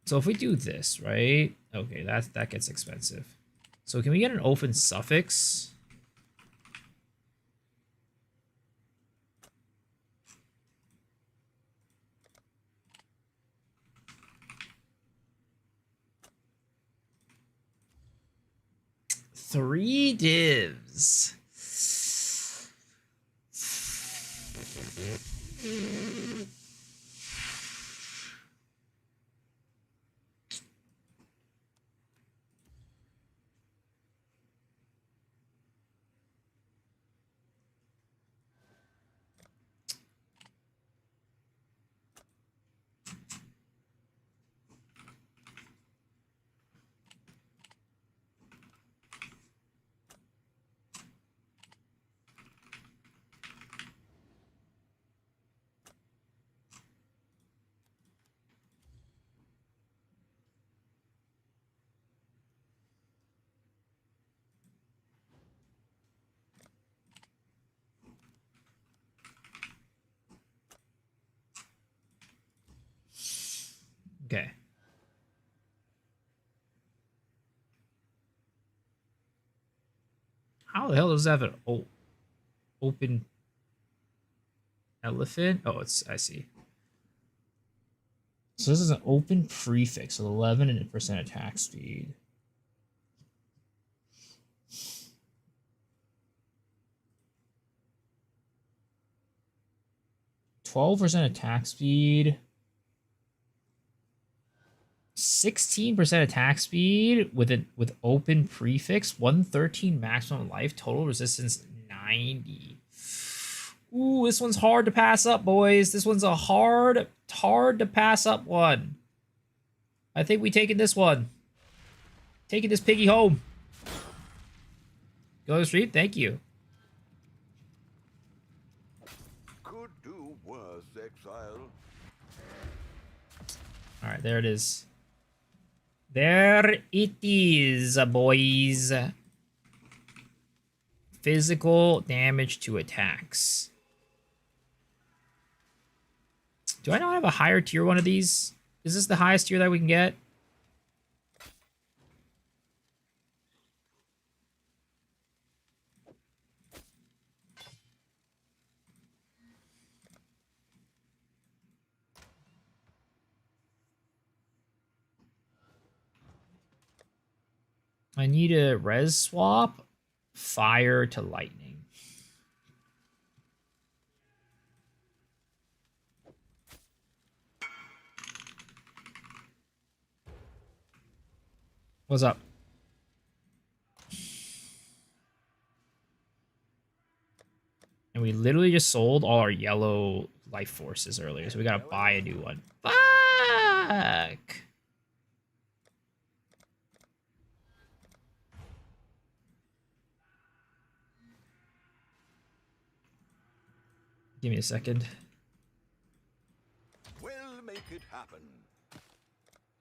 So if we do this, right? Okay, that gets expensive. So can we get an open suffix? Three divs. Okay. How the hell does that have an open elephant? Oh, I see. So this is an open prefix with 11% attack speed. %12 attack speed. 16% attack speed with open prefix, 113 maximum life, total resistance 90. Ooh, this one's hard to pass up, boys. This one's a hard to pass up one. I think we taking this one. Taking this piggy home. Go to the street, thank you. Could do worse, exile. All right, there it is. There it is, boys. Physical damage to attacks. Do I not have a higher tier one of these? Is this the highest tier that we can get? I need a res swap. Fire to lightning. What's up? And we literally just sold all our yellow life forces earlier, so we gotta buy a new one. Fuck! Give me a second. We'll make it happen.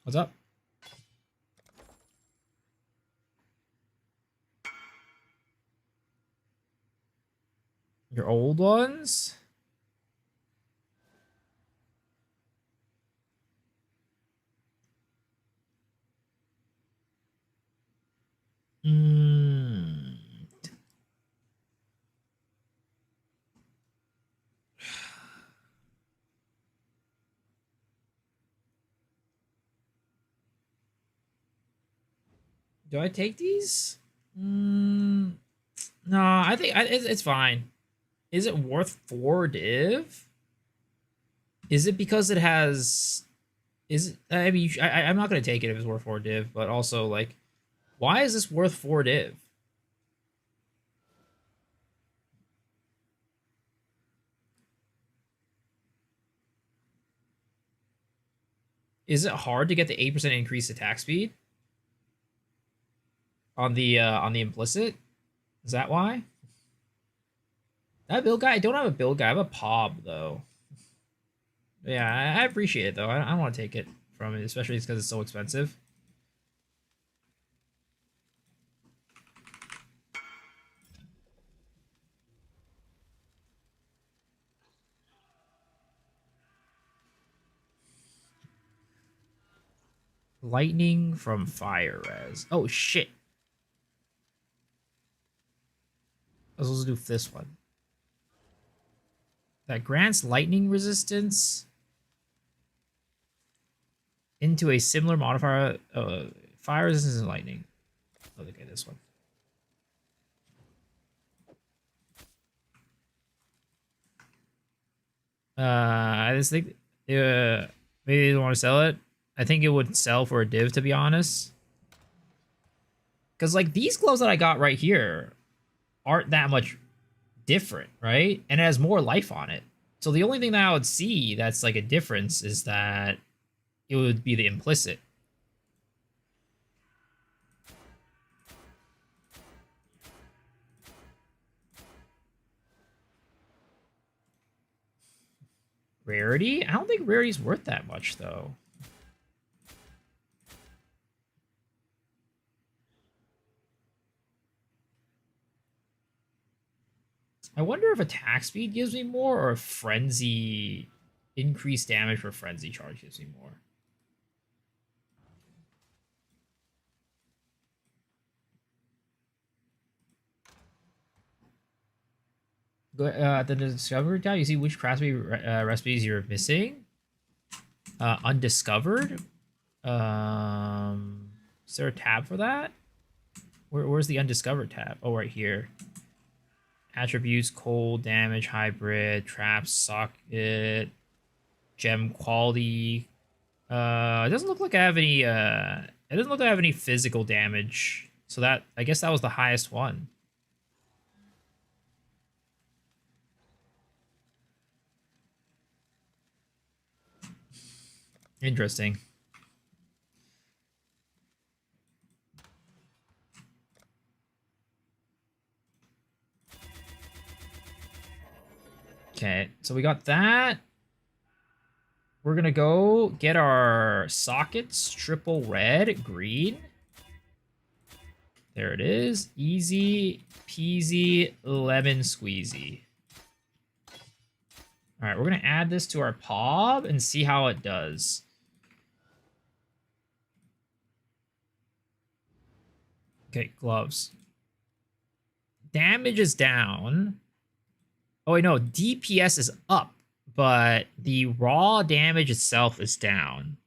What's up? Your old ones? Do I take these? No, I think it's fine. Is it worth 4 div? Is it because it has... Is it... I mean, I'm not going to take it if it's worth 4 div, but also, like, why is this worth 4 div? Is it hard to get the 8% increased attack speed? On the implicit? Is that why? That build guy? I don't have a build guy. I have a POB, though. Yeah, I appreciate it though. I don't want to take it from it, especially because it's so expensive. Lightning from fire res. Oh shit. I was supposed to do this one. That grants lightning resistance into a similar modifier. Fire resistance and lightning. Oh, okay, this one. I just think maybe they don't want to sell it. I think it would sell for a div, to be honest. Because like these gloves that I got right here aren't that much different, right? And it has more life on it. So the only thing that I would see that's like a difference is that it would be the implicit. Rarity? I don't think rarity's worth that much, though. I wonder if attack speed gives me more or if frenzy increased damage for frenzy charge gives me more. Go at the discovery tab, you see which craftspeed recipes you're missing. Undiscovered. Is there a tab for that? Where's the undiscovered tab? Oh, right here. Attributes, cold, damage, hybrid, traps, socket, gem quality. It doesn't look like I have any. It doesn't look like I have any physical damage. So that, I guess that was the highest one. Interesting. Okay, so we got that. We're gonna go get our sockets, triple red, green. There it is. Easy peasy lemon squeezy. All right, we're gonna add this to our POB and see how it does. Okay, gloves. Damage is down. Oh, wait, no, DPS is up, but the raw damage itself is down.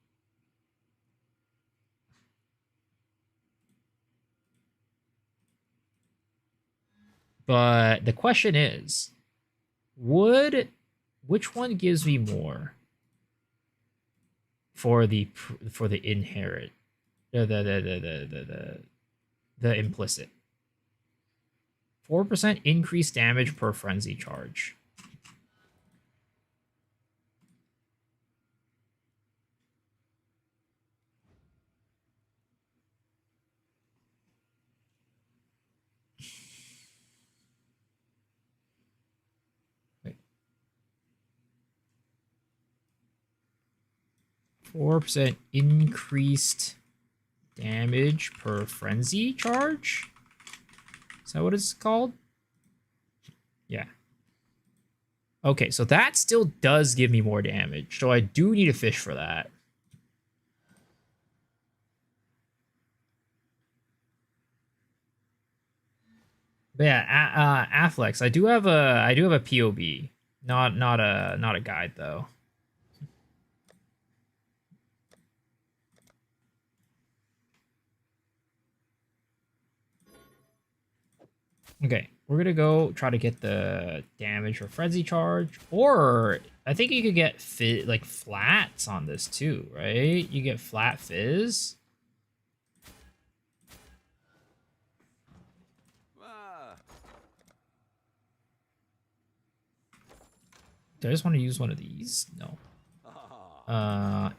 But the question is, which one gives me more for the inherit, the implicit? 4% increased damage per frenzy charge. Wait. 4% increased damage per frenzy charge? Is that what it's called? Yeah. Okay, so that still does give me more damage. So I do need a fish for that. But yeah, Afflex. I do have a POB. Not a guide though. Okay, we're gonna go try to get the damage for frenzy charge, or I think you could get like flats on this too, right? You get flat fizz. Do I just want to use one of these? No.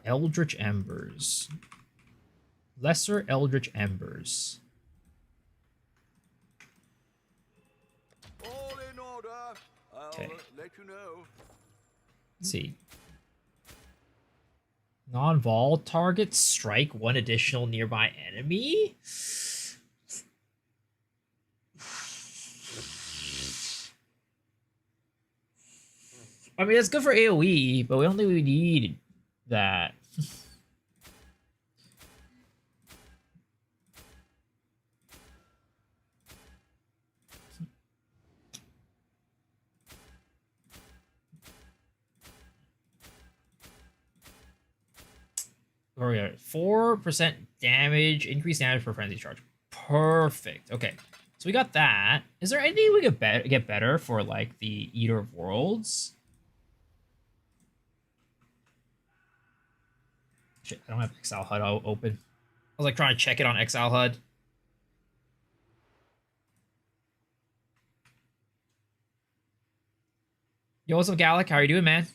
Eldritch Embers. Lesser Eldritch Embers. All in order. I'll Okay. let you know. Let's see. Non-vol targets strike one additional nearby enemy? I mean, it's good for AoE, but we don't think we need that. Where we are, 4% damage, increased damage per frenzy charge. Perfect. Okay, so we got that. Is there anything we could get better for like the Eater of Worlds? Shit, I don't have Exile HUD open. I was like trying to check it on Exile HUD. Yo, what's up, Gallic? How are you doing, man?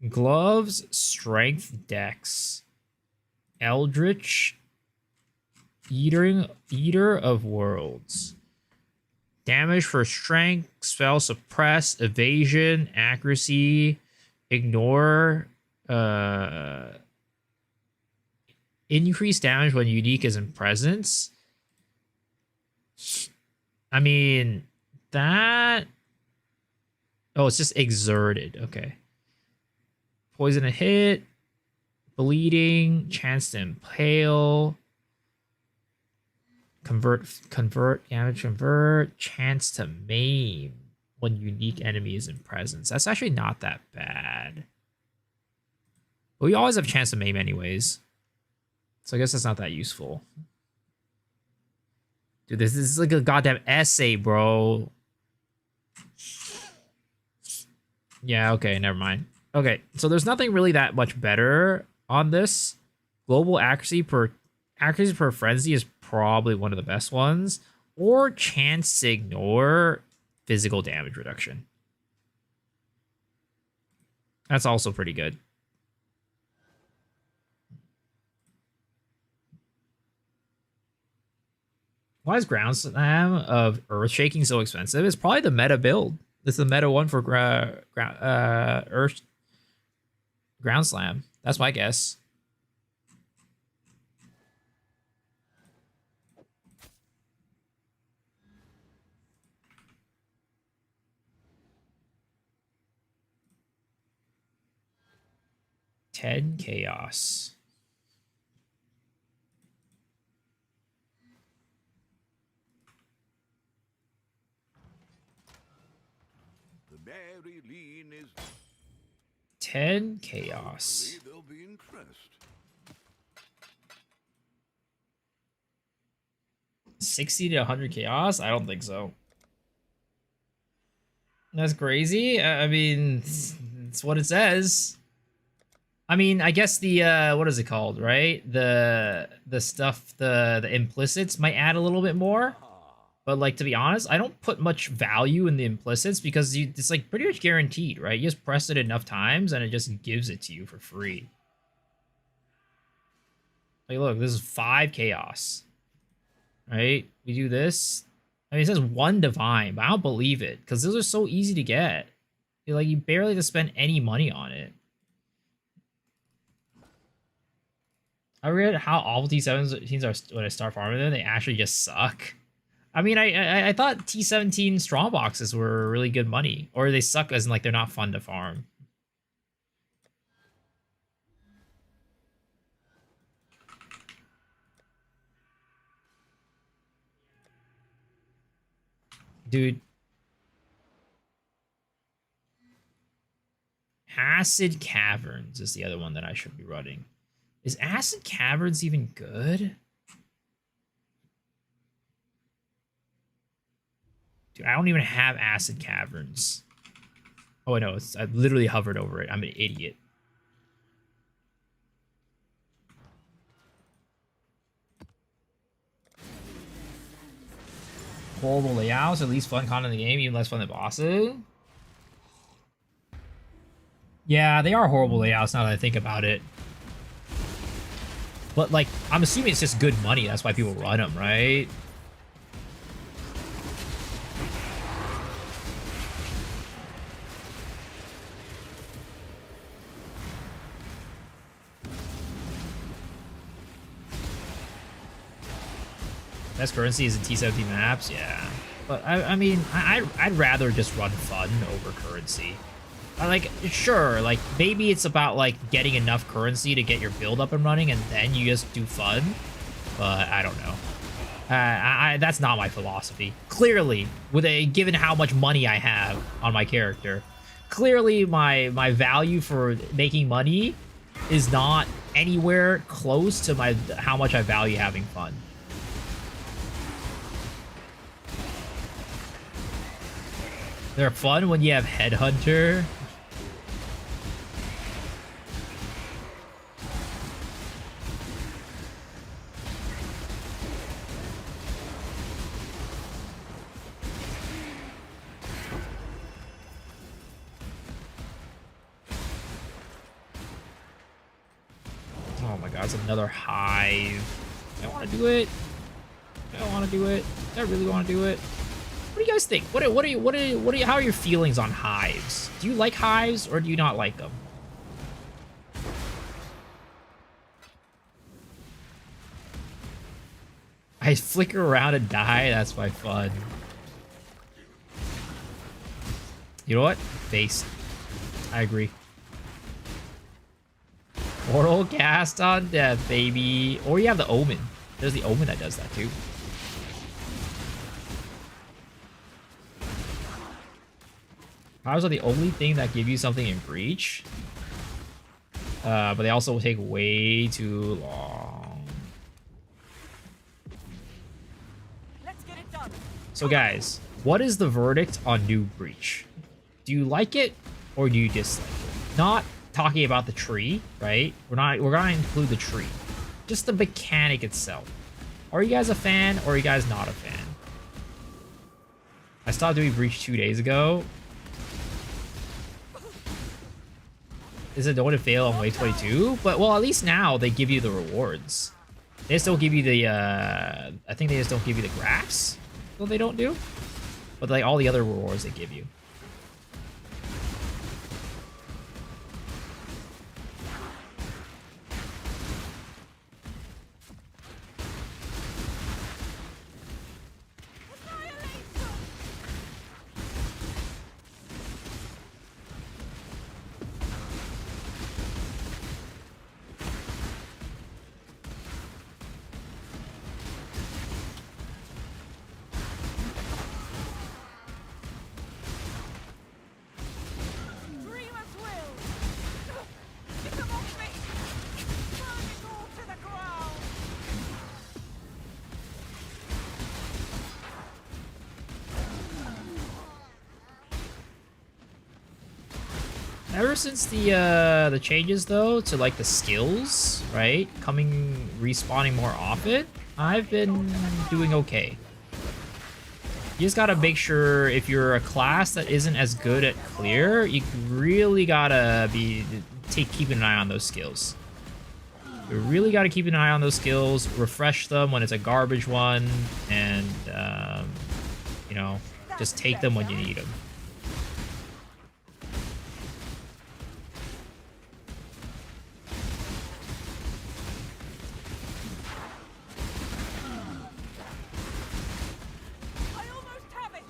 Gloves, strength, dex. Eldritch, Eater of Worlds. Damage for strength, spell suppress, evasion, accuracy, ignore, increased damage when unique is in presence. I mean, that... Oh, it's just exerted. Okay. Poison a hit, bleeding, chance to impale, convert, damage convert, chance to maim when unique enemy is in presence. That's actually not that bad. But we always have chance to maim anyways. So I guess that's not that useful. Dude, this is like a goddamn essay, bro. Yeah, okay, never mind. Okay, so there's nothing really that much better on this. Global accuracy per frenzy is probably one of the best ones. Or chance to ignore physical damage reduction. That's also pretty good. Why is Ground Slam of Earth Shaking so expensive? It's probably the meta build. It's the meta one for Earth Ground Slam. That's my guess. Ted Chaos. The Mary Lean is 10 Chaos. they'll be impressed. 60 to 100 Chaos? I don't think so. That's crazy. I mean, it's what it says. I mean, I guess the what is it called, right? The stuff, the implicits might add a little bit more. But like, to be honest, I don't put much value in the implicits because it's like pretty much guaranteed, right? You just press it enough times and it just gives it to you for free. Like, look, this is 5 Chaos. Right? We do this. I mean, it says 1 Divine, but I don't believe it because those are so easy to get. Like, you barely have to spend any money on it. I read how awful T17s are when I start farming them. They actually just suck. I mean, I thought T17 strong boxes were really good money. Or they suck as in, like, they're not fun to farm. Dude. Acid Caverns is the other one that I should be running. Is Acid Caverns even good? Dude, I don't even have Acid Caverns. Oh, no, I literally hovered over it. I'm an idiot. Horrible layouts, at least fun content in the game, even less fun than bosses. Yeah, they are horrible layouts now that I think about it. But, like, I'm assuming it's just good money. That's why people run them, right? Best currency is in T17 maps, yeah. But I mean, I'd rather just run fun over currency. Like, sure, like, maybe it's about, like, getting enough currency to get your build up and running, and then you just do fun. But I don't know. That's not my philosophy. Clearly, given how much money I have on my character, clearly my value for making money is not anywhere close to how much I value having fun. They're fun when you have Headhunter. Oh my god, it's another hive. I don't want to do it. I don't want to do it. I really want to do it. What do you guys think? How are your feelings on hives? Do you like hives or do you not like them? I flicker around and die. That's my fun. You know what? Face. I agree. Mortal cast on death, baby. Or you have the Omen. There's the Omen that does that too. Hives are the only thing that give you something in Breach. But they also take way too long. Let's get it done. So guys, what is the verdict on New Breach? Do you like it or do you dislike it? Not talking about the tree, right? We're gonna include the tree. Just the mechanic itself. Are you guys a fan or are you guys not a fan? I stopped doing Breach 2 days ago. Is it going to fail on wave 22? But, well, at least now they give you the rewards. They just don't give you the, I think they just don't give you the graphs. Well, they don't do. But, like, all the other rewards they give you. Dreamer's will. Get them off me. Burn it all to the ground. Ever since the changes though to like the skills, right? Respawning more often, I've been doing okay. You just gotta make sure if you're a class that isn't as good at clear, you really gotta keeping an eye on those skills. You really gotta keep an eye on those skills, refresh them when it's a garbage one, and you know, just take them when you need them. I almost have it.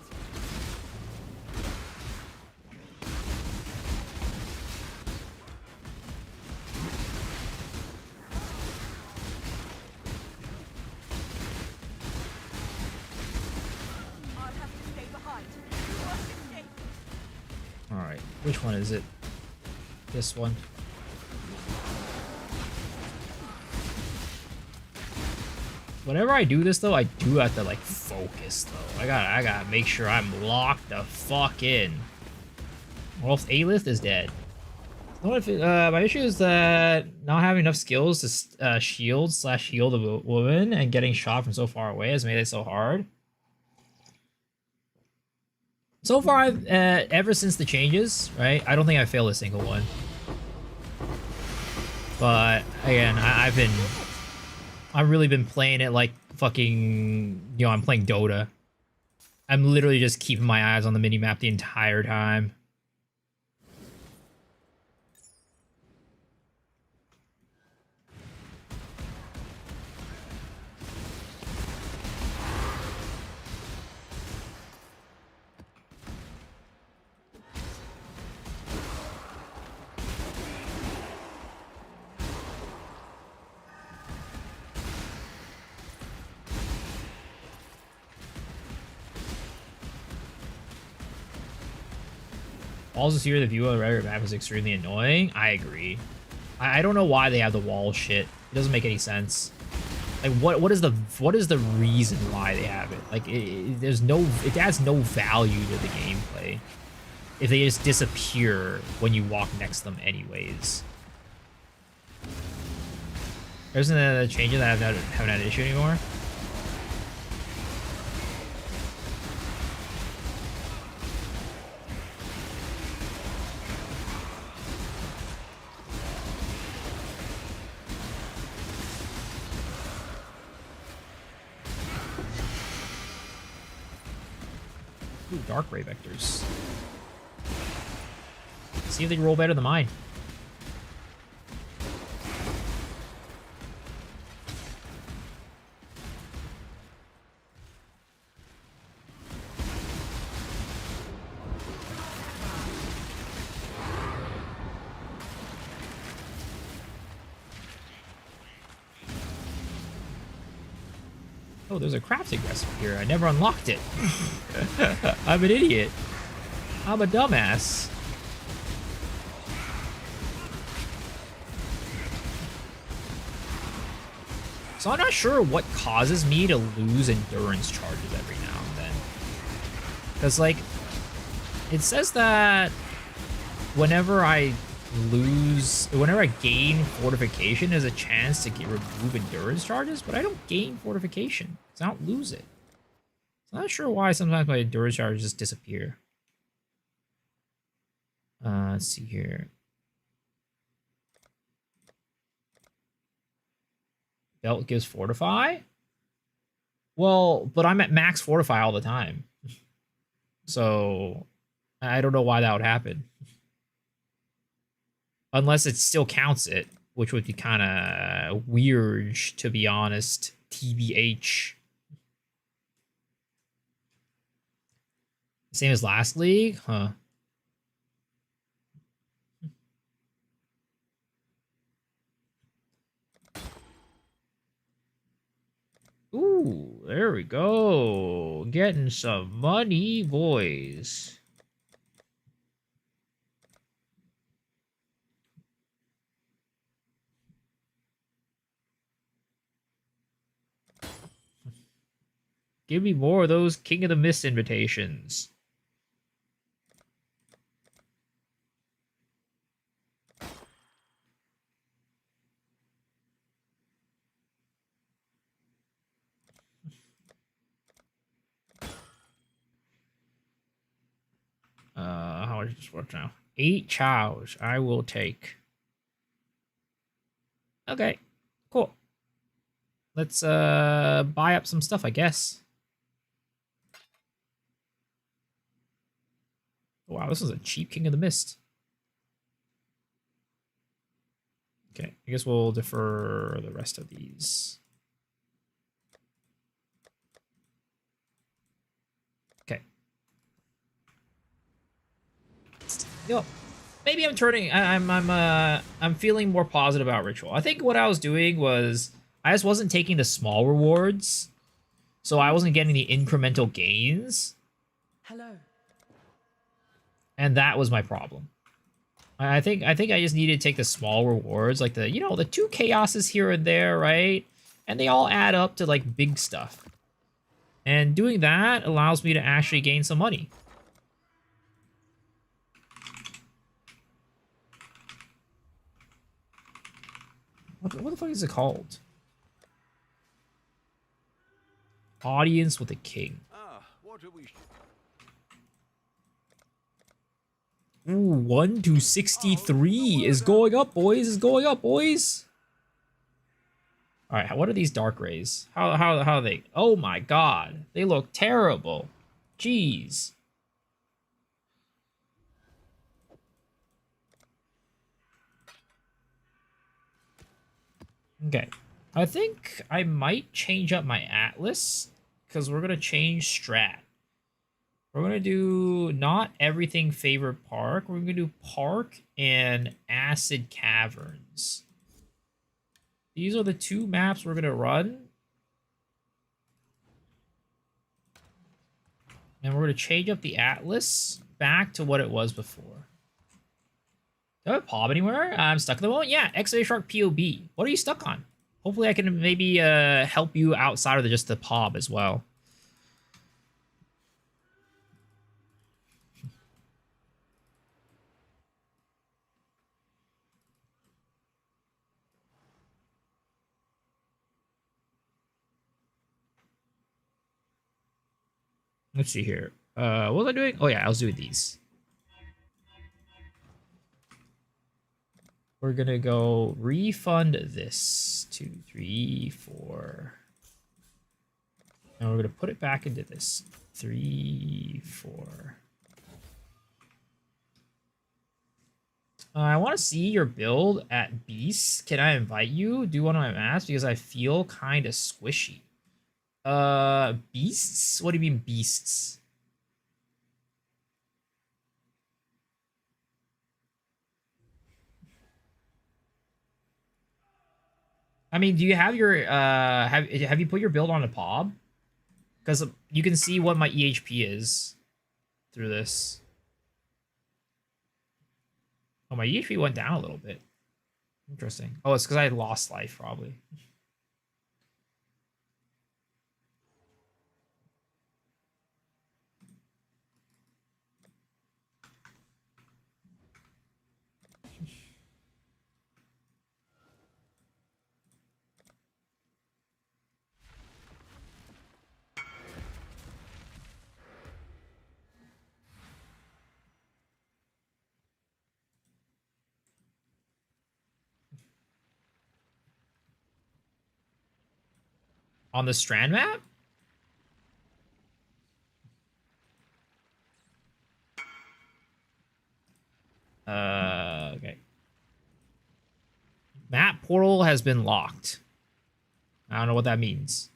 I'll have to stay behind. You must escape. Alright, which one is it? This one. Whenever I do this though, I do have to like focus though. I gotta make sure I'm locked the fuck in. Or else A-list is dead. What if my issue is that not having enough skills to shield/heal the woman and getting shot from so far away has made it so hard. So far, I've ever since the changes, right? I don't think I failed a single one. But again, I've really been playing it like fucking, you know, I'm playing Dota. I'm literally just keeping my eyes on the minimap the entire time. Also, here the view of the regular map is extremely annoying. I agree. I don't know why they have the wall shit. It doesn't make any sense. Like, what is the reason why they have it? Like, it adds no value to the gameplay if they just disappear when you walk next to them anyways. There's a change that I haven't had an issue anymore. Ooh, dark ray vectors. See if they roll better than mine. Oh, there's a crafting recipe here. I never unlocked it. I'm an idiot. I'm a dumbass. So I'm not sure what causes me to lose endurance charges every now and then. Because, like, it says that whenever I gain fortification, there's a chance to remove endurance charges, but I don't gain fortification, so I don't lose it. So I'm not sure why sometimes my endurance charges just disappear. Let's see here. Belt gives fortify? Well, but I'm at max fortify all the time. So I don't know why that would happen. Unless it still counts it, which would be kind of weird, to be honest. TBH. Same as last league? Huh. Ooh, there we go. Getting some money, boys. Give me more of those King of the Mist invitations. How much is this worth now? 8 chows I will take. Okay, cool. Let's buy up some stuff, I guess. Wow, this is a cheap King of the Mist. Okay, I guess we'll defer the rest of these. Okay. You know, maybe I'm turning. I'm feeling more positive about Ritual. I think what I was doing was I just wasn't taking the small rewards, so I wasn't getting the incremental gains. Hello. And that was my problem. I think I just needed to take the small rewards, like the 2 chaoses here and there, right? And they all add up to like big stuff. And doing that allows me to actually gain some money. What the fuck is it called? Audience with the King. What are we? Ooh, 1 to 63 is going up, boys. Is going up, boys. All right, what are these dark rays? How are they? Oh my god, they look terrible. Jeez. Okay, I think I might change up my Atlas because we're gonna change strat. We're gonna do not everything favorite park. We're gonna do park and acid caverns. These are the 2 maps we're gonna run. And we're gonna change up the Atlas back to what it was before. Do I have a POB anywhere? I'm stuck at the moment. Yeah, X-ray shark POB. What are you stuck on? Hopefully I can maybe help you outside of just the POB as well. Let's see here. What was I doing? Oh yeah, I was doing these. We're gonna go refund this. 2, 3, 4. And we're gonna put it back into this. 3, 4. I want to see your build at Beasts. Can I invite you? Do one of my maps because I feel kind of squishy. Beasts? What do you mean beasts? I mean, do you have your have you put your build on a POB? Because you can see what my EHP is through this. Oh, my EHP went down a little bit. Interesting. Oh, it's because I lost life, probably. On the Strand map? Okay. Map portal has been locked. I don't know what that means.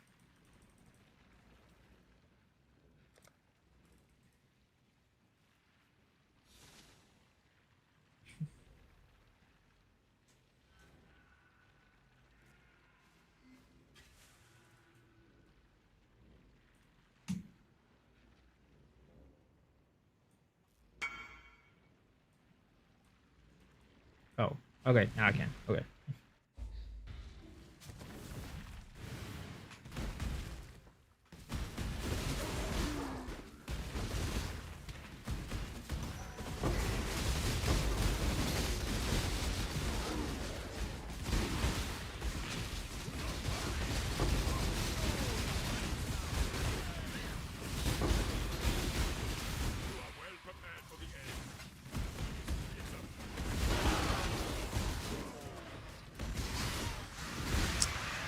Oh, okay, now I can. Okay.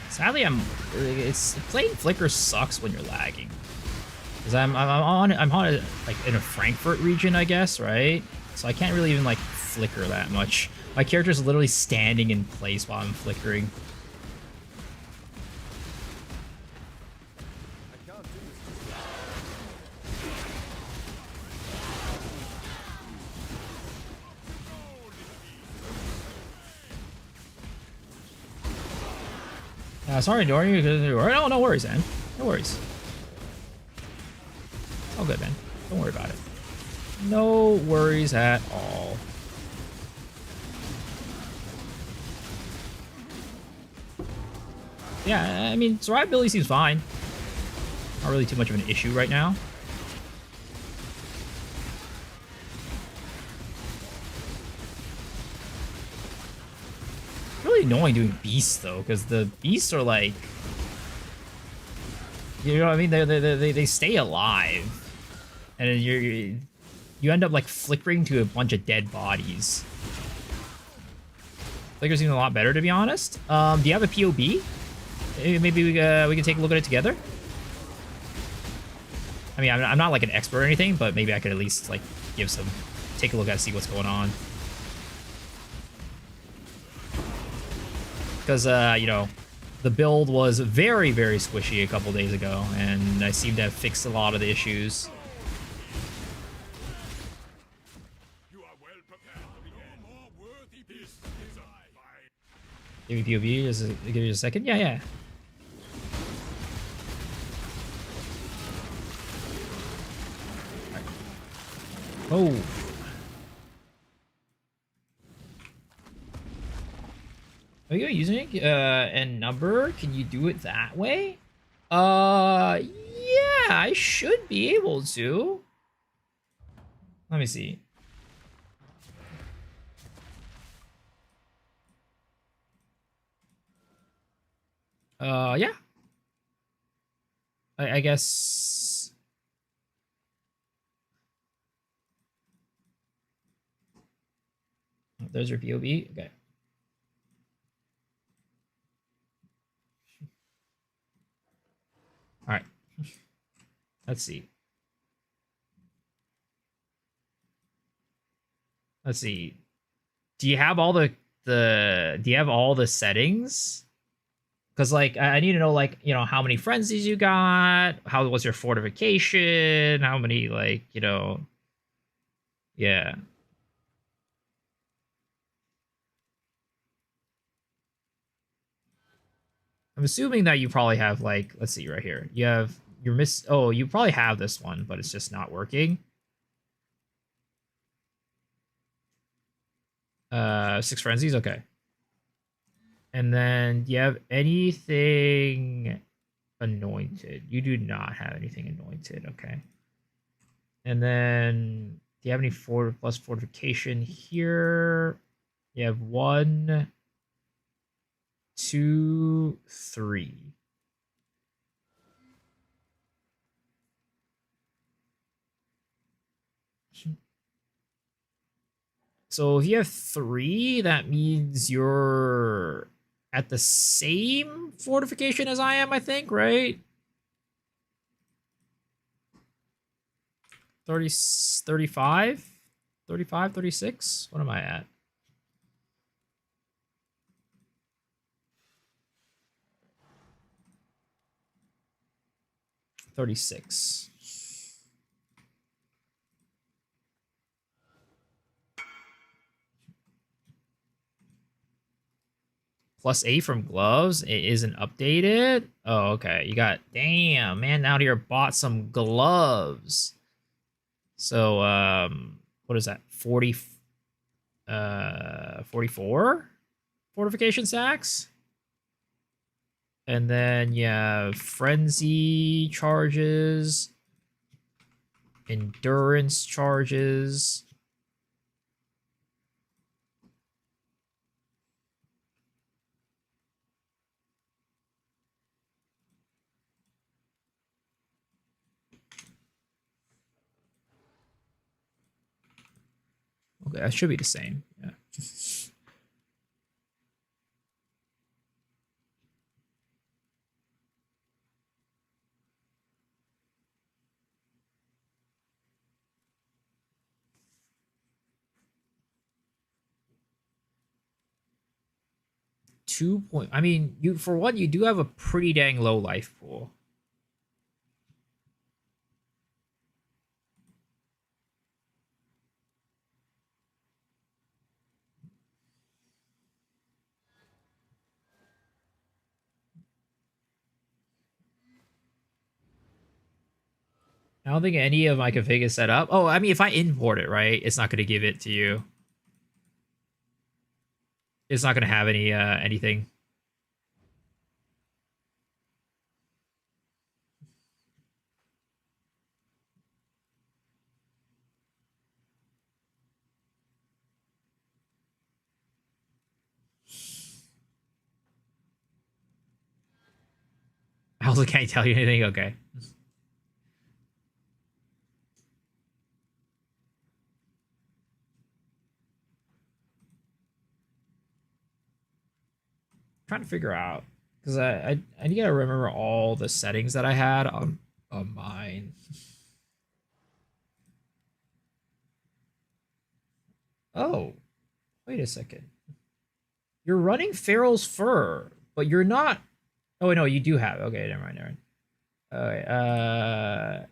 Sadly, it's playing Flicker sucks when you're lagging. Cause I'm on like in a Frankfurt region, I guess, right? So I can't really even like flicker that much. My character's literally standing in place while I'm flickering. Sorry, Dorian. No worries, man. No worries. It's all good, man. Don't worry about it. No worries at all. Yeah, I mean, survivability seems fine. Not really too much of an issue right now. Really annoying doing beasts though, because the beasts are like, you know what I mean? They stay alive, and then you end up like flickering to a bunch of dead bodies. Flicker's even a lot better, to be honest. Do you have a POB? Maybe we can take a look at it together. I mean, I'm not like an expert or anything, but maybe I could at least like take a look at it, see what's going on. Because, you know, the build was very, very squishy a couple days ago, and I seem to have fixed a lot of the issues. Give me POV, just give you a second. Yeah, yeah. Right. Oh. Are you using and number? Can you do it that way? Yeah, I should be able to. Let me see. Yeah. I guess. There's your POB. Okay. All right. Let's see. Let's see. Do you have all the do you have all the settings? Because like I need to know like how many frenzies you got, how was your fortification, how many like yeah. I'm assuming that you probably have like let's see right here. You have you probably have this one, but it's just not working. 6 frenzies, okay. And then do you have anything anointed? You do not have anything anointed, okay. And then do you have any plus fortification here? You have 1, 2, 3. So if you have 3, that means you're at the same fortification as I am, I think, right? 30, 35? 35, 36? What am I at? +36. +8 from gloves. It isn't updated. Oh, okay. You got damn man out here bought some gloves. So what is that? 44 fortification stacks. And then you have frenzy charges, endurance charges. Okay, that should be the same. Yeah. I mean, you for one, you do have a pretty dang low life pool. I don't think any of my config is set up. Oh, I mean, if I import it, right, it's not going to give it to you. It's not going to have any anything. I also can't tell you anything. Okay. Trying to figure out because I need to remember all the settings that I had on mine. Oh, wait a second. You're running Farrell's fur, but you're not. Oh no, you do have. Okay, never mind. Never mind. Okay.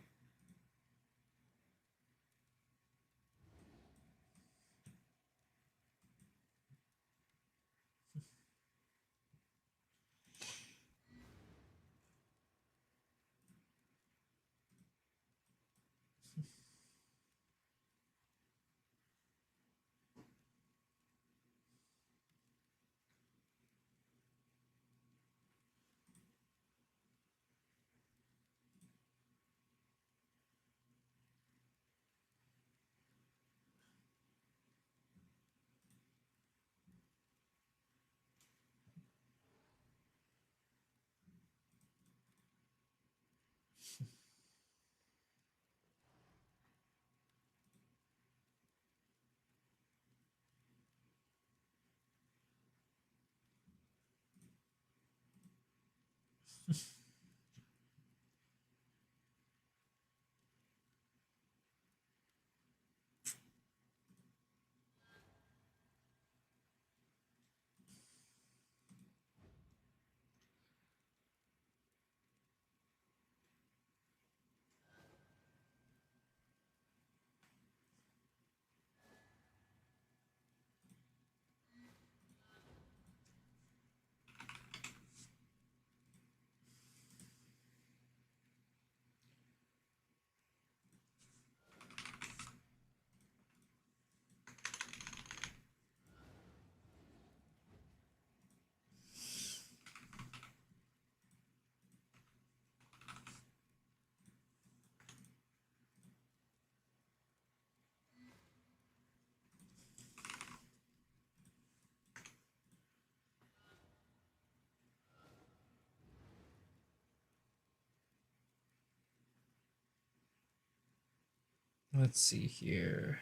Let's see here.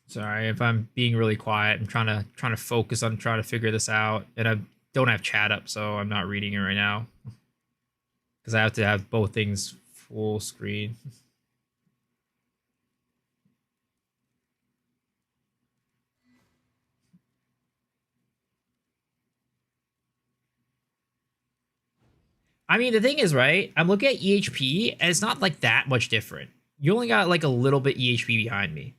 Sorry if I'm being really quiet. I'm trying to focus on trying to figure this out, and I don't have chat up, so I'm not reading it right now because I have to have both things full screen. I mean, the thing is, right? I'm looking at EHP, and it's not like that much different. You only got like a little bit EHP behind me,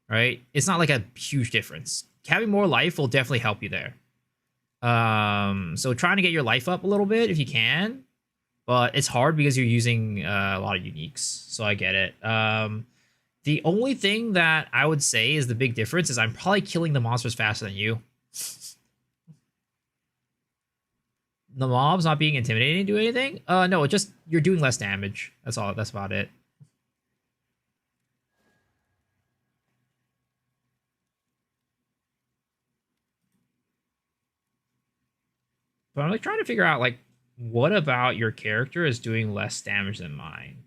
right? It's not like a huge difference. Having more life will definitely help you there. So trying to get your life up a little bit if you can, but it's hard because you're using a lot of uniques. So I get it. The only thing that I would say is the big difference is I'm probably killing the monsters faster than you. The mobs not being intimidating to do anything? No, just you're doing less damage. That's all. That's about it. But I'm like trying to figure out like what about your character is doing less damage than mine.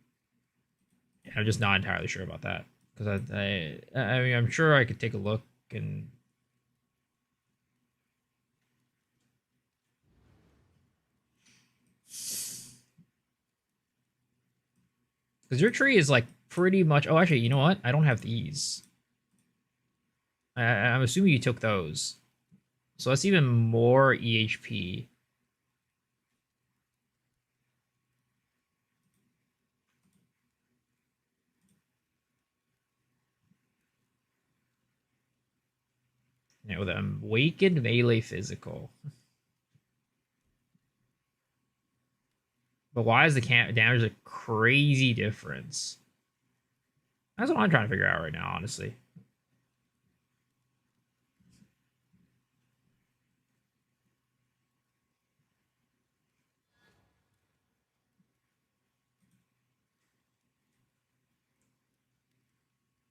I'm just not entirely sure about that because I mean I'm sure I could take a look and. Because your tree is like pretty much. Oh, actually, you know what? I don't have these. I'm assuming you took those. So that's even more EHP. Now with an awakened melee physical. But why is the damage a crazy difference? That's what I'm trying to figure out right now, honestly.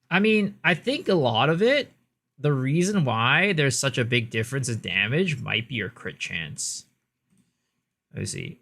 I mean, I think a lot of it, the reason why there's such a big difference in damage might be your crit chance. Let me see.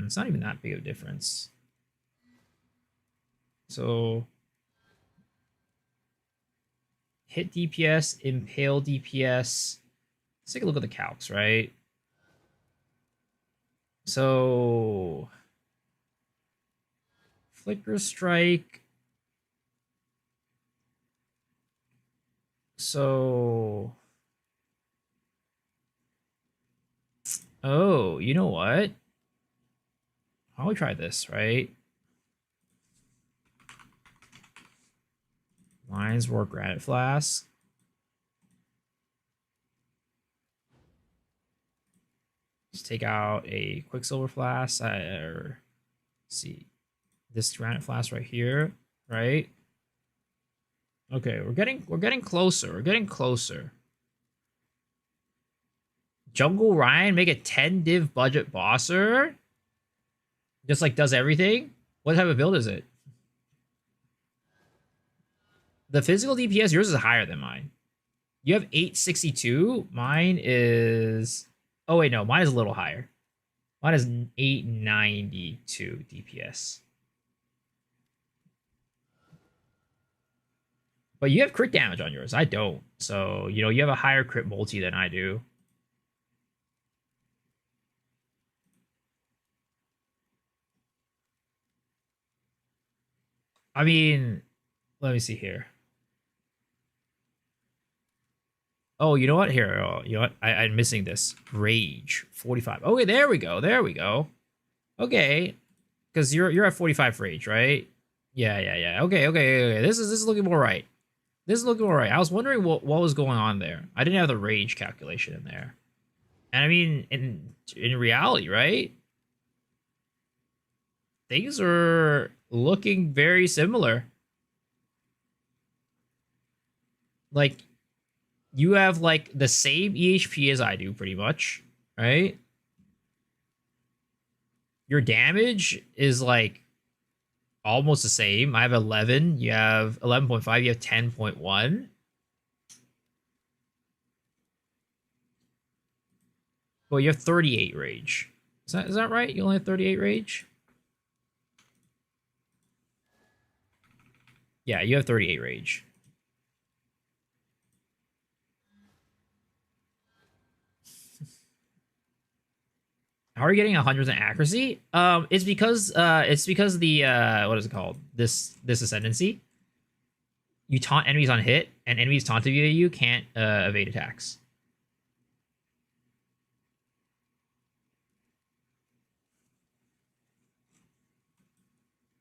It's not even that big of a difference. So hit DPS, impale DPS. Let's take a look at the calcs, right? So flicker strike. So oh, you know what? Why don't we try this, right? Lion's Roar Granite Flask. Let's take out a Quicksilver Flask. Or see this Granite Flask right here, right? Okay, we're getting closer. We're getting closer. Jungle Ryan make a 10 div budget bosser. Just like does everything. What type of build is it? The physical DPS, yours is higher than mine. You have 862. Mine is... Oh, wait, no. Mine is a little higher. Mine is 892 DPS. But you have crit damage on yours. I don't. So, you know, you have a higher crit multi than I do. I mean, let me see here. Oh, you know what? Here, oh, you know what? I'm missing this. Rage, 45. Okay, there we go. There we go. Okay, because you're at 45 rage, right? Yeah. Okay. This is looking more right. This is looking all right. I was wondering what was going on there. I didn't have the rage calculation in there. And I mean, in reality, right? Things are looking very similar. Like, you have like the same EHP as I do, pretty much, right? Your damage is like almost the same. I have 11. You have 11.5. You have 10.1. Well, you have 38 rage. Is that right? You only have 38 rage? Yeah, you have 38 rage. How are you getting 100% accuracy? It's because the what is it called? This ascendancy. You taunt enemies on hit, and enemies taunted via you can't evade attacks.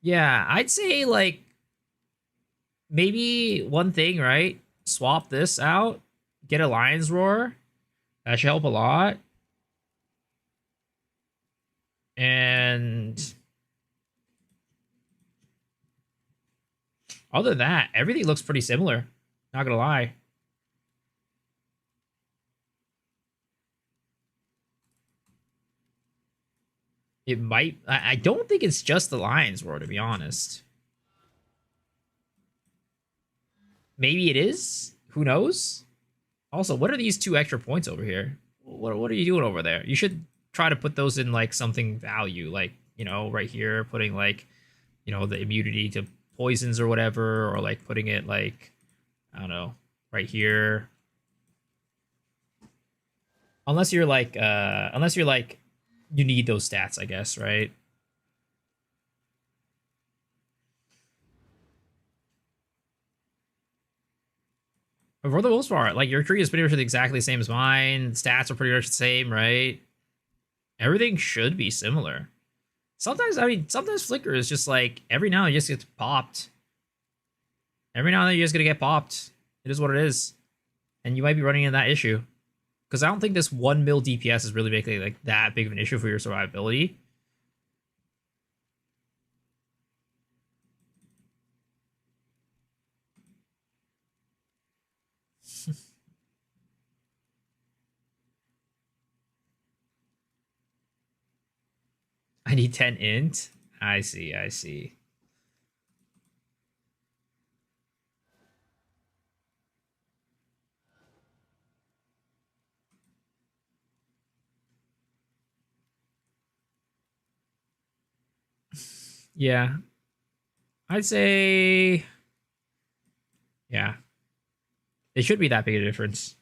Yeah, I'd say like maybe one thing, right? Swap this out, get a Lion's Roar. That should help a lot. And other than that, everything looks pretty similar. Not gonna lie. It might. I don't think it's just the Lion's Roar, to be honest. Maybe it is. Who knows? Also, what are these 2 extra points over here? What are you doing over there? You should try to put those in like something value, like, you know, right here, putting like, you know, the immunity to poisons or whatever, or like putting it like, I don't know, right here. Unless you're like you need those stats, I guess, right? But for the most part, like, your tree is pretty much exactly the same as mine. Stats are pretty much the same, right? Everything should be similar. Sometimes, I mean, sometimes Flicker is just like, every now and then you just get popped. Every now and then you're just gonna get popped. It is what it is. And you might be running into that issue. Because I don't think this 1 mil DPS is really making like that big of an issue for your survivability. I need 10 int. I see, I see. Yeah. I'd say, yeah. It should be that big a difference.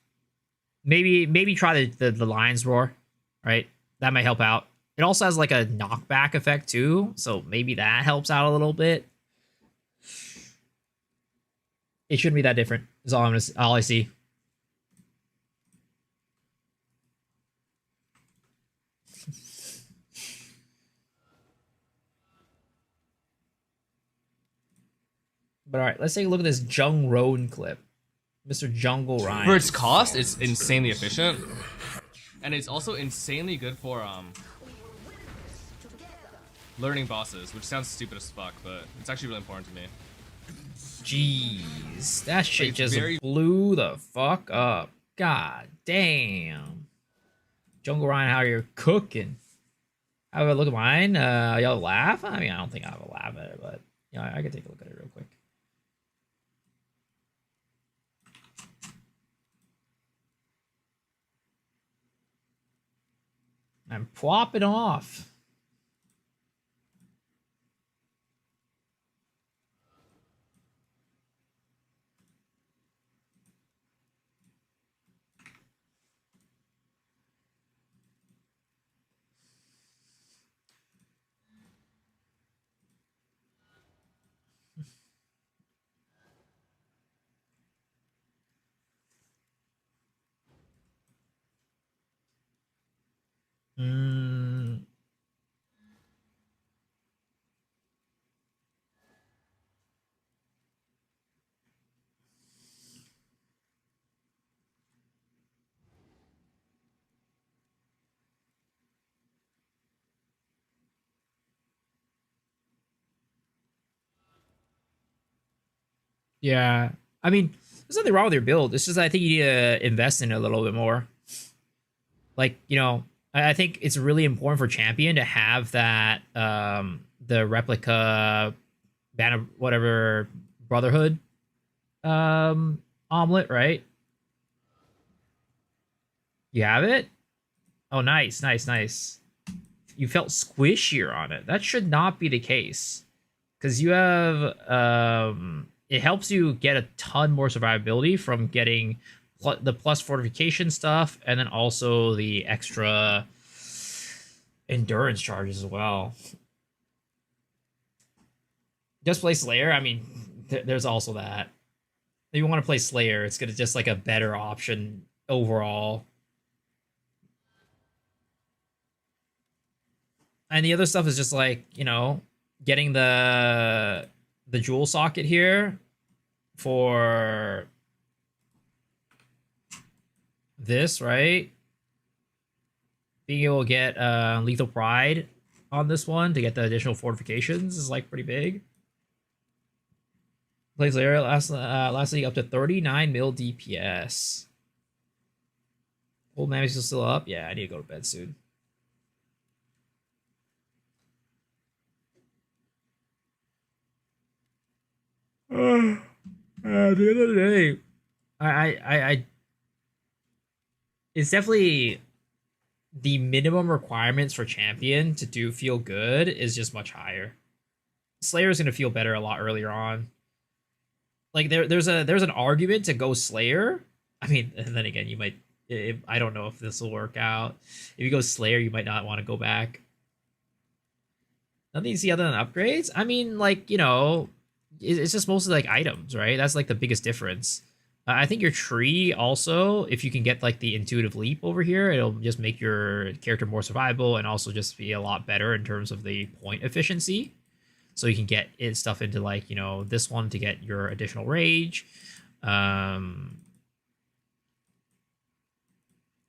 Maybe try the Lion's Roar, right? That might help out. It also has like a knockback effect too, so maybe that helps out a little bit. It shouldn't be that different. Is all I see. But all right, let's take a look at this Jung Roan clip. Mr. Jungle Ryan. For its cost, it's insanely efficient, and it's also insanely good for learning bosses, which sounds stupid as fuck, but it's actually really important to me. Jeez, that shit just blew the fuck up. God damn. Jungle Ryan, how you're cooking. Have a look at mine. Y'all laugh? I mean, I don't think I have a laugh at it, but you know, I can take a look at it real quick. I'm plopping off. Yeah. I mean, there's nothing wrong with your build. It's just I think you need to invest in it a little bit more. Like, you know, I think it's really important for champion to have that the replica band of whatever brotherhood omelet, right? You have it? Oh, nice, nice, nice. You felt squishier on it. That should not be the case. Because you have it helps you get a ton more survivability from getting the plus fortification stuff, and then also the extra endurance charges as well. Just play Slayer. I mean, there's also that. If you want to play Slayer, it's gonna just like a better option overall. And the other stuff is just like, you know, getting the jewel socket here for this, right? Being able to get lethal pride on this one to get the additional fortifications is like pretty big. Plays layer lastly up to 39 mil DPS. Old man is still up. Yeah, I need to go to bed soon. At the end of the day, I it's definitely the minimum requirements for champion to do feel good is just much higher. Slayer is gonna feel better a lot earlier on. Like there's an argument to go Slayer. I mean, and then again, you might. I don't know if this will work out. If you go Slayer, you might not want to go back. Nothing you see other than upgrades. I mean, like, you know, it's just mostly like items, right? That's like the biggest difference. I think your tree also, if you can get like the intuitive leap over here, it'll just make your character more survivable and also just be a lot better in terms of the point efficiency. So you can get stuff into like, you know, this one to get your additional rage. And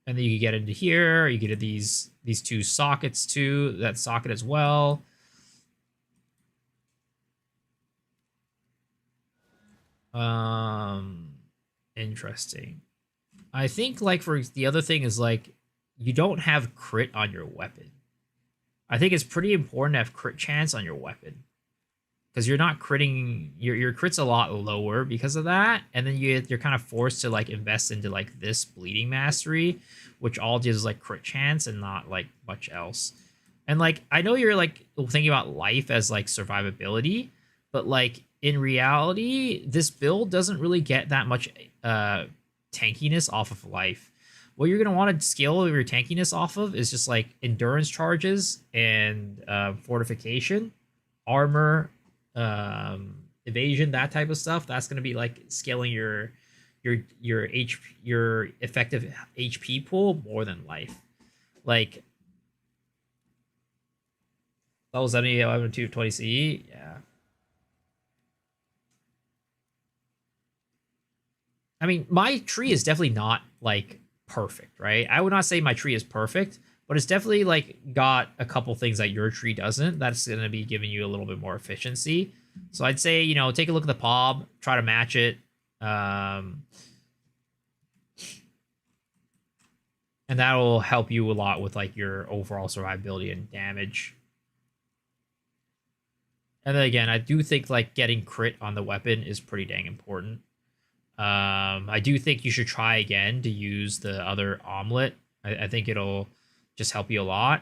then you can get into here. You get these two sockets too. That socket as well. Interesting. I think like for the other thing is like you don't have crit on your weapon. I think it's pretty important to have crit chance on your weapon. Because you're not critting, your crit's a lot lower because of that, and then you're kind of forced to like invest into like this bleeding mastery, which all gives like crit chance and not like much else. And like I know you're like thinking about life as like survivability, but like in reality, this build doesn't really get that much tankiness off of life. What you're gonna want to scale your tankiness off of is just like endurance charges and fortification, armor, evasion, that type of stuff. That's gonna be like scaling your effective HP pool more than life. Like that was any 11 to 20 CE, yeah. I mean, my tree is definitely not like perfect, right? I would not say my tree is perfect, but it's definitely like got a couple things that your tree doesn't. That's going to be giving you a little bit more efficiency. So I'd say, you know, take a look at the POB, try to match it. And that will help you a lot with like your overall survivability and damage. And then again, I do think like getting crit on the weapon is pretty dang important. I do think you should try again to use the other omelet. I think it'll just help you a lot.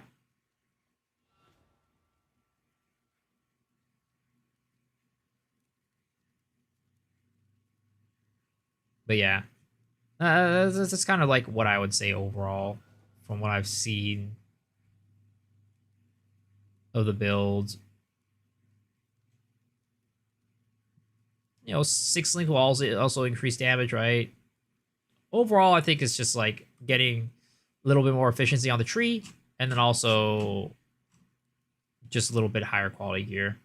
But yeah, that's kind of like what I would say overall from what I've seen of the builds. You know, 6 link walls also increase damage, right? Overall, I think it's just like getting a little bit more efficiency on the tree, and then also just a little bit higher quality gear.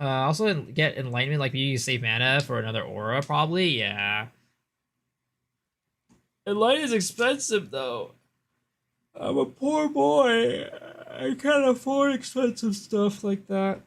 Also get enlightenment, like you save mana for another aura, probably. Yeah. Enlightenment is expensive though. I'm a poor boy. I can't afford expensive stuff like that.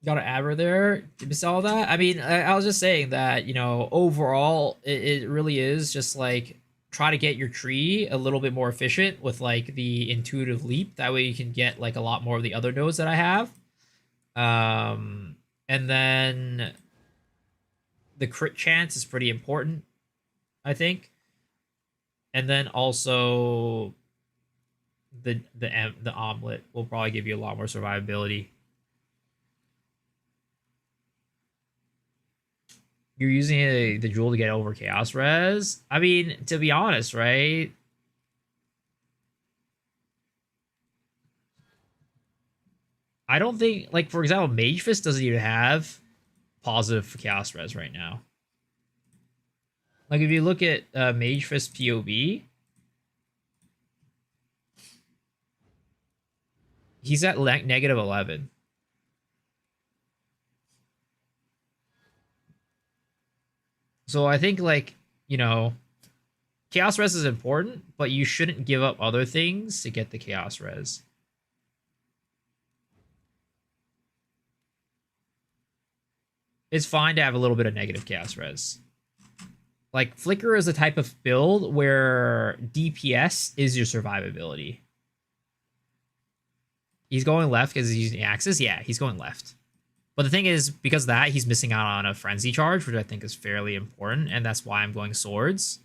Got an adver there. Did you saw that? I mean, I was just saying that, you know, overall, it really is just like try to get your tree a little bit more efficient with like the intuitive leap. That way you can get like a lot more of the other nodes that I have. And then the crit chance is pretty important, I think. And then also the omelet will probably give you a lot more survivability. You're using the jewel to get over chaos res. I mean, to be honest, right? I don't think, like, for example, Mage Fist doesn't even have positive chaos res right now. Like, if you look at Mage Fist POB, he's at negative 11. So I think, like, you know, chaos res is important, but you shouldn't give up other things to get the chaos res. It's fine to have a little bit of negative chaos res. Like, Flicker is a type of build where DPS is your survivability. He's going left because he's using Axis? Yeah, he's going left. But the thing is, because of that, he's missing out on a Frenzy charge, which I think is fairly important, and that's why I'm going Swords.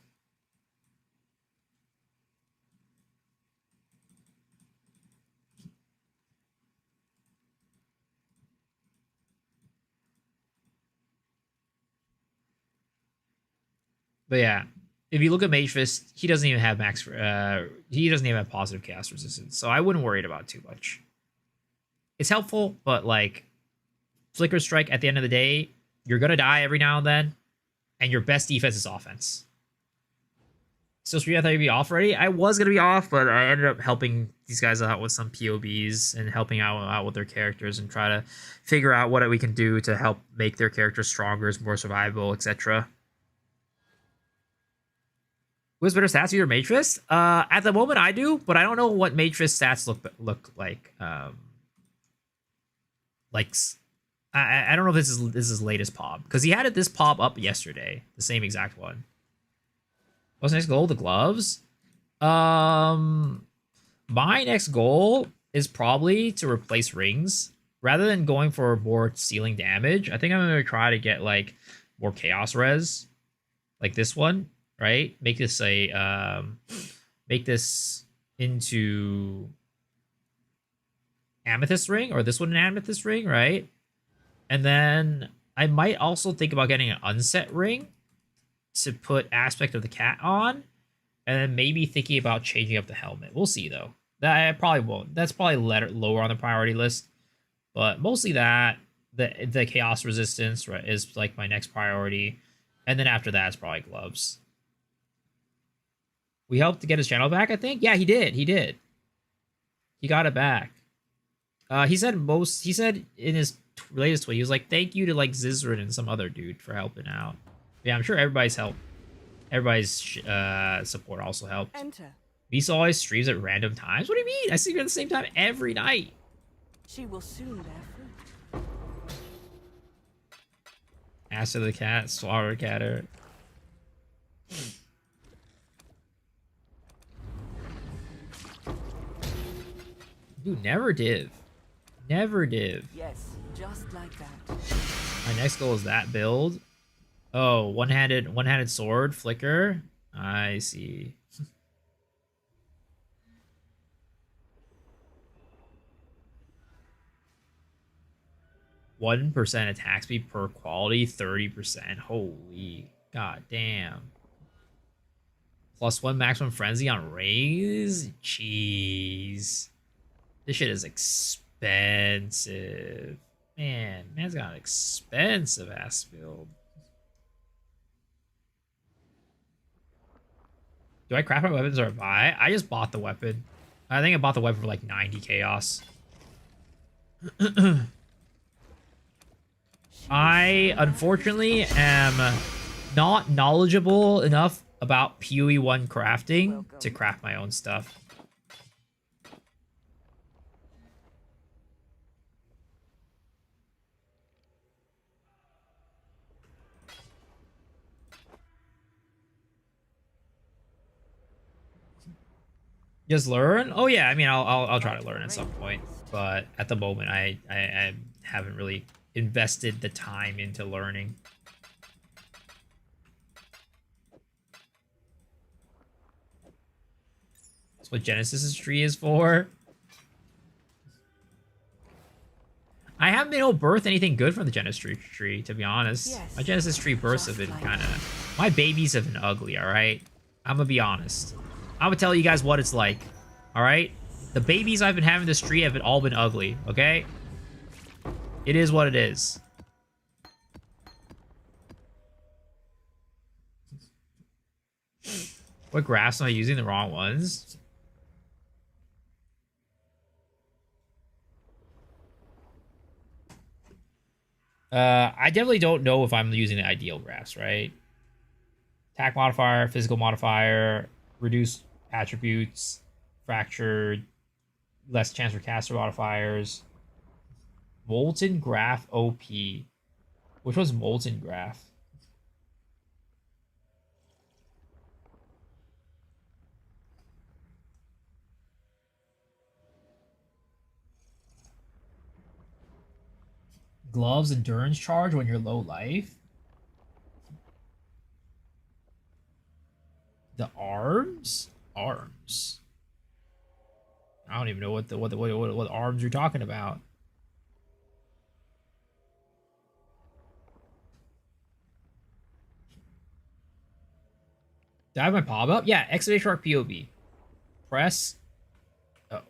But yeah, if you look at Mage Fist, he doesn't even have he doesn't even have positive chaos resistance, so I wouldn't worry about it too much. It's helpful, but like Flicker Strike at the end of the day, you're gonna die every now and then, and your best defense is offense. So I thought you'd be off already. I was gonna be off, but I ended up helping these guys out with some POBs and helping out with their characters and try to figure out what we can do to help make their characters stronger, more survivable, etc. Who has better stats, either Mage Fist? At the moment, I do, but I don't know what Mage Fist stats look like. I don't know if this is his latest POB, because he had this POB up yesterday, the same exact one. What's next goal? The gloves. My next goal is probably to replace rings rather than going for more ceiling damage. I think I'm gonna try to get like more chaos res, like this one. Right? Make this a make this into amethyst ring, or this one an amethyst ring, right? And then I might also think about getting an unset ring to put aspect of the cat on, and then maybe thinking about changing up the helmet. We'll see though. That I probably won't. That's probably lower on the priority list, but mostly that the chaos resistance, right, is like my next priority, and then after that it's probably gloves. We helped to get his channel back, I think. Yeah, he did. He did. He got it back. He said in his latest tweet, he was like, thank you to like Zizrin and some other dude for helping out. Yeah, I'm sure everybody's support also helped. Enter. Visa always streams at random times. What do you mean? I stream at the same time every night. She will soon bear fruit. Ass of the cat, slaughter catter. Dude, never div. Never div. Yes, just like that. My next goal is that build. Oh, one-handed sword, flicker. I see. 1% attack speed per quality, 30%. Holy god damn. +1 maximum frenzy on raise? Jeez. This shit is expensive. Man's got an expensive ass build. Do I craft my weapons or buy? I just bought the weapon. I think I bought the weapon for like 90 chaos. I unfortunately am not knowledgeable enough about PoE1 crafting to craft my own stuff. Just learn? Oh yeah, I mean I'll try to learn at some point, but at the moment I haven't really invested the time into learning. That's what Genesis's tree is for. I haven't been able to birth anything good from the Genesis tree, to be honest. Yes, My Genesis tree births have been like kind of... My babies have been ugly, alright? I'm gonna be honest. I'm gonna tell you guys what it's like, alright? The babies I've been having this tree have all been ugly, okay? It is what it is. What graphs am I using? The wrong ones? I definitely don't know if I'm using the ideal graphs, right? Attack modifier, physical modifier, reduced attributes, fractured, less chance for caster modifiers. Molten graph OP. Which one's molten graph? Gloves endurance charge when you're low life. The arms? Arms. I don't even know what arms you're talking about. Do I have my POB up? Yeah, excavate shark POB. Press. Oh.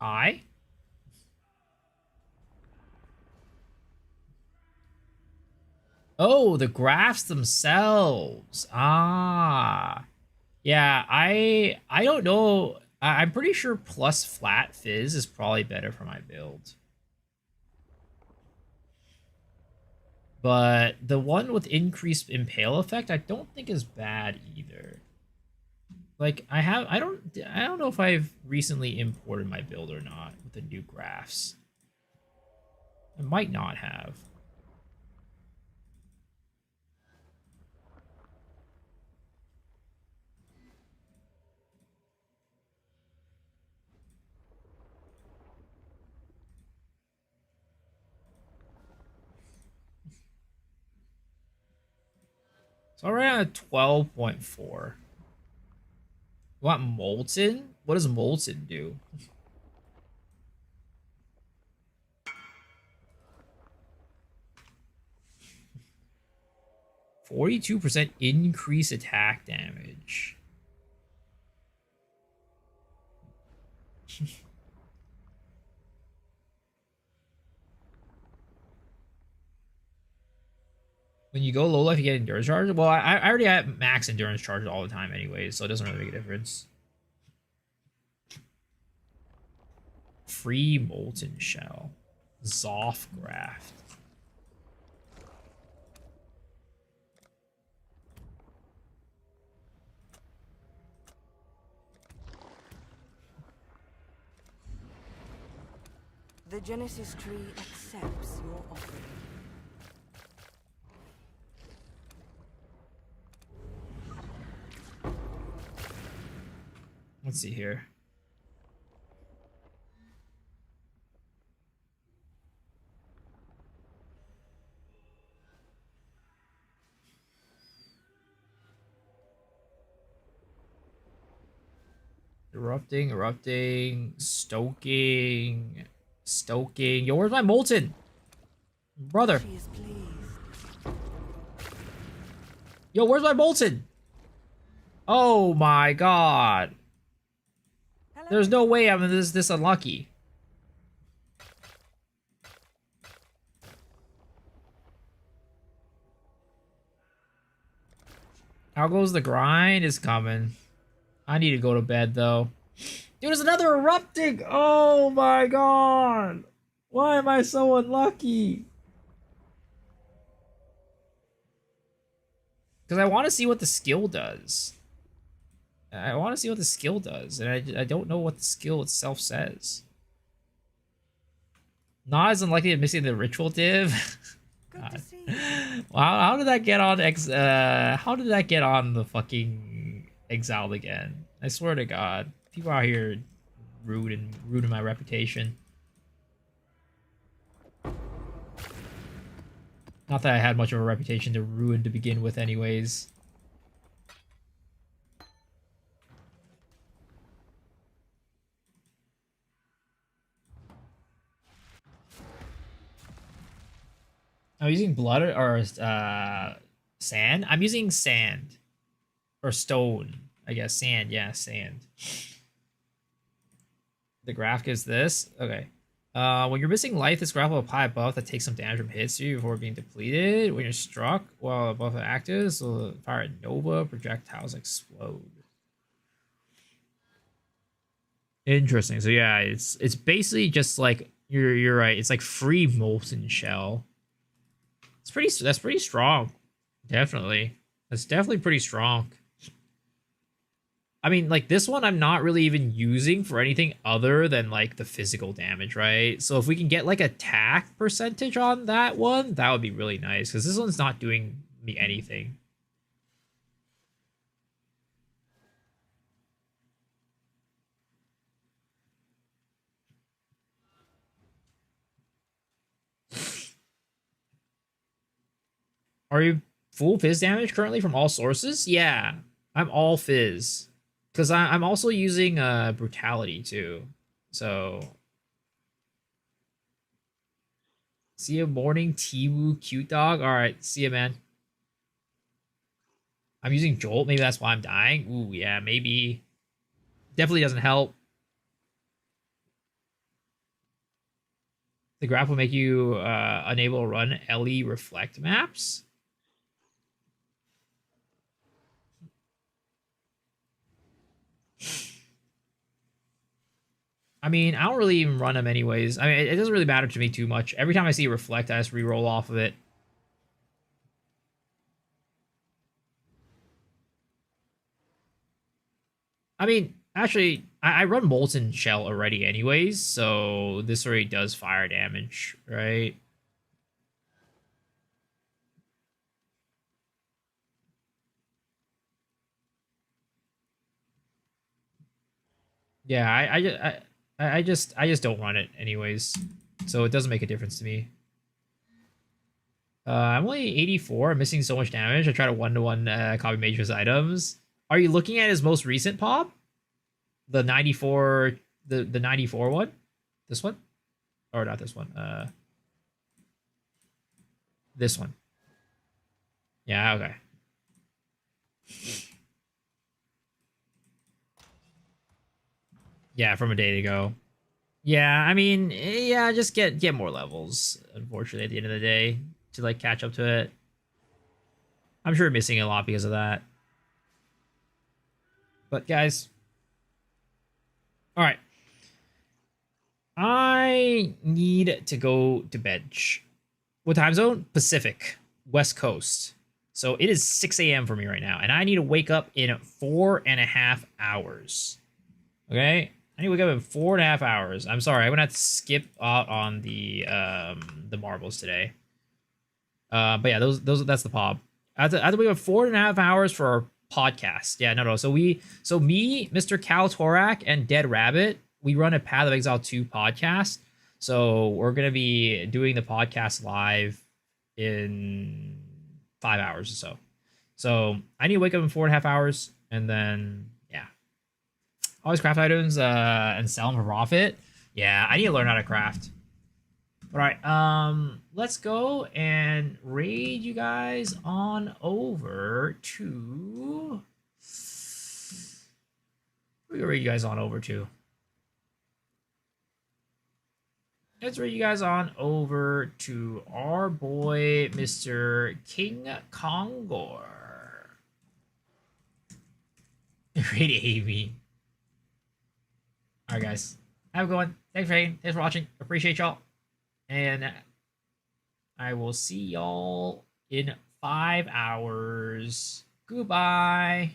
I. Oh, the graphs themselves. Ah. Yeah, I don't know. I'm pretty sure plus flat fizz is probably better for my build. But the one with increased impale effect, I don't think is bad either. Like I don't know if I've recently imported my build or not with the new graphs. I might not have. So already at 12.4. Want molten? What does molten do? %42 increase attack damage. When you go low life, you get endurance charge. Well, I already have max endurance charge all the time anyway, so it doesn't really make a difference. Free molten shell. Zoff graft. The Genesis tree accepts your offering. Let's see here. Erupting, stoking. Yo, where's my molten? Brother. She is pleased. Yo, where's my molten? Oh my god. There's no way I'm this unlucky. How goes the grind? Is coming. I need to go to bed though. Dude, there's another erupting! Oh my god! Why am I so unlucky? Because I want to see what the skill does. I want to see what the skill does, and I don't know what the skill itself says. Not as unlikely as missing the ritual div. Good to see you. Wow, how did that get on how did that get on the fucking Exiled again? I swear to God, people out here ruining my reputation. Not that I had much of a reputation to ruin to begin with, anyways. I'm using blood or sand. I'm using sand or stone. I guess sand. Yeah, sand. The graph is this. Okay. When you're missing life, this graph will apply a buff that takes some damage from hits to you before being depleted. When you're struck while a buff is active, so fire a nova, projectiles explode. Interesting. So yeah, it's basically just like you're right. It's like free molten shell. That's pretty strong. Definitely. That's definitely pretty strong. I mean, like, this one I'm not really even using for anything other than, like, the physical damage, right? So if we can get, like, attack percentage on that one, that would be really nice, because this one's not doing me anything. Are you full fizz damage currently from all sources? Yeah, I'm all fizz. Because I'm also using brutality too. So see you morning, Tiwu cute dog. Alright, see you, man. I'm using Jolt, maybe that's why I'm dying. Ooh, yeah, maybe. Definitely doesn't help. The graph will make you unable to run LE reflect maps. I mean, I don't really even run them anyways. I mean, it doesn't really matter to me too much. Every time I see a reflect, I just re-roll off of it. I mean, actually, I run Molten Shell already anyways, so this already does fire damage, right? Yeah, I just don't run it anyways, so it doesn't make a difference to me. I'm only 84. I'm missing so much damage. I try to one-to-one copy Matrix items. Are you looking at his most recent pop? The 94, the 94 one? This one? Or not this one. This one. Yeah, okay. Yeah, from a day ago. Yeah, I mean, yeah, just get more levels, unfortunately, at the end of the day, to, like, catch up to it. I'm sure missing a lot because of that. But, guys... Alright. I need to go to bed. What time zone? Pacific. West Coast. So it is 6 a.m. for me right now, and I need to wake up in 4.5 hours. Okay? I need to wake up in 4.5 hours. I'm sorry, I'm gonna have to skip out on the marbles today. But yeah, that's the POB. I have to wake up 4.5 hours for our podcast. Yeah, no. So me, Mr. Cal Torak, and Dead Rabbit, we run a Path of Exile 2 podcast. So we're gonna be doing the podcast live in 5 hours or so. So I need to wake up in 4.5 hours, and then yeah. Always craft items and sell them for profit. Yeah, I need to learn how to craft. All right, let's go and raid you guys on over to... Where do we raid you guys on over to? Let's raid you guys on over to our boy, Mr. King Kongor. great Amy. Alright, guys. Have a good one. Thanks for watching. Appreciate y'all. And I will see y'all in 5 hours. Goodbye.